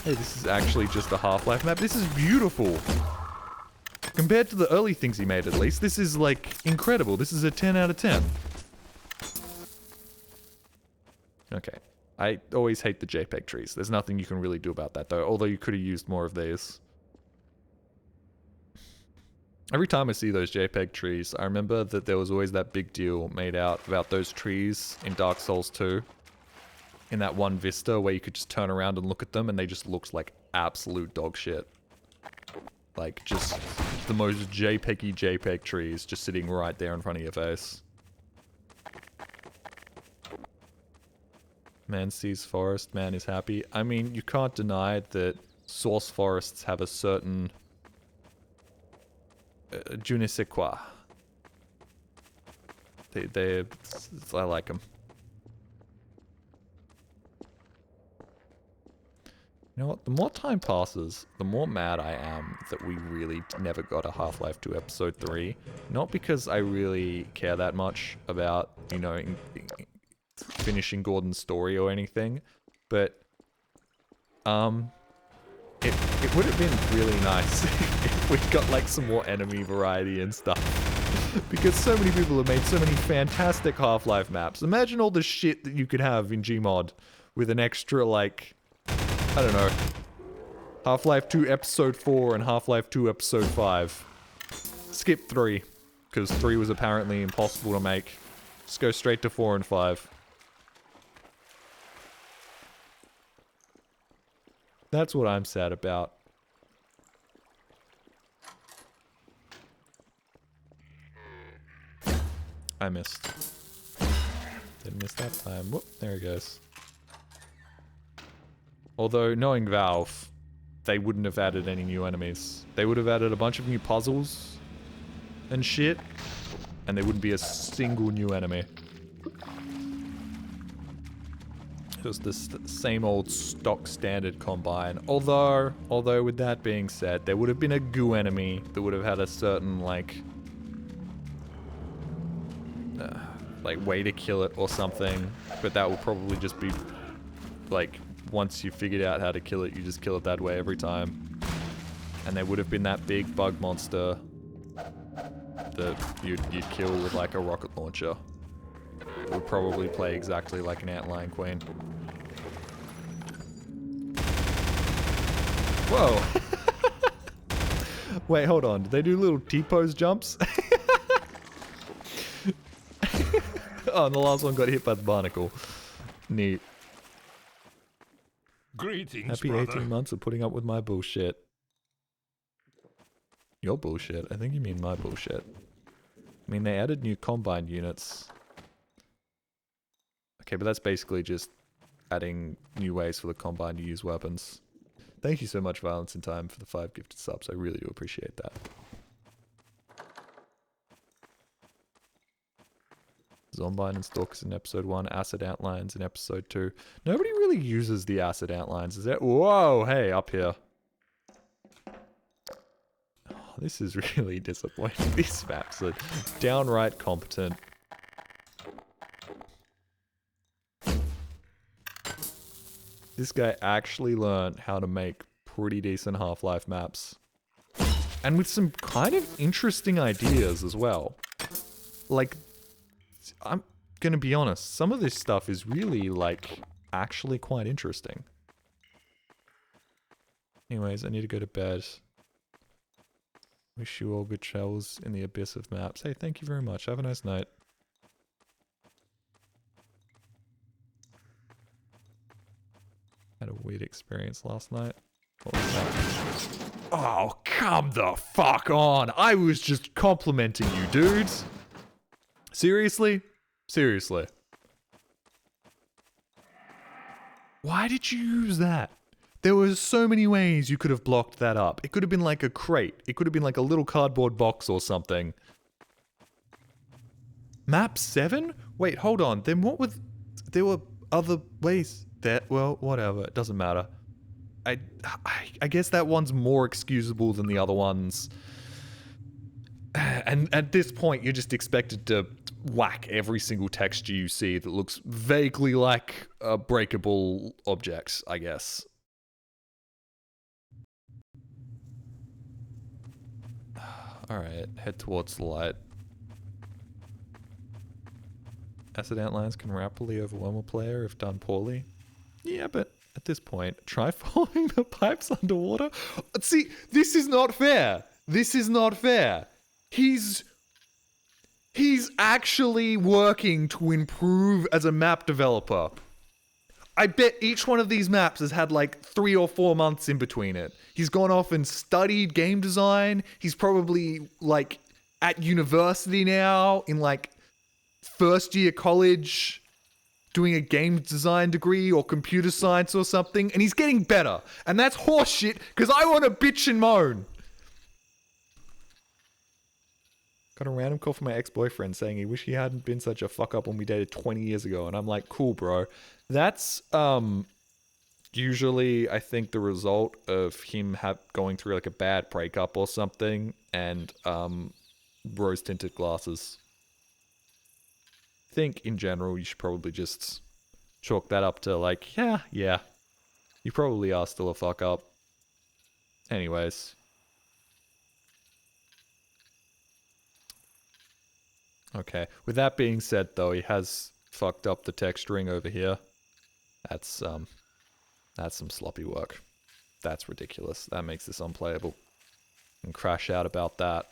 Hey, this is actually just a Half-Life map. This is beautiful. Compared to the early things he made, at least, this is, like, incredible. This is a 10 out of 10. Okay. I always hate the JPEG trees. There's nothing you can really do about that, though, although you could have used more of these. Every time I see those JPEG trees, I remember that there was always that big deal made out about those trees in Dark Souls 2. In that one vista where you could just turn around and look at them and they just looked like absolute dog shit. Like, just the most JPEG-y JPEG trees just sitting right there in front of your face. Man sees forest, man is happy. I mean, you can't deny that source forests have a certain... je ne sais quoi. I like them. You know what? The more time passes, the more mad I am that we really never got a Half-Life 2 Episode 3. Not because I really care that much about, you know, finishing Gordon's story or anything, but it would have been really nice if we got like some more enemy variety and stuff. Because so many people have made so many fantastic Half-Life maps. Imagine all the shit that you could have in Gmod with an extra, like, I don't know, Half-Life 2 Episode 4 and Half-Life 2 Episode 5. Skip 3, because 3 was apparently impossible to make. Just go straight to 4 and 5. That's what I'm sad about. I missed. Didn't miss that time. Whoop, there he goes. Although, knowing Valve, they wouldn't have added any new enemies. They would have added a bunch of new puzzles and shit, and there wouldn't be a single new enemy. Just the same old stock standard Combine. Although with that being said, there would have been a goo enemy that would have had a certain, like way to kill it or something. But that would probably just be, like, once you figured out how to kill it, you just kill it that way every time. And there would have been that big bug monster that you'd kill with, like, a rocket launcher. It would probably play exactly like an antlion queen. Whoa. Wait, hold on. Do they do little T-pose jumps? Oh, and the last one got hit by the barnacle. Neat. Greetings, Happy brother. 18 months of putting up with my bullshit. Your bullshit? I think you mean my bullshit. I mean, they added new Combine units. Okay, but that's basically just adding new ways for the Combine to use weapons. Thank you so much, Violence in Time, for the 5 gifted subs. I really do appreciate that. Zombine and Stalkers in episode 1, Acid Antlions in episode 2. Nobody really uses the Acid Antlions, is that? Whoa, hey, up here. Oh, this is really disappointing. These maps are downright competent. This guy actually learned how to make pretty decent Half-Life maps. And with some kind of interesting ideas as well. Like, I'm gonna be honest, some of this stuff is really, like, actually quite interesting. Anyways, I need to go to bed. Wish you all good travels in the abyss of maps. Hey, thank you very much. Have a nice night. Had a weird experience last night. What was that? Oh, come the fuck on! I was just complimenting you, dudes! Seriously? Seriously. Why did you use that? There were so many ways you could have blocked that up. It could have been like a crate. It could have been like a little cardboard box or something. Map 7? Wait, hold on. Then what was... There were other ways... Well, whatever. It doesn't matter. I guess that one's more excusable than the other ones. And at this point, you're just expected to whack every single texture you see that looks vaguely like a breakable object, I guess. Alright, head towards the light. Acid Antlions can rapidly overwhelm a player if done poorly. Yeah, but at this point, try following the pipes underwater. See, this is not fair. This is not fair. He's actually working to improve as a map developer. I bet each one of these maps has had like 3 or 4 months in between it. He's gone off and studied game design. He's probably like at university now in like first year college doing a game design degree or computer science or something, and he's getting better. And that's horseshit because I want to bitch and moan. Got a random call from my ex-boyfriend saying he wish he hadn't been such a fuck up when we dated 20 years ago. And I'm like, cool, bro. That's usually, I think, the result of him going through like a bad breakup or something, and rose-tinted glasses. I think, in general, you should probably just chalk that up to like, yeah, you probably are still a fuck up. Anyways. Okay, with that being said though, he has fucked up the texturing over here. That's some sloppy work. That's ridiculous. That makes this unplayable. And crash out about that.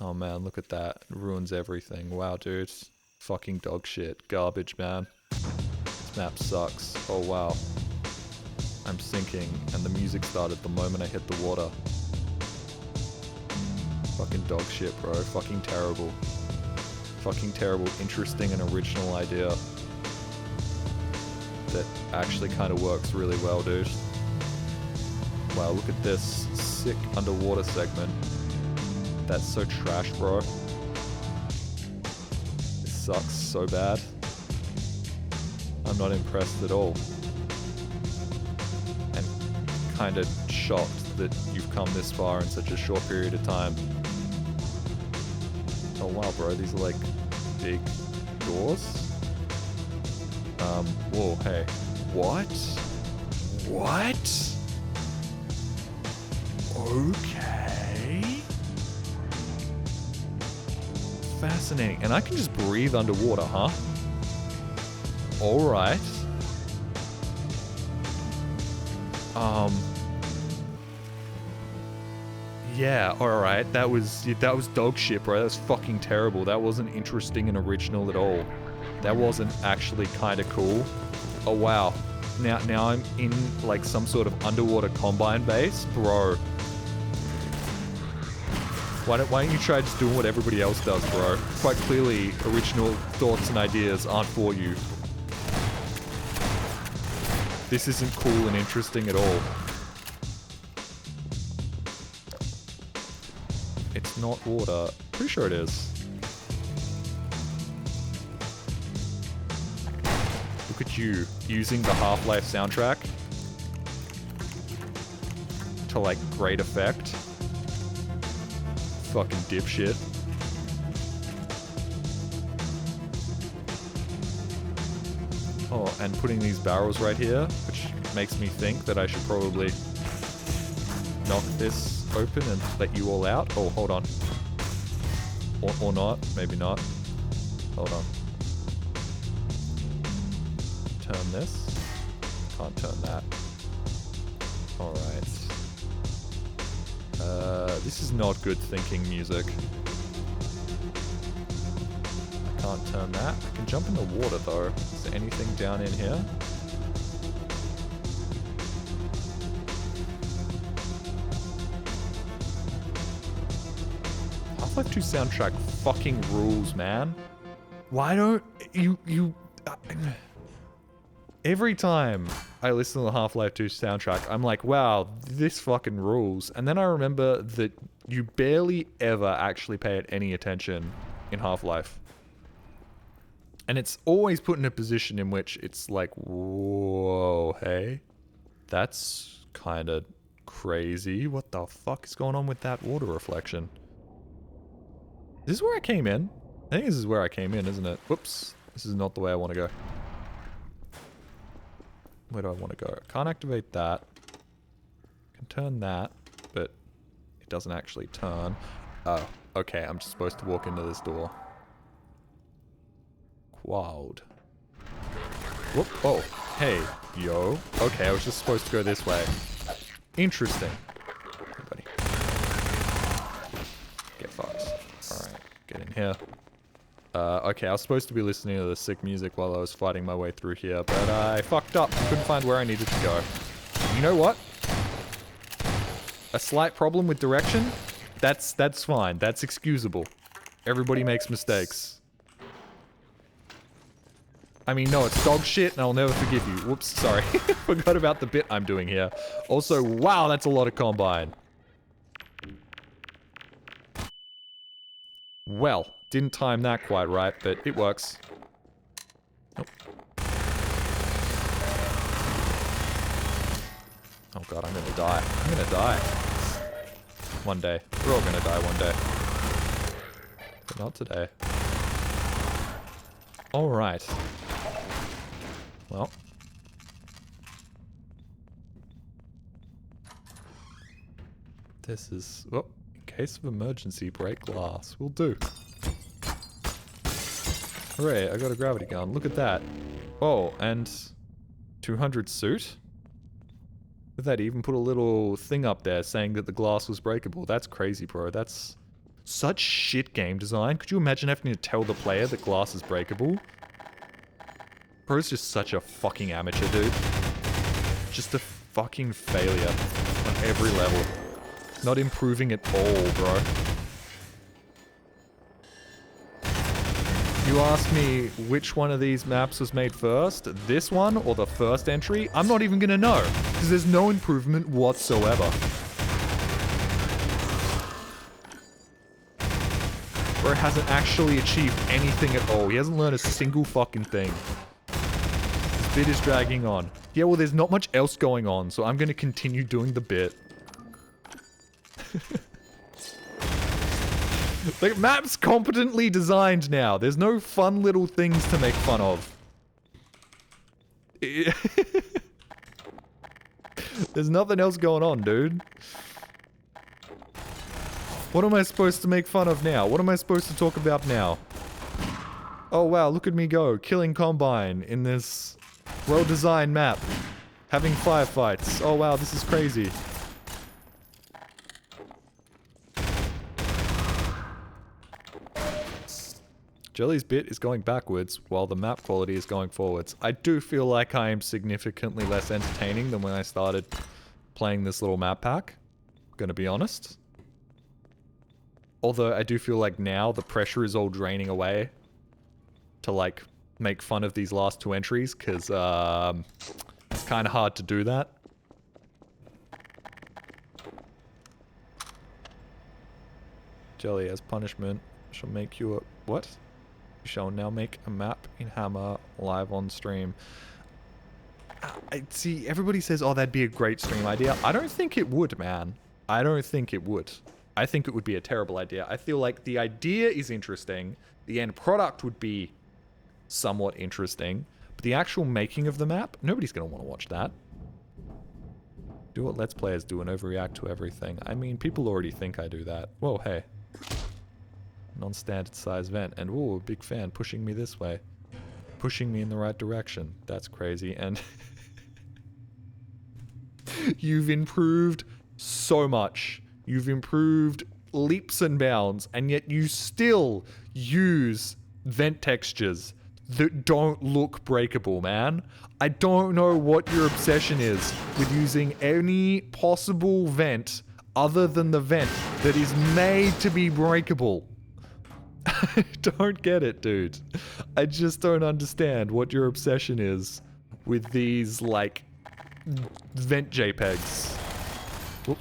Oh man, look at that. It ruins everything. Wow, dude. Fucking dog shit. Garbage, man. This map sucks. Oh wow. I'm sinking, and the music started the moment I hit the water. Fucking dog shit, bro. Fucking terrible. Fucking terrible, interesting and original idea. That actually kind of works really well, dude. Wow, look at this sick underwater segment. That's so trash, bro. This sucks so bad. I'm not impressed at all. And kind of shocked that you've come this far in such a short period of time. Oh wow, bro, these are like big doors. Whoa, hey. What? What? Okay. Fascinating. And I can just breathe underwater, huh? Alright. Yeah, alright. That was dog shit, bro. That was fucking terrible. That wasn't interesting and original at all. That wasn't actually kind of cool. Oh wow. Now I'm in like some sort of underwater combine base, bro. Why don't you try just doing what everybody else does, bro? Quite clearly, original thoughts and ideas aren't for you. This isn't cool and interesting at all. It's not water. Pretty sure it is. Look at you, using the Half-Life soundtrack to like great effect. Fucking dipshit. Oh, and putting these barrels right here, which makes me think that I should probably knock this open and let you all out. Oh, hold on. Or not. Maybe not. Hold on. Turn this. Can't turn that. Alright. This is not good thinking music. I can't turn that. I can jump in the water though. Is there anything down in here? Half-Life 2 soundtrack fucking rules, man. Why don't you every time I listen to the Half-Life 2 soundtrack, I'm like, wow, this fucking rules. And then I remember that you barely ever actually pay it any attention in Half-Life. And it's always put in a position in which it's like, whoa, hey, that's kind of crazy. What the fuck is going on with that water reflection? Is this where I came in? I think this is where I came in, isn't it? Whoops. This is not the way I want to go. Where do I want to go? Can't activate that. Can turn that, but it doesn't actually turn. Oh, okay. I'm just supposed to walk into this door. Quad. Whoop. Oh, hey, yo. Okay, I was just supposed to go this way. Interesting. Hey, buddy. Get fucked. Alright, get in here. Okay, I was supposed to be listening to the sick music while I was fighting my way through here, but I fucked up. Couldn't find where I needed to go. You know what? A slight problem with direction? That's fine. That's excusable. Everybody makes mistakes. I mean, no, it's dog shit, and I'll never forgive you. Whoops, sorry. Forgot about the bit I'm doing here. Also, wow, that's a lot of combine. Well, didn't time that quite right, but it works. Nope. Oh god, I'm gonna die. I'm gonna die. One day. We're all gonna die one day. But not today. Alright. Well. This is... Oh, in case of emergency, break glass. Will do. Hooray, I got a gravity gun. Look at that. Oh, and 200 suit? Did that even put a little thing up there saying that the glass was breakable? That's crazy, bro. That's such shit game design. Could you imagine having to tell the player that glass is breakable? Bro's just such a fucking amateur, dude. Just a fucking failure on every level. Not improving at all, bro. You ask me which one of these maps was made first, this one or the first entry, I'm not even gonna know, because there's no improvement whatsoever. Bro hasn't actually achieved anything at all. He hasn't learned a single fucking thing. This bit is dragging on. Yeah, well, there's not much else going on, so I'm gonna continue doing the bit. The map's competently designed now. There's no fun little things to make fun of. There's nothing else going on, dude. What am I supposed to make fun of now? What am I supposed to talk about now? Oh wow, look at me go. Killing Combine in this well-designed map. Having firefights. Oh wow, this is crazy. Jelly's bit is going backwards, while the map quality is going forwards. I do feel like I am significantly less entertaining than when I started playing this little map pack. Gonna be honest. Although I do feel like now the pressure is all draining away to like make fun of these last two entries, because it's kind of hard to do that. Jelly, as punishment, shall make you a... What? You shall now make a map in Hammer live on stream. See, everybody says, oh, that'd be a great stream idea. I don't think it would, man. I don't think it would. I think it would be a terrible idea. I feel like the idea is interesting. The end product would be somewhat interesting. But the actual making of the map, nobody's going to want to watch that. Do what Let's Players do and overreact to everything. I mean, people already think I do that. Whoa, hey. Non-standard size vent. And, ooh, a big fan pushing me this way. Pushing me in the right direction. That's crazy. And you've improved so much. You've improved leaps and bounds. And yet you still use vent textures that don't look breakable, man. I don't know what your obsession is with using any possible vent other than the vent that is made to be breakable. I don't get it, dude. I just don't understand what your obsession is with these, like, vent JPEGs. Whoop.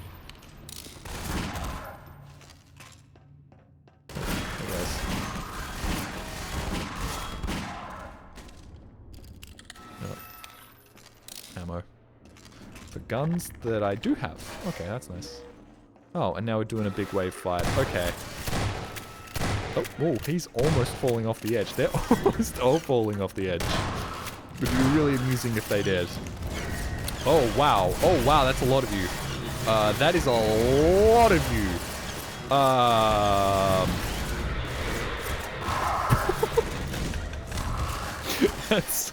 Hey guys. Oh. Ammo. For guns that I do have. Okay, that's nice. Oh, and now we're doing a big wave fight. Okay. Oh, whoa, he's almost falling off the edge. They're almost all falling off the edge. Would be really amusing if they did. Oh, wow. Oh, wow, that's a lot of you. That is a lot of you. That's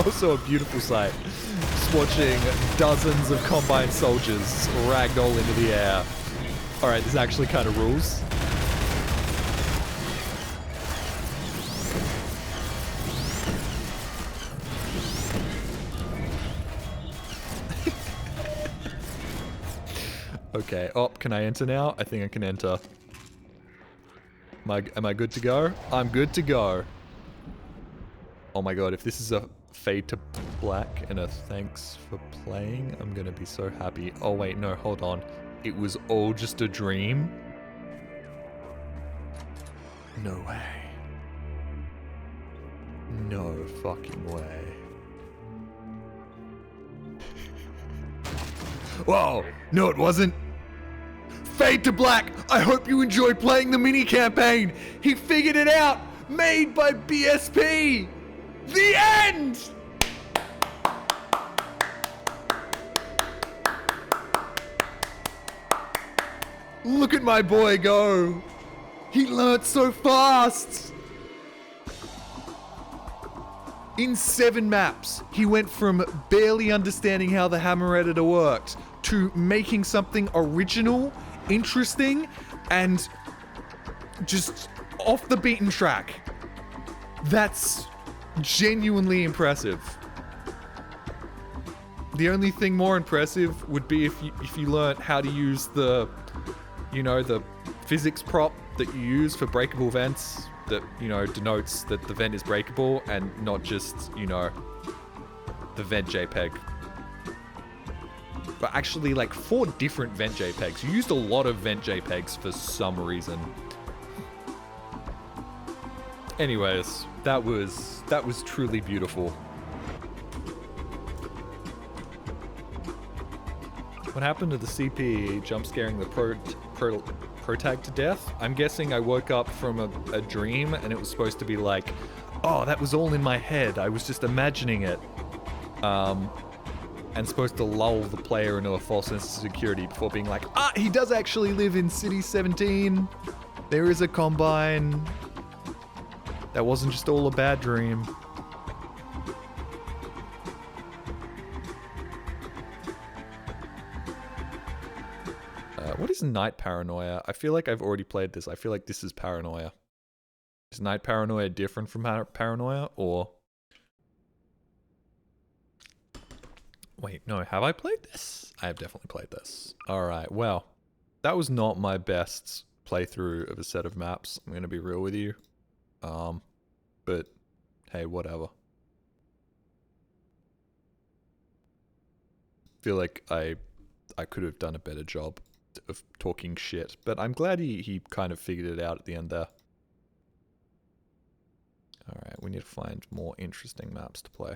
also a beautiful sight. Just watching dozens of Combine soldiers ragdoll into the air. Alright, this actually kind of rules. Okay, oh, can I enter now? I think I can enter. Am I good to go? I'm good to go. Oh my god, if this is a fade to black and a thanks for playing, I'm gonna be so happy. Oh wait, no, hold on. It was all just a dream? No way. No fucking way. Whoa! No, it wasn't. Fade to black! I hope you enjoy playing the mini campaign! He figured it out! Made by BSP! The end! Look at my boy go! He learnt so fast! In 7 maps, he went from barely understanding how the hammer editor worked to making something original, interesting, and just off the beaten track. That's genuinely impressive. The only thing more impressive would be if you learnt how to use the, you know, the physics prop that you use for breakable vents that, you know, denotes that the vent is breakable and not just, you know, the vent JPEG. But actually, like, 4 different vent JPEGs. You used a lot of vent JPEGs for some reason. Anyways, that was truly beautiful. What happened to the CP jump scaring the protag to death? I'm guessing I woke up from a dream and it was supposed to be like, oh, that was all in my head. I was just imagining it. And supposed to lull the player into a false sense of security before being like, ah, he does actually live in City 17. There is a Combine. That wasn't just all a bad dream. What is Night Paranoia? I feel like I've already played this. I feel like this is Paranoia. Is Night Paranoia different from Paranoia, or... Wait, no, have I played this? I have definitely played this. Alright, well, that was not my best playthrough of a set of maps. I'm gonna be real with you. But, hey, whatever. Feel like I could have done a better job of talking shit, but I'm glad he kind of figured it out at the end there. Alright, we need to find more interesting maps to play.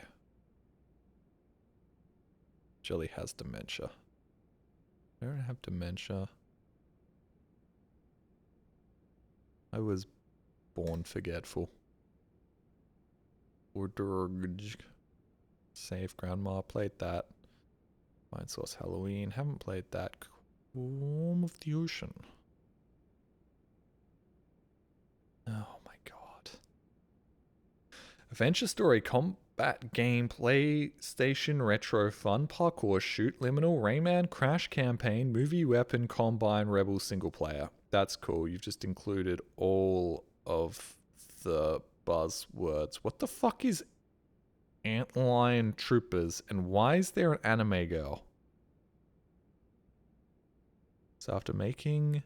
Jelly has dementia. I don't have dementia. I was born forgetful. Or Durg. Save Grandma, played that. Mind Source Halloween, haven't played that. Home of the Ocean. Oh my god. Adventure Story, Combat Game, PlayStation Retro, Fun, Parkour, Shoot, Liminal, Rayman, Crash Campaign, Movie Weapon, Combine, Rebel, Single Player. That's cool. You've just included all of the buzzwords. What the fuck is Antlion Troopers, and why is there an anime girl? So after making...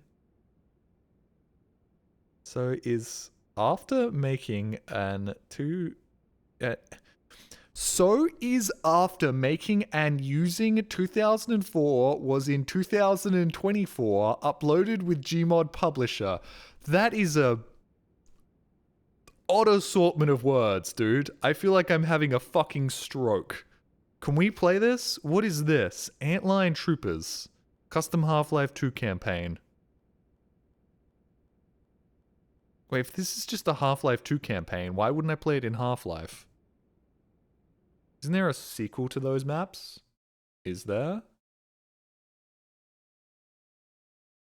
So is after making an So is after making and using 2004 was in 2024 uploaded with Gmod Publisher. That is a odd assortment of words, dude. I feel like I'm having a fucking stroke. Can we play this? What is this? Antlion Troopers. Custom Half-Life 2 campaign. Wait, if this is just a Half-Life 2 campaign, why wouldn't I play it in Half-Life? Isn't there a sequel to those maps? Is there?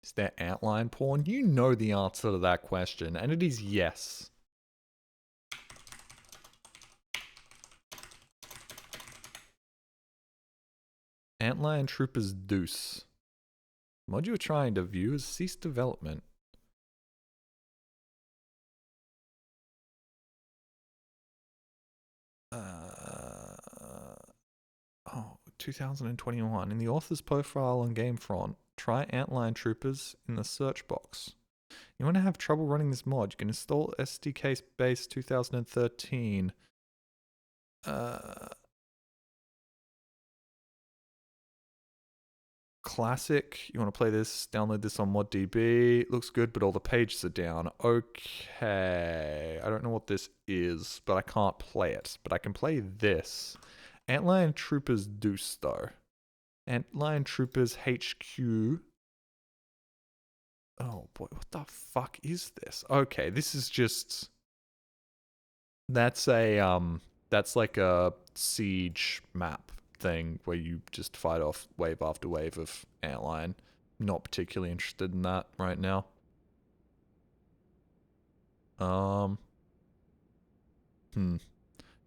Is there Antlion porn? You know the answer to that question, and it is yes. Antlion Troopers Deuce. Mod you were trying to view has ceased development. Oh, 2021. In the author's profile on Gamefront, try Antlion Troopers in the search box. You want to have trouble running this mod, you can install SDK base 2013. Classic. You want to play this, download this on ModDB. Looks good, but all the pages are down. Okay. I don't know what this is, but I can't play it. But I can play this. Antlion Troopers Deuce, though. Antlion Troopers HQ. Oh boy, what the fuck is this? Okay, this is just... That's like a siege map thing where you just fight off wave after wave of Antlion. Not particularly interested in that right now. Can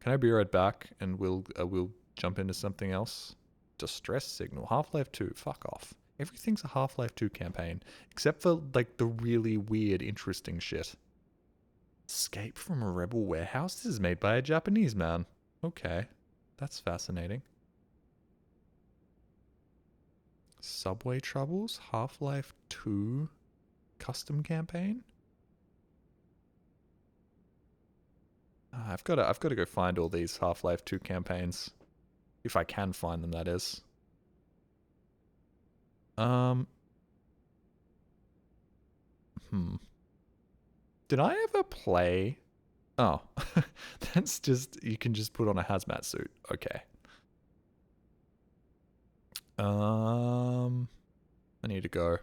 I be right back and we'll jump into something else? Distress Signal, Half-Life 2, fuck off. Everything's a Half-Life 2 campaign, except for like the really weird, interesting shit. Escape from a rebel warehouse? This is made by a Japanese man. Okay, that's fascinating. Subway Troubles, Half-Life 2 custom campaign? I've got to go find all these Half-Life 2 campaigns. If I can find them, that is. Did I ever play Oh, that's just, you can just put on a hazmat suit. Okay. I need to go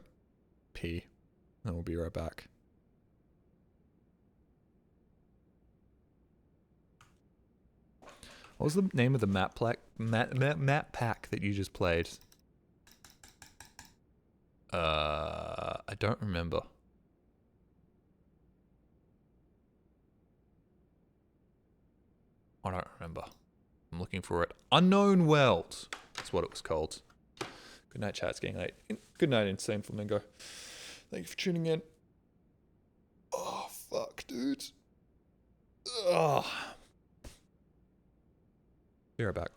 pee. And we'll be right back. What was the name of the map pack that you just played? I don't remember. I don't remember. I'm looking for it. Unknown World. That's what it was called. Good night, chat. It's getting late. Good night, Insane Flamingo. Thank you for tuning in. Oh, fuck, dude. Ugh. Be right back.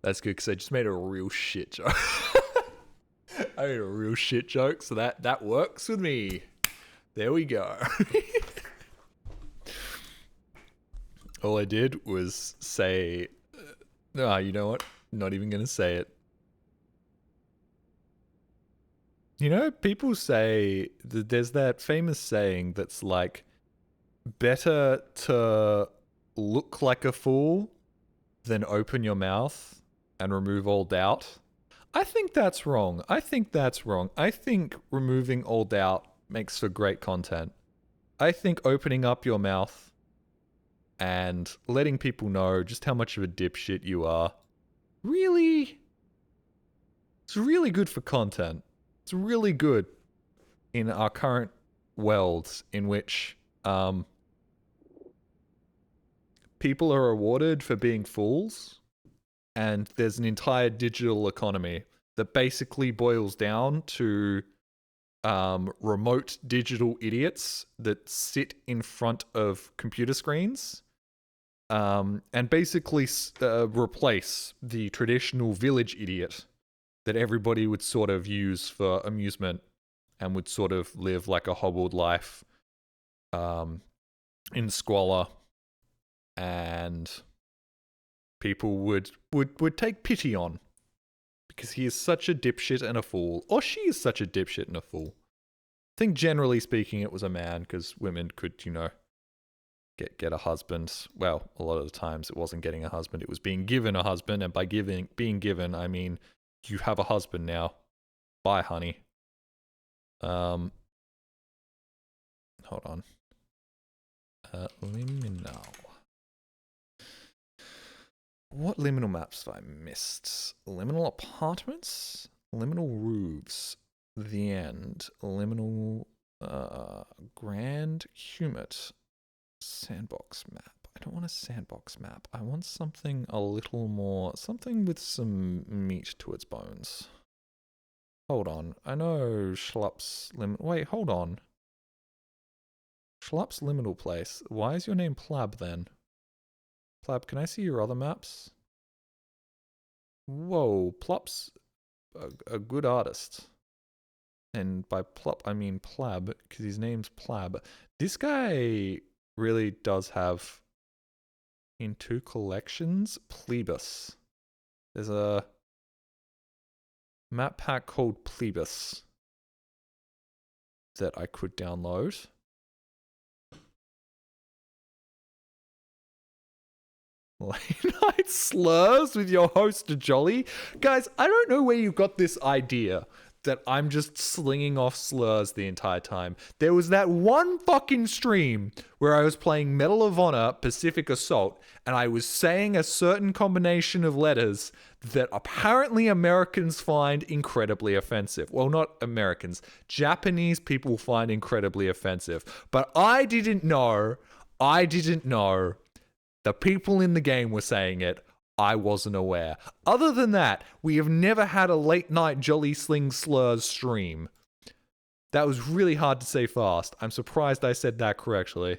That's good because I just made a real shit joke. I made a real shit joke, so that works with me. There we go. All I did was say, you know what? Not even gonna say it. You know, people say that there's that famous saying that's like, better to look like a fool than open your mouth and remove all doubt. I think that's wrong. I think removing all doubt makes for great content. I think opening up your mouth and letting people know just how much of a dipshit you are, it's really good for content. It's really good in our current world in which people are rewarded for being fools, and there's an entire digital economy that basically boils down to remote digital idiots that sit in front of computer screens and basically replace the traditional village idiot that everybody would sort of use for amusement and would sort of live like a hobbled life in squalor, and people would take pity on because he is such a dipshit and a fool, or she is such a dipshit and a fool. I think generally speaking it was a man, because women could, get a husband. Well, a lot of the times it wasn't getting a husband, it was being given a husband, and by being given, I mean you have a husband now. Bye, honey. Hold on. Liminal. What liminal maps have I missed? Liminal apartments? Liminal roofs. The end. Liminal Grand Humid. Sandbox map. I don't want a sandbox map. I want something a little more, something with some meat to its bones. Hold on. I know Schlup's wait, hold on. Schlup's liminal place. Why is your name Plab then? Plab, can I see your other maps? Whoa, Plup's a good artist. And by Plup, I mean Plab, because his name's Plab. This guy really does have, in 2 collections, Plebus. There's a map pack called Plebus that I could download. Late night slurs with your host Jolly. Guys, I don't know where you got this idea that I'm just slinging off slurs the entire time. There was that one fucking stream where I was playing Medal of Honor Pacific Assault, and I was saying a certain combination of letters that apparently Americans find incredibly offensive. Well, not Americans. Japanese people find incredibly offensive. But I didn't know the people in the game were saying it. I wasn't aware. Other than that, we have never had a late night Jolly Sling Slurs stream. That was really hard to say fast. I'm surprised I said that correctly.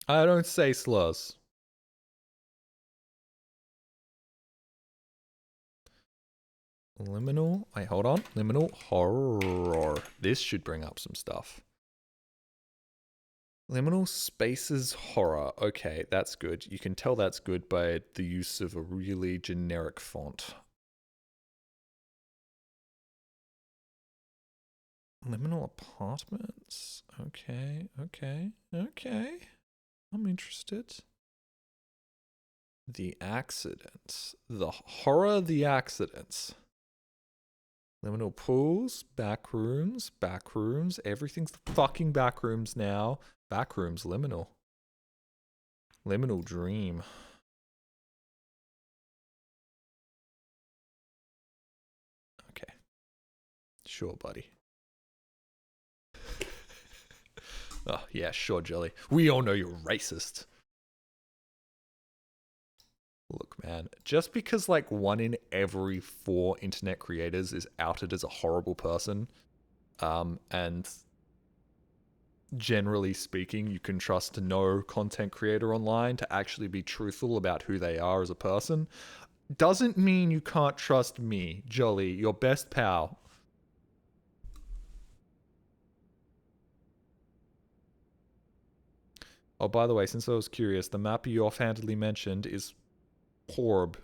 I don't say slurs. Liminal. Wait, hold on. Liminal horror. This should bring up some stuff. Liminal spaces horror. Okay, that's good. You can tell that's good by the use of a really generic font. Liminal apartments. Okay. I'm interested. The accidents. The horror, the accidents. Liminal pools, backrooms. Everything's fucking backrooms now. Backrooms, liminal. Liminal dream. Okay. Sure, buddy. Oh, yeah, sure, Jelly. We all know you're racist. Look, man, just because like 1 in every 4 internet creators is outed as a horrible person, and generally speaking, you can trust no content creator online to actually be truthful about who they are as a person. Doesn't mean you can't trust me, Jolly, your best pal. Oh, by the way, since I was curious, the map you offhandedly mentioned is Porb.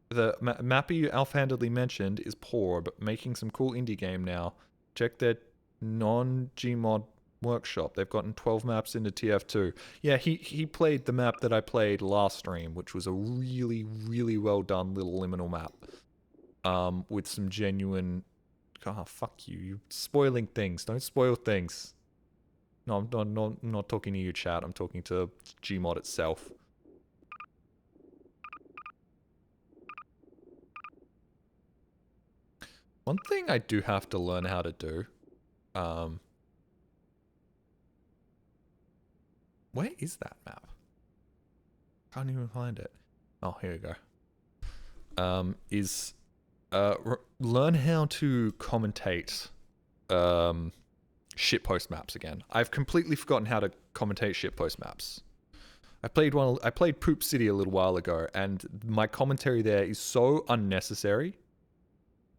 The map you offhandedly mentioned is Porb, making some cool indie game now. Check their non-Gmod workshop. They've gotten 12 maps into TF2. Yeah, he played the map that I played last stream, which was a really, really well done little liminal map. With some genuine... Oh, fuck you. You're spoiling things. Don't spoil things. No, I'm not talking to you, chat. I'm talking to Gmod itself. One thing I do have to learn how to do... where is that map? Can't even find it. Oh, here we go. Learn how to commentate shitpost maps again. I've completely forgotten how to commentate shitpost maps. I played Poop City a little while ago, and my commentary there is so unnecessary.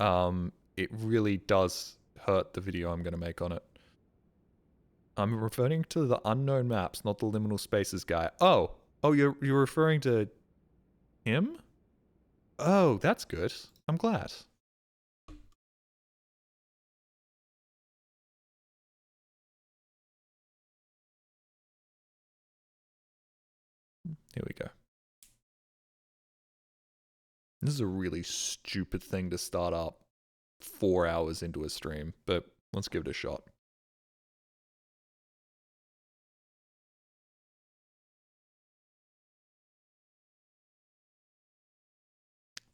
It really does hurt the video I'm going to make on it. I'm referring to the unknown maps, not the liminal spaces guy. Oh, you're referring to him? Oh, that's good. I'm glad. Here we go. This is a really stupid thing to start up 4 hours into a stream, but let's give it a shot.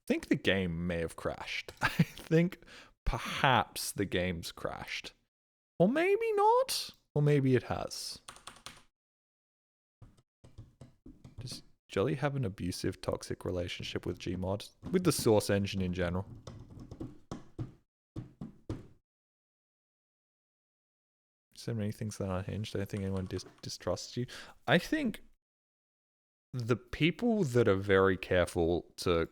I think the game may have crashed. I think perhaps the game's crashed. Or maybe not. Or maybe it has. Does Jelly have an abusive, toxic relationship with Gmod? With the Source engine in general? So many things that are unhinged. I don't think anyone distrusts you. I think the people that are very careful to...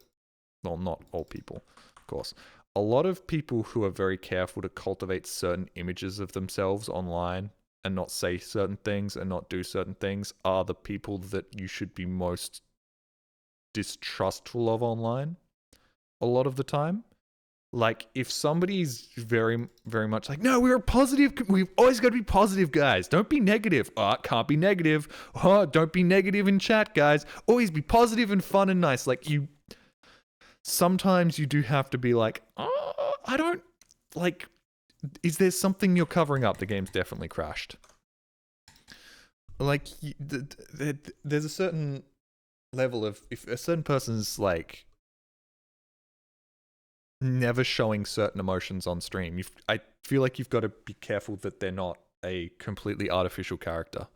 Well, not all people, of course. A lot of people who are very careful to cultivate certain images of themselves online and not say certain things and not do certain things are the people that you should be most distrustful of online a lot of the time. Like, if somebody's very, very much like, no, we're positive, we've always got to be positive, guys. Don't be negative. Oh, it can't be negative. Oh, don't be negative in chat, guys. Always be positive and fun and nice. Like, sometimes you do have to be like, oh, I don't, like, is there something you're covering up? The game's definitely crashed. Like, there's a certain level of, if a certain person's, like, never showing certain emotions on stream, I feel like you've got to be careful that they're not a completely artificial character.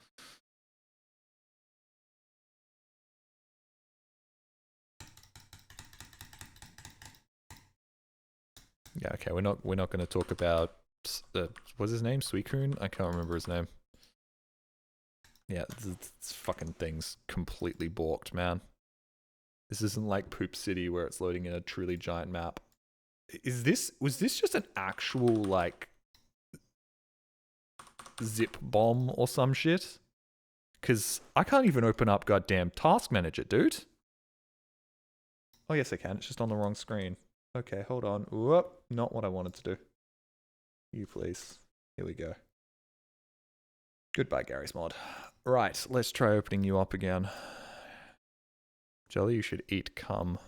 Yeah, okay, we're not going to talk about what's his name? Suicune? I can't remember his name. Yeah, this fucking thing's completely balked, man. This isn't like Poop City where it's loading in a truly giant map. Was this just an actual, like, zip bomb or some shit? Because I can't even open up goddamn Task Manager, dude. Oh, yes, I can. It's just on the wrong screen. Okay, hold on. Whoop, not what I wanted to do. You please. Here we go. Goodbye, Garry's mod. Right, let's try opening you up again. Jelly, you should eat cum.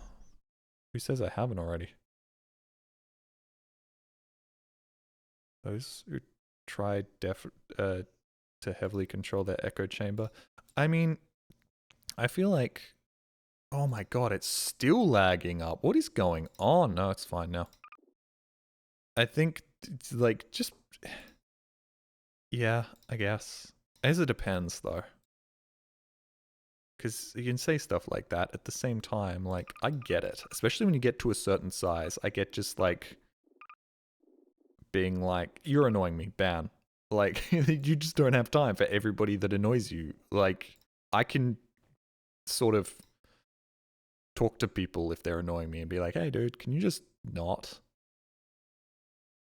Who says I haven't already? Those who try to heavily control their echo chamber. I mean, I feel like... Oh my god, it's still lagging up. What is going on? No, it's fine now. I think, like, just... Yeah, I guess. As it depends, though. Because you can say stuff like that at the same time, like, I get it. Especially when you get to a certain size. I get just, like... being like, you're annoying me, ban. Like, you just don't have time for everybody that annoys you. Like, I can sort of talk to people if they're annoying me and be like, hey, dude, can you just not?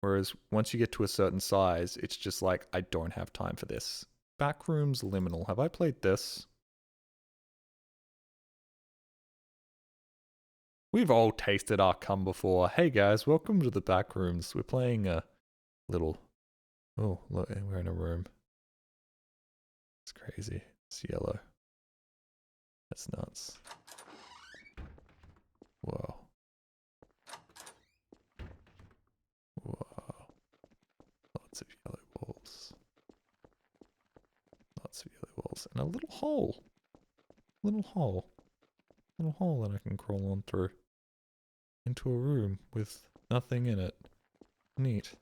Whereas once you get to a certain size, it's just like, I don't have time for this. Backrooms Liminal. Have I played this? We've all tasted our cum before. Hey guys, welcome to the Backrooms. We're playing a little... Oh, look, we're in a room. It's crazy. It's yellow. That's nuts. Whoa. Whoa. Lots of yellow walls. Lots of yellow walls. And a little hole. Little hole. Little hole that I can crawl on through. Into a room with nothing in it. Neat.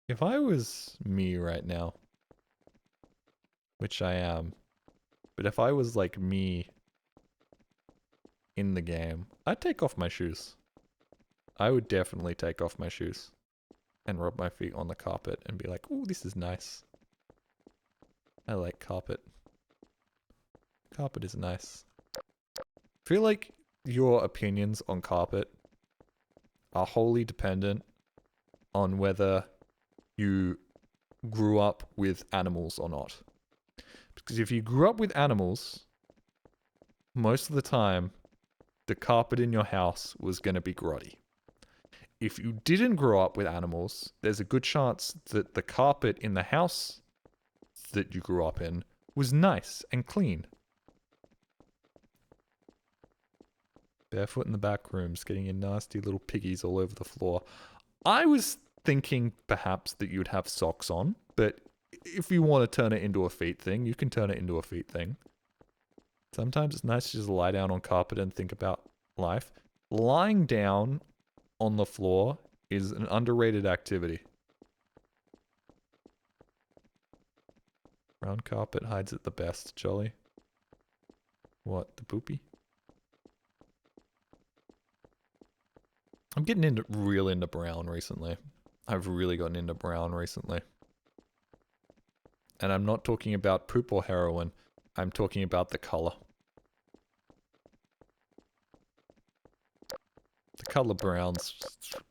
If I was me right now, which I am, but if I was like me in the game, I'd take off my shoes. I would definitely take off my shoes and rub my feet on the carpet and be like, ooh, this is nice. I like carpet. Carpet is nice. I feel like your opinions on carpet are wholly dependent on whether you grew up with animals or not. Because if you grew up with animals, most of the time, the carpet in your house was going to be grotty. If you didn't grow up with animals, there's a good chance that the carpet in the house that you grew up in was nice and clean. Barefoot in the back rooms, getting your nasty little piggies all over the floor. I was thinking perhaps that you'd have socks on, but if you want to turn it into a feet thing, you can turn it into a feet thing. Sometimes it's nice to just lie down on carpet and think about life. Lying down on the floor is an underrated activity. Brown carpet hides it the best, Jolly. What, the poopy? I'm getting real into brown recently. I've really gotten into brown recently. And I'm not talking about poop or heroin. I'm talking about the color. The color brown's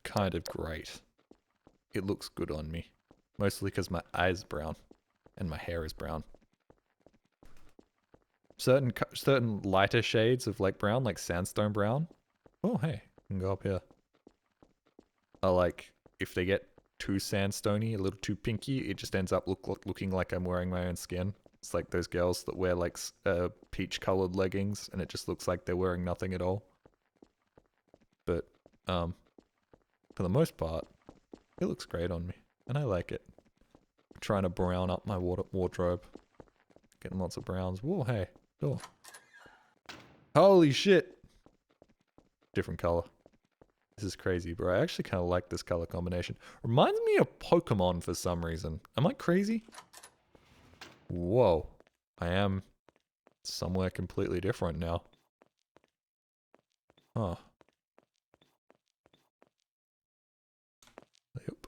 kind of great. It looks good on me. Mostly because my eyes brown. And my hair is brown. Certain lighter shades of like brown, like sandstone brown. Oh, hey. I can go up here. Are like, if they get too sandstony, a little too pinky, it just ends up looking like I'm wearing my own skin. It's like those girls that wear like peach colored leggings and it just looks like they're wearing nothing at all. But for the most part, it looks great on me and I like it. I'm trying to brown up my wardrobe. Getting lots of browns. Whoa, hey, door. Holy shit! Different color. This is crazy, bro. I actually kind of like this color combination. Reminds me of Pokemon for some reason. Am I crazy? Whoa. I am somewhere completely different now. Huh. Yep.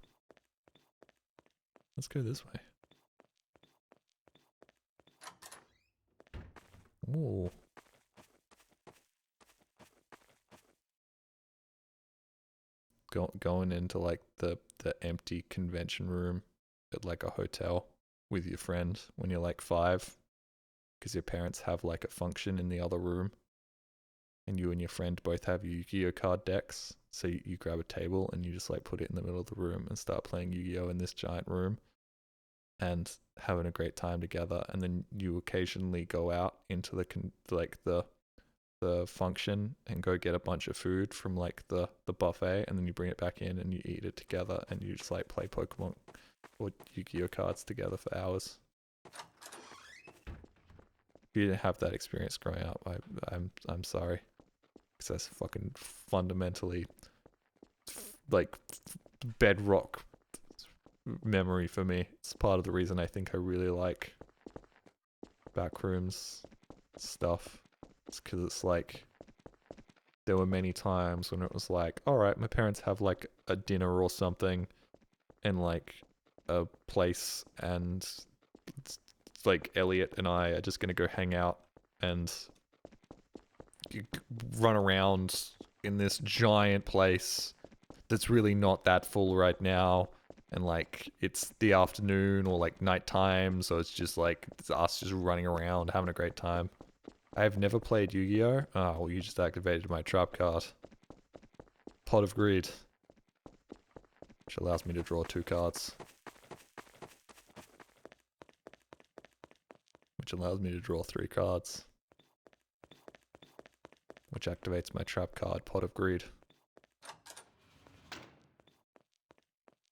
Let's go this way. Ooh. Going into like the empty convention room at like a hotel with your friend when you're like 5 because your parents have like a function in the other room and you and your friend both have Yu-Gi-Oh card decks, so you grab a table and you just like put it in the middle of the room and start playing Yu-Gi-Oh in this giant room and having a great time together, and then you occasionally go out into the function and go get a bunch of food from like the buffet, and then you bring it back in and you eat it together and you just like play Pokemon or Yu-Gi-Oh cards together for hours. If you didn't have that experience growing up, I'm sorry, because that's fucking fundamentally like bedrock memory for me. It's part of the reason I think I really like Backrooms stuff. It's because it's like, there were many times when it was like, alright, my parents have like a dinner or something, in like a place, and it's like Elliot and I are just gonna go hang out and run around in this giant place that's really not that full right now, and like it's the afternoon or like nighttime, so it's just like it's us just running around having a great time. I have never played Yu-Gi-Oh! Oh, well, you just activated my trap card. Pot of Greed. Which allows me to draw 2 cards. Which allows me to draw 3 cards. Which activates my trap card, Pot of Greed.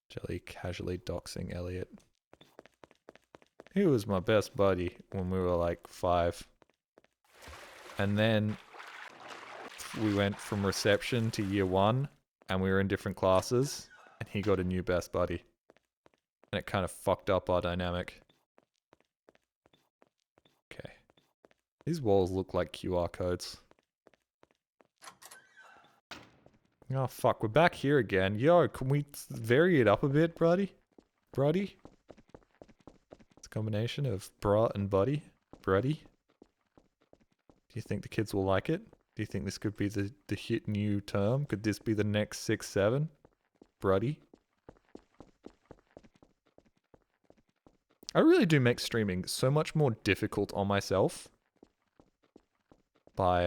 Jelly casually doxing Elliot. He was my best buddy when we were like 5. And then we went from reception to year 1, and we were in different classes, and he got a new best buddy. And it kind of fucked up our dynamic. Okay. These walls look like QR codes. Oh fuck, we're back here again. Yo, can we vary it up a bit, buddy? Bruddy? It's a combination of bra and buddy. Bruddy? Do you think the kids will like it? Do you think this could be the hit new term? Could this be the next 6-7? Bruddy? I really do make streaming so much more difficult on myself by,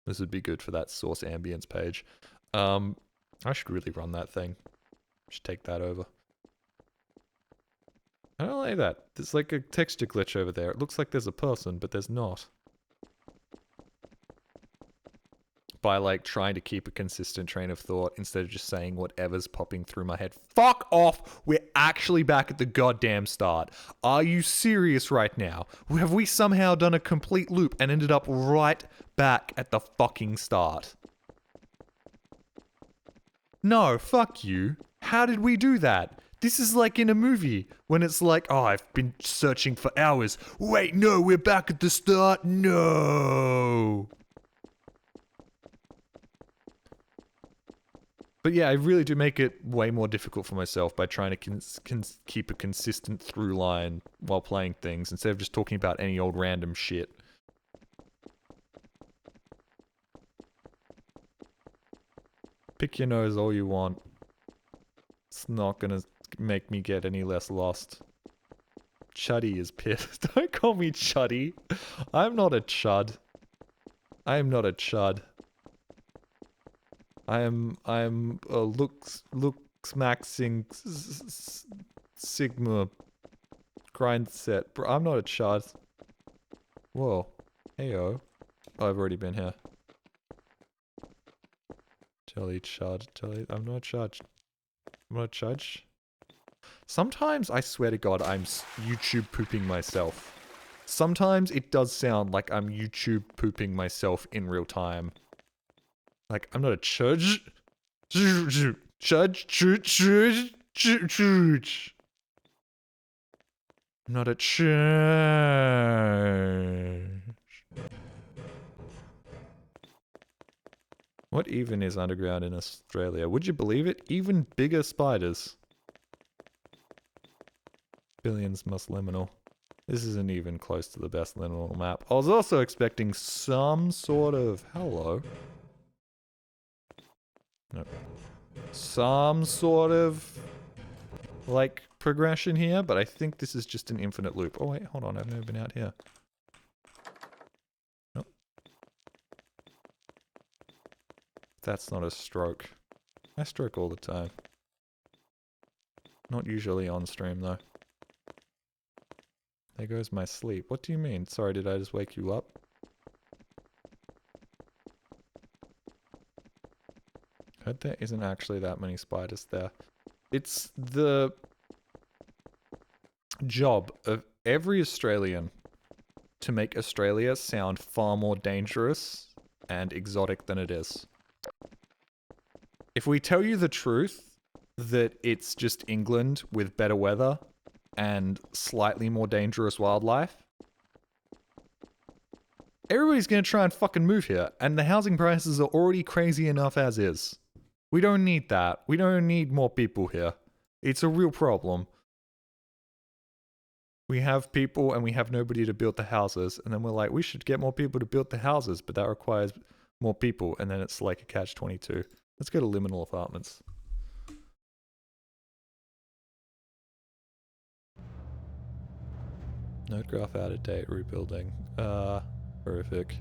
this would be good for that source ambience page. I should really run that thing. Should take that over. I don't like that. There's like a texture glitch over there. It looks like there's a person, but there's not. By like trying to keep a consistent train of thought instead of just saying whatever's popping through my head. Fuck off! We're actually back at the goddamn start. Are you serious right now? Have we somehow done a complete loop and ended up right back at the fucking start? No, fuck you. How did we do that? This is like in a movie, when it's like, oh, I've been searching for hours. Wait, no, we're back at the start? No! But yeah, I really do make it way more difficult for myself by trying to keep a consistent through line while playing things, instead of just talking about any old random shit. Pick your nose all you want. It's not gonna make me get any less lost. Chuddy is pissed. Don't call me Chuddy. I'm not a chud. I am not a chud. I am a looks maxing sigma grind set. Bro, I'm not a chud. Whoa. Heyo. Oh, I've already been here. Jelly chud. Jelly. I'm not a chud. I'm not a chudge. Sometimes, I swear to God, I'm YouTube pooping myself. Sometimes it does sound like I'm YouTube pooping myself in real time. Like, I'm not a chudge. Chudge. I'm not a chudge. What even is underground in Australia? Would you believe it? Even bigger spiders. Billions must liminal. This isn't even close to the best liminal map. I was also expecting some sort of... Hello. Nope. Some sort of... like, progression here, but I think this is just an infinite loop. Oh wait, hold on, I've never been out here. Nope. That's not a stroke. I stroke all the time. Not usually on stream though. There goes my sleep. What do you mean? Sorry, did I just wake you up? Heard there isn't actually that many spiders there. It's the job of every Australian to make Australia sound far more dangerous and exotic than it is. If we tell you the truth that it's just England with better weather and slightly more dangerous wildlife, everybody's gonna try and fucking move here, and the housing prices are already crazy enough as is. We don't need that. We don't need more people here. It's a real problem. We have people and we have nobody to build the houses, and then we're like, we should get more people to build the houses, but that requires more people, and then it's like a catch-22. Let's go to liminal apartments. Node graph out of date, rebuilding. Horrific.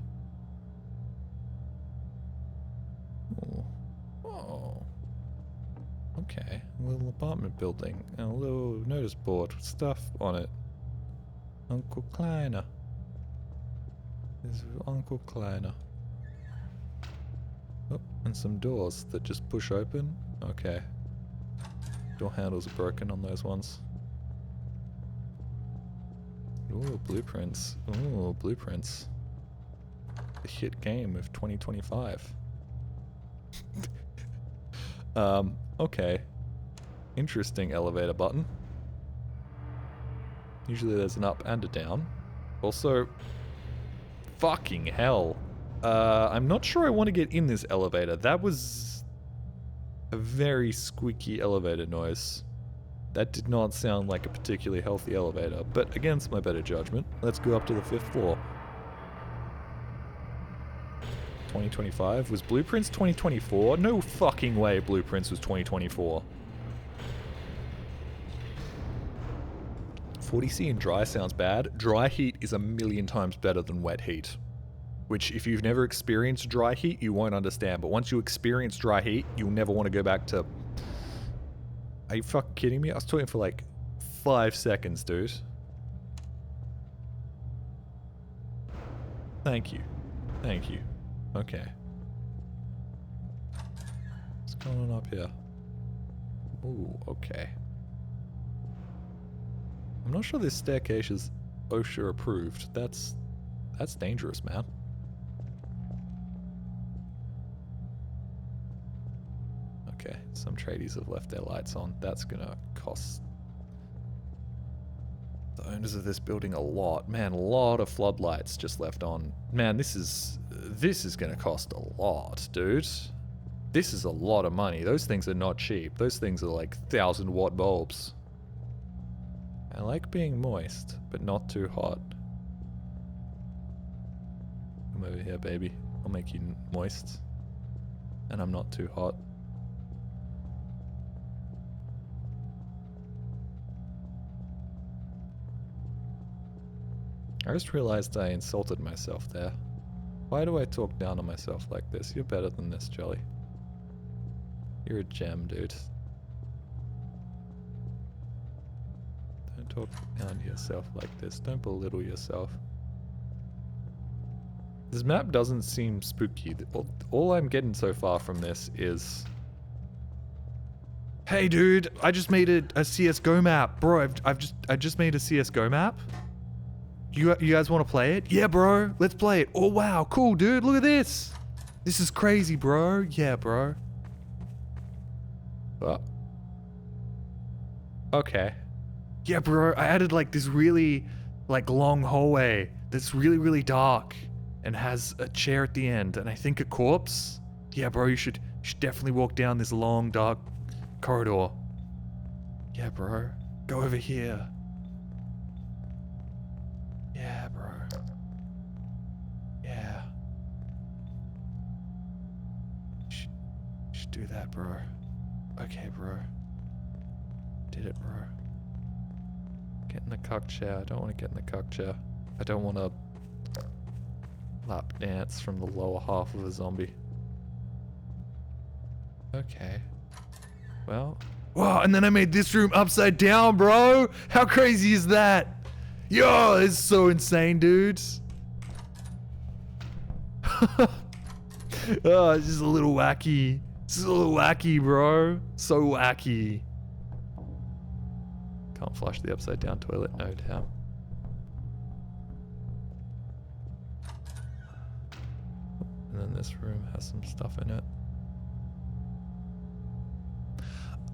Oh. Okay. A little apartment building. And a little notice board with stuff on it. Uncle Kleiner. This is Uncle Kleiner. Oh, and some doors that just push open. Okay. Door handles are broken on those ones. Ooh, blueprints. Ooh, blueprints. The hit game of 2025. Okay. Interesting elevator button. Usually there's an up and a down. Also, fucking hell. I'm not sure I want to get in this elevator. That was a very squeaky elevator noise. That did not sound like a particularly healthy elevator, but against my better judgment, let's go up to the 5th floor. 2025? Was Blueprints 2024? No fucking way Blueprints was 2024. 40C in dry sounds bad. Dry heat is a million times better than wet heat. Which, if you've never experienced dry heat, you won't understand. But once you experience dry heat, you'll never want to go back to... Are you fucking kidding me? I was talking for like 5 seconds, dude. Thank you. Thank you. Okay. What's going on up here? Ooh, okay. I'm not sure this staircase is OSHA approved. That's dangerous, man. Okay, some tradies have left their lights on. That's gonna cost the owners of this building a lot. Man, a lot of floodlights just left on. Man, this is gonna cost a lot, dude. This is a lot of money. Those things are not cheap. Those things are like 1,000-watt bulbs. I like being moist, but not too hot. Come over here, baby. I'll make you moist. And I'm not too hot. I just realized I insulted myself there. Why do I talk down on myself like this? You're better than this, Jelly. You're a gem, dude. Don't talk down to yourself like this. Don't belittle yourself. This map doesn't seem spooky. All I'm getting so far from this is... Hey dude, I just made a CSGO map. Bro, I just made a CSGO map. You guys want to play it? Yeah, bro. Let's play it. Oh, wow. Cool, dude. Look at this. This is crazy, bro. Yeah, bro. Oh. Okay. Yeah, bro. I added, like, this really, like, long hallway that's really, really dark and has a chair at the end and I think a corpse. Yeah, bro. You should definitely walk down this long, dark corridor. Yeah, bro. Go over here. Yeah, bro. Yeah. Should do that, bro. Okay, bro. Did it, bro. Get in the cuck chair. I don't want to get in the cuck chair. I don't want to lap dance from the lower half of a zombie. Okay. Well. Wow, and then I made this room upside down, bro! How crazy is that? Yo, it's so insane, dudes. Oh, it's just a little wacky. This is a little wacky, bro. So wacky. Can't flush the upside down toilet, no doubt. And then this room has some stuff in it.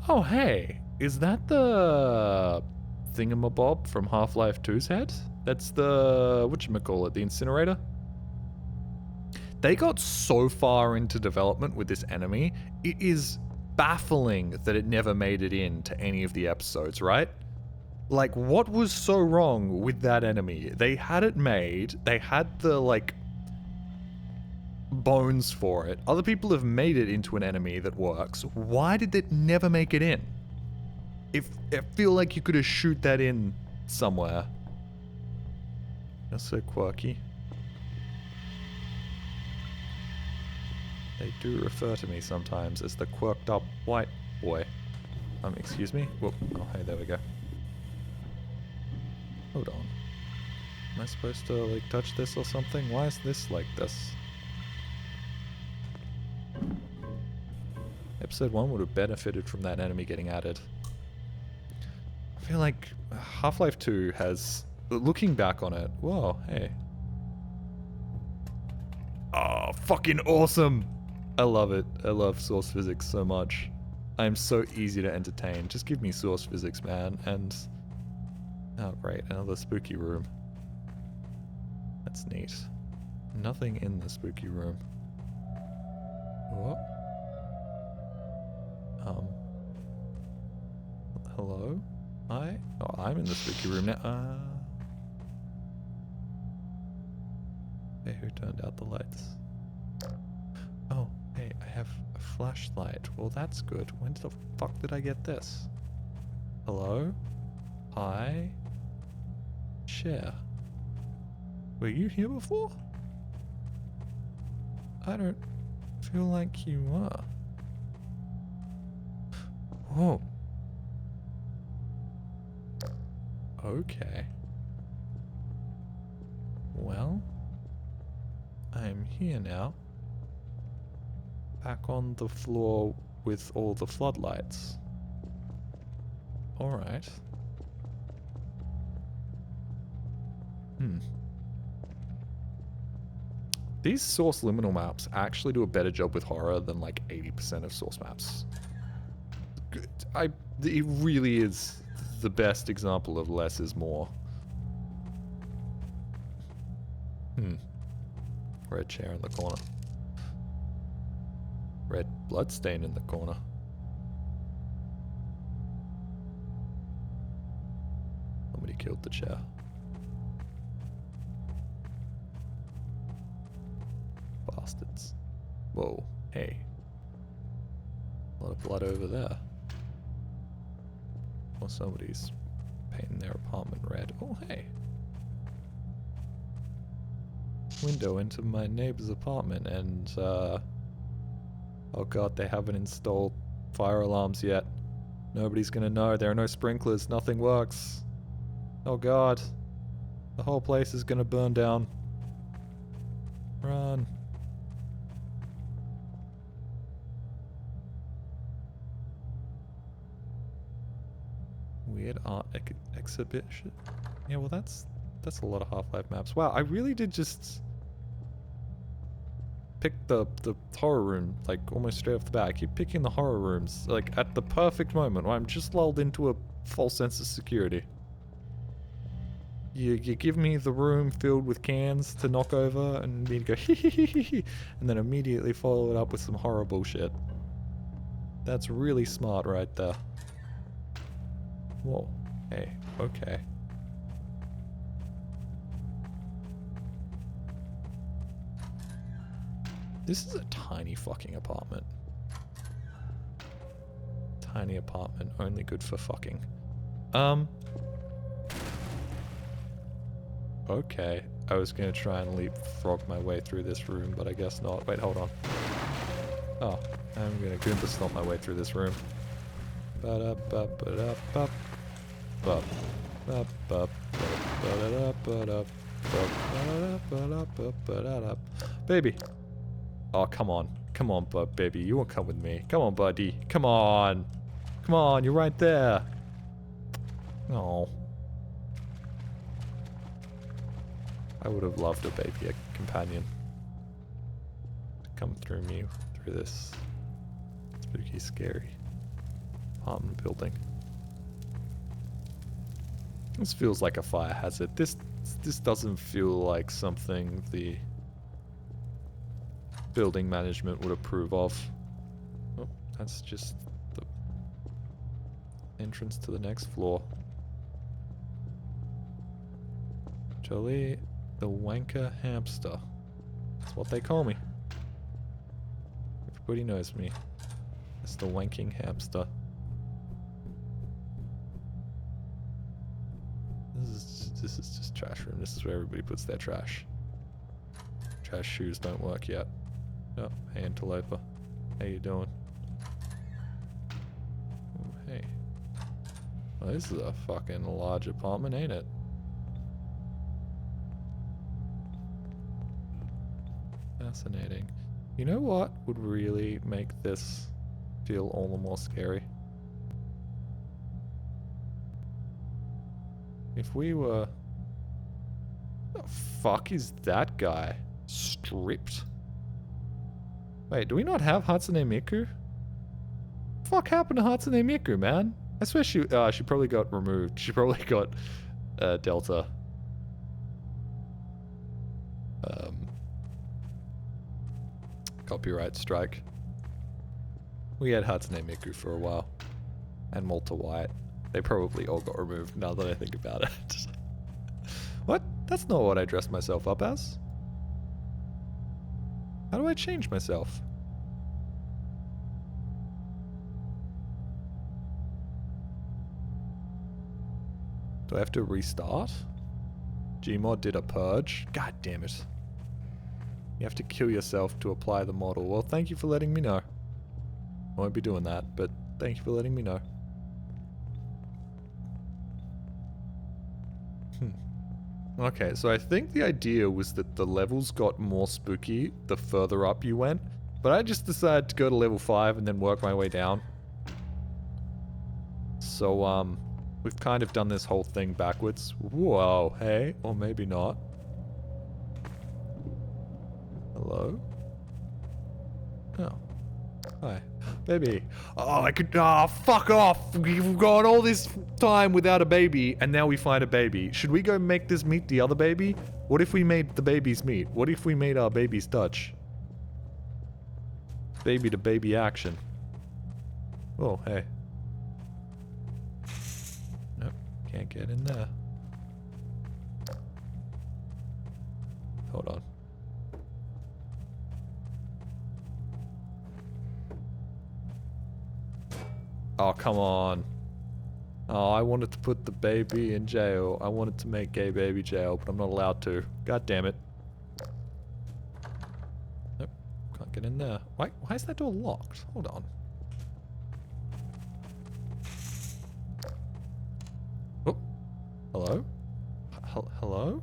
Oh, hey. Is that the thingamabob from Half-Life 2's head? That's the... whatchamacallit? The incinerator? They got so far into development with this enemy, it is baffling that it never made it into any of the episodes, right? Like, what was so wrong with that enemy? They had it made, they had the, like, bones for it. Other people have made it into an enemy that works. Why did it never make it in? I feel like you could have shoot that in somewhere. That's so quirky. They do refer to me sometimes as the quirked up white boy. Excuse me? Whoop. Oh, hey, there we go. Hold on. Am I supposed to, like, touch this or something? Why is this like this? Episode 1 would have benefited from that enemy getting added. I feel like Half-Life 2 has... Looking back on it... Whoa, hey. Oh, fucking awesome! I love it. I love source physics so much. I am so easy to entertain. Just give me source physics, man, and... Oh, great. Another spooky room. That's neat. Nothing in the spooky room. What? Hello? Hi? Oh, I'm in the spooky room now. Hey, who turned out the lights? Oh, hey, I have a flashlight. Well, that's good. When the fuck did I get this? Hello? Hi? Share. Were you here before? I don't feel like you were. Oh. Okay. Well, I'm here now. Back on the floor with all the floodlights. Alright. These source liminal maps actually do a better job with horror than like 80% of source maps. It really is the best example of less is more. Red chair in the corner. Red bloodstain in the corner. Somebody killed the chair. Bastards. Whoa, hey. A lot of blood over there. Or somebody's painting their apartment red. Oh, hey. Window into my neighbor's apartment and, oh god, they haven't installed fire alarms yet. Nobody's gonna know. There are no sprinklers. Nothing works. Oh god. The whole place is gonna burn down. Run. Weird art exhibition. Yeah, well that's a lot of Half-Life maps. Wow, I really did just pick the horror room, like, almost straight off the bat. I keep picking the horror rooms, like, at the perfect moment where I'm just lulled into a false sense of security. You give me the room filled with cans to knock over and me to go hee hee hee hee hee, and then immediately follow it up with some horror bullshit. That's really smart right there. Whoa. Hey, okay. This is a tiny fucking apartment. Tiny apartment, only good for fucking. Okay. I was gonna try and leapfrog my way through this room, but I guess not. Wait, hold on. Oh, I'm gonna Goomba stomp my way through this room. Baby. Oh, come on. Come on, baby. You won't come with me. Come on, buddy. Come on. Come on, you're right there. Oh. I would have loved a baby, a companion. To come through me, through this spooky, scary apartment building. This feels like a fire hazard. This doesn't feel like something the building management would approve of. Oh, that's just the entrance to the next floor. Jolie, the wanker hamster. That's what they call me. Everybody knows me. It's the wanking hamster. This is just trash room. This is where everybody puts their trash. Trash shoes don't work yet. Oh, hey interloper. How you doing? Oh, hey. Well, this is a fucking large apartment, ain't it? Fascinating. You know what would really make this feel all the more scary? If we were... The fuck is that guy? Stripped? Wait, do we not have Hatsune Miku? Fuck happened to Hatsune Miku, man? I swear she probably got removed. She probably got Delta. Copyright strike. We had Hatsune Miku for a while. And Malta White. They probably all got removed now that I think about it. What? That's not what I dressed myself up as. How do I change myself? Do I have to restart? Gmod did a purge? God damn it. You have to kill yourself to apply the model. Well, thank you for letting me know. I won't be doing that, but thank you for letting me know. Okay, so I think the idea was that the levels got more spooky the further up you went, but I just decided to go to level 5 and then work my way down. So, we've kind of done this whole thing backwards. Whoa, hey, or maybe not. Hello? Oh. Hi. Baby. Oh, I could... Ah, fuck off! We've gone all this time without a baby, and now we find a baby. Should we go make this meet the other baby? What if we made the babies meet? What if we made our babies touch? Baby to baby action. Oh, hey. Nope, can't get in there. Hold on. Oh, come on. Oh, I wanted to put the baby in jail. I wanted to make gay baby jail, but I'm not allowed to. God damn it. Nope, can't get in there. Why is that door locked? Hold on. Oh, hello? Hello?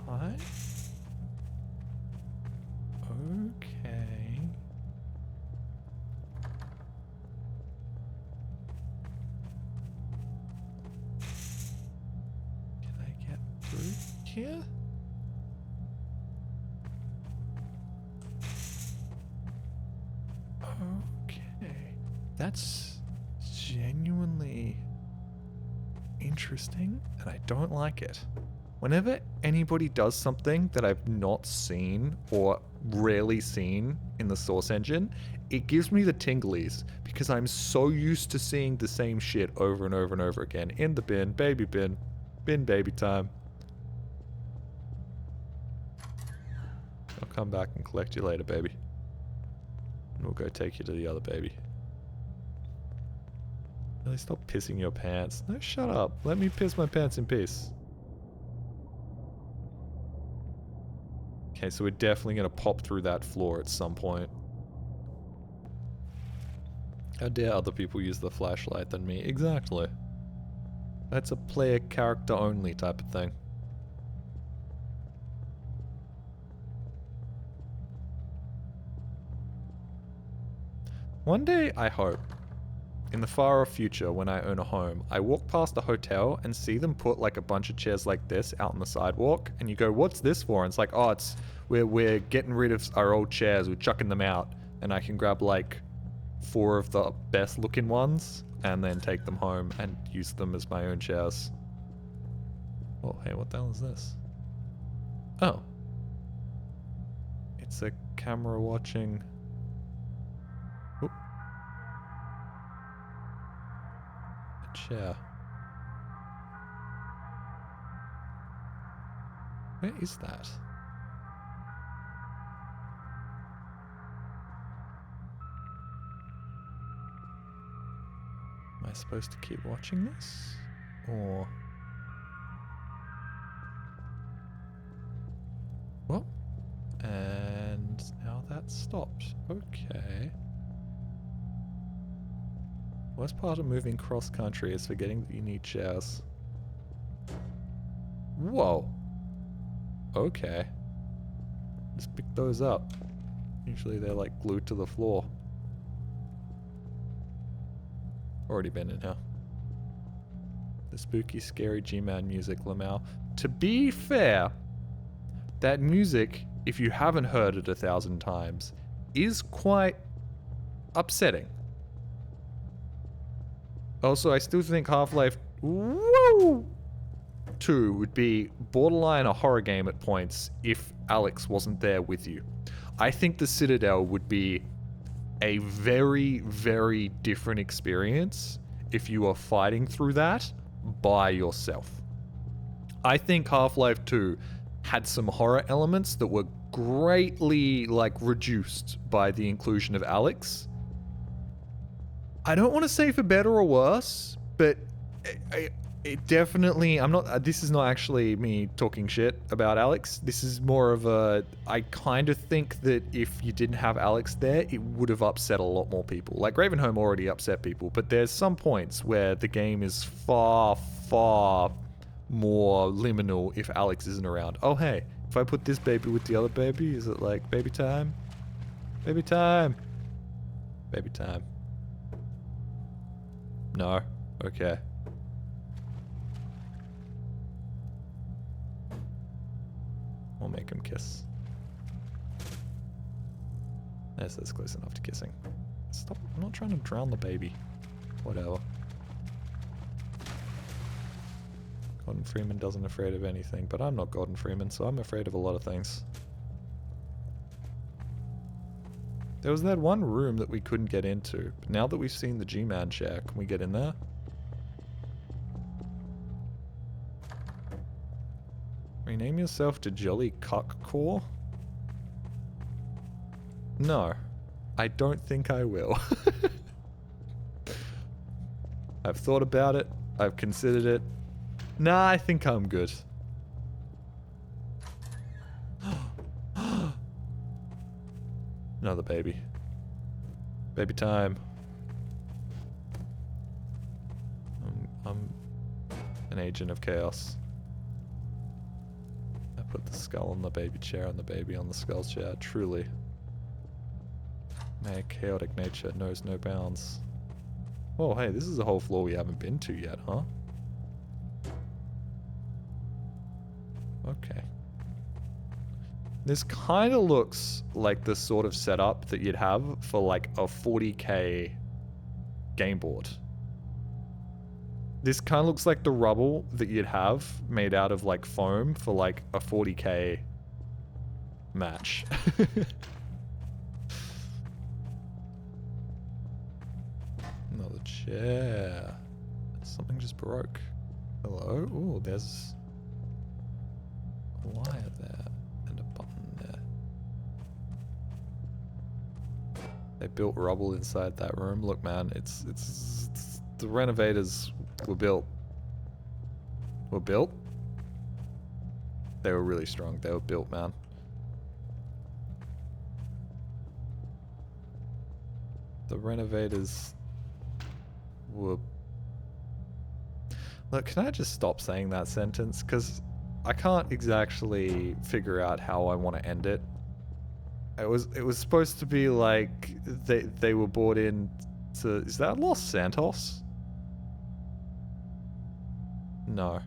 Hi? Okay. Can I get through here? Okay. That's genuinely interesting, and I don't like it. Whenever anybody does something that I've not seen or rarely seen in the Source engine, it gives me the tinglies because I'm so used to seeing the same shit over and over and over again. In the bin, bin baby time. I'll come back and collect you later, baby. And we'll go take you to the other baby. Really, stop pissing your pants. No, shut up. Let me piss my pants in peace. Okay, so we're definitely going to pop through that floor at some point. How dare other people use the flashlight than me? Exactly. That's a player character only type of thing. One day, I hope, in the far off future when I own a home, I walk past a hotel and see them put like a bunch of chairs like this out on the sidewalk, and you go, what's this for? And it's like, oh, it's we're getting rid of our old chairs, we're chucking them out, and I can grab like 4 of the best looking ones. and then take them home and use them as my own chairs. Oh, hey, what the hell is this? Oh. It's a camera watching... Oop. A chair. Where is that? Am I supposed to keep watching this? Or... Well, and now that stopped. Okay. Worst part of moving cross country is forgetting that you need chairs. Whoa. Okay. Just pick those up. Usually they're like glued to the floor. Already been in here. The spooky, scary G-Man music, Lamau. To be fair, that music, if you haven't heard it 1,000 times, is quite upsetting. Also, I still think Half-Life 2 would be borderline a horror game at points if Alex wasn't there with you. I think the Citadel would be a very, very different experience if you are fighting through that by yourself. I think Half-Life 2 had some horror elements that were greatly, like, reduced by the inclusion of Alex. I don't want to say for better or worse, but it definitely, this is not actually me talking shit about Alex. This is more of a, I kind of think that if you didn't have Alex there, it would have upset a lot more people. Like, Ravenholm already upset people, but there's some points where the game is far, far more liminal if Alex isn't around. Oh, hey, if I put this baby with the other baby, is it like baby time? Baby time. Baby time. No. Okay. We'll make him kiss. Yes, that's close enough to kissing. Stop. I'm not trying to drown the baby. Whatever. Gordon Freeman doesn't afraid of anything, but I'm not Gordon Freeman, so I'm afraid of a lot of things. There was that one room that we couldn't get into, but now that we've seen the G-Man chair, can we get in there? Rename yourself to Jolly Cuckcore? No, I don't think I will. I've thought about it, I've considered it. Nah, I think I'm good. Another baby. Baby time. I'm an agent of chaos. I put the skull on the baby chair and the baby on the skull chair, truly. My chaotic nature knows no bounds. Oh, hey, this is a whole floor we haven't been to yet, huh? Okay. This kind of looks like the sort of setup that you'd have for like a 40k game board. This kind of looks like the rubble that you'd have made out of like foam for like a 40k match. Another chair. Something just broke. Hello? Ooh, there's a wire there. And a button there. They built rubble inside that room. Look, man, it's the renovators were built. They were really strong. They were built, man. The renovators were... Look, can I just stop saying that sentence? Because I can't exactly figure out how I want to end it. It was supposed to be like they were brought in to... Is that Los Santos? No.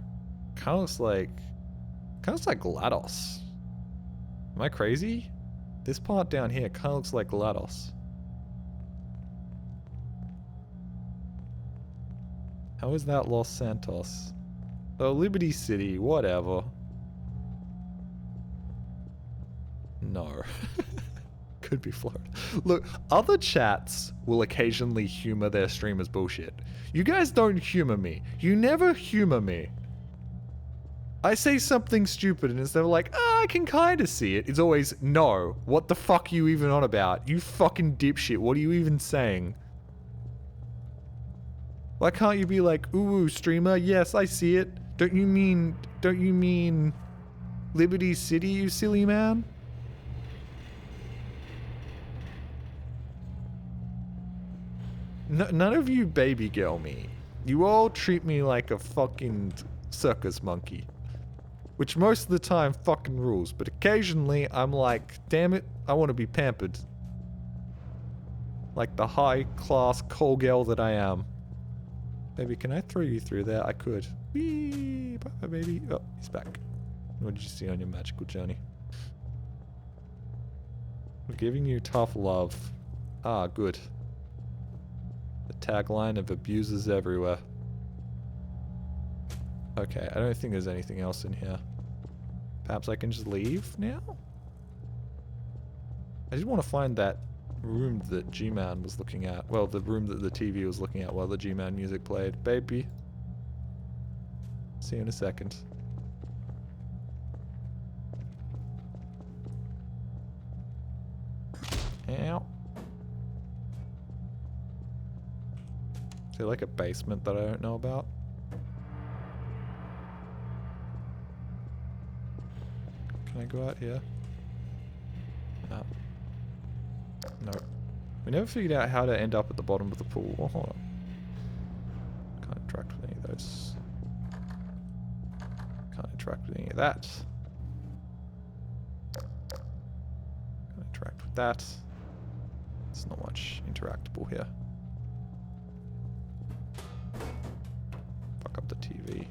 Kind of looks like GLaDOS. Am I crazy? This part down here kind of looks like GLaDOS. How is that Los Santos? Oh, Liberty City, whatever. No. Could be Florida. Look, other chats will occasionally humor their streamers' bullshit. You guys don't humor me. You never humor me. I say something stupid and instead of like, I can kind of see it, it's always, no, what the fuck are you even on about? You fucking dipshit, what are you even saying? Why can't you be like, ooh, streamer, yes, I see it. Don't you mean Liberty City, you silly man? None of you baby girl me. You all treat me like a fucking circus monkey. Which most of the time fucking rules, but occasionally I'm like, damn it, I want to be pampered. Like the high-class call girl that I am. Baby, can I throw you through there? I could. Whee! Bye, baby. Oh, he's back. What did you see on your magical journey? We're giving you tough love. Ah, good. The tagline of abusers everywhere. Okay, I don't think there's anything else in here. Perhaps I can just leave now? I just want to find that room that G-Man was looking at. Well, the room that the TV was looking at while the G-Man music played. Baby. See you in a second. Ow. Is there like a basement that I don't know about? Can I go out here? No. No. We never figured out how to end up at the bottom of the pool. Oh, hold on. Can't interact with any of those. Can't interact with any of that. Can't interact with that. There's not much interactable here. Fuck up the TV.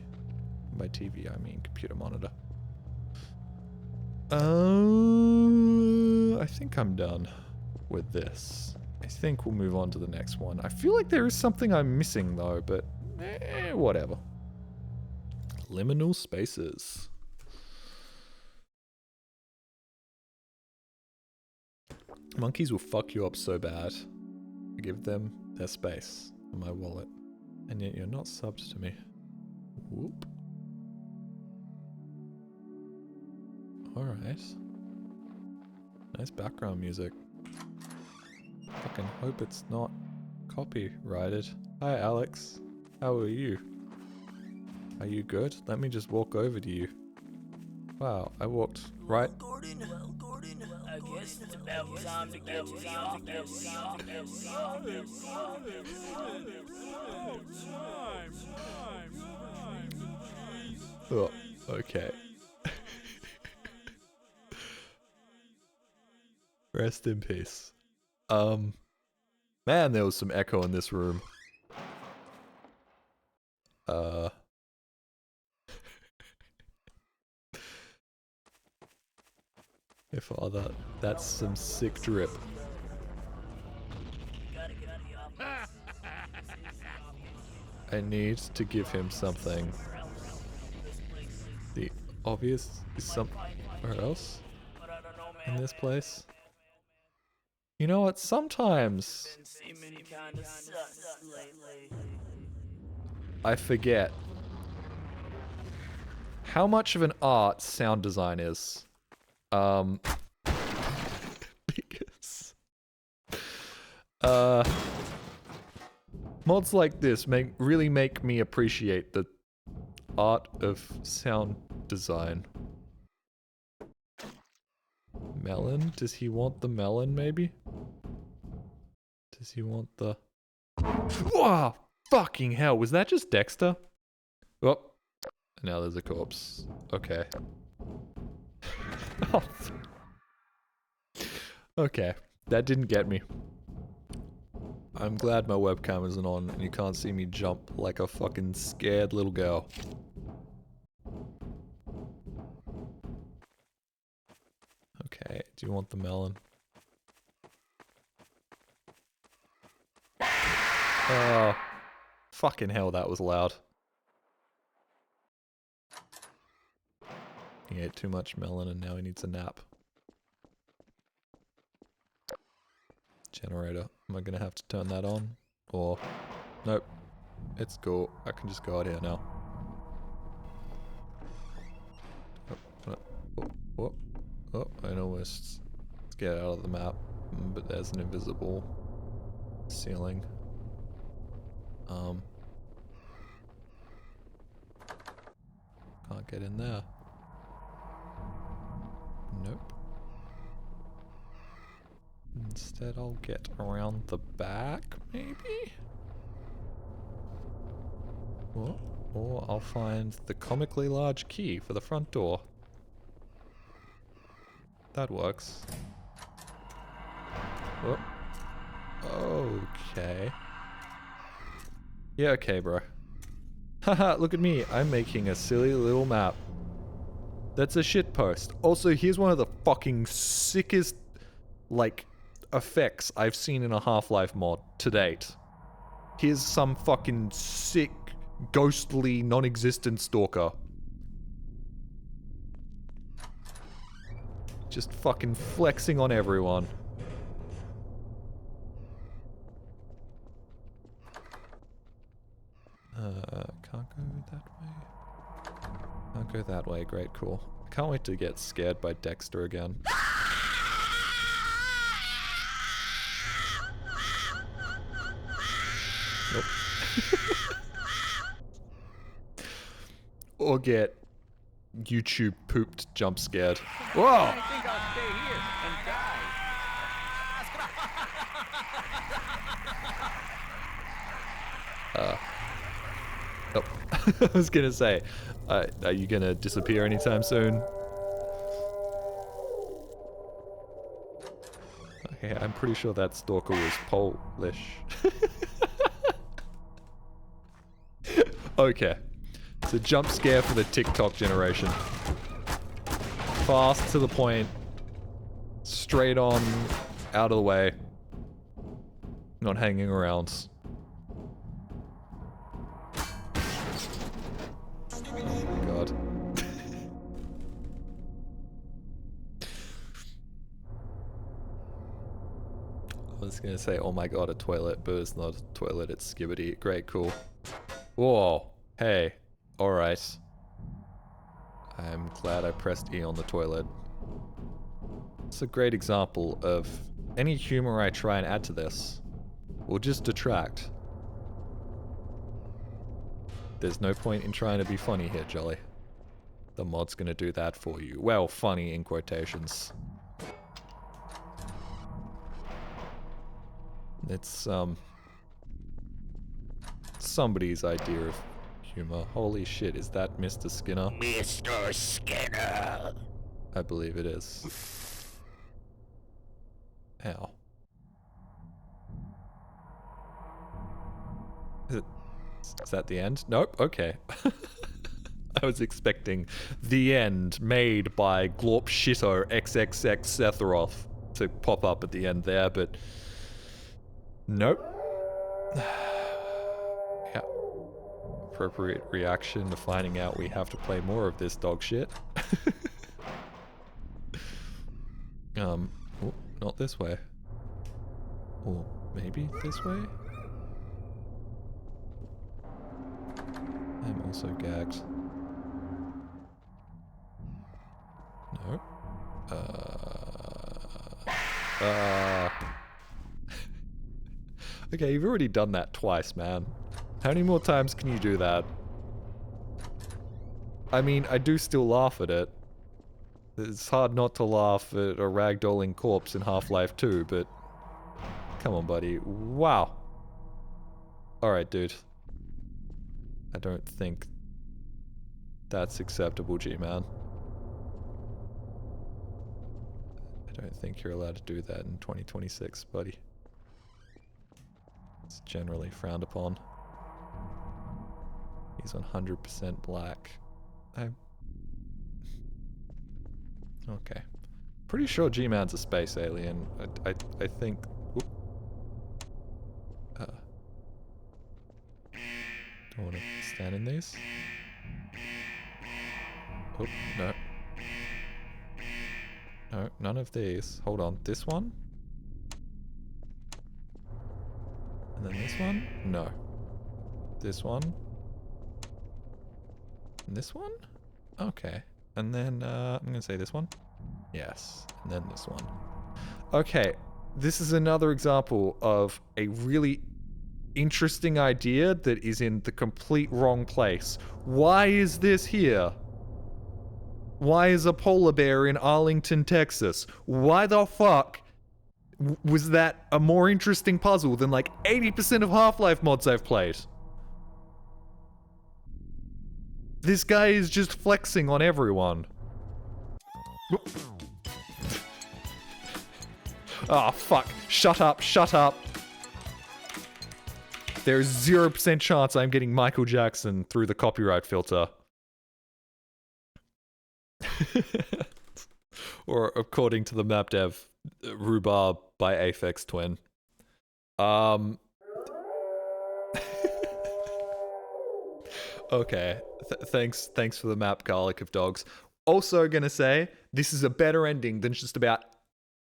By TV, I mean computer monitor. I think I'm done with this. I think we'll move on to the next one. I feel like there is something I'm missing though, but whatever. Liminal spaces. Monkeys will fuck you up so bad. I give them their space in my wallet. And yet you're not subbed to me. Whoop. Alright. Nice background music. Fucking hope it's not copyrighted. Hi Alex. How are you? Are you good? Let me just walk over to you. Wow, I walked right. Gordon, I guess it's about time to get to the office. Oh, okay. Rest in peace. Man, there was some echo in this room. If other, that's some sick drip. I need to give him something. The obvious is somewhere else in this place. You know what? Sometimes I forget how much of an art sound design is. Because mods like this really make me appreciate the art of sound design. Melon? Does he want the melon, maybe? Does he want the... Whoa! Fucking hell, was that just Dexter? Oh, now there's a corpse. Okay. Oh. Okay, that didn't get me. I'm glad my webcam isn't on and you can't see me jump like a fucking scared little girl. Okay, do you want the melon? Oh, Fucking hell, that was loud. He ate too much melon and now he needs a nap. Generator. Am I gonna have to turn that on? Or... Nope. It's cool. I can just go out here now. Oh, I almost... Let's get out of the map. But there's an invisible ceiling. Can't get in there. Nope. Instead, I'll get around the back, maybe? Or I'll find the comically large key for the front door. That works. Oh. Okay. Yeah, okay, bro. Haha, look at me. I'm making a silly little map. That's a shitpost. Also, here's one of the fucking sickest, like, effects I've seen in a Half-Life mod to date. Here's some fucking sick, ghostly, non-existent stalker. Just fucking flexing on everyone. Can't go that way. Can't go that way. Great, cool. Can't wait to get scared by Dexter again. Nope. Or get YouTube pooped jump scared. Whoa! I think I'll stay here and die. Oh. I was gonna say, are you gonna disappear anytime soon? Okay, I'm pretty sure that stalker was Polish. Okay. It's a jump scare for the TikTok generation. Fast, to the point, straight on, out of the way. Not hanging around. Oh my god. I was gonna say, oh my god, a toilet, but it's not a toilet, it's Skibbity. Great, cool. Whoa. Hey. Alright. I'm glad I pressed E on the toilet. It's a great example of any humor I try and add to this will just detract. There's no point in trying to be funny here, Jolly. The mod's gonna do that for you. Well, funny in quotations. It's, somebody's idea of humor. Holy shit, is that Mr. Skinner? Mr. Skinner. I believe it is. Ow. Is that the end? Nope, okay. I was expecting the end made by Glorp Shito XXX Setharoth to pop up at the end there, but nope. Yeah. Appropriate reaction to finding out we have to play more of this dog shit. Oh, not this way. Or maybe this way? I'm also gagged. No. Okay, you've already done that twice, man. How many more times can you do that? I mean, I do still laugh at it. It's hard not to laugh at a ragdolling corpse in Half-Life 2, but... Come on, buddy. Wow. Alright, dude. I don't think that's acceptable, G-Man. I don't think you're allowed to do that in 2026, buddy. It's generally frowned upon. He's 100% black. Okay. Pretty sure G-Man's a space alien. I think... in these? Oh, no. No, none of these. Hold on. This one? And then this one? No. This one? And this one? Okay. And then, I'm gonna say this one? Yes. And then this one. Okay. This is another example of a really interesting idea that is in the complete wrong place. Why is this here? Why is a polar bear in Arlington, Texas? Why the fuck was that a more interesting puzzle than like 80% of Half-Life mods I've played? This guy is just flexing on everyone. Oh, fuck. Shut up, shut up. There's 0% chance I'm getting Michael Jackson through the copyright filter. Or according to the map dev, Rhubarb by Aphex Twin. Okay. Thanks for the map, Garlic of Dogs. Also gonna say, this is a better ending than just about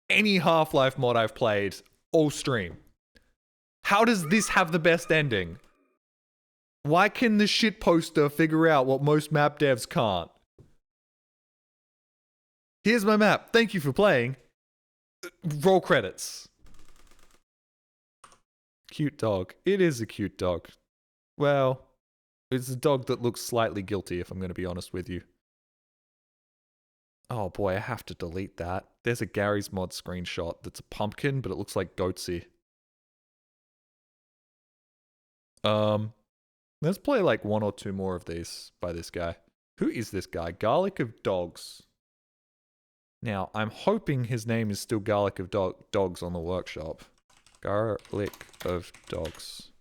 any Half-Life mod I've played all stream. How does this have the best ending? Why can the shit poster figure out what most map devs can't? Here's my map. Thank you for playing. Roll credits. Cute dog. It is a cute dog. Well, it's a dog that looks slightly guilty, if I'm going to be honest with you. Oh boy, I have to delete that. There's a Garry's Mod screenshot that's a pumpkin, but it looks like Goatsy. Let's play like one or two more of these by this guy. Who is this guy? Garlic of Dogs. Now, I'm hoping his name is still Garlic of Dogs on the workshop. Garlic of Dogs.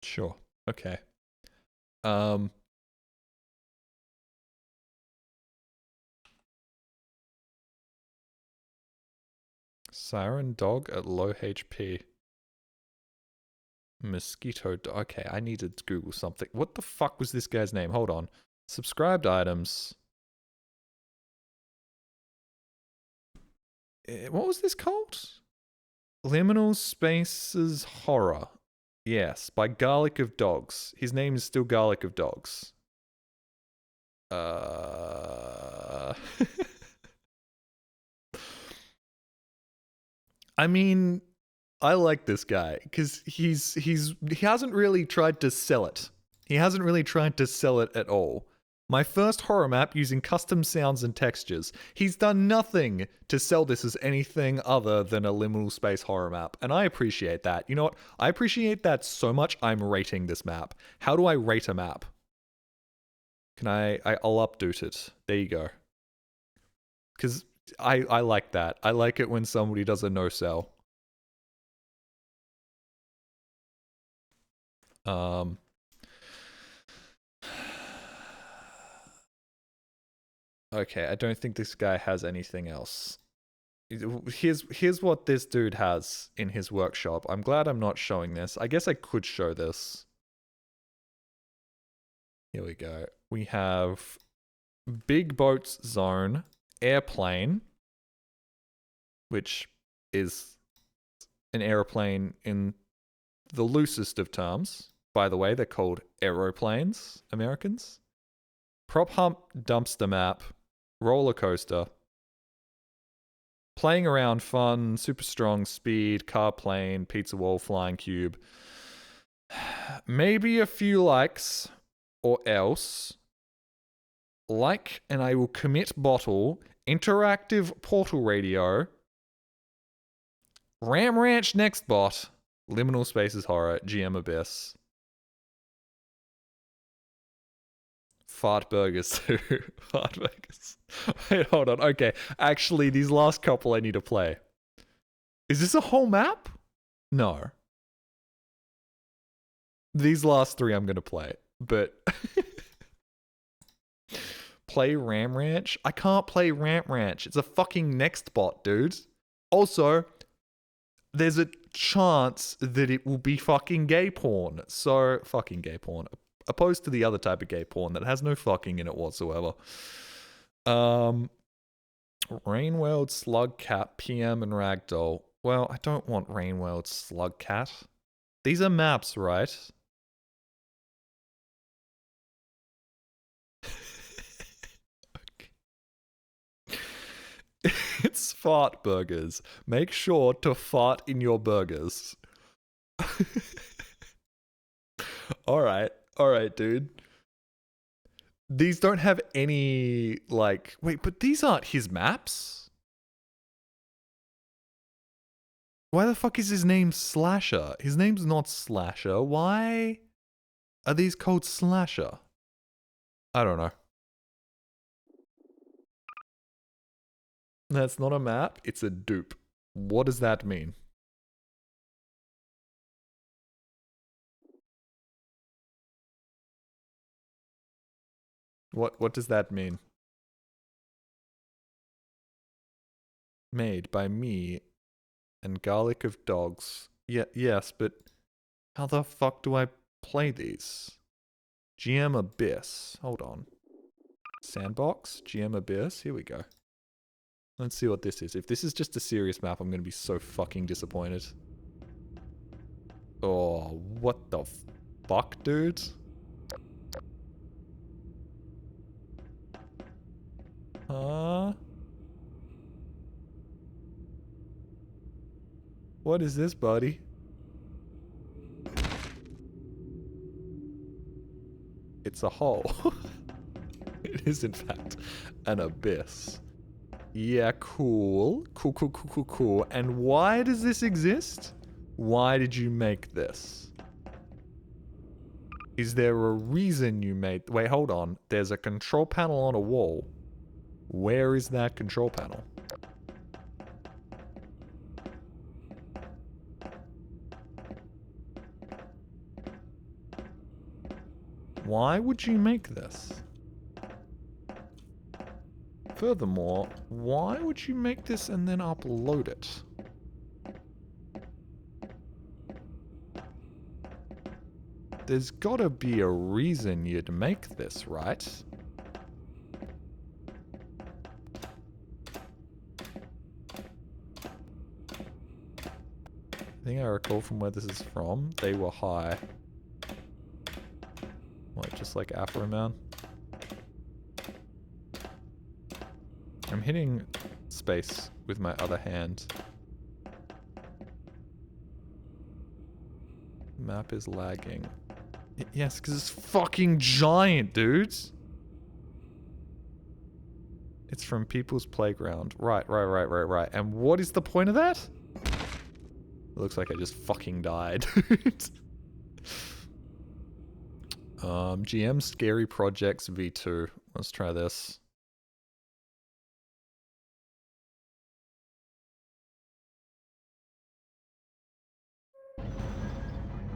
Sure. Okay. Siren dog at low HP. Mosquito dog. Okay, I needed to Google something. What the fuck was this guy's name? Hold on. Subscribed items. What was this called? Liminal Spaces Horror. Yes, by Garlic of Dogs. His name is still Garlic of Dogs. I mean, I like this guy because he hasn't really tried to sell it. He hasn't really tried to sell it at all. My first horror map using custom sounds and textures. He's done nothing to sell this as anything other than a liminal space horror map, and I appreciate that. You know what? I appreciate that so much I'm rating this map. How do I rate a map? Can I'll update it. There you go. Because I like that. I like it when somebody does a no-sell. Okay, I don't think this guy has anything else. Here's what this dude has in his workshop. I'm glad I'm not showing this. I guess I could show this. Here we go. We have Big Boats Zone, Airplane, which is an airplane in the loosest of terms. By the way, they're called aeroplanes, Americans. Prop Hump Dumpster Map, Roller Coaster, Playing Around Fun, Super Strong Speed, Car Plane, Pizza Wall, Flying Cube. Maybe a few likes, or else. Like, and I will commit bottle, Interactive Portal Radio, Ram Ranch Next Bot, Liminal Spaces Horror, GM Abyss. Fart burgers too. Fart burgers. Wait, hold on. Okay, actually, these last couple I need to play. Is this a whole map? No. These last three I'm gonna play, but play Ram Ranch? I can't play Ram Ranch. It's a fucking next bot, dude. Also, there's a chance that it will be fucking gay porn. So, fucking gay porn. Opposed to the other type of gay porn that has no fucking in it whatsoever. Rainworld, Slugcat, PM, and Ragdoll. Well, I don't want Rainworld, Slugcat. These are maps, right? It's fart burgers. Make sure to fart in your burgers. Alright, dude. These don't have any, like... Wait, but these aren't his maps? Why the fuck is his name Slasher? His name's not Slasher. Why are these called Slasher? I don't know. That's not a map, it's a dupe. What does that mean? What does that mean? Made by me and garlic of dogs. Yeah, yes, but how the fuck do I play these? GM Abyss. Hold on. Sandbox? GM Abyss? Here we go. Let's see what this is. If this is just a serious map, I'm going to be so fucking disappointed. Oh, what the fuck, dude? Huh? What is this, buddy? It's a hole. It is, in fact, an abyss. Yeah, cool. Cool. And why does this exist? Why did you make this? Is there a reason you made... Wait, hold on. There's a control panel on a wall. Where is that control panel? Why would you make this? Furthermore, why would you make this and then upload it? There's gotta be a reason you'd make this, right? I think I recall from where this is from, they were high. What, just like Afro Man? I'm hitting space with my other hand. Map is lagging. Yes, because it's fucking giant, dudes. It's from People's Playground. Right. And what is the point of that? It looks like I just fucking died. GM Scary Projects V2. Let's try this.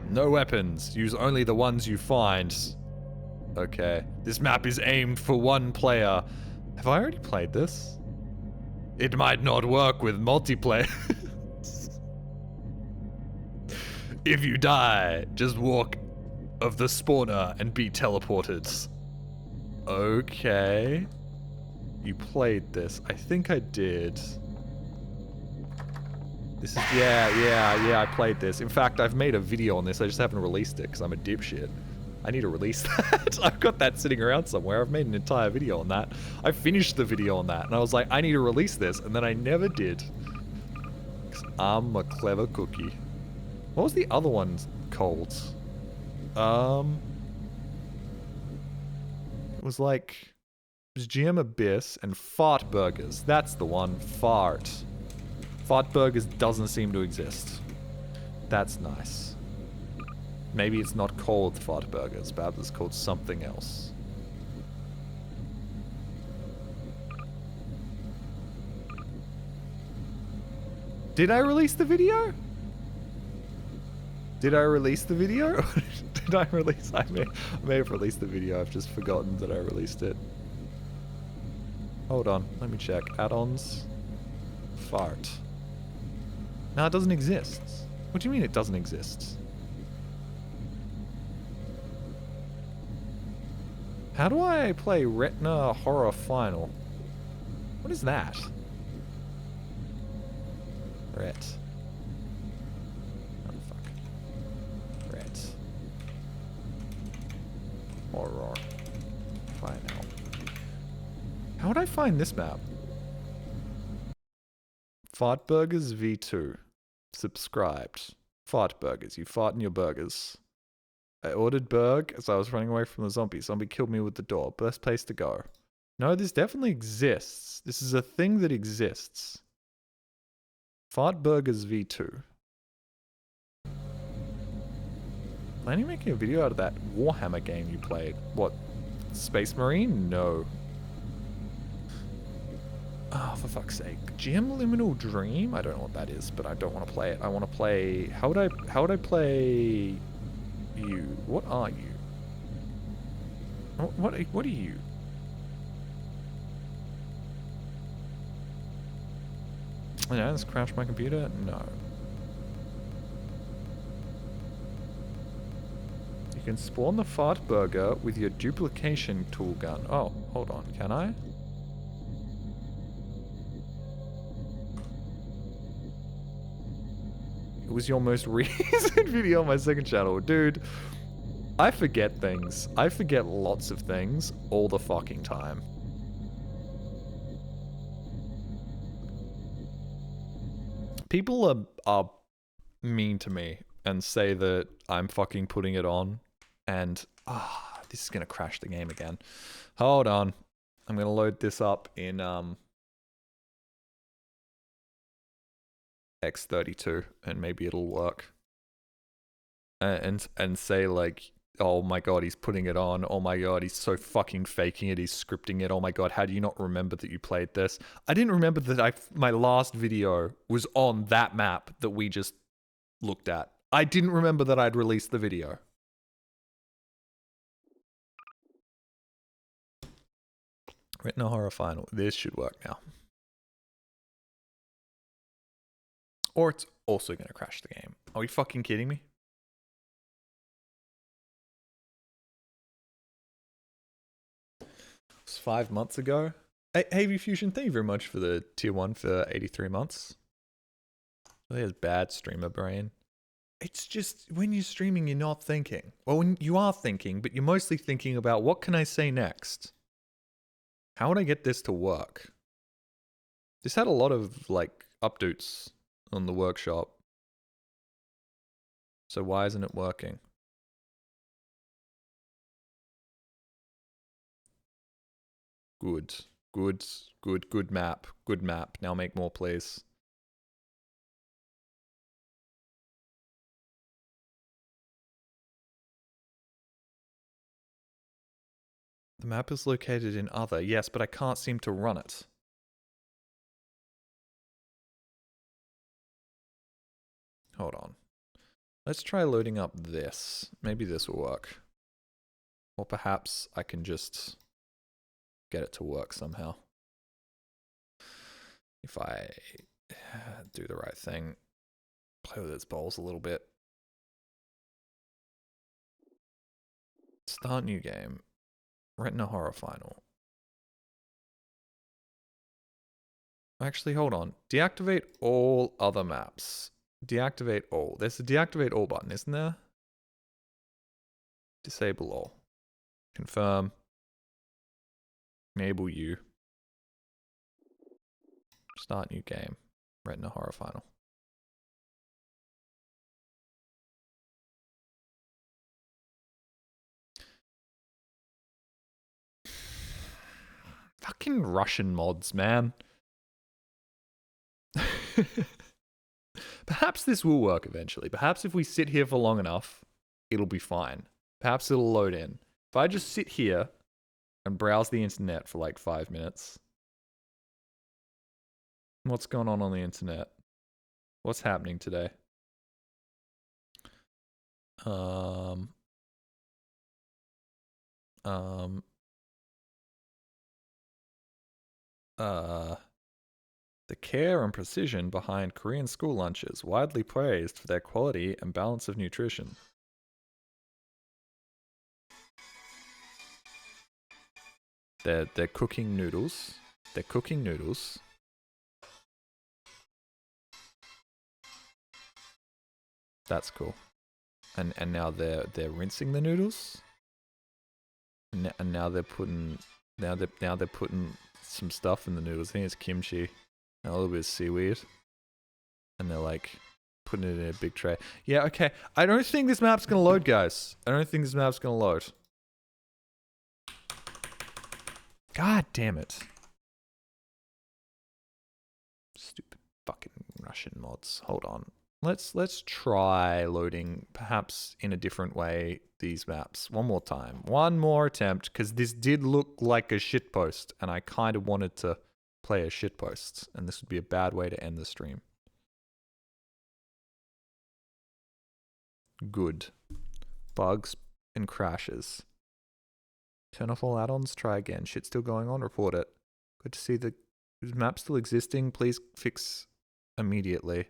No weapons. Use only the ones you find. Okay. This map is aimed for one player. Have I already played this? It might not work with multiplayer. If you die, just walk of the spawner and be teleported. Okay. You played this. I think I did. This is, yeah, I played this. In fact, I've made a video on this. I just haven't released it because I'm a dipshit. I need to release that. I've got that sitting around somewhere. I've made an entire video on that. I finished the video on that and I was like, I need to release this. And then I never did. Because I'm a clever cookie. What was the other one called? It was like... It was GM Abyss and Fart Burgers. That's the one. Fart. Fart Burgers doesn't seem to exist. That's nice. Maybe it's not called Fart Burgers. Perhaps it's called something else. Did I release the video? Did I release the video? Did I release? I may have released the video. I've just forgotten that I released it. Hold on. Let me check. Add-ons. Fart. No, it doesn't exist. What do you mean it doesn't exist? How do I play Retina Horror Final? What is that? Ret. Oh, fuck. Ret. Horror Final. How would I find this map? Fart Burgers V2. Subscribed. Fart Burgers. You fart in your burgers. I ordered Berg as I was running away from the zombie. Zombie killed me with the door. Best place to go. No, this definitely exists. This is a thing that exists. Fart Burgers V2. Planning on making a video out of that Warhammer game you played. What? Space Marine? No. Oh, for fuck's sake. GM Liminal Dream? I don't know what that is, but I don't want to play it. I want to play... How would I play... You? What are you? What are you? Yeah, let's crash my computer? No. You can spawn the fart burger with your duplication tool gun. Oh, hold on. Can I? It was your most recent video on my second channel. Dude, I forget things. I forget lots of things all the fucking time. People are mean to me and say that I'm fucking putting it on. And, this is going to crash the game again. Hold on. I'm going to load this up in, X32 and maybe it'll work. And say like, oh my god, he's putting it on. Oh my god, he's so fucking faking it. He's scripting it. Oh my god, how do you not remember that you played this? I didn't remember that my last video was on that map that we just looked at. I didn't remember that I'd released the video. Retina Horror Final. This should work now. Or it's also going to crash the game. Are you fucking kidding me? It was 5 months ago. Hey, Heavy Fusion, thank you very much for the tier 1 for 83 months. There's bad streamer brain. It's just, when you're streaming, you're not thinking. Well, when you are thinking, but you're mostly thinking about, what can I say next? How would I get this to work? This had a lot of, like, updates on the workshop. So why isn't it working? Good. Good map. Good map. Now make more, please. The map is located in other. Yes, but I can't seem to run it. Hold on. Let's try loading up this. Maybe this will work. Or perhaps I can just get it to work somehow. If I do the right thing. Play with its balls a little bit. Start new game. Retina Horror Final. Actually, hold on. Deactivate all other maps. Deactivate all. There's a deactivate all button, isn't there? Disable all. Confirm. Enable you. Start new game. Retina Horror Final. Fucking Russian mods, man. Perhaps this will work eventually. Perhaps if we sit here for long enough, it'll be fine. Perhaps it'll load in. If I just sit here and browse the internet for like 5 minutes. What's going on the internet? What's happening today? Um, um, the care and precision behind Korean school lunches, widely praised for their quality and balance of nutrition. They're cooking noodles. They're cooking noodles. That's cool. And now they're rinsing the noodles. And now they're putting some stuff in the noodles. I think it's kimchi and a little bit of seaweed. And they're like putting it in a big tray. Yeah, okay. I don't think this map's gonna load, guys. I don't think this map's gonna load. God damn it. Stupid fucking Russian mods. Hold on. Let's try loading perhaps in a different way these maps one more time. One more attempt, because this did look like a shitpost and I kind of wanted to play a shitpost, and this would be a bad way to end the stream. Good. Bugs and crashes. Turn off all add-ons, try again. Shit still going on, report it. Good to see the map still existing. Please fix immediately.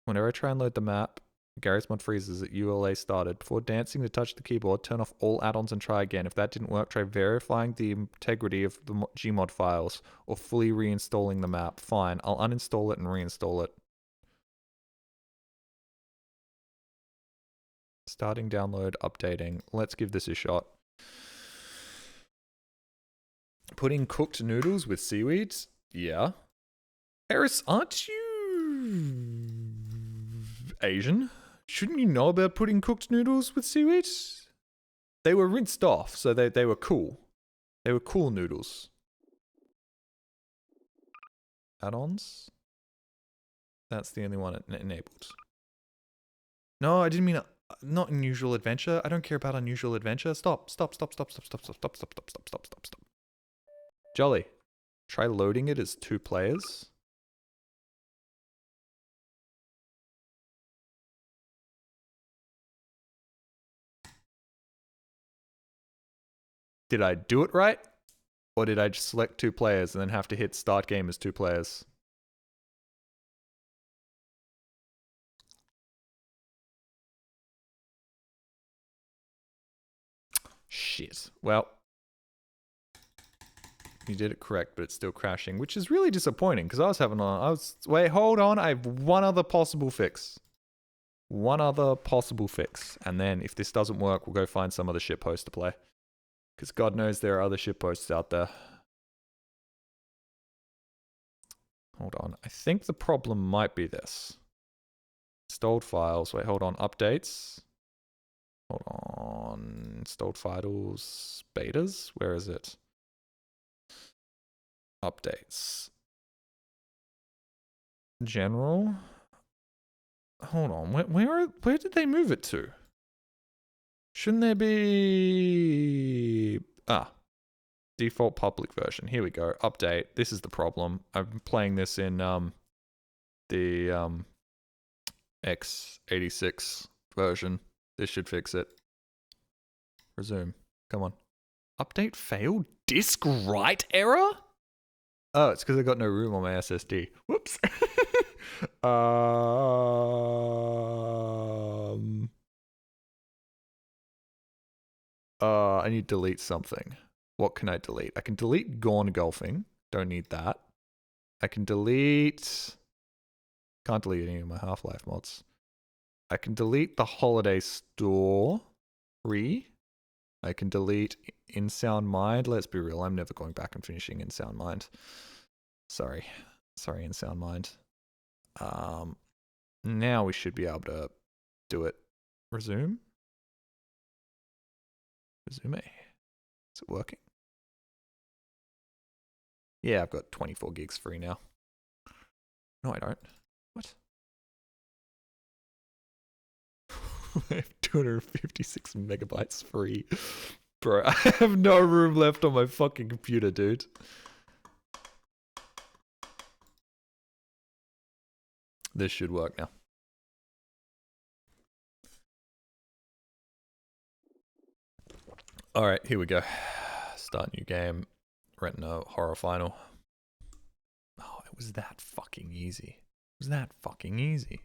Whenever I try and load the map, Garry's mod freezes at ULA started. Before dancing to touch the keyboard, turn off all add-ons and try again. If that didn't work, try verifying the integrity of the Gmod files or fully reinstalling the map. Fine, I'll uninstall it and reinstall it. Starting download, updating. Let's give this a shot. Putting cooked noodles with seaweed? Yeah. Eris, aren't you Asian? Shouldn't you know about putting cooked noodles with seaweed? They were rinsed off, so they were cool. They were cool noodles. Add-ons? That's the only one enabled. No, I didn't mean not unusual adventure. I don't care about unusual adventure. Stop. Jolly. Try loading it as 2 players. Did I do it right? Or did I just select 2 players and then have to hit start game as 2 players? Shit. Well, you did it correct, but it's still crashing, which is really disappointing because wait, hold on. I have one other possible fix. One other possible fix. And then if this doesn't work, we'll go find some other shitpost to play. Because God knows there are other shitposts out there. Hold on. I think the problem might be this. Installed files. Wait, hold on. Updates. Hold on. Installed files. Betas? Where is it? Updates. General. Hold on. Where did they move it to? Shouldn't there be... default public version. Here we go. Update. This is the problem. I'm playing this in the x86 version. This should fix it. Resume. Come on. Update failed? Disk write error? Oh, it's because I got no room on my SSD. Whoops. I need to delete something. What can I delete? I can delete Gone Golfing. Don't need that. I can delete... Can't delete any of my Half-Life mods. I can delete the Holiday Story. I can delete In Sound Mind. Let's be real, I'm never going back and finishing In Sound Mind. Sorry. Sorry, In Sound Mind. Now we should be able to do it. Resume? Resume. Is it working? Yeah, I've got 24 gigs free now. No, I don't. What? I have 256 megabytes free. Bro, I have no room left on my fucking computer, dude. This should work now. Alright, here we go. Start new game. Retina horror final. Oh, it was that fucking easy. It was that fucking easy.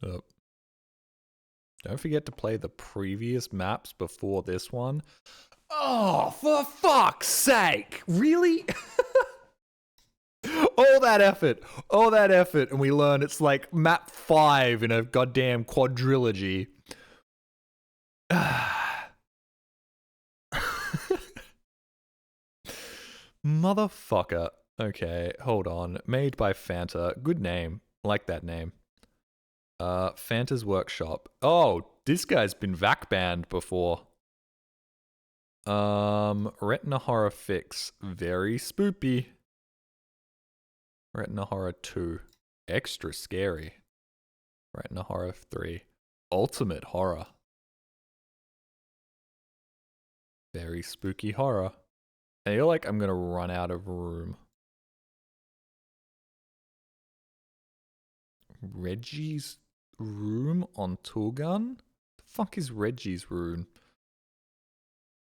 Oh. Don't forget to play the previous maps before this one. Oh, for fuck's sake! Really? All that effort, and we learn it's like map 5 in a goddamn quadrilogy. Motherfucker. Okay, hold on. Made by Fanta. Good name. Like that name. Fanta's Workshop. Oh, this guy's been vac banned before. Retina Horror Fix. Very spoopy. Retina Horror 2. Extra scary. Retina Horror 3. Ultimate Horror. Very spooky horror. I feel like I'm gonna run out of room. Reggie's room on Toolgun? The fuck is Reggie's room?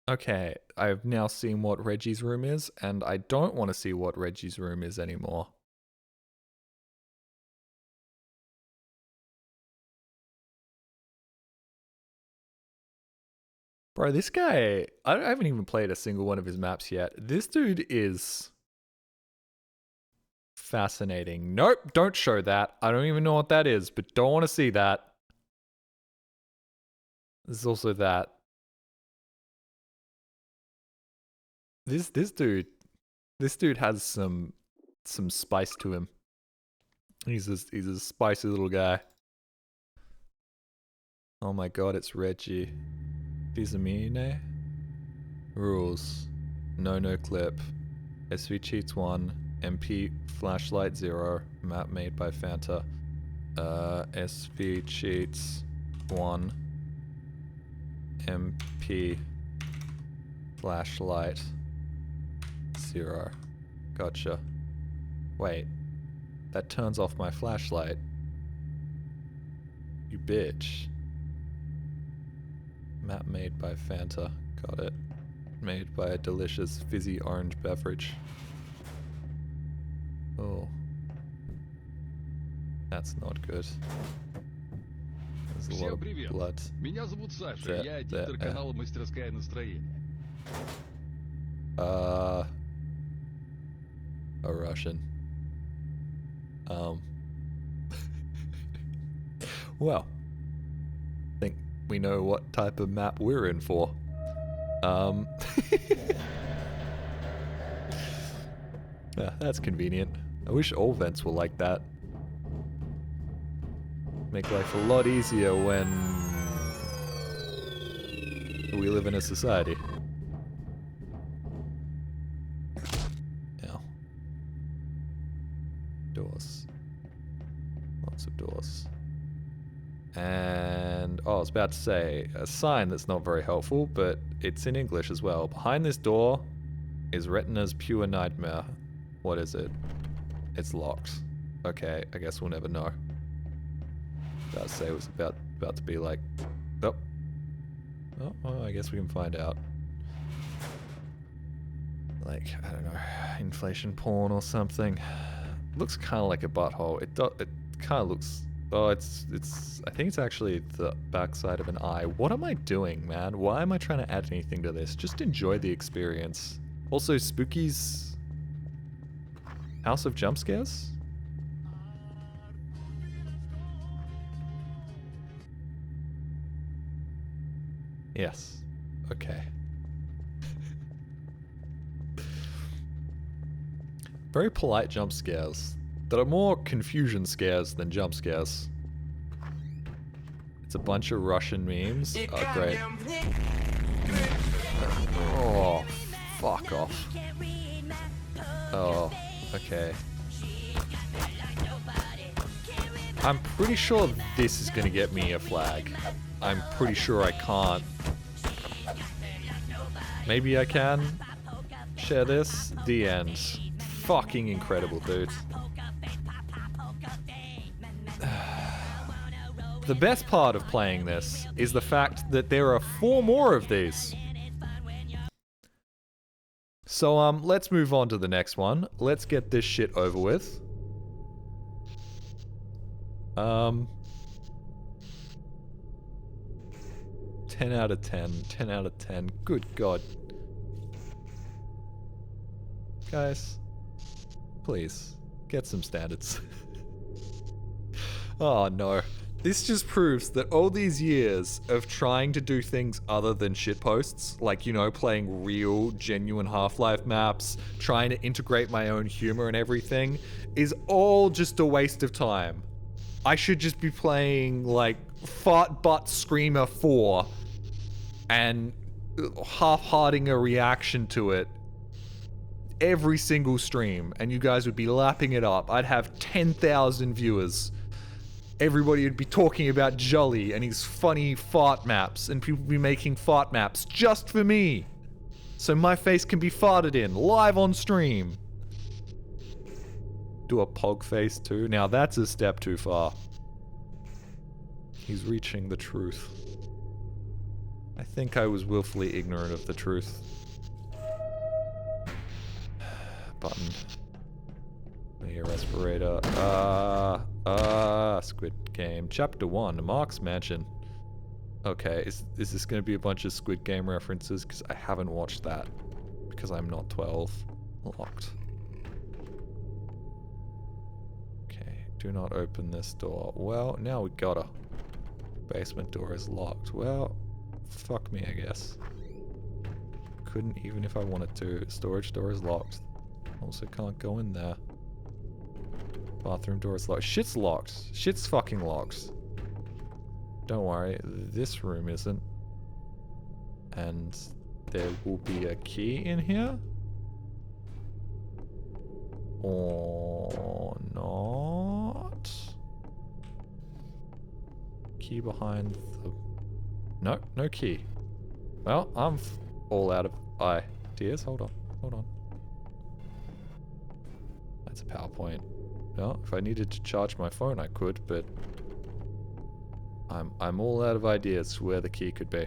Okay, I've now seen what Reggie's room is, and I don't want to see what Reggie's room is anymore. Bro, this guy, I haven't even played a single one of his maps yet. This dude is fascinating. Nope, don't show that. I don't even know what that is, but don't want to see that. There's also that. This dude has some spice to him. He's a spicy little guy. Oh my god, it's Reggie. Visamine. Rules. No clip. SV cheats 1. MP flashlight 0. Map made by Fanta. SV cheats 1. MP flashlight 0. Gotcha. Wait. That turns off my flashlight. You bitch. Map made by Fanta. Got it. Made by a delicious fizzy orange beverage. Oh. That's not good. There's a lot of blood. Меня зовут Саша, я эдитор канала «Мастерское настроение». A Russian. Well, I think we know what type of map we're in for. Yeah, that's convenient. I wish all vents were like that. Make life a lot easier when we live in a society. Now. Doors. Lots of doors. And, oh, I was about to say, a sign that's not very helpful, but it's in English as well. Behind this door is Retina's pure nightmare. What is it? It's locked. Okay, I guess we'll never know. About to say it was about to be like, oh. Oh, well, I guess we can find out. Like, I don't know, inflation porn or something. Looks kind of like a butthole. It kind of looks. Oh, it's. I think it's actually the backside of an eye. What am I doing, man? Why am I trying to add anything to this? Just enjoy the experience. Also, Spooky's House of Jump Scares? Yes. Okay. Very polite jump scares that are more confusion scares than jump scares. It's a bunch of Russian memes. Oh, great. Oh, fuck off. Oh, okay. I'm pretty sure this is gonna get me a flag. I'm pretty sure I can't. Maybe I can share this. The end. fucking incredible, dude. The best part of playing this is the fact that there are 4 more of these. So, let's move on to the next one. Let's get this shit over with. 10 out of 10. 10 out of 10. Good God. Guys, please, get some standards. Oh no. This just proves that all these years of trying to do things other than shitposts, like, you know, playing real, genuine Half-Life maps, trying to integrate my own humor and everything, is all just a waste of time. I should just be playing, like, Fart Butt Screamer 4 and half-hearting a reaction to it every single stream, and you guys would be lapping it up. I'd have 10,000 viewers. Everybody would be talking about Jolly and his funny fart maps, and people would be making fart maps just for me. So my face can be farted in, live on stream. Do a pog face too? Now that's a step too far. He's reaching the truth. I think I was willfully ignorant of the truth. Button. Your respirator. Squid Game. Chapter 1, Mark's Mansion. Okay, is this going to be a bunch of Squid Game references? Because I haven't watched that. Because I'm not 12. Locked. Okay, do not open this door. Well, now we gotta. Basement door is locked. Well, fuck me, I guess. Couldn't even if I wanted to. Storage door is locked. Also can't go in there. Bathroom door is locked. Shit's locked. Shit's fucking locked. Don't worry, this room isn't. And there will be a key in here? Or not? Key behind the... No, no key. Well, I'm all out of ideas. Hold on, hold on. That's a PowerPoint. No, if I needed to charge my phone, I could, but I'm all out of ideas where the key could be.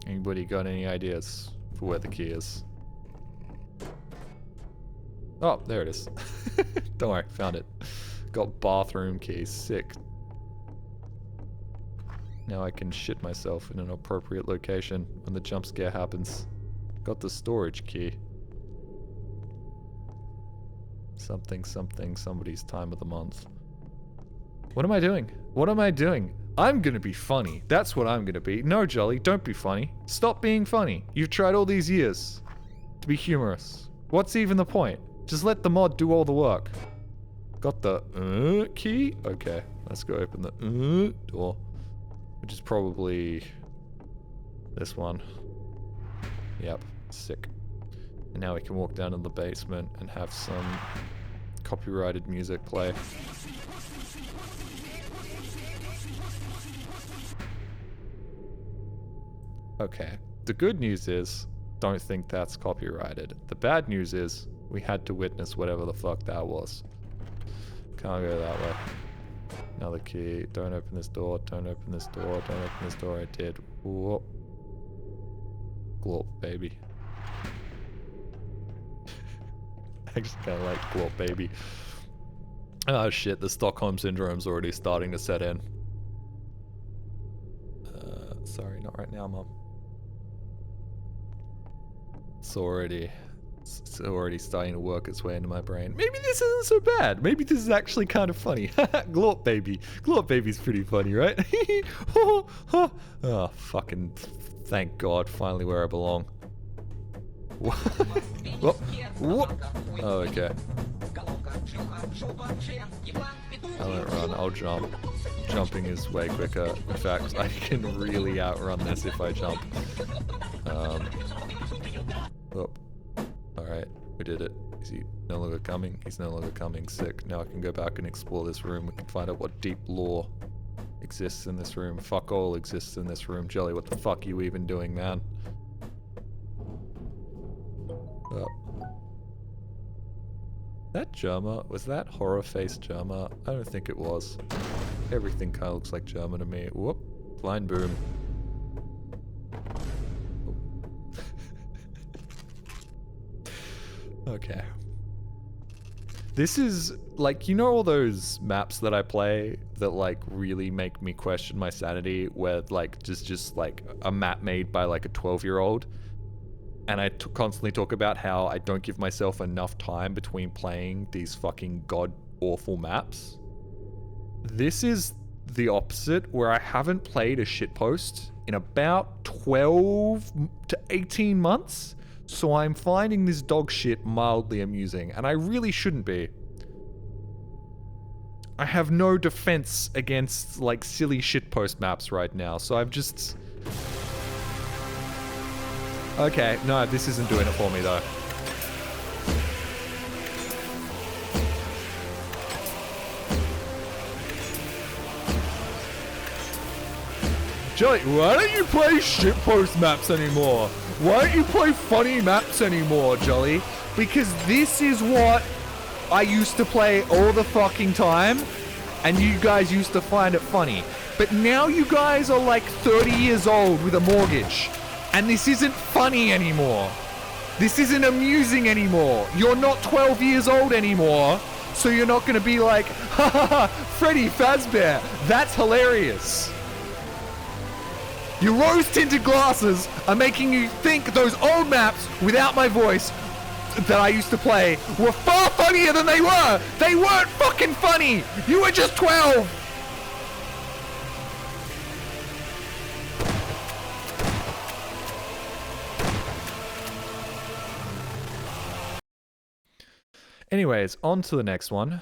Anybody got any ideas for where the key is? Oh, there it is. Don't worry, found it. Got bathroom keys, sick. Now I can shit myself in an appropriate location when the jump scare happens. Got the storage key. Something, something, somebody's time of the month. What am I doing? What am I doing? I'm gonna be funny. That's what I'm gonna be. No, Jolly, don't be funny. Stop being funny. You've tried all these years to be humorous. What's even the point? Just let the mod do all the work. Got the key? Okay, let's go open the door. Which is probably this one. Yep, sick. And now we can walk down in the basement and have some copyrighted music play. Okay, the good news is, don't think that's copyrighted. The bad news is, we had to witness whatever the fuck that was. Can't go that way. Another key. Don't open this door. Don't open this door. Don't open this door. I did. Whoop. Glorp, baby. I just kind of like Glorp, baby. Oh shit, the Stockholm Syndrome's already starting to set in. Sorry, not right now, Mum. It's already starting to work its way into my brain. Maybe this isn't so bad. Maybe this is actually kind of funny. Glorp baby. Glorp baby's pretty funny, right? Oh, fucking thank God. Finally where I belong. Whoop. Whoop. Oh, okay. I won't run. I'll jump. Jumping is way quicker. In fact, I can really outrun this if I jump. Whoop. Alright, we did it. Is he no longer coming? He's no longer coming. Sick. Now I can go back and explore this room. We can find out what deep lore exists in this room. Fuck all exists in this room. Jelly, what the fuck are you even doing, man? Oh. That Germa? Was that horror face Germa? I don't think it was. Everything kind of looks like Germa to me. Whoop. Blind boom. Okay. This is, like, you know all those maps that I play that, like, really make me question my sanity, where, like, just like, a map made by, like, a 12-year-old? And I constantly talk about how I don't give myself enough time between playing these fucking god-awful maps. This is the opposite, where I haven't played a shitpost in about 12 to 18 months, so I'm finding this dog shit mildly amusing, and I really shouldn't be. I have no defense against, like, silly shitpost maps right now, so I've just... Okay, no, this isn't doing it for me, though. Jelly, why don't you play shitpost maps anymore? Why don't you play funny maps anymore, Jolly? Because this is what I used to play all the fucking time, and you guys used to find it funny. But now you guys are like 30 years old with a mortgage, and this isn't funny anymore. This isn't amusing anymore. You're not 12 years old anymore, so you're not gonna be like, ha ha ha, Freddy Fazbear, that's hilarious. Your rose-tinted glasses are making you think those old maps without my voice that I used to play were far funnier than they were. They weren't fucking funny. You were just 12. Anyways, on to the next one.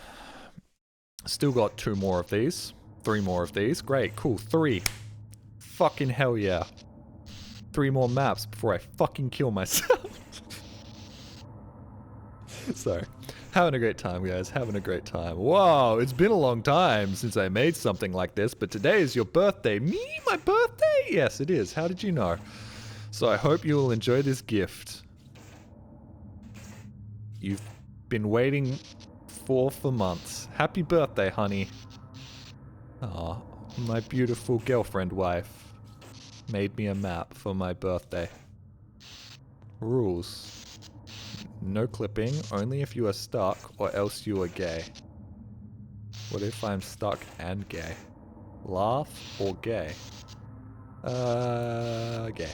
Still got 2 more of these. 3 more of these. Great, cool. 3. Fucking hell yeah. 3 more maps before I fucking kill myself. Sorry. Having a great time, guys. Having a great time. Wow, it's been a long time since I made something like this, but today is your birthday. Me? My birthday? Yes, it is. How did you know? So I hope you will enjoy this gift. You've been waiting for months. Happy birthday, honey. Aw, my beautiful girlfriend wife made me a map for my birthday. Rules. No clipping, only if you are stuck or else you are gay. What if I'm stuck and gay? Laugh or gay? Gay.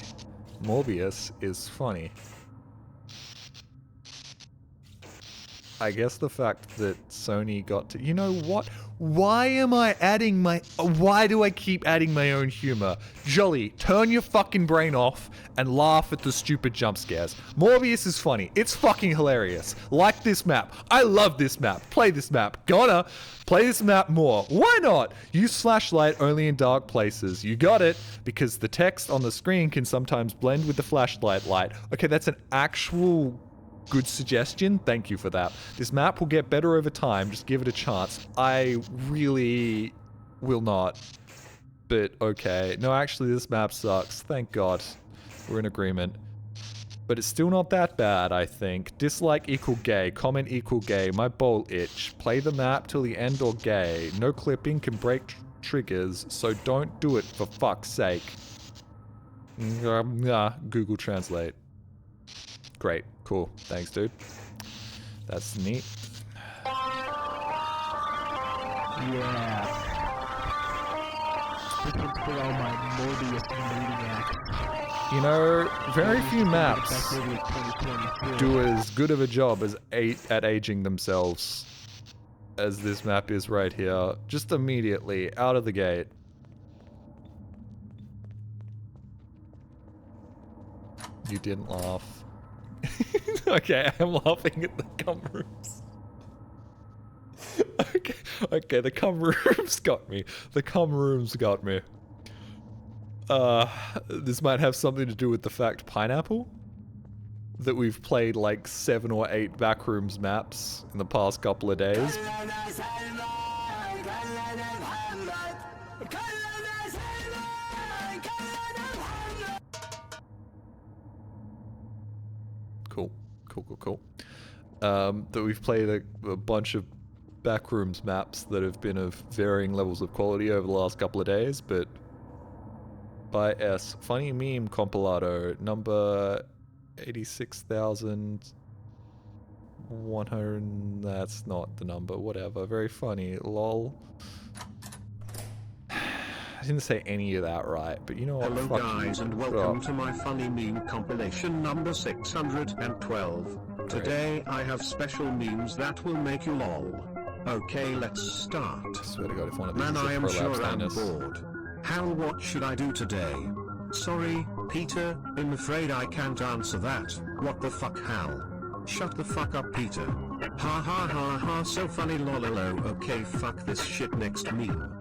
Morbius is funny. I guess the fact that Sony got to... You know what? Why am I adding my... Why do I keep adding my own humor? Jolly, turn your fucking brain off and laugh at the stupid jump scares. Morbius is funny. It's fucking hilarious. Like this map. I love this map. Play this map. Gonna play this map more. Why not? Use flashlight only in dark places. You got it. Because the text on the screen can sometimes blend with the flashlight light. Okay, that's an actual... good suggestion. Thank you for that. This map will get better over time. Just give it a chance. I really will not. But okay. No, actually, this map sucks. Thank God. We're in agreement. But it's still not that bad, I think. Dislike equal gay. Comment equal gay. My bowl itch. Play the map till the end or gay. No clipping can break triggers, so don't do it for fuck's sake. Google Translate. Great. Cool. Thanks, dude. That's neat. Yeah. This one's for all my Morbius maniacs. You know, very few maps do as good of a job as at aging themselves as this map is right here. Just immediately, out of the gate. You didn't laugh. Okay, I'm laughing at the cum rooms. Okay, the cum rooms got me. The cum rooms got me. This might have something to do with the fact Pineapple? That we've played like 7 or 8 backrooms maps in the past couple of days. Cool. That we've played a bunch of backrooms maps that have been of varying levels of quality over the last couple of days, but by S. Funny meme compilado number 86,100. That's not the number. Whatever. Very funny. Lol. I didn't say any of that right, but you know what? Hello Fuck guys you. and welcome to my funny meme compilation number 612. Today I have special memes that will make you lol. Okay, let's start. I swear to God, if one of these Man, is a I am prolapse sure I'm anus. bored. Hal, what should I do today? Sorry, Peter, I'm afraid I can't answer that. What the fuck, Hal? Shut the fuck up, Peter. Ha ha ha ha, so funny lololo. Okay, fuck this shit, next meme.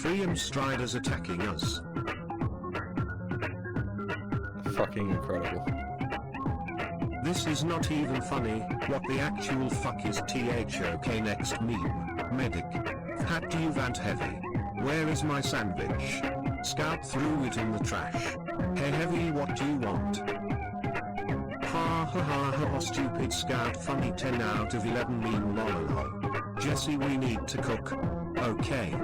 Freedom Striders attacking us. Fucking incredible. This is not even funny. What the actual fuck is THOK, next meme? Medic. Hat you vant heavy. Where is my sandwich? Scout threw it in the trash. Hey heavy, what do you want? Ha ha ha ha, stupid scout, funny 10 out of 11 meme lololo. Jesse, we need to cook. Okay.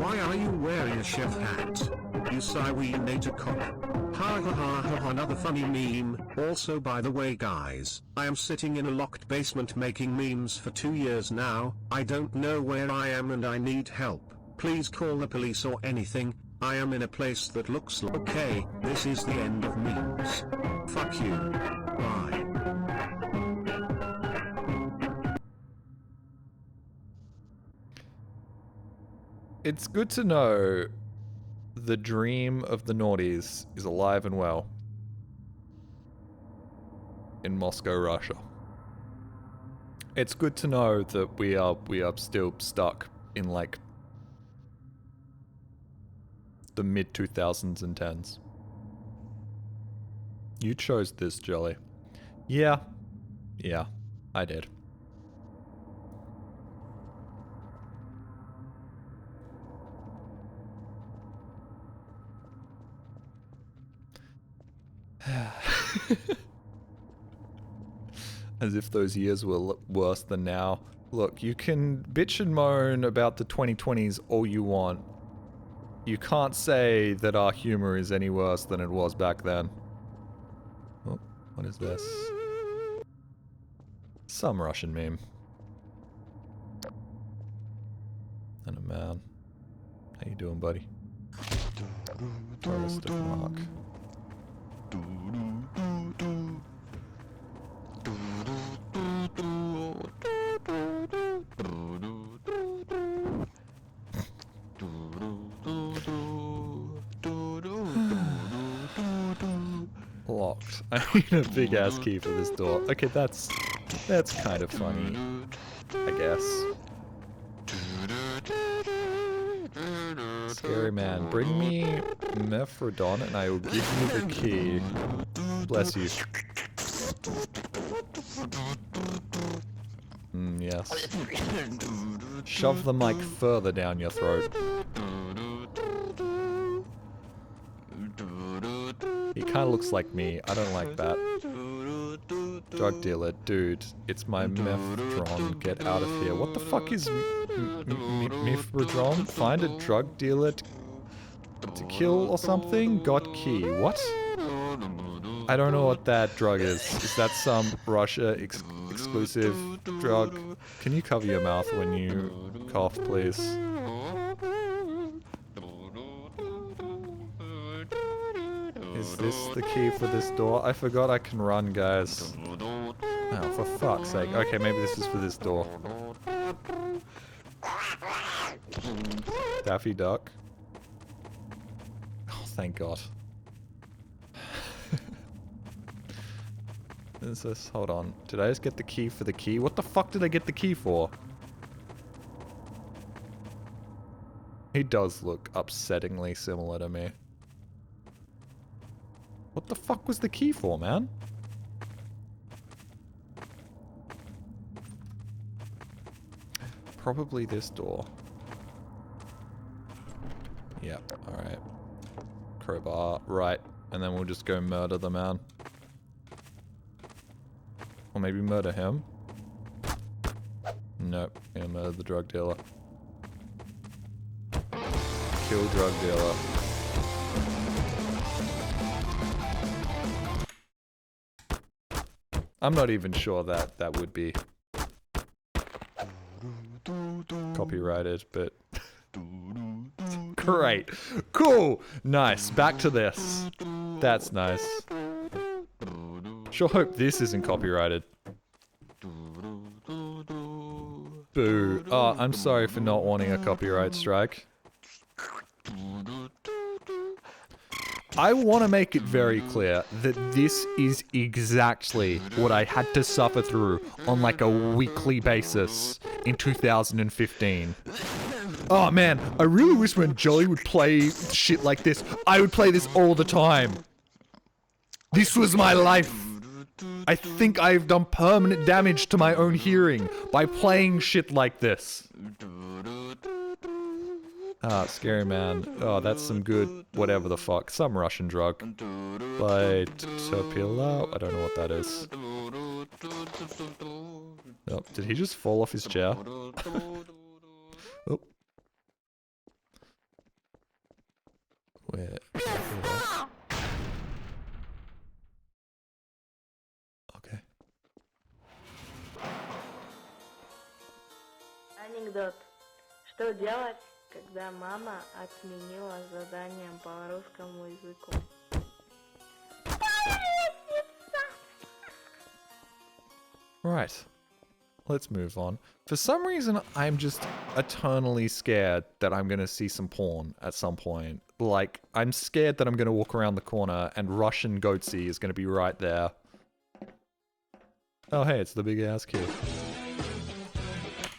Why are you wearing a chef hat? You say we need to cook. Ha ha ha ha, another funny meme. Also, by the way guys, I am sitting in a locked basement making memes for 2 years now. I don't know where I am and I need help. Please call the police or anything. I am in a place that looks like— Okay, this is the end of memes. Fuck you. Bye. It's good to know the dream of the noughties is alive and well in Moscow, Russia. It's good to know that we are still stuck in like the mid 2010s. You chose this, Jelly. Yeah, I did. As if those years were worse than now. Look, you can bitch and moan about the 2020s all you want. You can't say that our humor is any worse than it was back then. Oh, what is this? Some Russian meme. And a man. How you doing, buddy? Tourist of Mark. Locked. I need a big ass key for this door. Okay, that's kind of funny, I guess. Scary man, bring me Mephrodon and I will give you the key. Bless you. Yes. Shove the mic further down your throat. He kinda looks like me. I don't like that. Drug dealer, dude. It's my Mephrodon. Get out of here. What the fuck is Mephrodon? Find a drug dealer to kill or something? Got key. What? I don't know what that drug is. Is that some Russia exclusive drug? Can you cover your mouth when you cough, please? Is this the key for this door? I forgot I can run, guys. Oh, for fuck's sake. Okay, maybe this is for this door. Daffy Duck. Oh, thank God. Is this? Hold on. Did I just get the key for the key? What the fuck did I get the key for? He does look upsettingly similar to me. What the fuck was the key for, man? Probably this door. Yep, alright. Crowbar, right. And then we'll just go murder the man. Or maybe murder him. Nope, gonna murder the drug dealer. Kill drug dealer. I'm not even sure that that would be copyrighted, but great. Cool. Nice. Back to this. That's nice. Sure hope this isn't copyrighted. Boo. Oh, I'm sorry for not wanting a copyright strike. I want to make it very clear that this is exactly what I had to suffer through on like a weekly basis in 2015. Oh man, I really wish when Jolly would play shit like this, I would play this all the time. This was my life. I think I've done permanent damage to my own hearing by playing shit like this. Ah, Scary Man. Oh, that's some good whatever the fuck. Some Russian drug. By Topila? I don't know what that is. Oh, did he just fall off his chair? Oh. Where? Okay. Анекдот. Что делать, когда мама отменила задание по русскому языку? Right. Let's move on. For some reason, I'm just eternally scared that I'm gonna see some porn at some point. Like, I'm scared that I'm gonna walk around the corner and Russian Goatsy is gonna be right there. Oh hey, it's the big ass kid.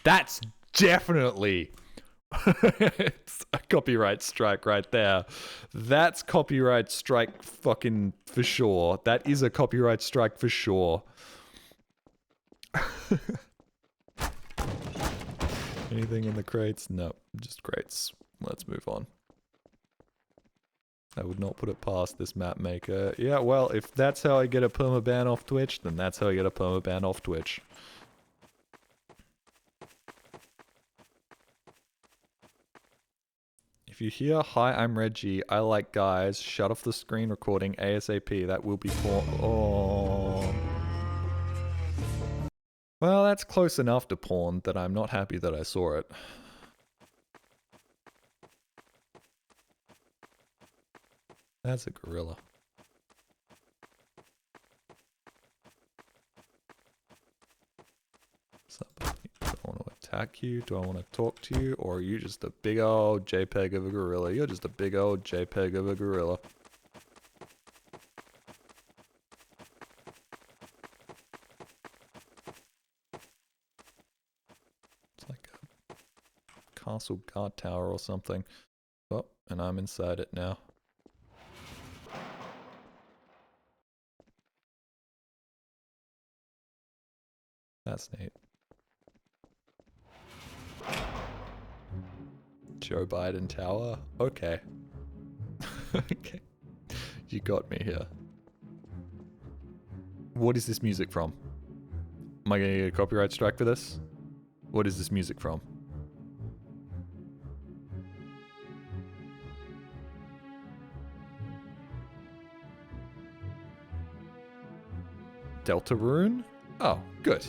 That's definitely... it's a copyright strike right there. That's copyright strike fucking for sure. That is a copyright strike for sure. Anything in the crates? No, just crates. Let's move on. I would not put it past this map maker. Yeah, well, if that's how I get a permaban off Twitch, then that's how I get a permaban off Twitch. If you hear, hi, I'm Reggie, I like guys, shut off the screen recording ASAP, that will be porn. Oh. Well, that's close enough to porn that I'm not happy that I saw it. That's a gorilla. Somebody, do I want to attack you? Do I want to talk to you? Or are you just a big old JPEG of a gorilla? You're just a big old JPEG of a gorilla. It's like a castle guard tower or something. Oh, and I'm inside it now. That's neat. Joe Biden Tower? Okay. Okay. You got me here. What is this music from? Am I gonna get a copyright strike for this? What is this music from? Deltarune? Oh, good.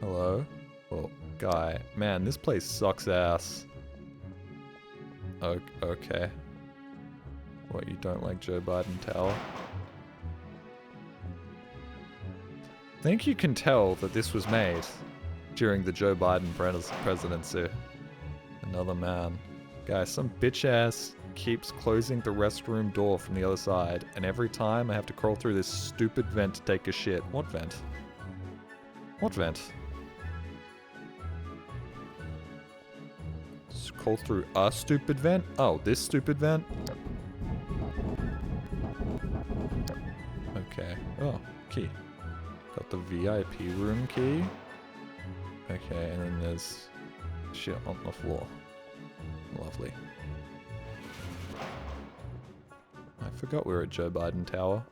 Hello? Oh, guy. Man, this place sucks ass. Okay. What, you don't like Joe Biden Tower? I think you can tell that this was made during the Joe Biden presidency. Another man. Guys, some bitch ass keeps closing the restroom door from the other side, and every time I have to crawl through this stupid vent to take a shit. What vent? What vent? Crawl through a stupid vent? Oh, this stupid vent? Okay. Oh, key. Got the VIP room key. Okay, and then there's shit on the floor. Lovely. I forgot we were at Joe Biden Tower.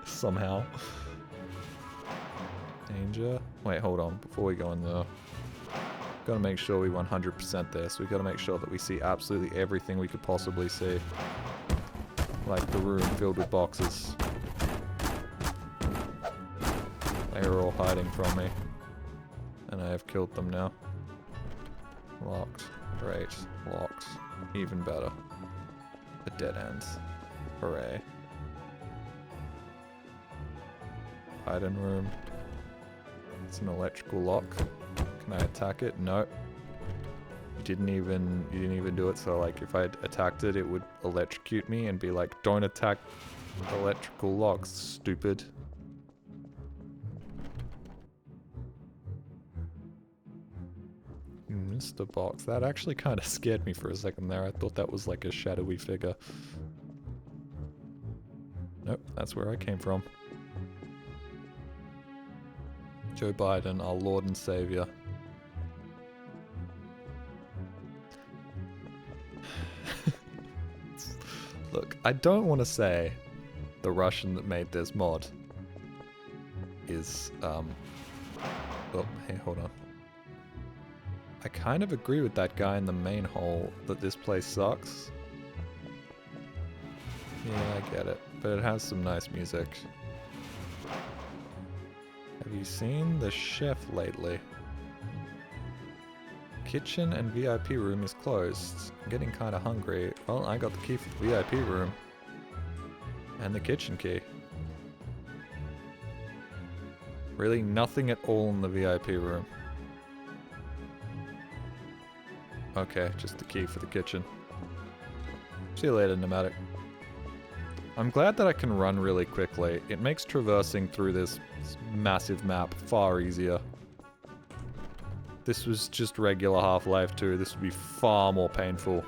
Somehow. Danger. Wait, hold on. Before we go in there. Gotta make sure we 100% this. We gotta make sure that we see absolutely everything we could possibly see. Like the room filled with boxes. They are all hiding from me. And I have killed them now. Locked. Great. Locked. Even better. A dead end. Hooray. Hiding room. It's an electrical lock. Can I attack it? No. You didn't even do it, so like if I attacked it, it would electrocute me and be like, don't attack electrical locks, stupid. Mr. Box. That actually kind of scared me for a second there. I thought that was like a shadowy figure. Nope, that's where I came from. Joe Biden, our Lord and Savior. Look, I don't want to say the Russian that made this mod is, oh, hey, hold on. I kind of agree with that guy in the main hole that this place sucks. Yeah, I get it, but it has some nice music. Have you seen the chef lately? Kitchen and VIP room is closed. I'm getting kind of hungry. Well, I got the key for the VIP room. And the kitchen key. Really nothing at all in the VIP room. Okay, just the key for the kitchen. See you later, Nomadic. I'm glad that I can run really quickly. It makes traversing through this massive map far easier. This was just regular Half-Life 2. This would be far more painful.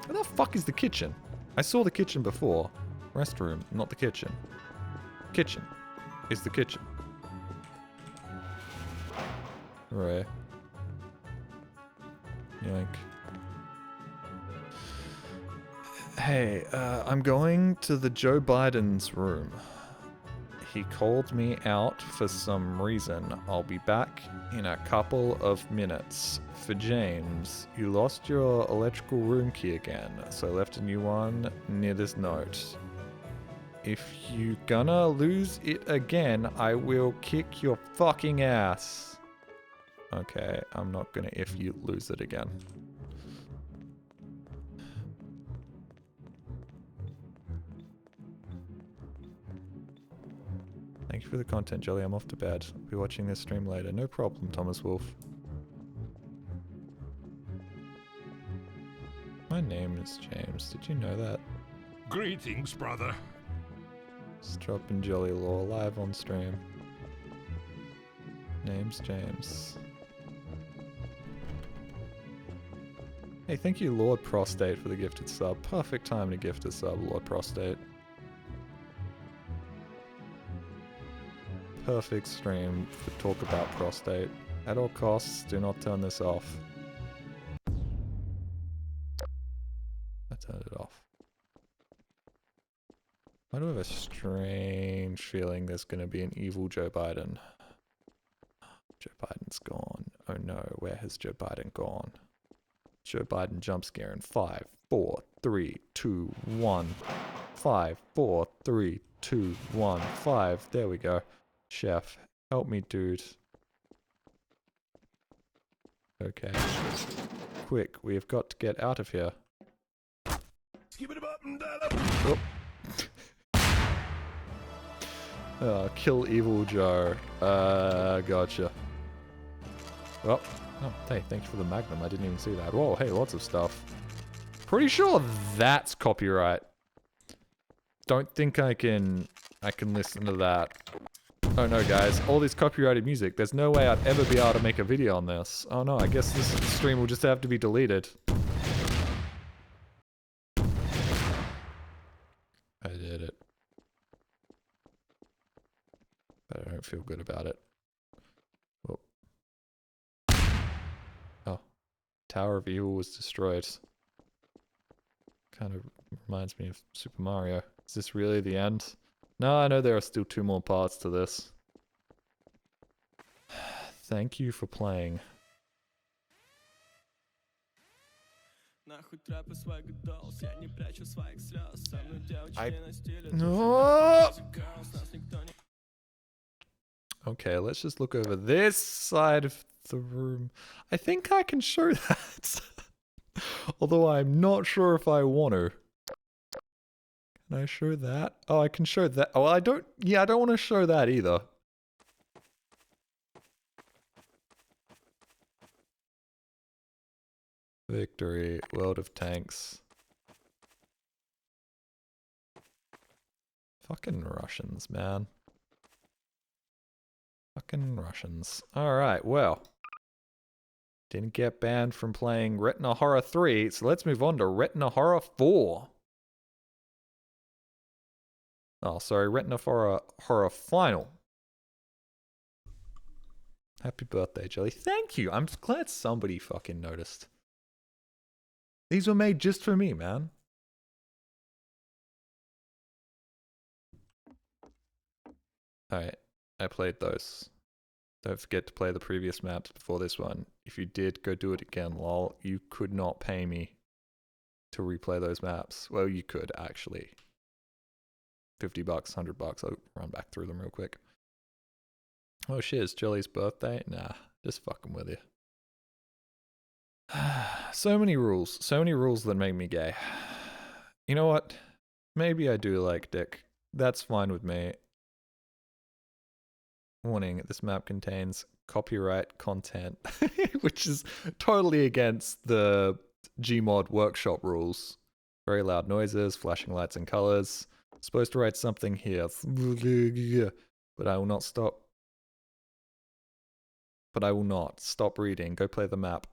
Where the fuck is the kitchen? I saw the kitchen before. Restroom, not the kitchen. Kitchen is the kitchen. Right. Yoink. Hey, I'm going to the Joe Biden's room. He called me out for some reason. I'll be back in a couple of minutes. For James, you lost your electrical room key again, so I left a new one near this note. If you gonna lose it again, I will kick your fucking ass. Okay, I'm not gonna if you lose it again. Thank you for the content, Jelly. I'm off to bed. I'll be watching this stream later. No problem, Thomas Wolf. My name is James. Did you know that? Greetings, brother. Just dropping Jelly Law live on stream. Name's James. Hey, thank you, Lord Prostate, for the gifted sub. Perfect time to gift a sub, Lord Prostate. Perfect stream for talk about prostate. At all costs, do not turn this off. I turned it off. I do have a strange feeling there's going to be an evil Joe Biden. Joe Biden's gone. Oh no, where has Joe Biden gone? Joe Biden jump scare in 5, 4, 3, 2, 1. 5, 4, 3, 2, 1, 5. There we go. Chef, help me, dude. Okay. Quick, we have got to get out of here. Oh. Kill Evil Joe. Gotcha. Well, oh, hey, thank you for the Magnum. I didn't even see that. Whoa, hey, lots of stuff. Pretty sure that's copyright. Don't think I can listen to that. Oh no, guys, all this copyrighted music. There's no way I'd ever be able to make a video on this. Oh no, I guess this stream will just have to be deleted. I did it. But I don't feel good about it. Whoa. Oh. Tower of Evil was destroyed. Kind of reminds me of Super Mario. Is this really the end? No, I know there are still 2 more parts to this. Thank you for playing. No. Okay, let's just look over this side of the room. I think I can show that. Although I'm not sure if I want to. Can I show that? Oh, I can show that. Oh, I don't... Yeah, I don't want to show that either. Victory. World of Tanks. Fucking Russians, man. Fucking Russians. Alright, well. Didn't get banned from playing Retina Horror 3, so let's move on to Retina Horror 4. Oh, sorry, Retina Horror Final. Happy birthday, Jelly. Thank you. I'm glad somebody fucking noticed. These were made just for me, man. Alright, I played those. Don't forget to play the previous maps before this one. If you did, go do it again, lol. You could not pay me to replay those maps. Well, you could, actually. $50, $100, I'll run back through them real quick. Oh shit, it's Jelly's birthday? Nah, just fucking with you. So many rules that make me gay. You know what? Maybe I do like dick. That's fine with me. Warning, this map contains copyright content, which is totally against the Gmod workshop rules. Very loud noises, flashing lights and colors. Supposed to write something here, but I will not stop. But I will not stop reading. Go play the map.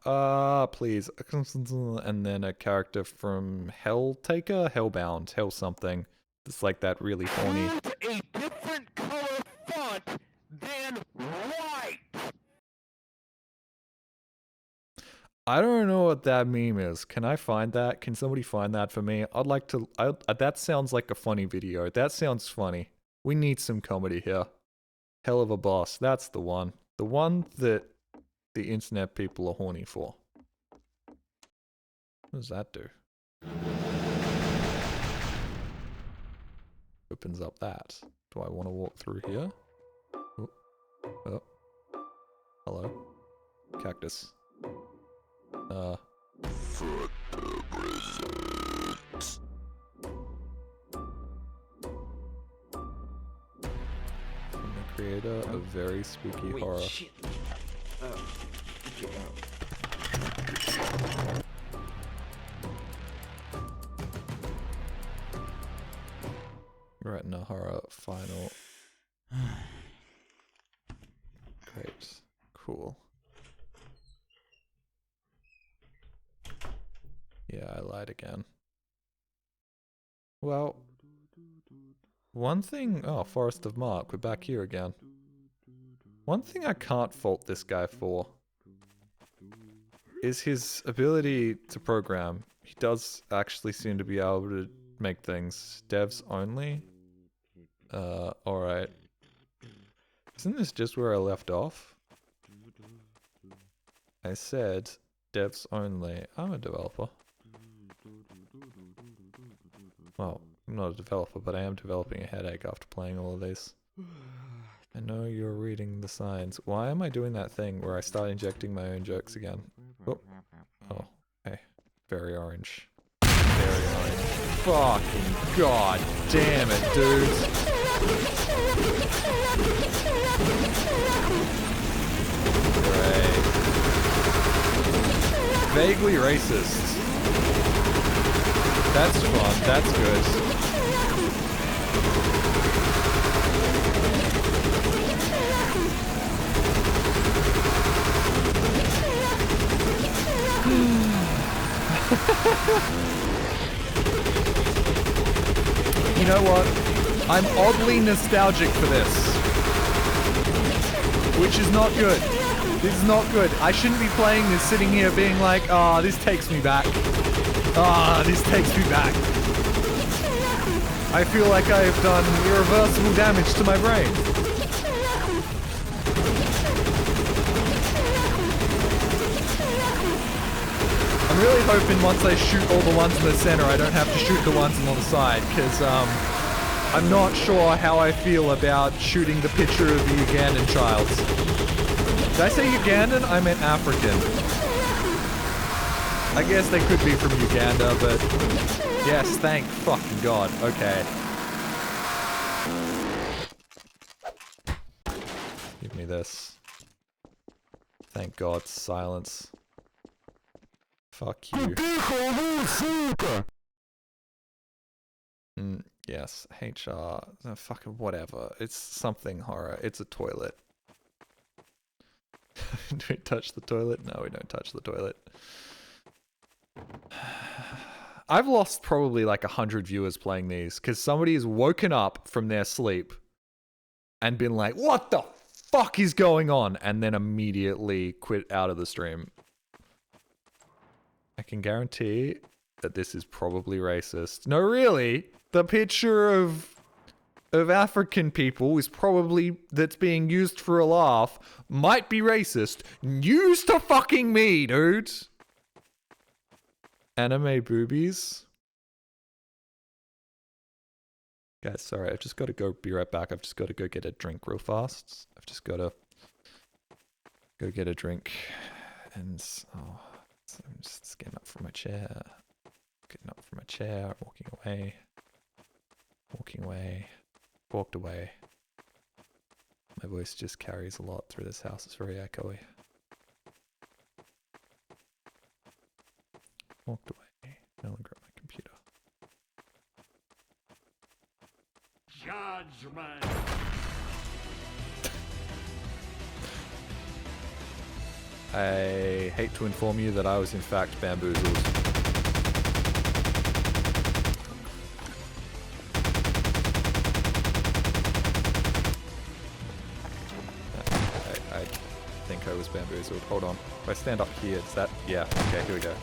Please. And then a character from Hellbound, Hell something. It's like that really horny. A different color font than white. I don't know what that meme is. Can I find that? Can somebody find that for me? I'd like to... that sounds like a funny video. That sounds funny. We need some comedy here. Hell of a boss. That's the one. The one that the internet people are horny for. What does that do? Opens up that. Do I want to walk through here? Oh. Oh. Hello? Cactus. From the creator of very spooky horror. Shit. Oh. Retina Horror Final. Great. Cool. Yeah, I lied again. Well, one thing... Oh, Forest of Mark. We're back here again. One thing I can't fault this guy for is his ability to program. He does actually seem to be able to make things devs only. Alright. Isn't this just where I left off? I said devs only. I'm a developer. Well, I'm not a developer, but I am developing a headache after playing all of these. I know you're reading the signs. Why am I doing that thing where I start injecting my own jokes again? Oh, okay. Very orange. Very orange. Fucking god damn it, dudes. Great. Vaguely racist. That's fun. That's good. You know what? I'm oddly nostalgic for this. Which is not good. This is not good. I shouldn't be playing this sitting here being like, ah, this takes me back. Ah, this takes me back. I feel like I've done irreversible damage to my brain. I'm really hoping once I shoot all the ones in the center, I don't have to shoot the ones on the side, because I'm not sure how I feel about shooting the picture of the Ugandan child. Did I say Ugandan? I meant African. I guess they could be from Uganda, but yes, thank fucking God. Okay. Give me this. Thank God, silence. Fuck you. Yes, HR. Fucking whatever. It's something horror. It's a toilet. Do we touch the toilet? No, we don't touch the toilet. I've lost probably like 100 viewers playing these because somebody has woken up from their sleep and been like, what the fuck is going on? And then immediately quit out of the stream. I can guarantee that this is probably racist. No, really? The picture of African people is probably, that's being used for a laugh, might be racist. News to fucking me, dude! Anime boobies? Guys, sorry, I've just got to go, be right back. I've just got to go get a drink real fast. I've just got to go get a drink. And, oh, so I'm just getting up from my chair. Getting up from my chair, walking away. Walking away. Walked away. My voice just carries a lot through this house. It's very echoey. Walked away. No longer at my computer. Judgment. I hate to inform you that I was in fact bamboozled. I think I was bamboozled. Hold on. If I stand up here, is that... Yeah, okay, here we go.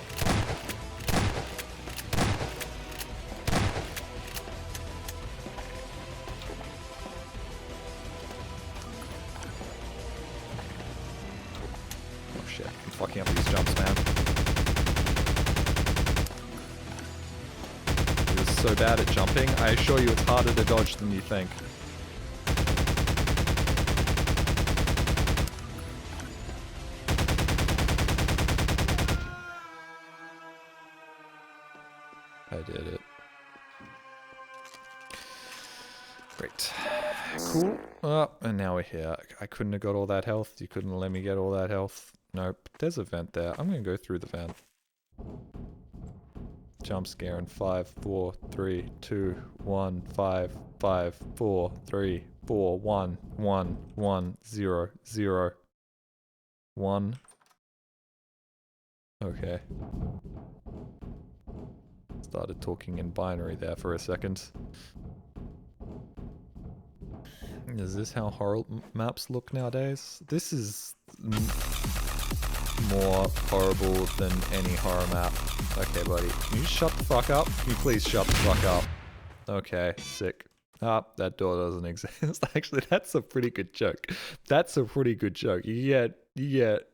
Oh shit, I'm fucking up these jumps, man. You're so bad at jumping. I assure you it's harder to dodge than you think. I did it. Great. Cool. Oh, and now we're here. I couldn't have got all that health. You couldn't let me get all that health. Nope. There's a vent there. I'm gonna go through the vent. Jump scare in 5, 4, 3, 2, 1, 5, 5, 4, 3, 4, 1, 1, 1, 0, 0, 1. Okay. Started talking in binary there for a second. Is this how horror maps look nowadays? This is more horrible than any horror map. Okay, buddy. Can you shut the fuck up? Can you please shut the fuck up? Okay, sick. Ah, that door doesn't exist. Actually, that's a pretty good joke. That's a pretty good joke. You get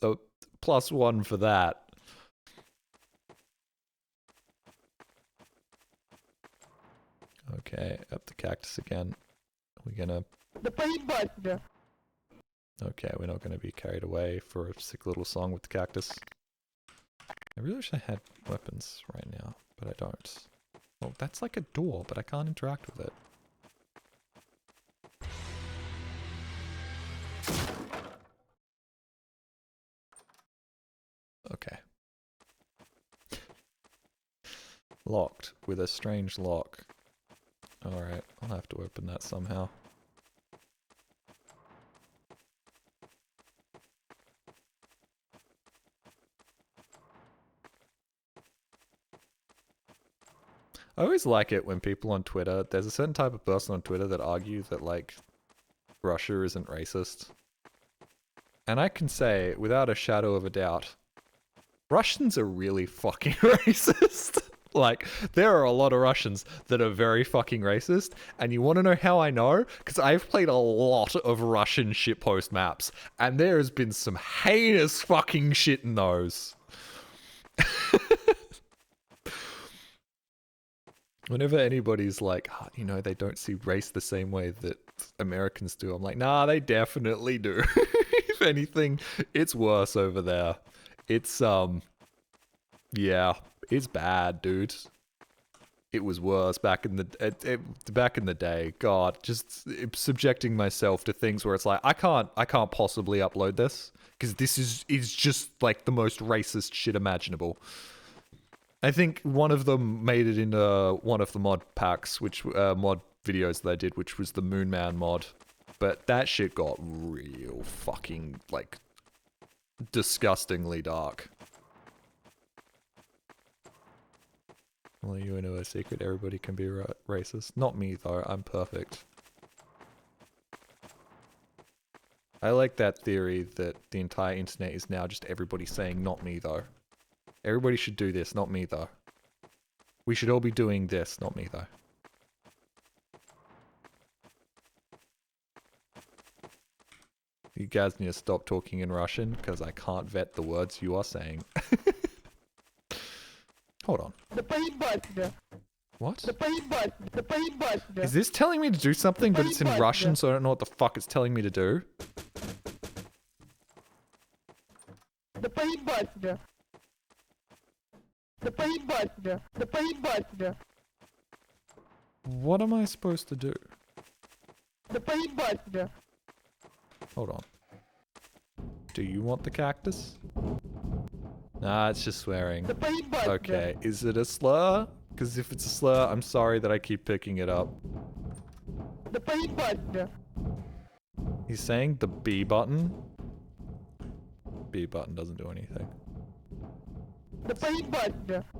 a +1 for that. Okay, up the cactus again. We're gonna... Okay, we're not gonna be carried away for a sick little song with the cactus. I really wish I had weapons right now, but I don't. Well, that's like a door, but I can't interact with it. Okay. Locked with a strange lock. Alright, I'll have to open that somehow. I always like it when people on Twitter, there's a certain type of person on Twitter that argue that, like, Russia isn't racist. And I can say, without a shadow of a doubt, Russians are really fucking racist. Like, there are a lot of Russians that are very fucking racist, and you want to know how I know? Because I've played a lot of Russian shitpost maps, and there has been some heinous fucking shit in those. Whenever anybody's like, oh, you know, they don't see race the same way that Americans do, I'm like, nah, they definitely do. If anything, it's worse over there. It's, yeah, it's bad, dude. It was worse back in the back in the day. God, just subjecting myself to things where it's like I can't possibly upload this because this is just like the most racist shit imaginable. I think one of them made it into one of the mod packs, which mod videos that I did, which was the Moon Man mod. But that shit got real fucking like disgustingly dark. Well, you know a secret, everybody can be racist. Not me, though. I'm perfect. I like that theory that the entire internet is now just everybody saying, not me, though. Everybody should do this, not me, though. We should all be doing this, not me, though. You guys need to stop talking in Russian, because I can't vet the words you are saying. Hold on. What? Is this telling me to do something, but it's in Russian, so I don't know what the fuck it's telling me to do? What am I supposed to do? Hold on. Do you want the cactus? Nah, it's just swearing. Okay, is it a slur? Because if it's a slur, I'm sorry that I keep picking it up. He's saying the B button? B button doesn't do anything.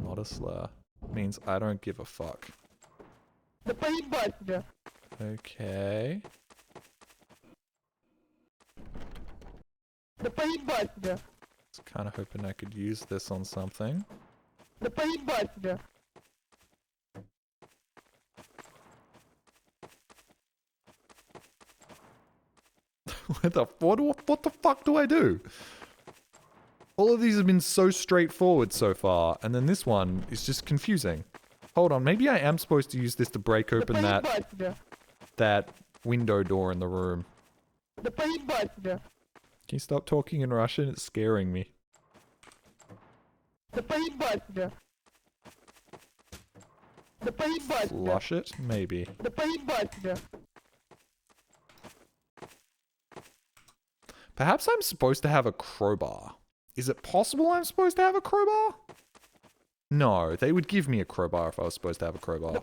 Not a slur. Means I don't give a fuck. Okay. Was kind of hoping I could use this on something. What the fuck do I do? All of these have been so straightforward so far, and then this one is just confusing. Hold on, maybe I am supposed to use this to break open that window door in the room. Can you stop talking in Russian? It's scaring me. Flush it? Maybe. Perhaps I'm supposed to have a crowbar. Is it possible I'm supposed to have a crowbar? No, they would give me a crowbar if I was supposed to have a crowbar.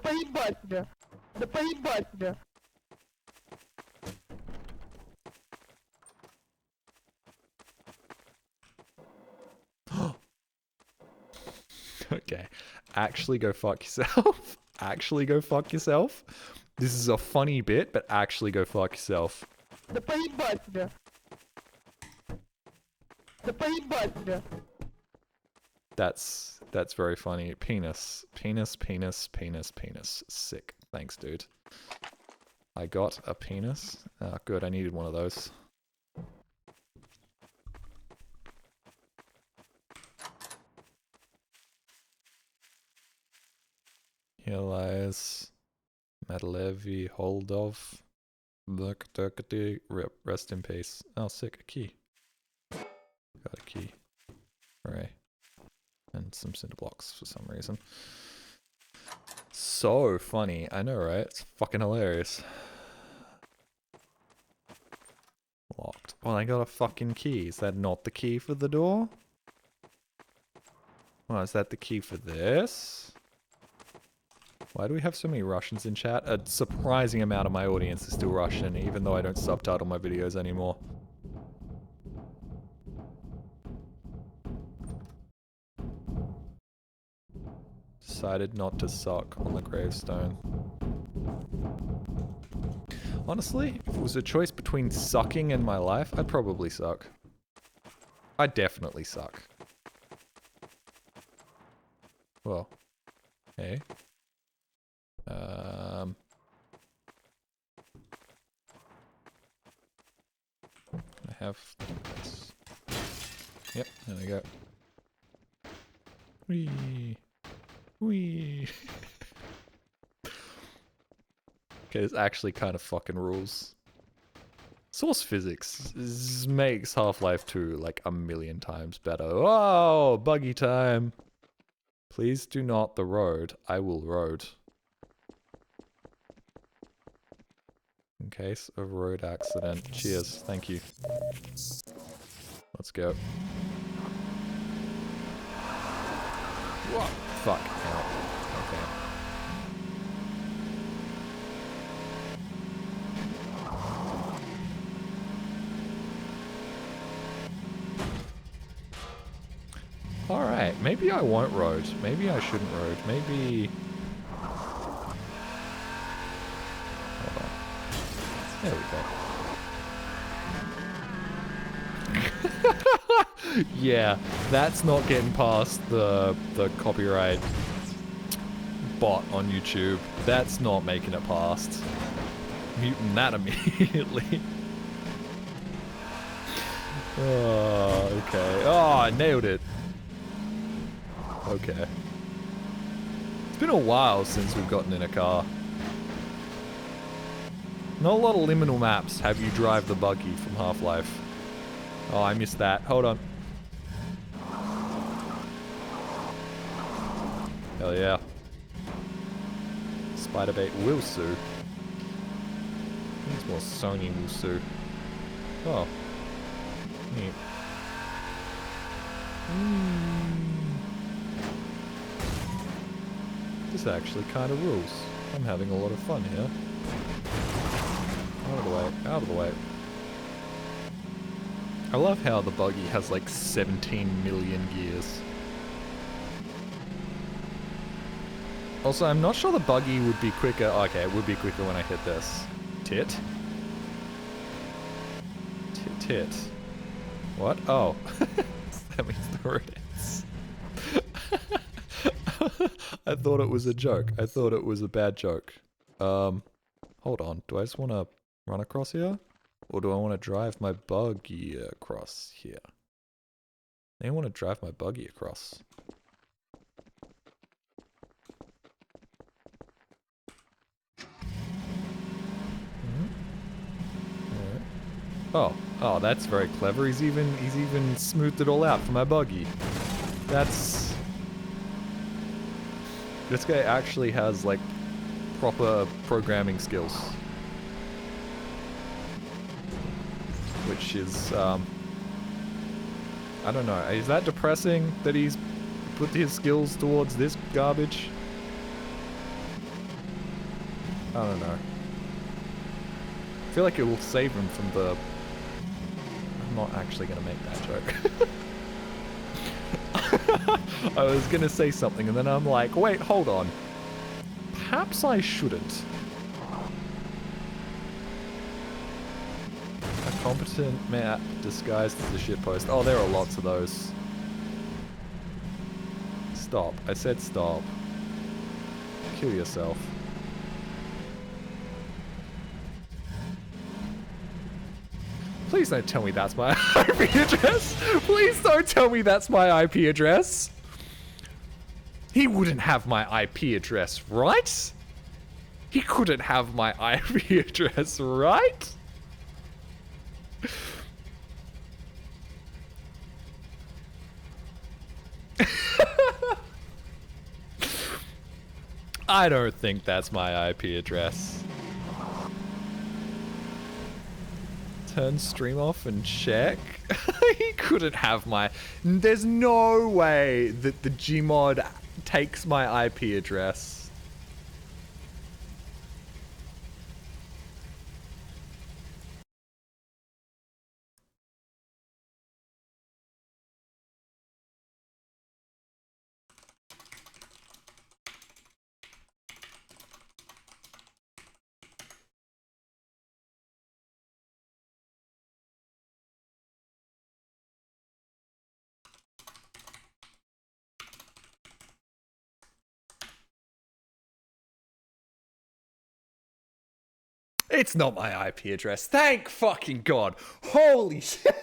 Okay. Actually go fuck yourself. Actually go fuck yourself. This is a funny bit, but actually go fuck yourself. That's very funny. Penis. Penis, penis, penis, penis. Sick. Thanks, dude. I got a penis. Oh, good. I needed one of those. Here lies Madlevi Holdov. Rest in peace. Oh, sick. A key. Got a key. Hooray. And some cinder blocks for some reason. So funny. I know, right? It's fucking hilarious. Locked. Well, I got a fucking key. Is that not the key for the door? Well, is that the key for this? Why do we have so many Russians in chat? A surprising amount of my audience is still Russian, even though I don't subtitle my videos anymore. Decided not to suck on the gravestone. Honestly, if it was a choice between sucking and my life, I'd probably suck. I'd definitely suck. Well, have this. Yep, there we go. Whee! Whee! Okay, this actually kind of fucking rules. Source physics makes Half-Life 2 like a million times better. Oh, buggy time! Please do not the road. I will road. In case of road accident. Cheers. Thank you. Let's go. What? Fuck. Ow. Okay. Alright, maybe I won't road. Maybe I shouldn't road. Maybe... Hold on. There we go. Yeah, that's not getting past the copyright bot on YouTube. That's not making it past. Muting that immediately. Oh, okay. Oh, I nailed it. Okay. It's been a while since we've gotten in a car. Not a lot of liminal maps have you drive the buggy from Half-Life. Oh, I missed that. Hold on. Hell yeah. Spider-bait will sue. Needs more Sony will sue. Oh. Neat. This actually kind of rules. I'm having a lot of fun here. Out of the way, out of the way. I love how the buggy has like 17 million gears. Also, I'm not sure the buggy would be quicker. Okay, it would be quicker when I hit this. Tit? Tit. What? Oh. That means the road ends. I thought it was a joke. I thought it was a bad joke. Hold on. Do I just want to run across here? Or do I want to drive my buggy across here? I want to drive my buggy across. Oh, that's very clever. He's even smoothed it all out for my buggy. This guy actually has like proper programming skills. Which is I don't know. Is that depressing that he's put his skills towards this garbage? I don't know. I feel like it will save him from the... I'm not actually going to make that joke. I was going to say something and then I'm like, wait, hold on. Perhaps I shouldn't. A competent map disguised as a shitpost. Oh, there are lots of those. Stop. I said stop. Kill yourself. Please don't tell me that's my IP address. Please don't tell me that's my IP address. He wouldn't have my IP address, right? He couldn't have my IP address, right? I don't think that's my IP address. Turn stream off and check. He couldn't have my... There's no way that the Gmod takes my IP address. It's not my IP address. Thank fucking God. Holy shit.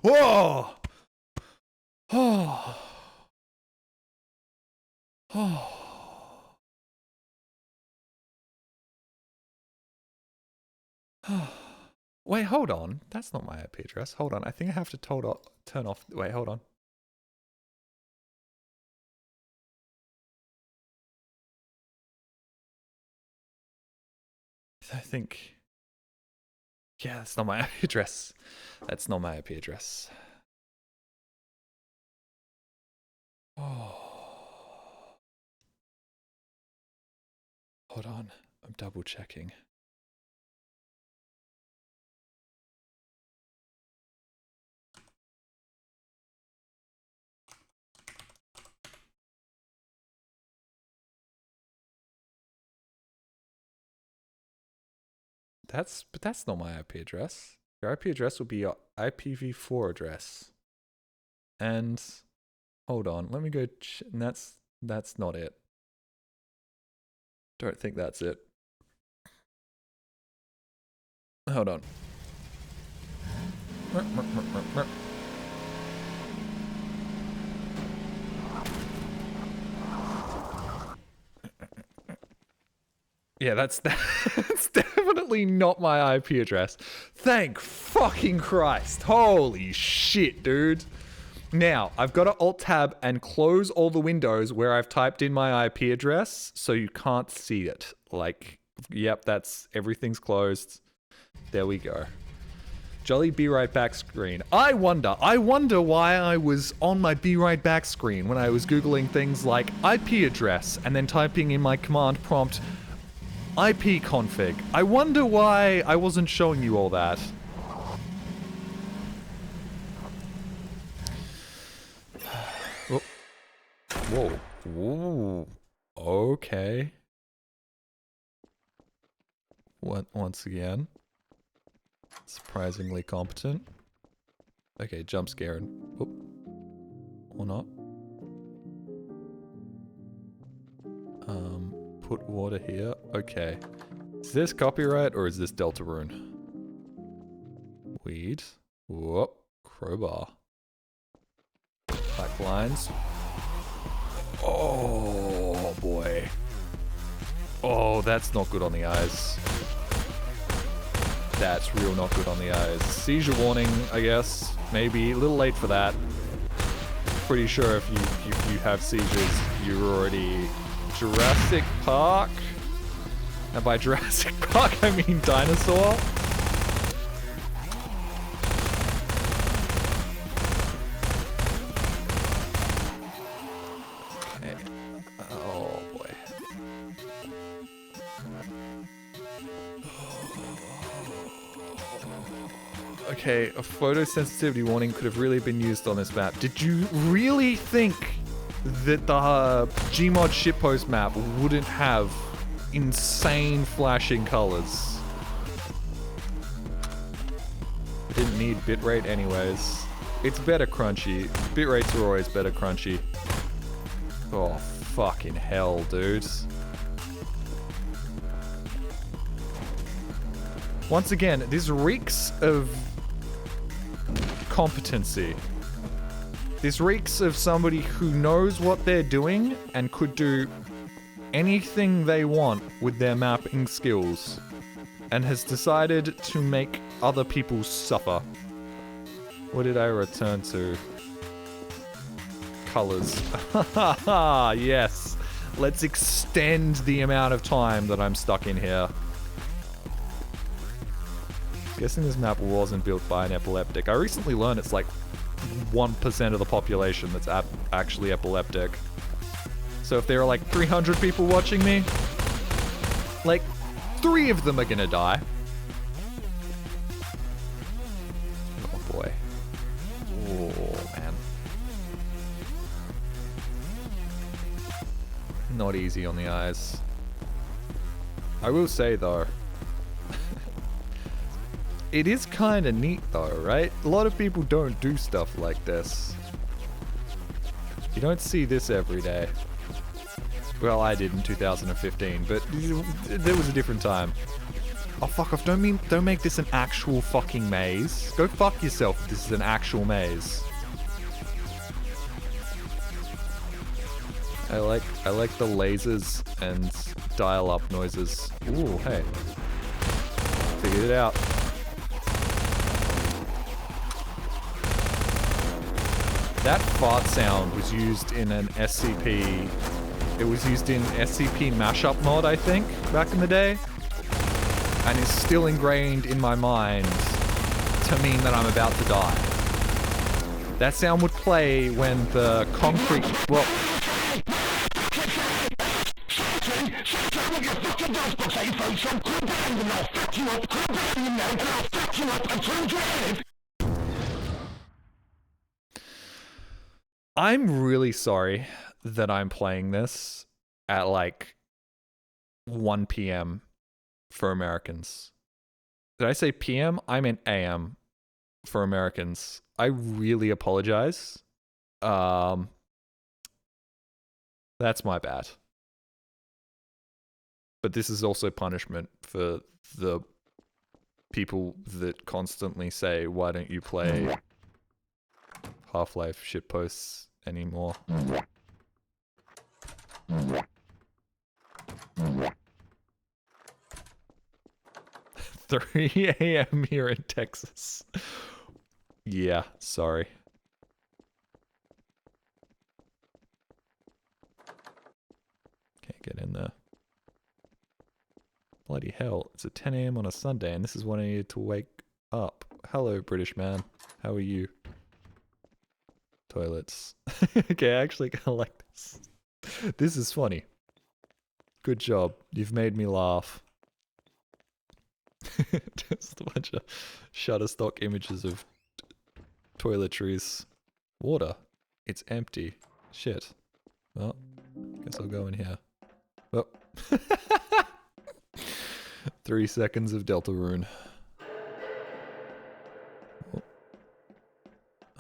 Whoa. Oh. Oh. Wait, hold on. That's not my IP address. Hold on. I think I have to turn off. Wait, hold on. I think... Yeah, that's not my IP address. That's not my IP address. Oh. Hold on. I'm double checking. But that's not my IP address. Your IP address will be your IPv4 address. And hold on, let me go. And that's not it. Don't think that's it. Hold on. Yeah, that's definitely not my IP address. Thank fucking Christ. Holy shit, dude. Now, I've got to Alt-Tab and close all the windows where I've typed in my IP address so you can't see it. Like, yep, everything's closed. There we go. Jolly be right back screen. I wonder why I was on my be right back screen when I was Googling things like IP address and then typing in my command prompt IP config. I wonder why I wasn't showing you all that. Oh. Whoa. Whoa. Okay. Once again. Surprisingly competent. Okay, jump scaring. Oop. Or not. Put water here. Okay. Is this copyright or is this Deltarune? Weed. Whoop. Crowbar. Black lines. Oh boy. Oh, that's not good on the eyes. That's real not good on the eyes. Seizure warning, I guess. Maybe a little late for that. Pretty sure if you have seizures, you're already Jurassic Park. And by Jurassic Park, I mean dinosaur. Okay. Oh boy. Okay, a photosensitivity warning could have really been used on this map. Did you really think that the Gmod shitpost map wouldn't have insane flashing colors? It didn't need bitrate anyways. It's better crunchy. Bitrates are always better crunchy. Oh, fucking hell, dude. Once again, this reeks of competency. This reeks of somebody who knows what they're doing and could do anything they want with their mapping skills and has decided to make other people suffer. What did I return to? Colors. Yes. Let's extend the amount of time that I'm stuck in here. Guessing this map wasn't built by an epileptic. I recently learned it's like 1% of the population that's actually epileptic. So if there are like 300 people watching me, like 3 of them are gonna die. Oh boy. Oh man. Not easy on the eyes. I will say though, it is kind of neat though, right? A lot of people don't do stuff like this. You don't see this every day. Well, I did in 2015, but there was a different time. Oh, fuck off. Don't make this an actual fucking maze. Go fuck yourself if this is an actual maze. I like the lasers and dial-up noises. Ooh, hey. Figured it out. That fart sound was used in an SCP. It was used in SCP mashup mod, I think, back in the day. And is still ingrained in my mind to mean that I'm about to die. That sound would play when the concrete... Well... I'm really sorry that I'm playing this at like 1 p.m. for Americans. Did I say PM? I meant AM for Americans. I really apologize. That's my bad. But this is also punishment for the people that constantly say, why don't you play Half-Life shitposts anymore? 3 a.m. here in Texas. Yeah, sorry. Can't get in there. Bloody hell, it's at 10 a.m. on a Sunday and this is when I needed to wake up. Hello, British man. How are you? Toilets. Okay, I actually kinda like this. This is funny. Good job. You've made me laugh. Just a bunch of Shutterstock images of toiletries. Water. It's empty. Shit. Well, guess I'll go in here. Oh. 3 seconds of Deltarune. Oh.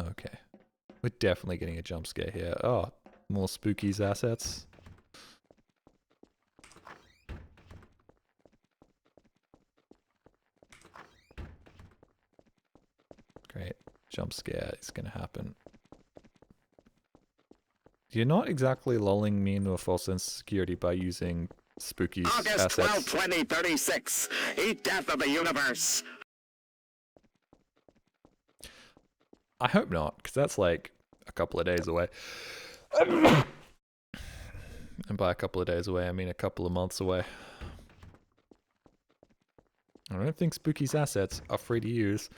Okay. We're definitely getting a jump scare here. Oh, more Spooky's assets. Great. Jump scare is going to happen. You're not exactly lulling me into a false sense of security by using Spooky's August assets. 12, 2036. Eat death of the universe. I hope not, because that's like a couple of days away. And by a couple of days away, I mean a couple of months away. I don't think Spooky's assets are free to use.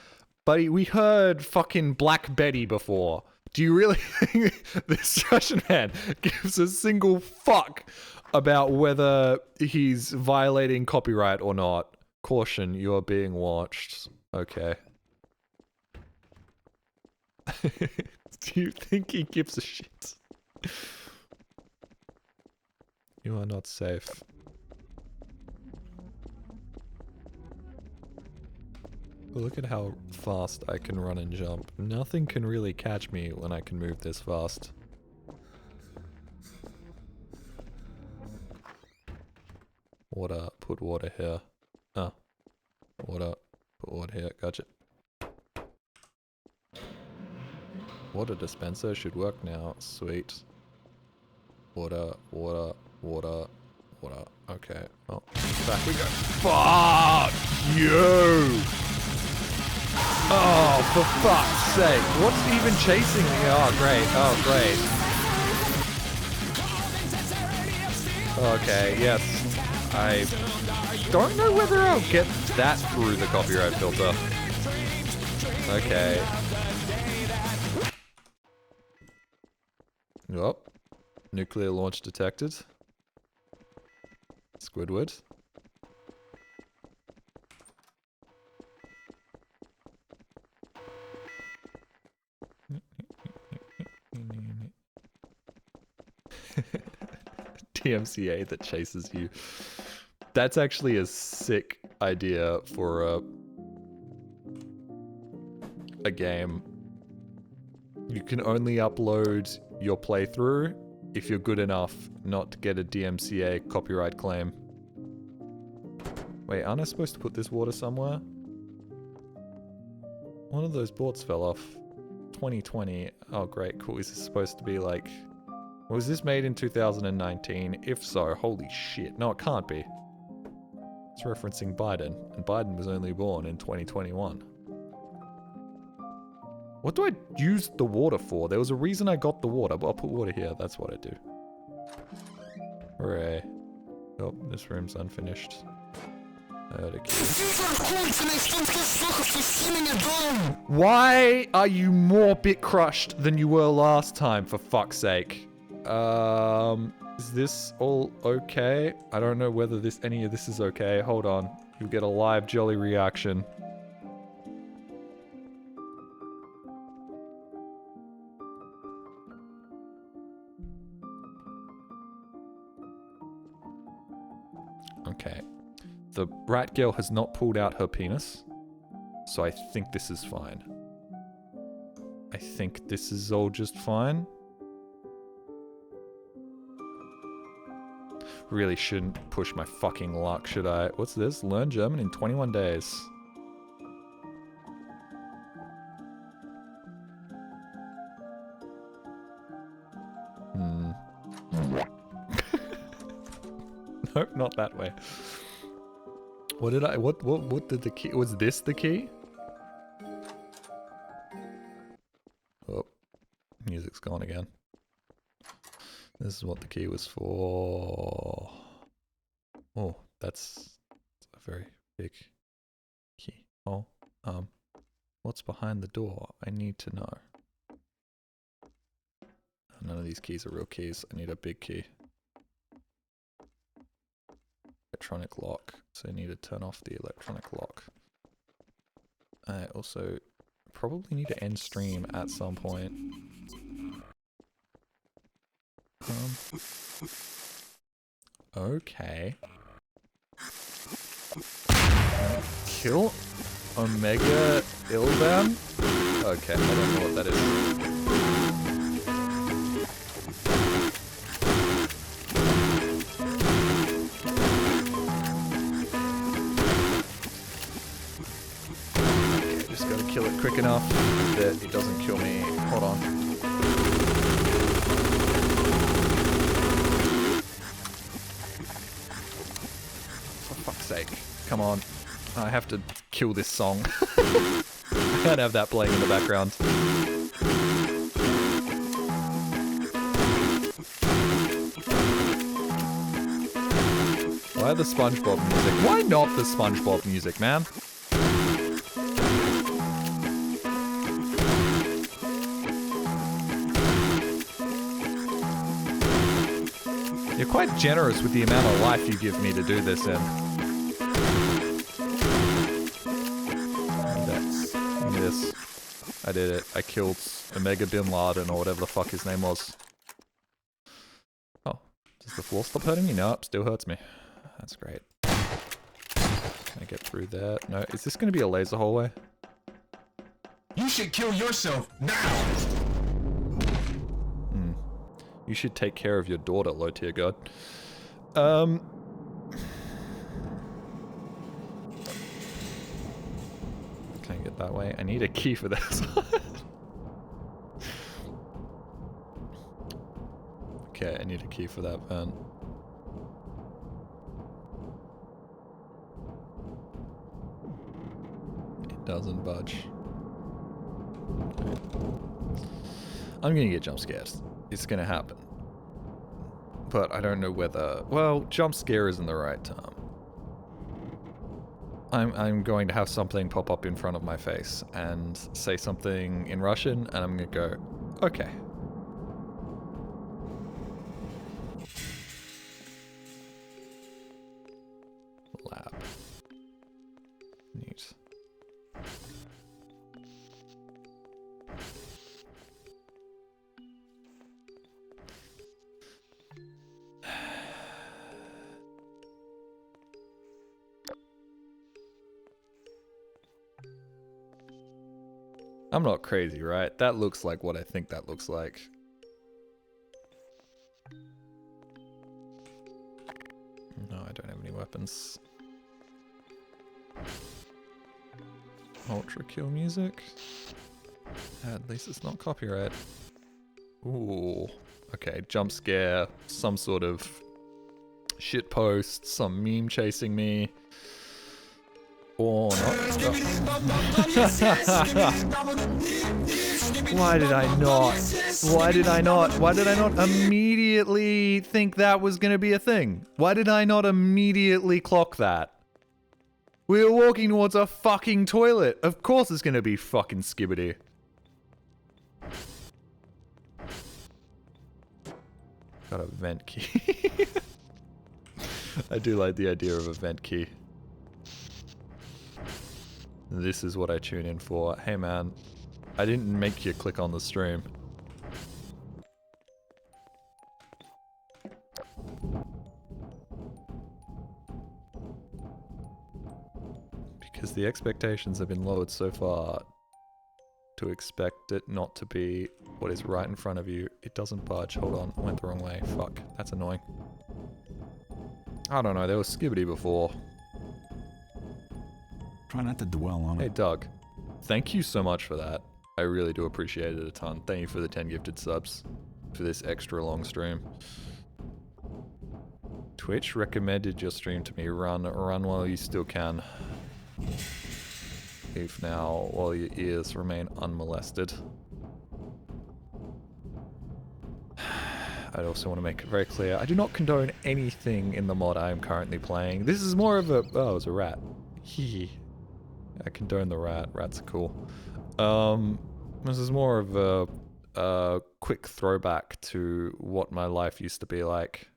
Buddy, we heard fucking Black Betty before. Do you really think this Russian man gives a single fuck about whether he's violating copyright or not? Caution, you are being watched. Okay. Do you think he gives a shit? You are not safe. Look at how fast I can run and jump. Nothing can really catch me when I can move this fast. Water, put water here. Ah. Water, put water here. Gotcha. Water dispenser should work now. Sweet. Water, water, water, water. Okay. Oh, back we go. Fuck you! Oh, for fuck's sake. What's even chasing me? Oh, great. Oh, great. Okay, yes. I don't know whether I'll get that through the copyright filter. Okay. Oh. Nuclear launch detected. Squidward. DMCA that chases you. That's actually a sick idea for a game. You can only upload your playthrough if you're good enough not to get a DMCA copyright claim. Wait, aren't I supposed to put this water somewhere? One of those boards fell off. 2020. Oh, great, cool. Is this supposed to be like... Was this made in 2019? If so, holy shit. No, it can't be. It's referencing Biden, and Biden was only born in 2021. What do I use the water for? There was a reason I got the water, but I'll put water here. That's what I do. Hooray. Oh, this room's unfinished. Why are you more bit crushed than you were last time, for fuck's sake? Is this all okay? I don't know whether any of this is okay. Hold on. You'll get a live jolly reaction. Okay. The rat girl has not pulled out her penis, so I think this is fine. I think this is all just fine. Really shouldn't push my fucking luck, should I? What's this? Learn German in 21 days. Nope, not that way. What did I... What did the key... Was this the key? Oh. Music's gone again. This is what the key was for. Oh, that's a very big key. Oh, what's behind the door? I need to know. None of these keys are real keys. I need a big key. Electronic lock. So I need to turn off the electronic lock. I also probably need to end stream at some point. Okay. Kill Omega Ilban? Okay, I don't know what that is. Okay, just gotta kill it quick enough that it doesn't kill me. Hold on. Sake. Come on. I have to kill this song. I can't have that playing in the background. Why the SpongeBob music? Why not the SpongeBob music, man? You're quite generous with the amount of life you give me to do this in. This. I did it. I killed Omega Bin Laden or whatever the fuck his name was. Oh, does the floor stop hurting me? Nope, still hurts me. That's great. Can I get through there? No, is this going to be a laser hallway? You should kill yourself now! You should take care of your daughter, low tier god. Can I get that way? I need a key for this. Okay, I need a key for that vent. It doesn't budge. Okay. I'm gonna get jump scares. It's gonna happen. But I don't know whether... Well, jump scare isn't the right term. I'm going to have something pop up in front of my face and say something in Russian, and I'm gonna go, okay. Lab. Neat. I'm not crazy, right? That looks like what I think that looks like. I don't have any weapons. Ultra kill music. At least it's not copyright. Ooh. Okay, jump scare, some sort of shit post, some meme chasing me. Or not. Why did I not? Why did I not? Why did I not immediately think that was gonna be a thing? Why did I not immediately clock that? We were walking towards a fucking toilet. Of course it's gonna be fucking Skibbity. Got a vent key. I do like the idea of a vent key. This is what I tune in for. Hey man, I didn't make you click on the stream. Because the expectations have been lowered so far to expect it not to be what is right in front of you. It doesn't budge. Hold on, I went the wrong way. Fuck, that's annoying. I don't know, there was Skibbity before. Try not to dwell on it. Hey Doug, thank you so much for that. I really do appreciate it a ton. Thank you for the 10 gifted subs for this extra long stream. Twitch recommended your stream to me. Run while you still can. If now, while your ears remain unmolested. I'd also want to make it very clear, I do not condone anything in the mod I am currently playing. This is more of a... Oh, it was a rat. Hee. I condone the rat. Rats are cool. This is more of a quick throwback to what my life used to be like.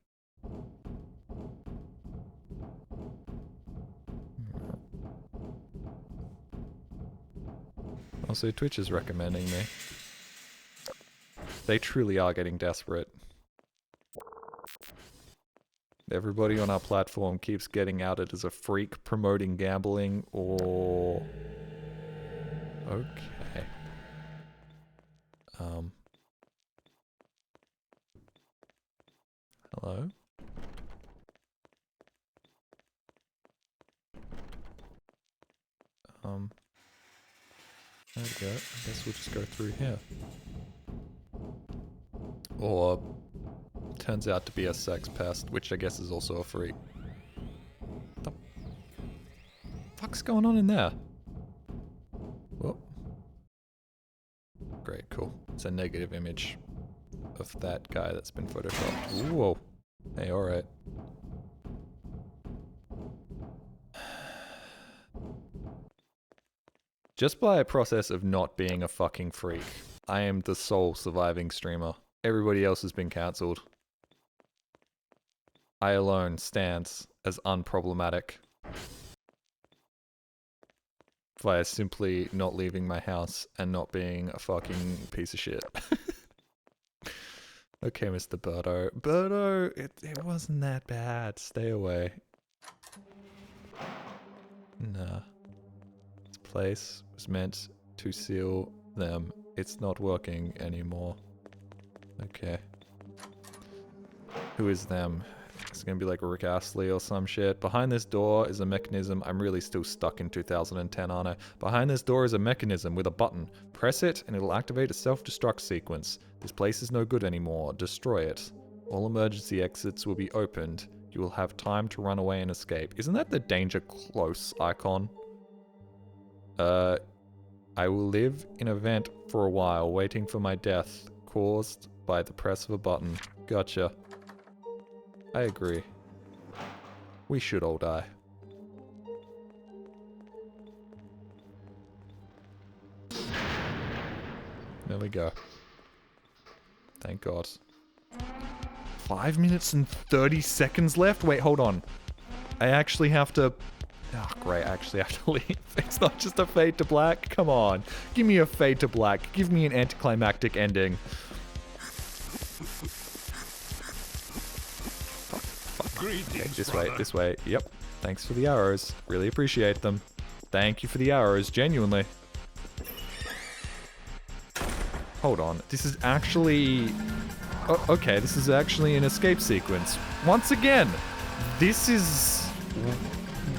Also, Twitch is recommending me. They truly are getting desperate. Everybody on our platform keeps getting outed as a freak promoting gambling or... Okay. Hello? There we go. I guess we'll just go through here. Or turns out to be a sex pest, which I guess is also a freak. What the fuck's going on in there? Whoop. Great, cool. It's a negative image of that guy that's been photoshopped. Ooh, whoa. Hey, alright. Just by a process of not being a fucking freak, I am the sole surviving streamer. Everybody else has been cancelled. I alone stands as unproblematic via simply not leaving my house and not being a fucking piece of shit. Okay, Mr. Birdo. Birdo, it wasn't that bad. Stay away. Nah. This place was meant to seal them. It's not working anymore. Okay. Who is them? It's gonna be like Rick Astley or some shit. Behind this door is a mechanism. I'm really still stuck in 2010, aren't I? Behind this door is a mechanism with a button. Press it and it'll activate a self-destruct sequence. This place is no good anymore. Destroy it. All emergency exits will be opened. You will have time to run away and escape. Isn't that the danger close icon? I will live in a vent for a while, waiting for my death, caused by the press of a button. Gotcha. I agree. We should all die. There we go. Thank God. 5 minutes and 30 seconds left? Wait, hold on. I actually have to... Oh, great, I actually have to leave. It's not just a fade to black. Come on. Give me a fade to black. Give me an anticlimactic ending. Okay, this way, this way. Yep. Thanks for the arrows. Really appreciate them. Thank you for the arrows, genuinely. Hold on. This is actually... Oh, okay, this is actually an escape sequence. Once again! This is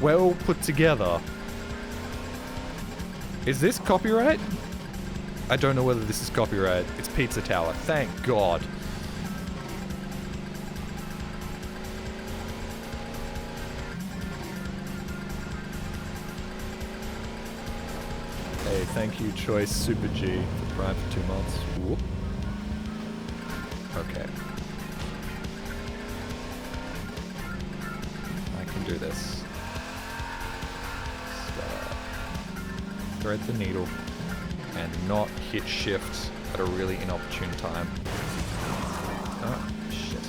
well put together. Is this copyright? I don't know whether this is copyright. It's Pizza Tower. Thank God. Hey, thank you, Choice Super G, for Prime for 2 months. Whoop. Okay. I can do this. Thread the needle and not hit shift at a really inopportune time. Oh, shit.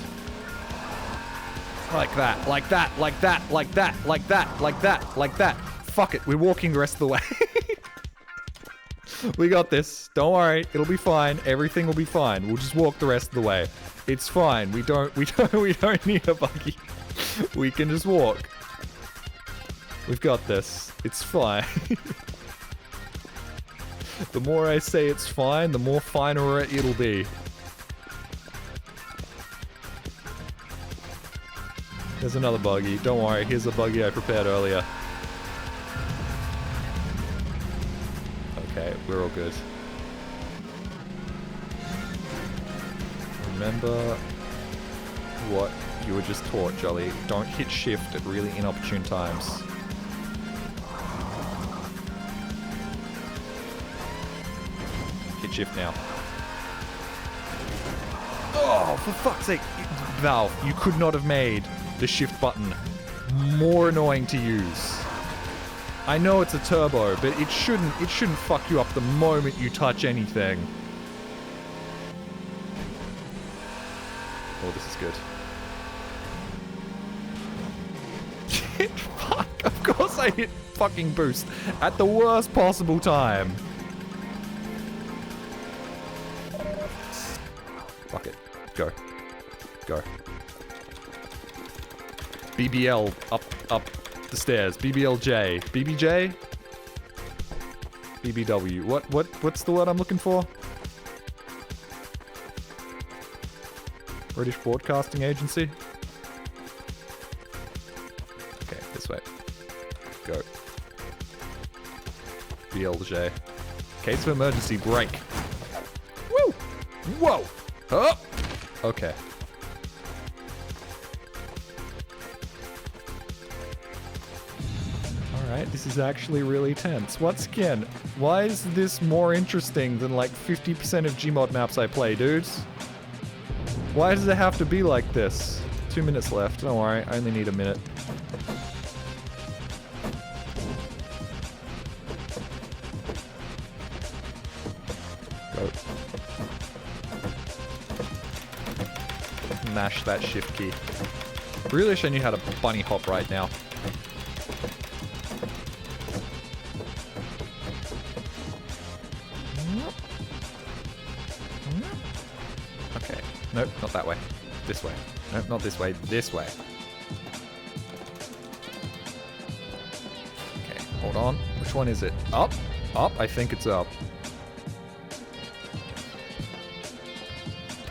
Like that, like that, like that, like that, like that, like that, like that. Fuck it, we're walking the rest of the way. We got this. Don't worry, it'll be fine. Everything will be fine. We'll just walk the rest of the way. It's fine. We don't need a buggy. We can just walk. We've got this. It's fine. The more I say it's fine, the more finer it'll be. There's another buggy. Don't worry, here's a buggy I prepared earlier. Okay, we're all good. Remember what you were just taught, Jolly. Don't hit shift at really inopportune times. Hit shift now. Oh, for fuck's sake. Valve, you could not have made the shift button more annoying to use. I know it's a turbo, but it shouldn't fuck you up the moment you touch anything. Oh, this is good. Fuck, of course I hit fucking boost at the worst possible time. Fuck it. Go. Go. BBL up the stairs. BBLJ. BBJ? BBW. What's the word I'm looking for? British Broadcasting Agency? Okay, this way. Go. BLJ. Case of emergency, brake. Woo! Whoa! Up! Okay. Alright, this is actually really tense. Once again, why is this more interesting than like 50% of Gmod maps I play, dudes? Why does it have to be like this? 2 minutes left. Don't worry, I only need a minute. Go. Mash that shift key. Really wish I knew how to bunny hop right now. Okay. Nope, not that way. This way. Nope, not this way. This way. Okay, hold on. Which one is it? Up? Up? I think it's up.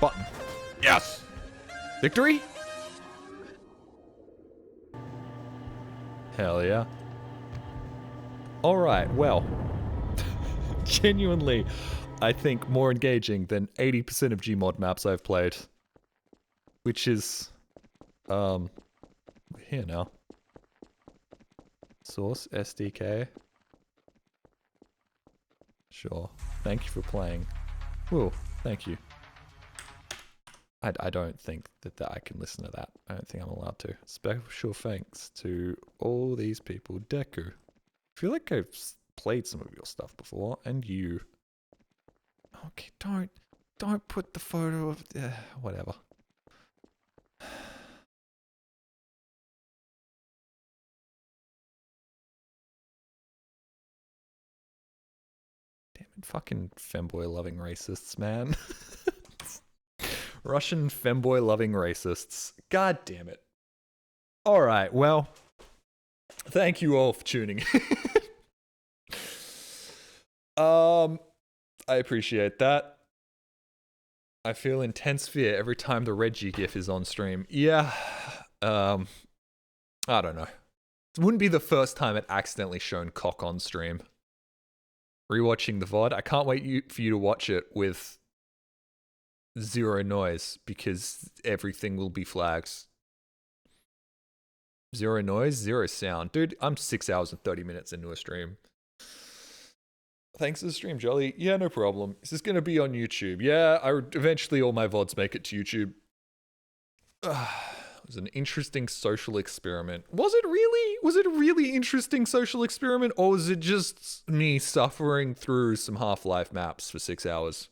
Button. Yes! Victory? Hell yeah. Alright, well. Genuinely, I think more engaging than 80% of Gmod maps I've played. Which is... we're here now. Source, SDK. Sure. Thank you for playing. Whoa, thank you. I don't think that I can listen to that. I don't think I'm allowed to. Special thanks to all these people. Deku. I feel like I've played some of your stuff before, and you. Okay, don't put the photo of... whatever. Damn it, fucking femboy-loving racists, man. Russian femboy-loving racists. God damn it. Alright, well, thank you all for tuning in. I appreciate that. I feel intense fear every time the Reggie gif is on stream. Yeah, I don't know. It wouldn't be the first time it accidentally shown cock on stream. Rewatching the VOD, I can't wait for you to watch it with zero noise because everything will be flagged. Zero noise, zero sound. Dude, I'm 6 hours and 30 minutes into a stream. Thanks for the stream, Jolly. Yeah, no problem. Is this going to be on YouTube? Yeah, eventually all my VODs make it to YouTube. It was an interesting social experiment. Was it really? Was it a really interesting social experiment? Or was it just me suffering through some Half-Life maps for 6 hours?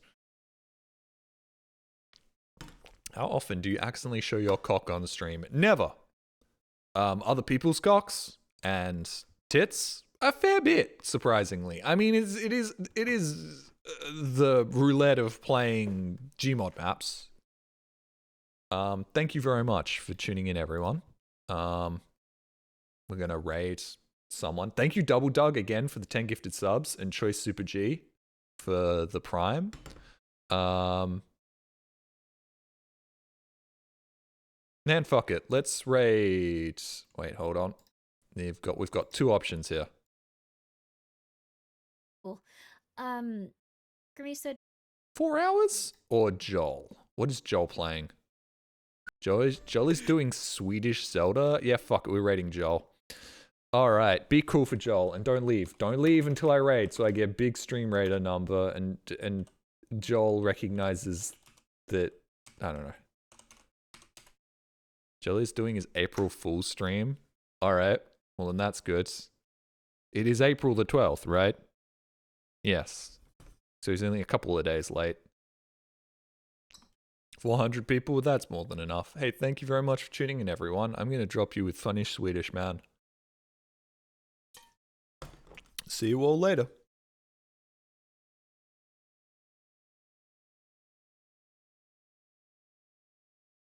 How often do you accidentally show your cock on the stream? Never. Other people's cocks and tits? A fair bit, surprisingly. I mean, it is the roulette of playing Gmod maps. Thank you very much for tuning in, everyone. We're gonna raid someone. Thank you, Double Doug, again for the 10 gifted subs, and Choice Super G for the Prime. Man, fuck it. Let's raid. Wait, hold on. We've got two options here. Cool. Grimmy said 4 hours or Joel? What is Joel playing? Joel is doing Swedish Zelda? Yeah, fuck it, we're raiding Joel. Alright, be cool for Joel, and don't leave. Don't leave until I raid, so I get big stream raider number, and Joel recognizes that, I don't know. Joel is doing his April Fool's stream? Alright, well then that's good. It is April the 12th, right? Yes. So he's only a couple of days late. 400 people, that's more than enough. Hey, thank you very much for tuning in, everyone. I'm going to drop you with Funnish Swedish Man. See you all later.